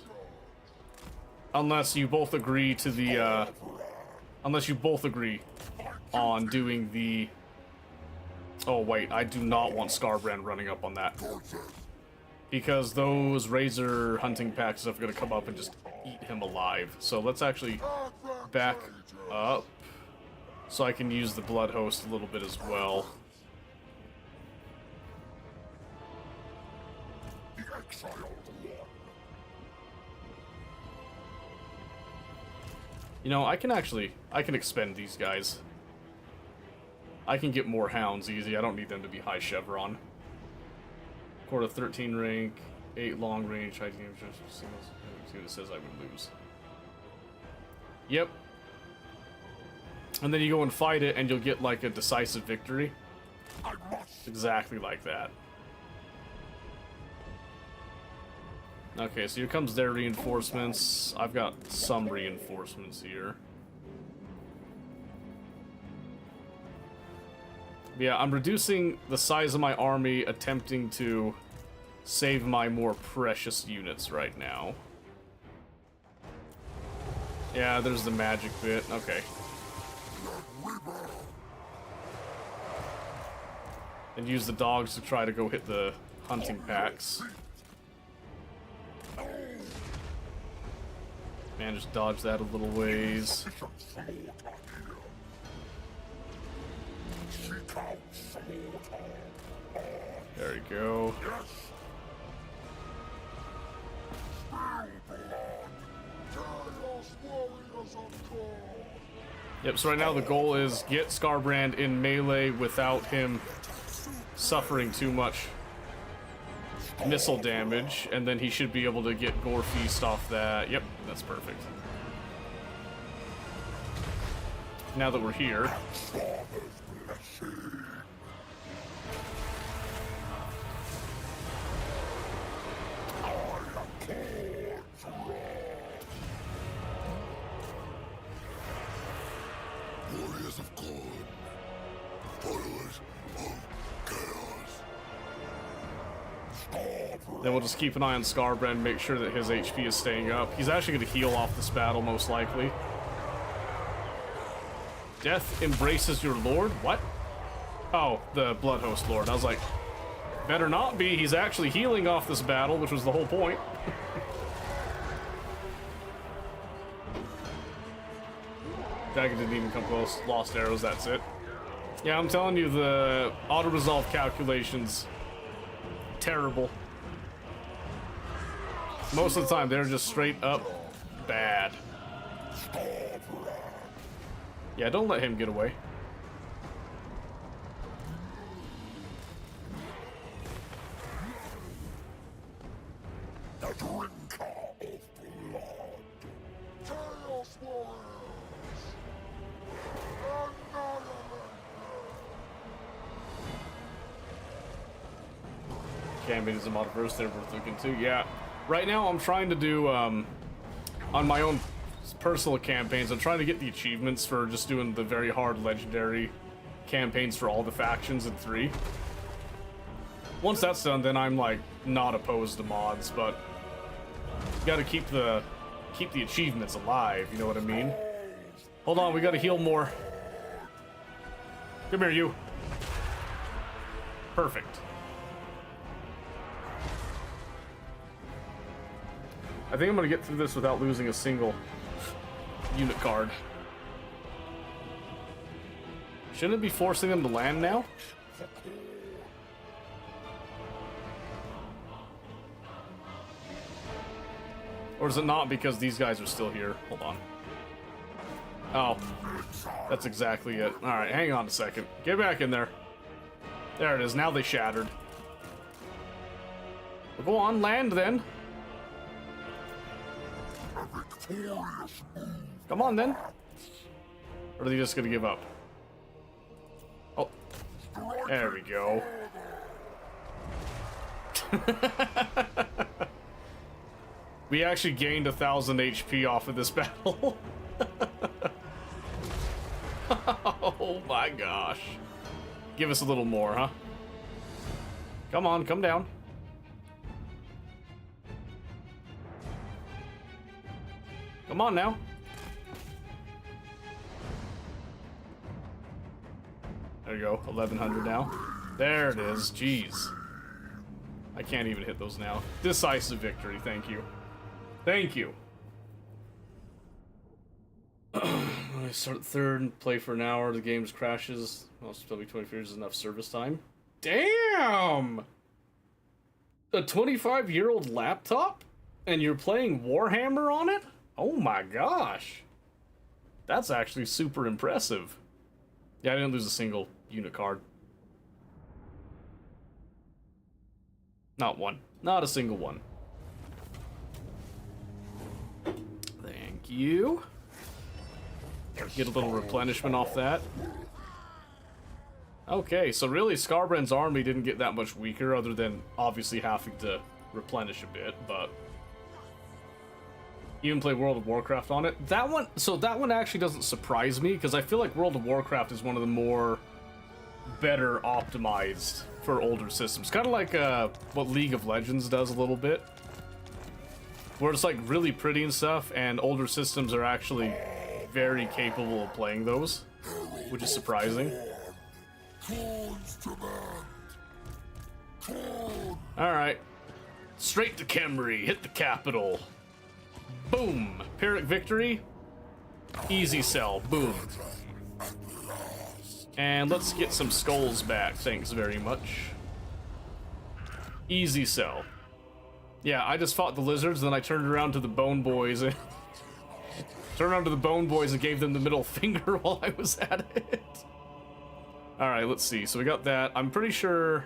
Unless you both agree to the, unless you both agree on doing the... Oh wait, I do not want Scarbrand running up on that. Because those Razor hunting packs are gonna come up and just eat him alive. So let's actually back up so I can use the Blood Host a little bit as well. You know, I can expend these guys. I can get more hounds easy. I don't need them to be high chevron. Quarter 13 rank, 8 long range, high damage. See what it says I would lose. Yep. And then you go and fight it, and you'll get like a decisive victory. Exactly like that. Okay, so here comes their reinforcements. I've got some reinforcements here. Yeah, I'm reducing the size of my army, attempting to save my more precious units right now. Yeah, there's the magic bit. Okay. And use the dogs to try to go hit the hunting packs. Man, just dodge that a little ways. There you go. Yep, so right now the goal is get Scarbrand in melee without him suffering too much missile damage, and then he should be able to get Gore Feast off that. Yep, that's perfect. Now that we're here. Warriors of God, followers of chaos. Then we'll just keep an eye on Scarbrand, make sure that his HP is staying up. He's actually going to heal off this battle, most likely. Death embraces your lord? What? Oh, the Blood Host Lord. I was like, better not be. He's actually healing off this battle, which was the whole point. Dragon didn't even come close. Lost arrows, that's it. Yeah, I'm telling you, the auto-resolve calculations, terrible. Most of the time, they're just straight up bad. Yeah, don't let him get away. The drinker of blood. Chaos Warriors. Campaign is a mod verse they're worth looking to. Yeah. Right now, I'm trying to do, on my own personal campaigns, I'm trying to get the achievements for just doing the very hard legendary campaigns for all the factions in 3. Once that's done, then I'm like not opposed to mods, but you gotta keep the achievements alive, you know what I mean? Hold on, we gotta heal more. Come here, you. Perfect. I think I'm gonna get through this without losing a single unit card. Shouldn't it be forcing them to land now? Or is it not because these guys are still here? Hold on. Oh, that's exactly it. Alright, hang on a second. Get back in there. There it is. Now they shattered. Well, go on, land then. Come on then. Or are they just gonna give up? Oh, there we go. We actually gained 1,000 HP off of this battle. Oh my gosh. Give us a little more, huh? Come on, come down. Come on now. There you go, 1,100 now. There it is, jeez. I can't even hit those now. Decisive victory, thank you. Thank you. I start third and play for an hour, the game just crashes. Well, still be 24 years is enough service time. Damn! A 25-year-old laptop? And you're playing Warhammer on it? Oh my gosh. That's actually super impressive. Yeah, I didn't lose a single unit card. Not one. Not a single one. Thank you. Get a little replenishment off that. Okay, so really Skarbrand's army didn't get that much weaker other than obviously having to replenish a bit, but even play World of Warcraft on it. That one actually doesn't surprise me because I feel like World of Warcraft is one of the more better optimized for older systems. Kind of like what League of Legends does a little bit. Where it's like really pretty and stuff, and older systems are actually very capable of playing those, which is surprising. Alright. Straight to Khemri, hit the capital. Boom! Pyrrhic victory. Easy sell, boom. And let's get some skulls back, thanks very much. Easy sell. Yeah, I just fought the lizards, then I turned around to the bone boys and gave them the middle finger while I was at it. Alright, let's see. So we got that. I'm pretty sure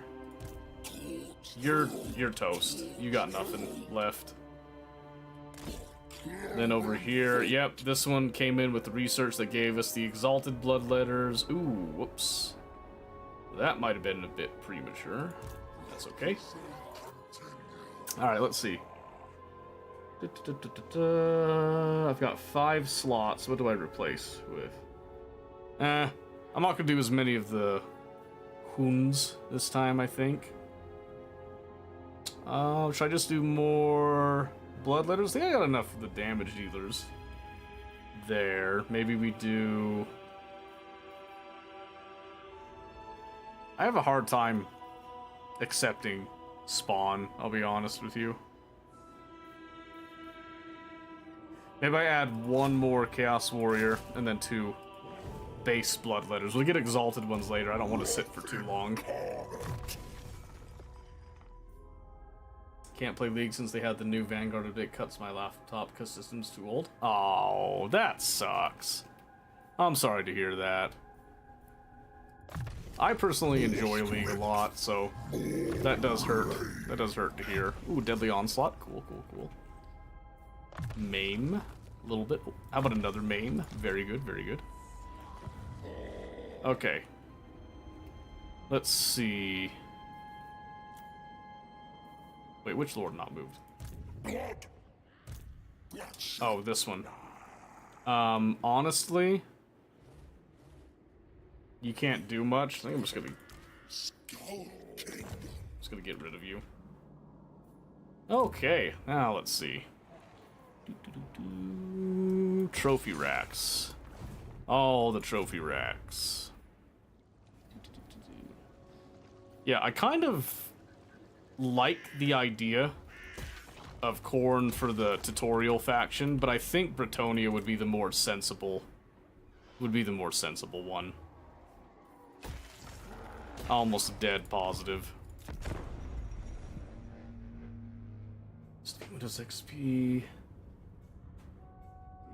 you're toast. You got nothing left. Then over here, yep, this one came in with the research that gave us the exalted blood letters. Ooh, whoops. That might have been a bit premature. That's okay. Alright, let's see. I've got 5 slots. What do I replace with? I'm not gonna do as many of the Huns this time, I think. Should I just do more blood letters? I think I got enough of the damage dealers there. Maybe we do... I have a hard time accepting spawn, I'll be honest with you. Maybe I add 1 more Chaos Warrior and then 2 base blood letters. We'll get exalted ones later. I don't want to sit for too long. Can't play League since they had the new Vanguard update. Cuts my laptop because system's too old. Oh, that sucks. I'm sorry to hear that. I personally enjoy League a lot, so that does hurt. That does hurt to hear. Ooh, Deadly Onslaught. Cool, cool, cool. Maim. A little bit. How about another maim? Very good, very good. Okay. Let's see. Wait, which lord not moved? Oh, this one. Honestly, you can't do much. I think I'm just gonna get rid of you. Okay, now let's see. Trophy racks. All the trophy racks. Yeah, I kind of like the idea of Khorne for the tutorial faction, but I think Bretonnia would be the more sensible one. Almost dead positive. Windows XP.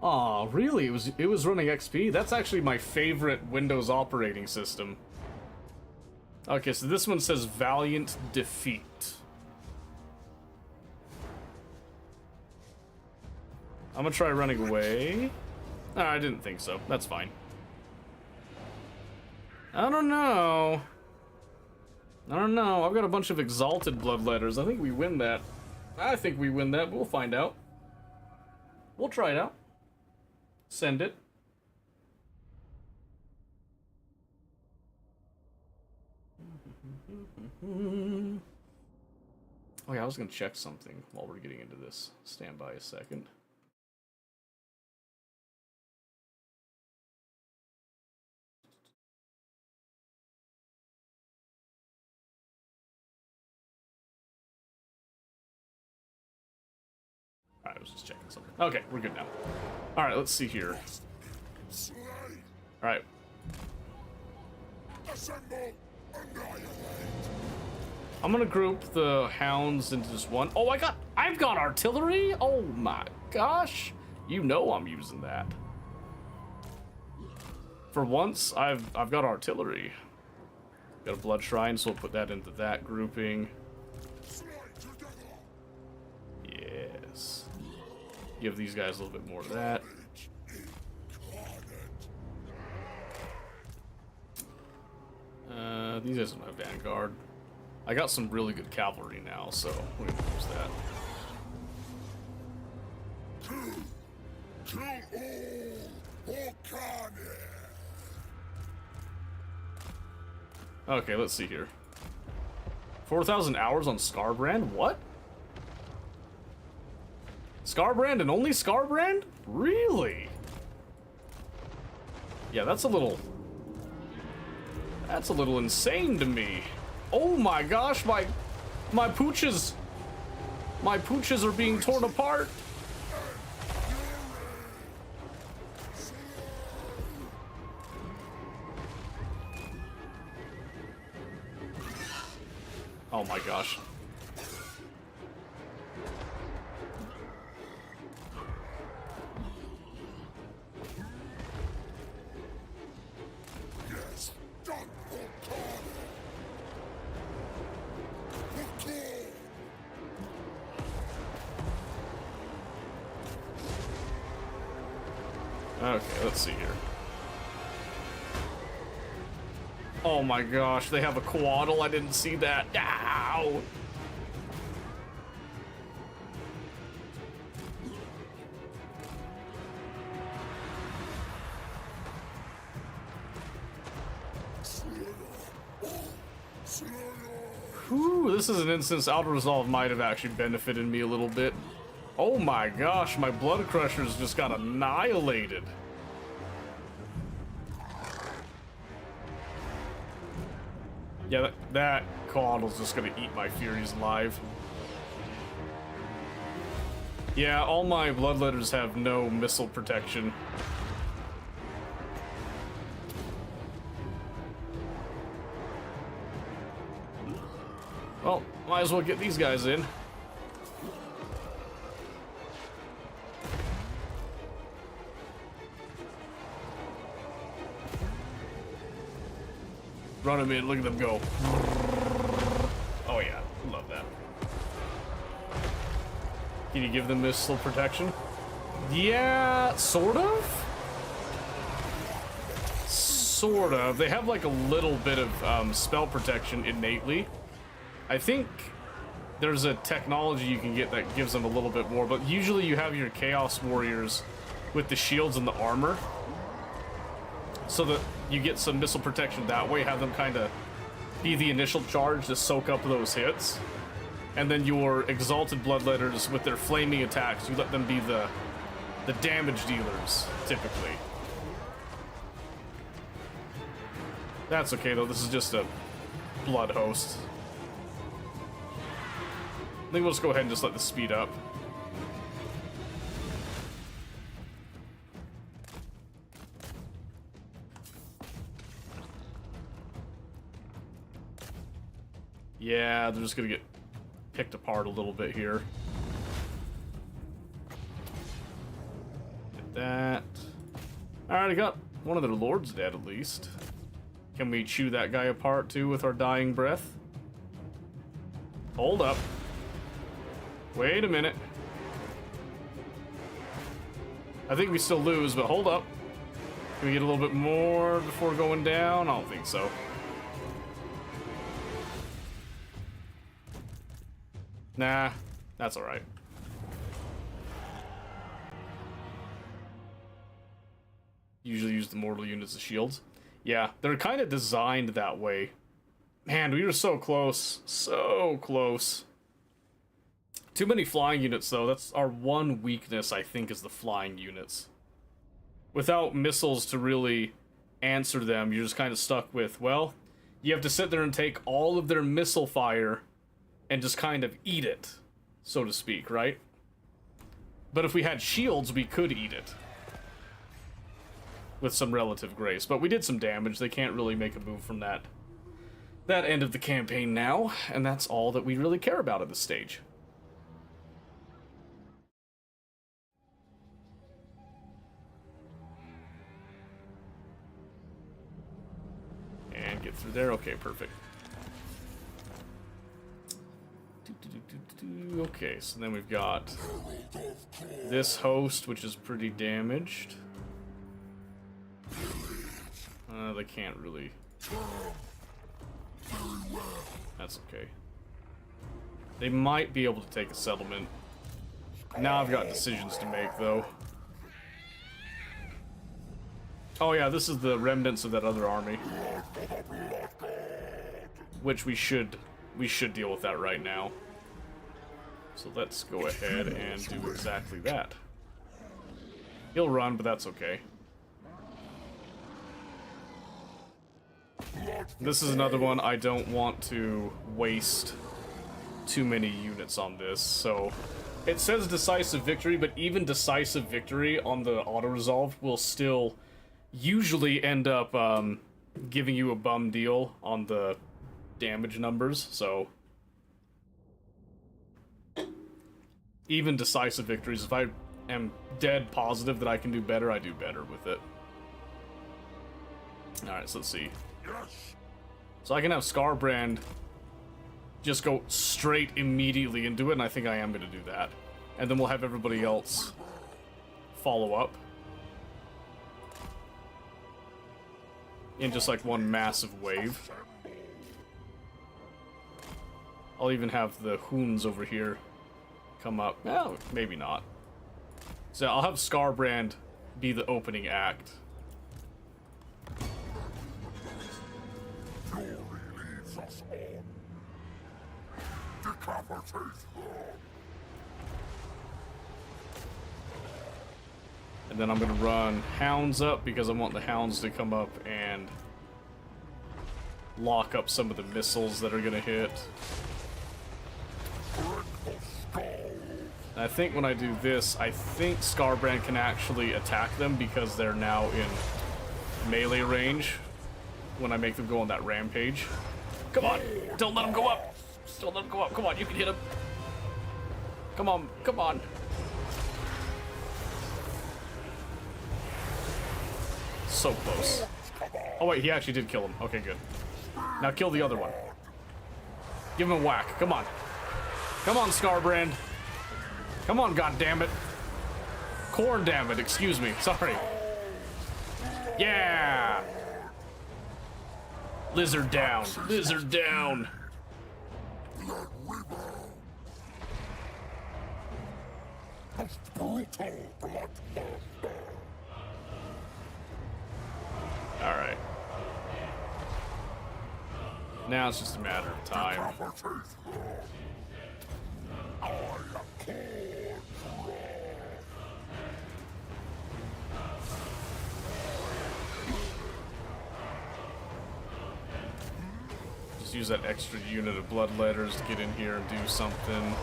Aw, really? It was running XP? That's actually my favorite Windows operating system. Okay, so this one says Valiant Defeat. I'm gonna try running away. I didn't think so. That's fine. I don't know. I don't know. I've got a bunch of exalted bloodletters. I think we win that. I think we win that. We'll find out. We'll try it out. Send it. Oh yeah, I was gonna check something while we're getting into this. Stand by a second. Alright, I was just checking something. Okay, we're good now. Alright, let's see here. Alright. Assemble! Annihilate! I'm gonna group the hounds into just one. Oh, I've got artillery? Oh my gosh. You know I'm using that. For once, I've got artillery. Got a blood shrine, so we'll put that into that grouping. Yes. Give these guys a little bit more of that. These guys are my vanguard. I got some really good cavalry now, so we're gonna use that. Kill all carnage! Okay, let's see here. 4,000 hours on Scarbrand? What? Scarbrand and only Scarbrand? Really? Yeah, that's a little insane to me. Oh my gosh, my pooches are being torn apart. Oh my gosh. Yes, done for carnage! Okay, let's see here. Oh my gosh, they have a quaddle. I didn't see that. Ow! Whew, this is an instance Outer Resolve might have actually benefited me a little bit. Oh my gosh, my Blood Crushers just got annihilated. Yeah, that Caudle's just gonna eat my Furies alive. Yeah, all my Bloodletters have no missile protection. Well, might as well get these guys in. Run them in, look at them go. Oh yeah, love that. Can you give them missile protection? Yeah, sort of? Sort of. They have like a little bit of spell protection innately. I think there's a technology you can get that gives them a little bit more, but usually you have your Chaos Warriors with the shields and the armor, so that you get some missile protection that way, have them kind of be the initial charge to soak up those hits. And then your Exalted Bloodletters with their flaming attacks, you let them be the damage dealers, typically. That's okay though, this is just a blood host. I think we'll just go ahead and just let this speed up. Yeah, they're just gonna get picked apart a little bit here. Get that. Alright, I got one of their lords dead at least. Can we chew that guy apart too with our dying breath? Hold up. Wait a minute. I think we still lose, but hold up. Can we get a little bit more before going down? I don't think so. Nah, that's alright. Usually use the mortal units as shields. Yeah, they're kind of designed that way. Man, we were so close. So close. Too many flying units, though. That's our one weakness, I think, is the flying units. Without missiles to really answer them, you're just kind of stuck with, well, you have to sit there and take all of their missile fire and just kind of eat it, so to speak, right? But if we had shields, we could eat it. With some relative grace. But we did some damage. They can't really make a move from that end of the campaign now, and that's all that we really care about at this stage. And get through there. Okay, perfect. Okay, so then we've got this host, which is pretty damaged. They can't really. That's okay. They might be able to take a settlement. Now I've got decisions to make, though. Oh yeah, this is the remnants of that other army. Which we should deal with that right now. So let's go ahead and do exactly that. He'll run, but that's okay. This is another one I don't want to waste too many units on this, so it says decisive victory, but even decisive victory on the auto-resolve will still usually end up giving you a bum deal on the damage numbers, so even decisive victories, if I am dead positive that I can do better, I do better with it. Alright, so let's see. So I can have Scarbrand just go straight immediately and do it, and I think I am going to do that. And then we'll have everybody else follow up. In just like one massive wave. I'll even have the Hoons over here come up. Well, maybe not. So I'll have Scarbrand be the opening act. And then I'm gonna run Hounds up because I want the Hounds to come up and lock up some of the missiles that are gonna hit. And I think when I do this, I think Scarbrand can actually attack them because they're now in melee range when I make them go on that rampage. Come on! Don't let them go up! Don't let them go up! Come on, you can hit them! Come on, come on! So close. Oh wait, he actually did kill him. Okay, good. Now kill the other one. Give him a whack. Come on. Come on, Scarbrand. Come on, goddammit. Corn damn it, excuse me. Sorry. Yeah! Lizard down. Lizard down. Alright. Now it's just a matter of time. Just use that extra unit of bloodletters to get in here and do something.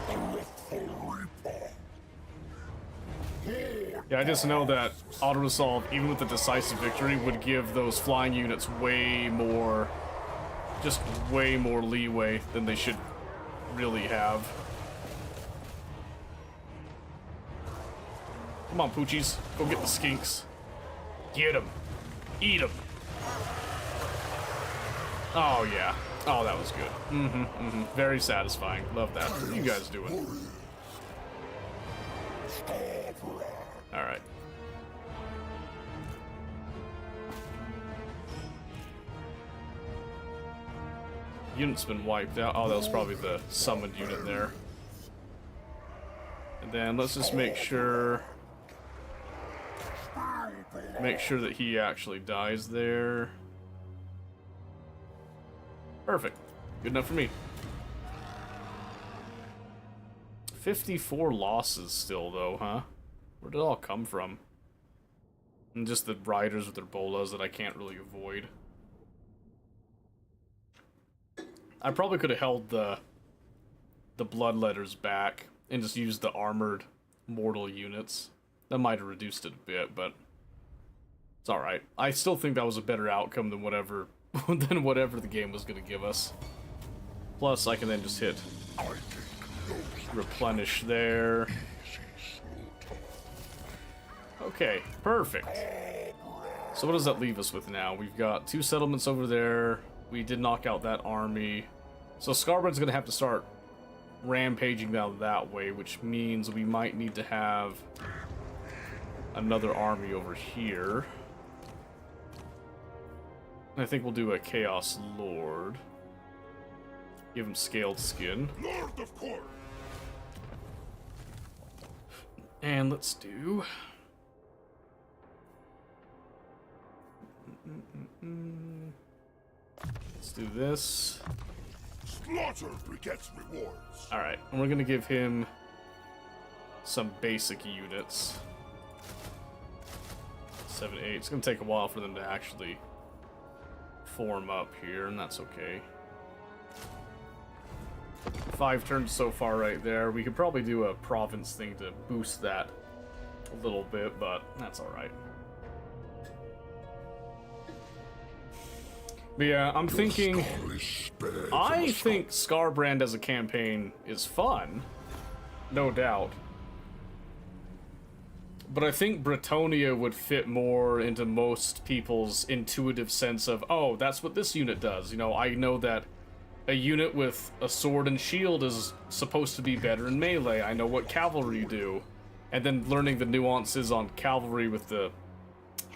Yeah, I just know that auto-resolve, even with the decisive victory, would give those flying units way more, just way more leeway than they should really have. Come on, Poochies. Go get the skinks. Get them. Eat them. Oh, yeah. Oh, that was good. Very satisfying. Love that. What are you guys doing? Alright. unit's been wiped out. Oh, that was probably the summoned unit there. And then let's just make sure that he actually dies there. Perfect. Good enough for me. 54 losses still, though, huh? Where did it all come from? And just the riders with their bolas that I can't really avoid. I probably could have held the bloodletters back and just used the armored mortal units. That might have reduced it a bit, but it's alright. I still think that was a better outcome than whatever the game was going to give us. Plus, I can then just hit replenish there. Okay, perfect. So what does that leave us with now? We've got 2 settlements over there. We did knock out that army. So Scarbrand's going to have to start rampaging down that way, which means we might need to have another army over here. I think we'll do a Chaos Lord. Give him scaled skin. Lord of course. And let's do... Let's do this. Slaughter begets rewards. Alright, and we're gonna give him some basic units. 7, 8. It's gonna take a while for them to actually form up here, and that's okay. 5 turns so far right there. We could probably do a province thing to boost that a little bit, but that's alright. But yeah, I'm thinking... I think Scarbrand as a campaign is fun. No doubt. But I think Bretonia would fit more into most people's intuitive sense of, oh, that's what this unit does. You know, I know that a unit with a sword and shield is supposed to be better in melee. I know what cavalry do. And then learning the nuances on cavalry with the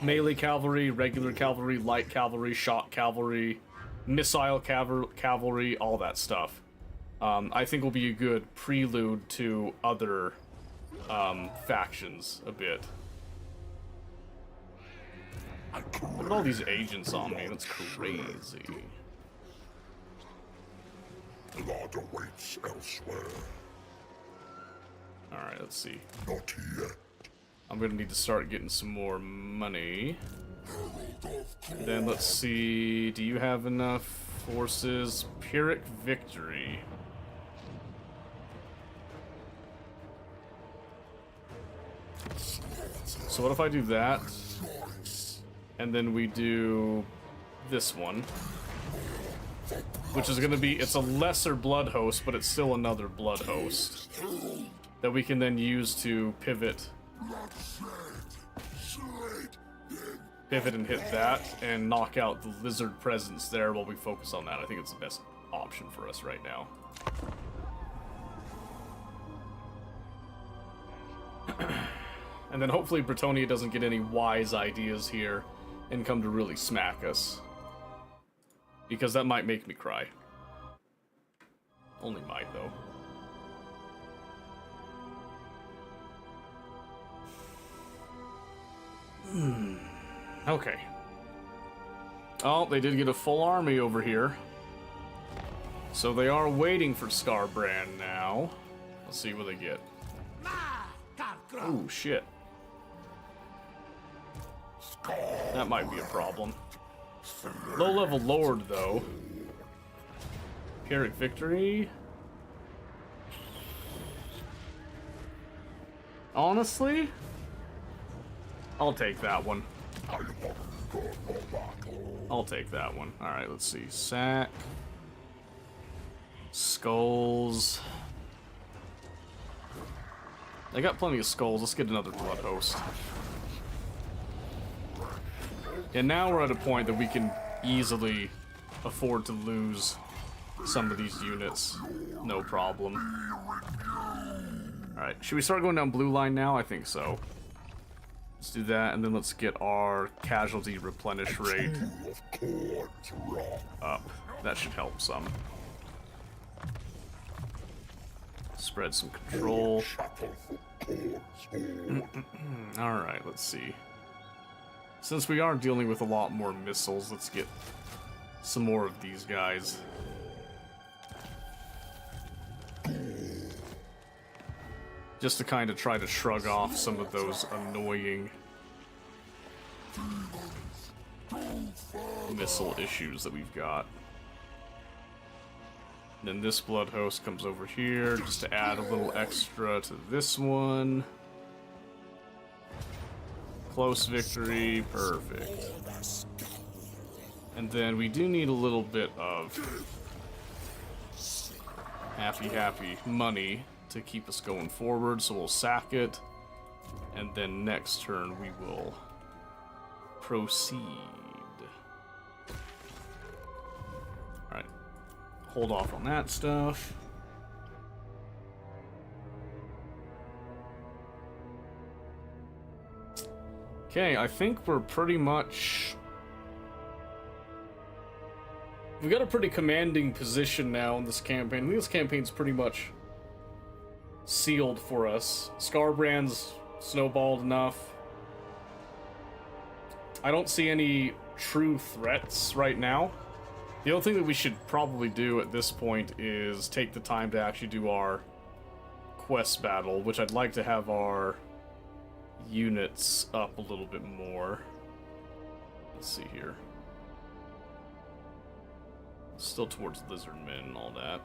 melee cavalry, regular cavalry, light cavalry, shock cavalry, missile cavalry, all that stuff. I think will be a good prelude to other factions a bit. Look at all these agents on me, that's crazy. Blood awaits elsewhere. Alright, let's see. Not yet. I'm gonna need to start getting some more money. Herald of Then let's see, do you have enough forces? Pyrrhic victory. So what if I do that? And then we do this one. Which is gonna be, it's a lesser blood host, but it's still another blood host. That we can then use to pivot. Pivot and hit that, and knock out the lizard presence there while we focus on that. I think it's the best option for us right now. And then hopefully Bretonia doesn't get any wise ideas here and come to really smack us. Because that might make me cry. Only might, though. Okay. Oh, they did get a full army over here. So they are waiting for Scarbrand now. Let's see what they get. Oh, shit. That might be a problem. Low-level Lord, though. Pyrrhic victory. Honestly, I'll take that one. I'll take that one. Alright, let's see. Sack. Skulls. I got plenty of skulls. Let's get another blood host. And now we're at a point that we can easily afford to lose some of these units. No problem. Alright, should we start going down blue line now? I think so. Let's do that, and then let's get our casualty replenish rate up. That should help some. Spread some control. Alright, let's see. Since we are dealing with a lot more missiles, let's get some more of these guys. Just to kind of try to shrug off some of those annoying missile issues that we've got. And then this blood host comes over here just to add a little extra to this one. Close victory, perfect. And then we do need a little bit of happy money to keep us going forward, so we'll sack it, and then next turn we will proceed. Alright, hold off on that stuff. Okay, I think we're pretty much... We've got a pretty commanding position now in this campaign. I think this campaign's pretty much sealed for us. Scarbrand's snowballed enough. I don't see any true threats right now. The only thing that we should probably do at this point is take the time to actually do our quest battle, which I'd like to have our units up a little bit more. Let's see here. Still towards Lizardmen and all that.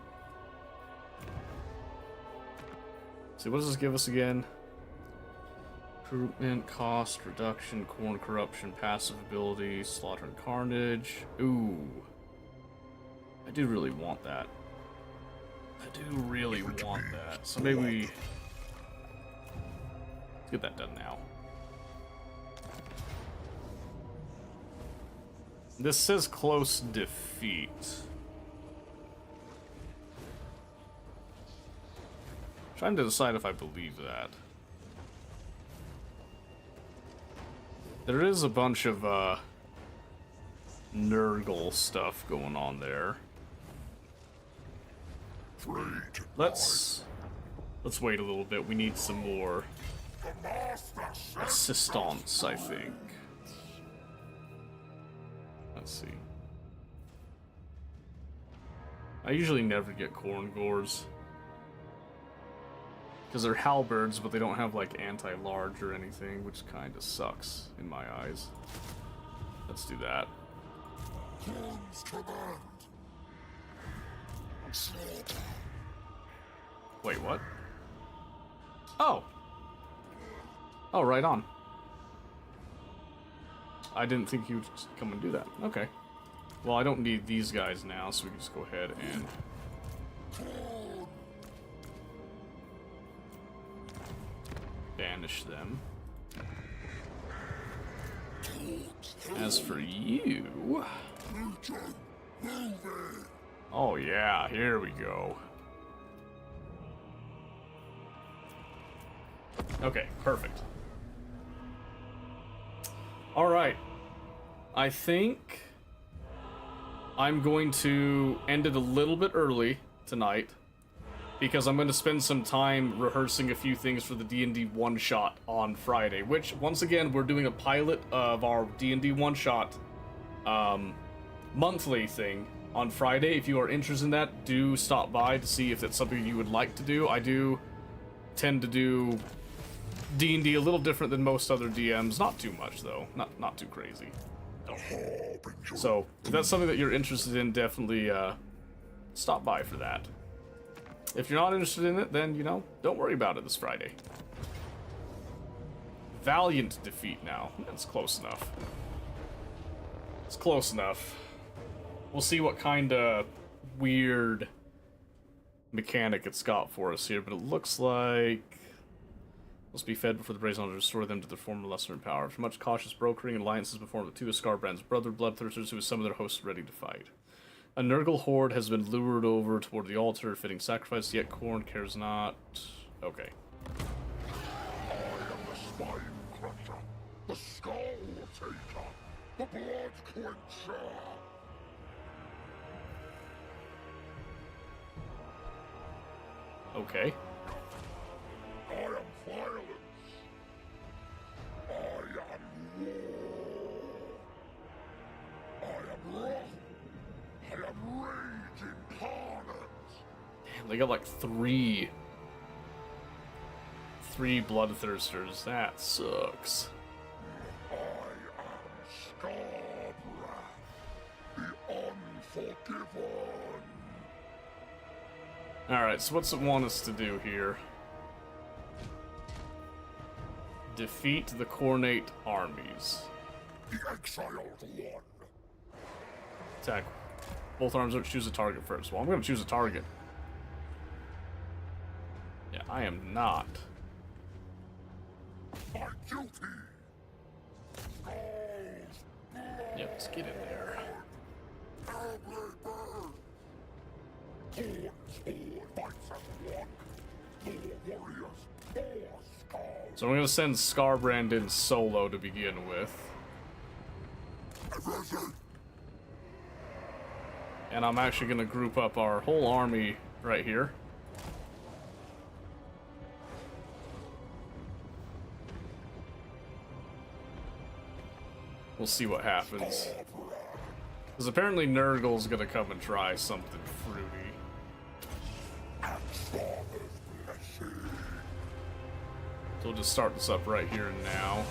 See, what does this give us again? Recruitment, cost, reduction, corn corruption, passive ability, slaughter and carnage. Ooh. I do really want that. I do really want that. So maybe we... Let's get that done now. This says close defeat. Trying to decide if I believe that. There is a bunch of Nurgle stuff going on there. Let's wait a little bit. We need some more assistance, I think. Let's see. I usually never get corn gores. Because they're halberds, but they don't have like anti-large or anything, which kind of sucks in my eyes. Let's do that. Wait, what? Oh! Oh, right on. I didn't think he would just come and do that. Okay. Well, I don't need these guys now, so we can just go ahead and... banish them. As for you... Oh yeah, here we go. Okay, perfect. Alright. I think I'm going to end it a little bit early tonight, because I'm going to spend some time rehearsing a few things for the D&D one-shot on Friday, which, once again, we're doing a pilot of our D&D one-shot monthly thing on Friday. If you are interested in that, do stop by to see if that's something you would like to do. I do tend to do D&D a little different than most other DMs. Not too much, though. Not too crazy. So, if that's something that you're interested in, definitely stop by for that. If you're not interested in it, then, you know, don't worry about it this Friday. Valiant defeat now. That's close enough. It's close enough. We'll see what kind of weird mechanic it's got for us here, but it looks like... must be fed before the brazen altar to restore them to their former lesser in power. After much cautious brokering, alliances before the two of Scarbrand's brother bloodthirsters who is some of their hosts ready to fight. A Nurgle horde has been lured over toward the altar, fitting sacrifice, yet Khorne cares not. Okay. The Skull Taker! The Blood Quencher! Okay. I am violence! I am war! I am wrath! I am rage incarnate! Damn, they got like three bloodthirsters. That sucks. I am Scarbrath, the Unforgiven! Alright, so what's it want us to do here? Defeat the Cornate armies. The Exiled One! Attack. Both arms are choose a target first. Well, I'm gonna choose a target. Yeah, I am not. My guilty! Yeah, let's get in there. So I'm gonna send Scarbrand in solo to begin with. And I'm actually gonna group up our whole army right here. We'll see what happens. Because apparently Nurgle's gonna come and try something fruity. So we'll just start this up right here and now.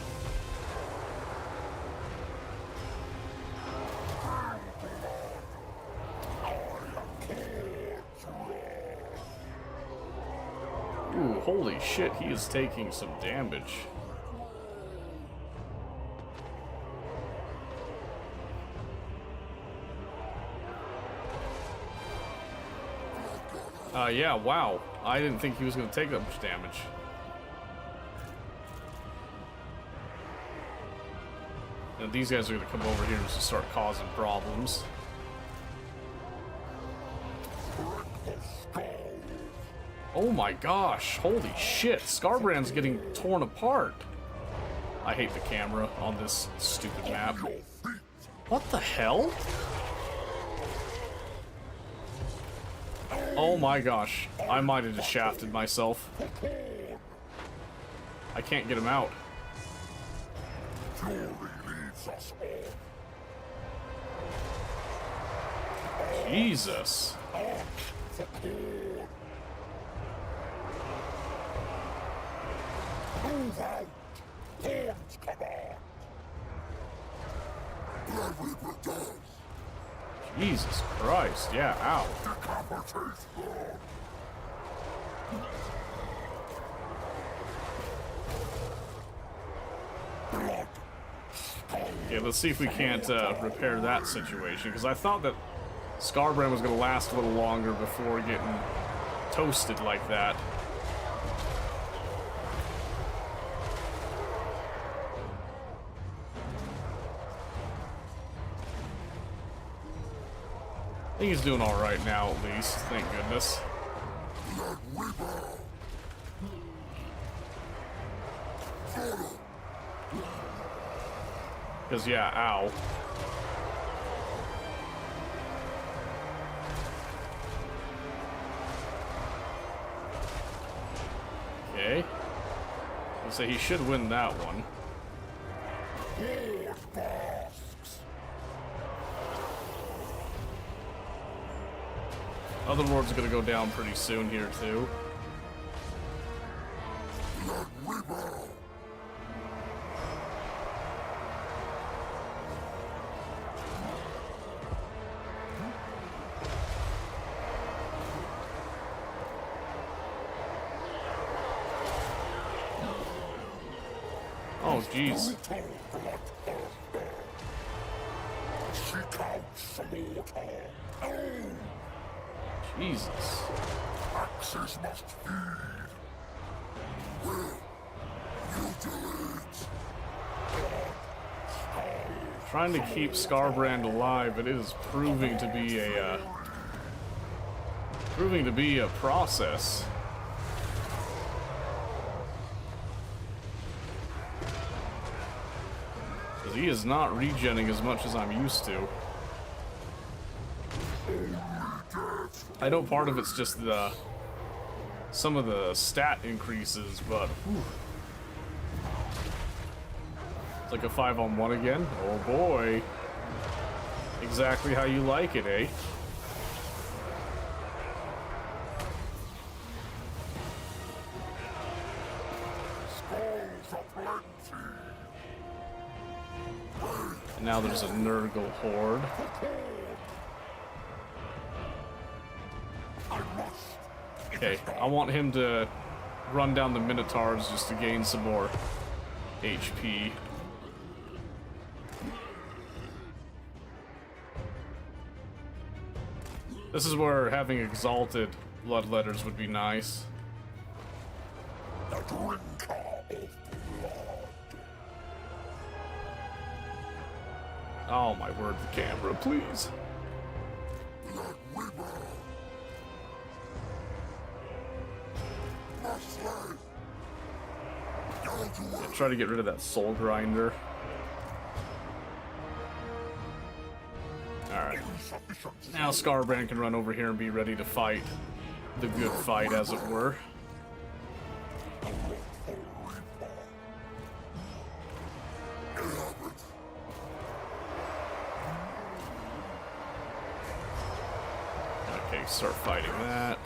Ooh, holy shit, he is taking some damage. Yeah, wow. I didn't think he was going to take that much damage. And these guys are going to come over here and just start causing problems. Oh my gosh, holy shit. Scarbrand's getting torn apart. I hate the camera on this stupid map. What the hell? Oh my gosh, I might have just shafted myself. I can't get him out. Jesus. Jesus Christ, yeah, ow. Yeah, let's see if we can't repair that situation, because I thought that Scarbrand was going to last a little longer before getting toasted like that. I think he's doing alright now, at least. Thank goodness. Because, yeah, ow. Okay. I'll say he should win that one. Other Lord's gonna go down pretty soon here, too. Oh, jeez. Jesus. Axes must feed. Will you do it? Trying to keep Scarbrand alive, but it is proving to be a process. He is not regenning as much as I'm used to. I know part of it's just the some of the stat increases, but whew. It's like a 5-on-1 again. Oh boy. Exactly how you like it, eh? And now there's a Nurgle horde. Okay, I want him to run down the Minotaurs just to gain some more HP. This is where having exalted bloodletters would be nice. Oh my word, the camera, please. Try to get rid of that soul grinder. Alright. Now Scarbrand can run over here and be ready to fight the good fight, as it were. Okay, start fighting that.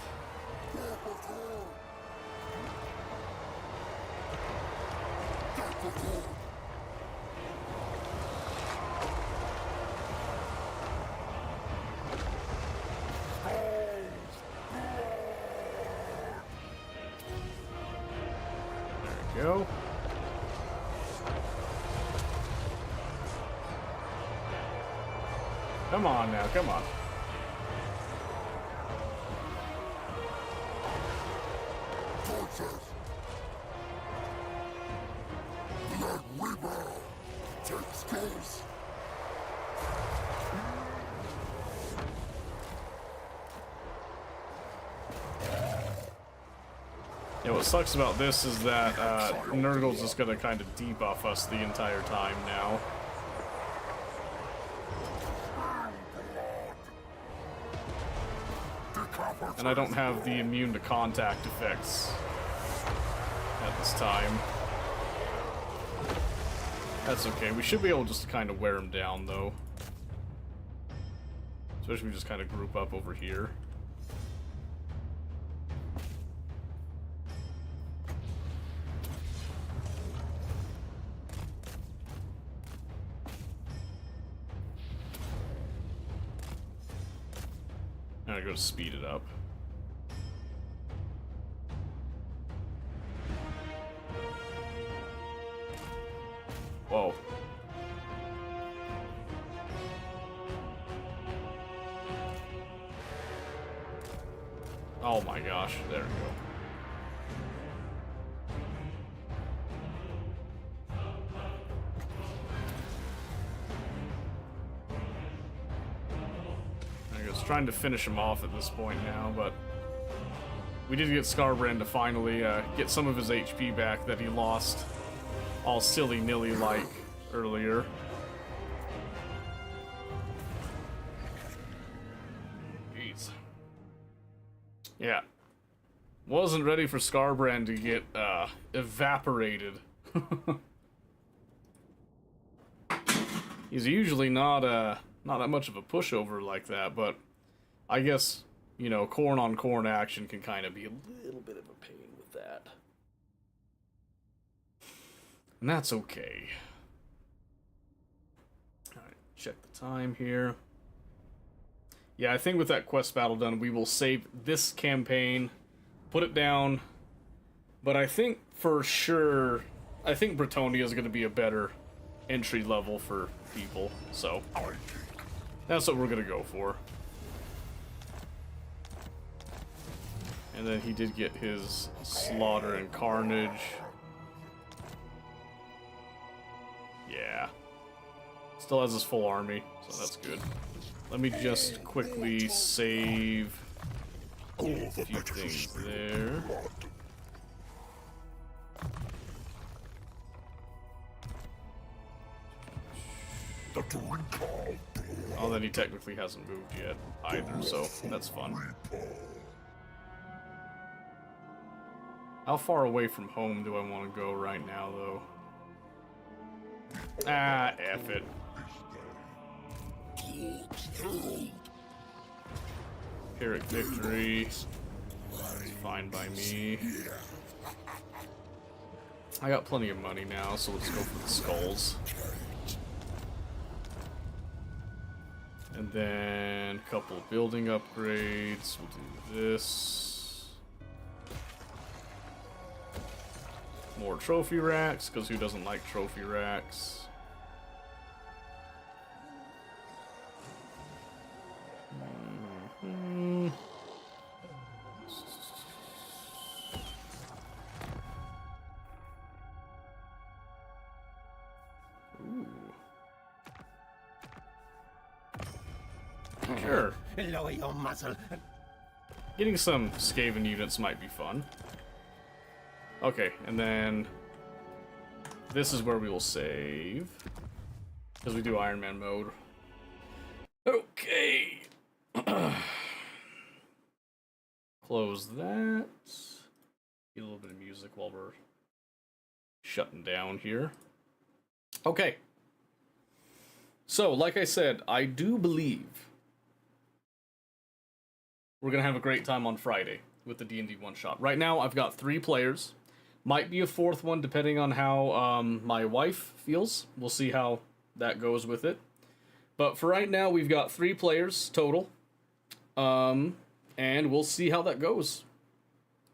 Go. Come on now, come on. Yeah, what sucks about this is that Nurgle's just gonna kind of debuff us the entire time now. And I don't have the immune to contact effects at this time. That's okay. We should be able just to kind of wear him down, though. Especially if we just kind of group up over here. I'm gonna go speed it up. Whoa. Oh my gosh, there we go. I was trying to finish him off at this point now, but we did get Scarbrand to finally get some of his HP back that he lost all silly-nilly like earlier. Jeez. Yeah. Wasn't ready for Scarbrand to get evaporated. He's usually not that much of a pushover like that, but I guess, you know, corn on corn action can kind of be a little bit of a pain with that. And that's okay. Alright, check the time here. Yeah, I think with that quest battle done, we will save this campaign, put it down, but I think for sure, I think Bretonia is going to be a better entry level for people, so that's what we're going to go for. And then he did get his Slaughter and Carnage. Yeah. Still has his full army, so that's good. Let me just quickly save a few things there. Oh, then he technically hasn't moved yet either, so that's fun. How far away from home do I want to go right now, though? Ah, F it. Pyrrhic victory. It's fine by me. I got plenty of money now, so let's go for the skulls. And then a couple of building upgrades. We'll do this. More trophy racks, because who doesn't like trophy racks? Sure. Lower your muzzle. Getting some Skaven units might be fun. Okay, and then this is where we will save. Because we do Iron Man mode. Okay. Close that. Get a little bit of music while we're shutting down here. Okay. So, like I said, I do believe we're going to have a great time on Friday with the D&D one-shot. Right now, I've got 3 players. Might be a 4th one, depending on how my wife feels. We'll see how that goes with it. But for right now, we've got 3 players total. And we'll see how that goes.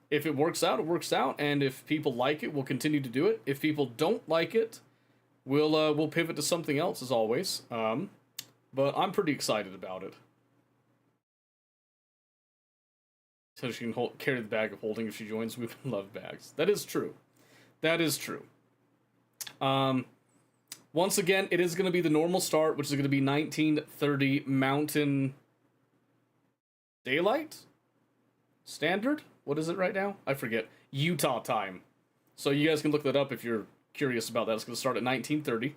If it works out, it works out. And if people like it, we'll continue to do it. If people don't like it, we'll pivot to something else, as always. But I'm pretty excited about it. So she can carry the bag of holding if she joins. We love bags. That is true. That is true. Once again, it is going to be the normal start, which is going to be 1930 Mountain Daylight? Standard? What is it right now? I forget. Utah time. So you guys can look that up if you're curious about that. It's going to start at 1930.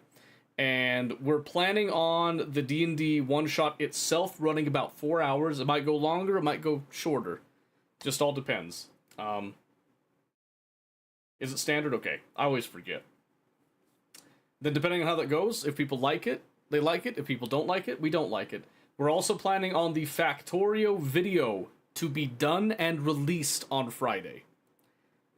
And we're planning on the D&D one-shot itself running about 4 hours. It might go longer, it might go shorter. Just all depends. Is it standard? Okay. I always forget. Then depending on how that goes, if people like it, they like it. If people don't like it, we don't like it. We're also planning on the Factorio video to be done and released on Friday.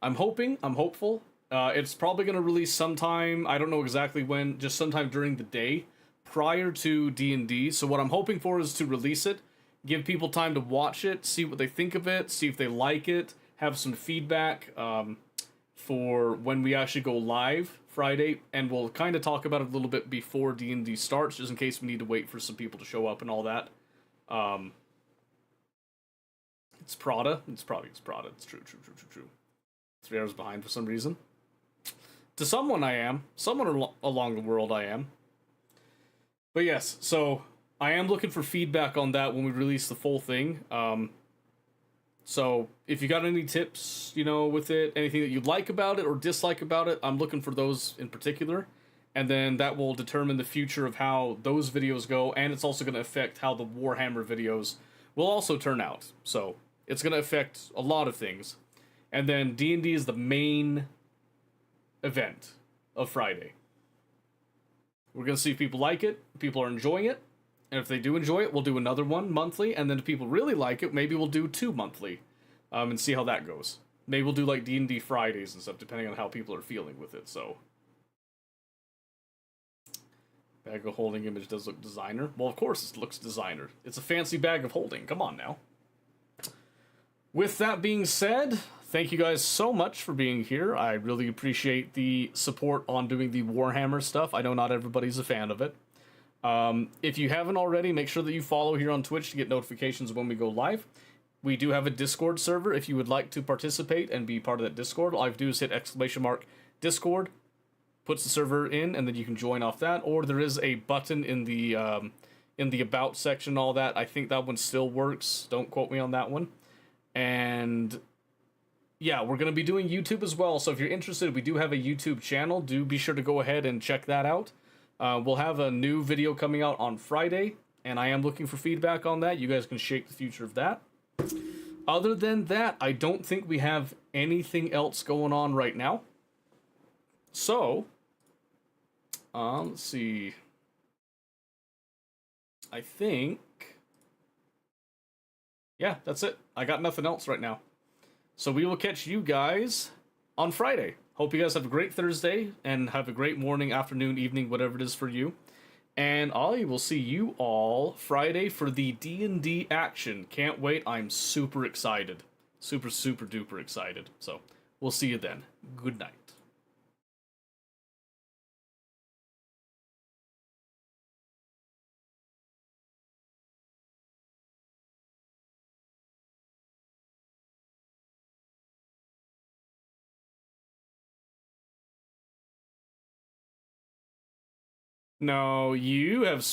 I'm hopeful. It's probably going to release sometime, I don't know exactly when, just sometime during the day, prior to D&D. So what I'm hoping for is to release it, give people time to watch it, see what they think of it, see if they like it, have some feedback for when we actually go live Friday, and we'll kind of talk about it a little bit before D&D starts, just in case we need to wait for some people to show up and all that. It's Prada. It's Prada. It's true. 3 hours behind for some reason. To someone I am. Someone along the world I am. But yes, so I am looking for feedback on that when we release the full thing. So if you got any tips, with it, anything that you like about it or dislike about it, I'm looking for those in particular. And then that will determine the future of how those videos go, and it's also going to affect how the Warhammer videos will also turn out. So it's going to affect a lot of things. And then D&D is the main event of Friday. We're going to see if people like it, if people are enjoying it, and if they do enjoy it, we'll do another one monthly, and then if people really like it, maybe we'll do 2 monthly, and see how that goes. Maybe we'll do, like, D&D Fridays and stuff, depending on how people are feeling with it, so. Bag of holding image does look designer. Well, of course it looks designer. It's a fancy bag of holding. Come on now. With that being said, thank you guys so much for being here. I really appreciate the support on doing the Warhammer stuff. I know not everybody's a fan of it. If you haven't already, make sure that you follow here on Twitch to get notifications when we go live. We do have a Discord server if you would like to participate and be part of that Discord. All I have to do is hit !Discord, puts the server in, and then you can join off that. Or there is a button in the About section and all that. I think that one still works. Don't quote me on that one. And yeah, we're going to be doing YouTube as well. So if you're interested, we do have a YouTube channel. Do be sure to go ahead and check that out. We'll have a new video coming out on Friday, and I am looking for feedback on that. You guys can shape the future of that. Other than that, I don't think we have anything else going on right now. So, let's see. I think... yeah, that's it. I got nothing else right now. So we will catch you guys on Friday. Hope you guys have a great Thursday and have a great morning, afternoon, evening, whatever it is for you. And I will see you all Friday for the D&D action. Can't wait. I'm super excited. Super, super duper excited. So we'll see you then. Good night. No, you have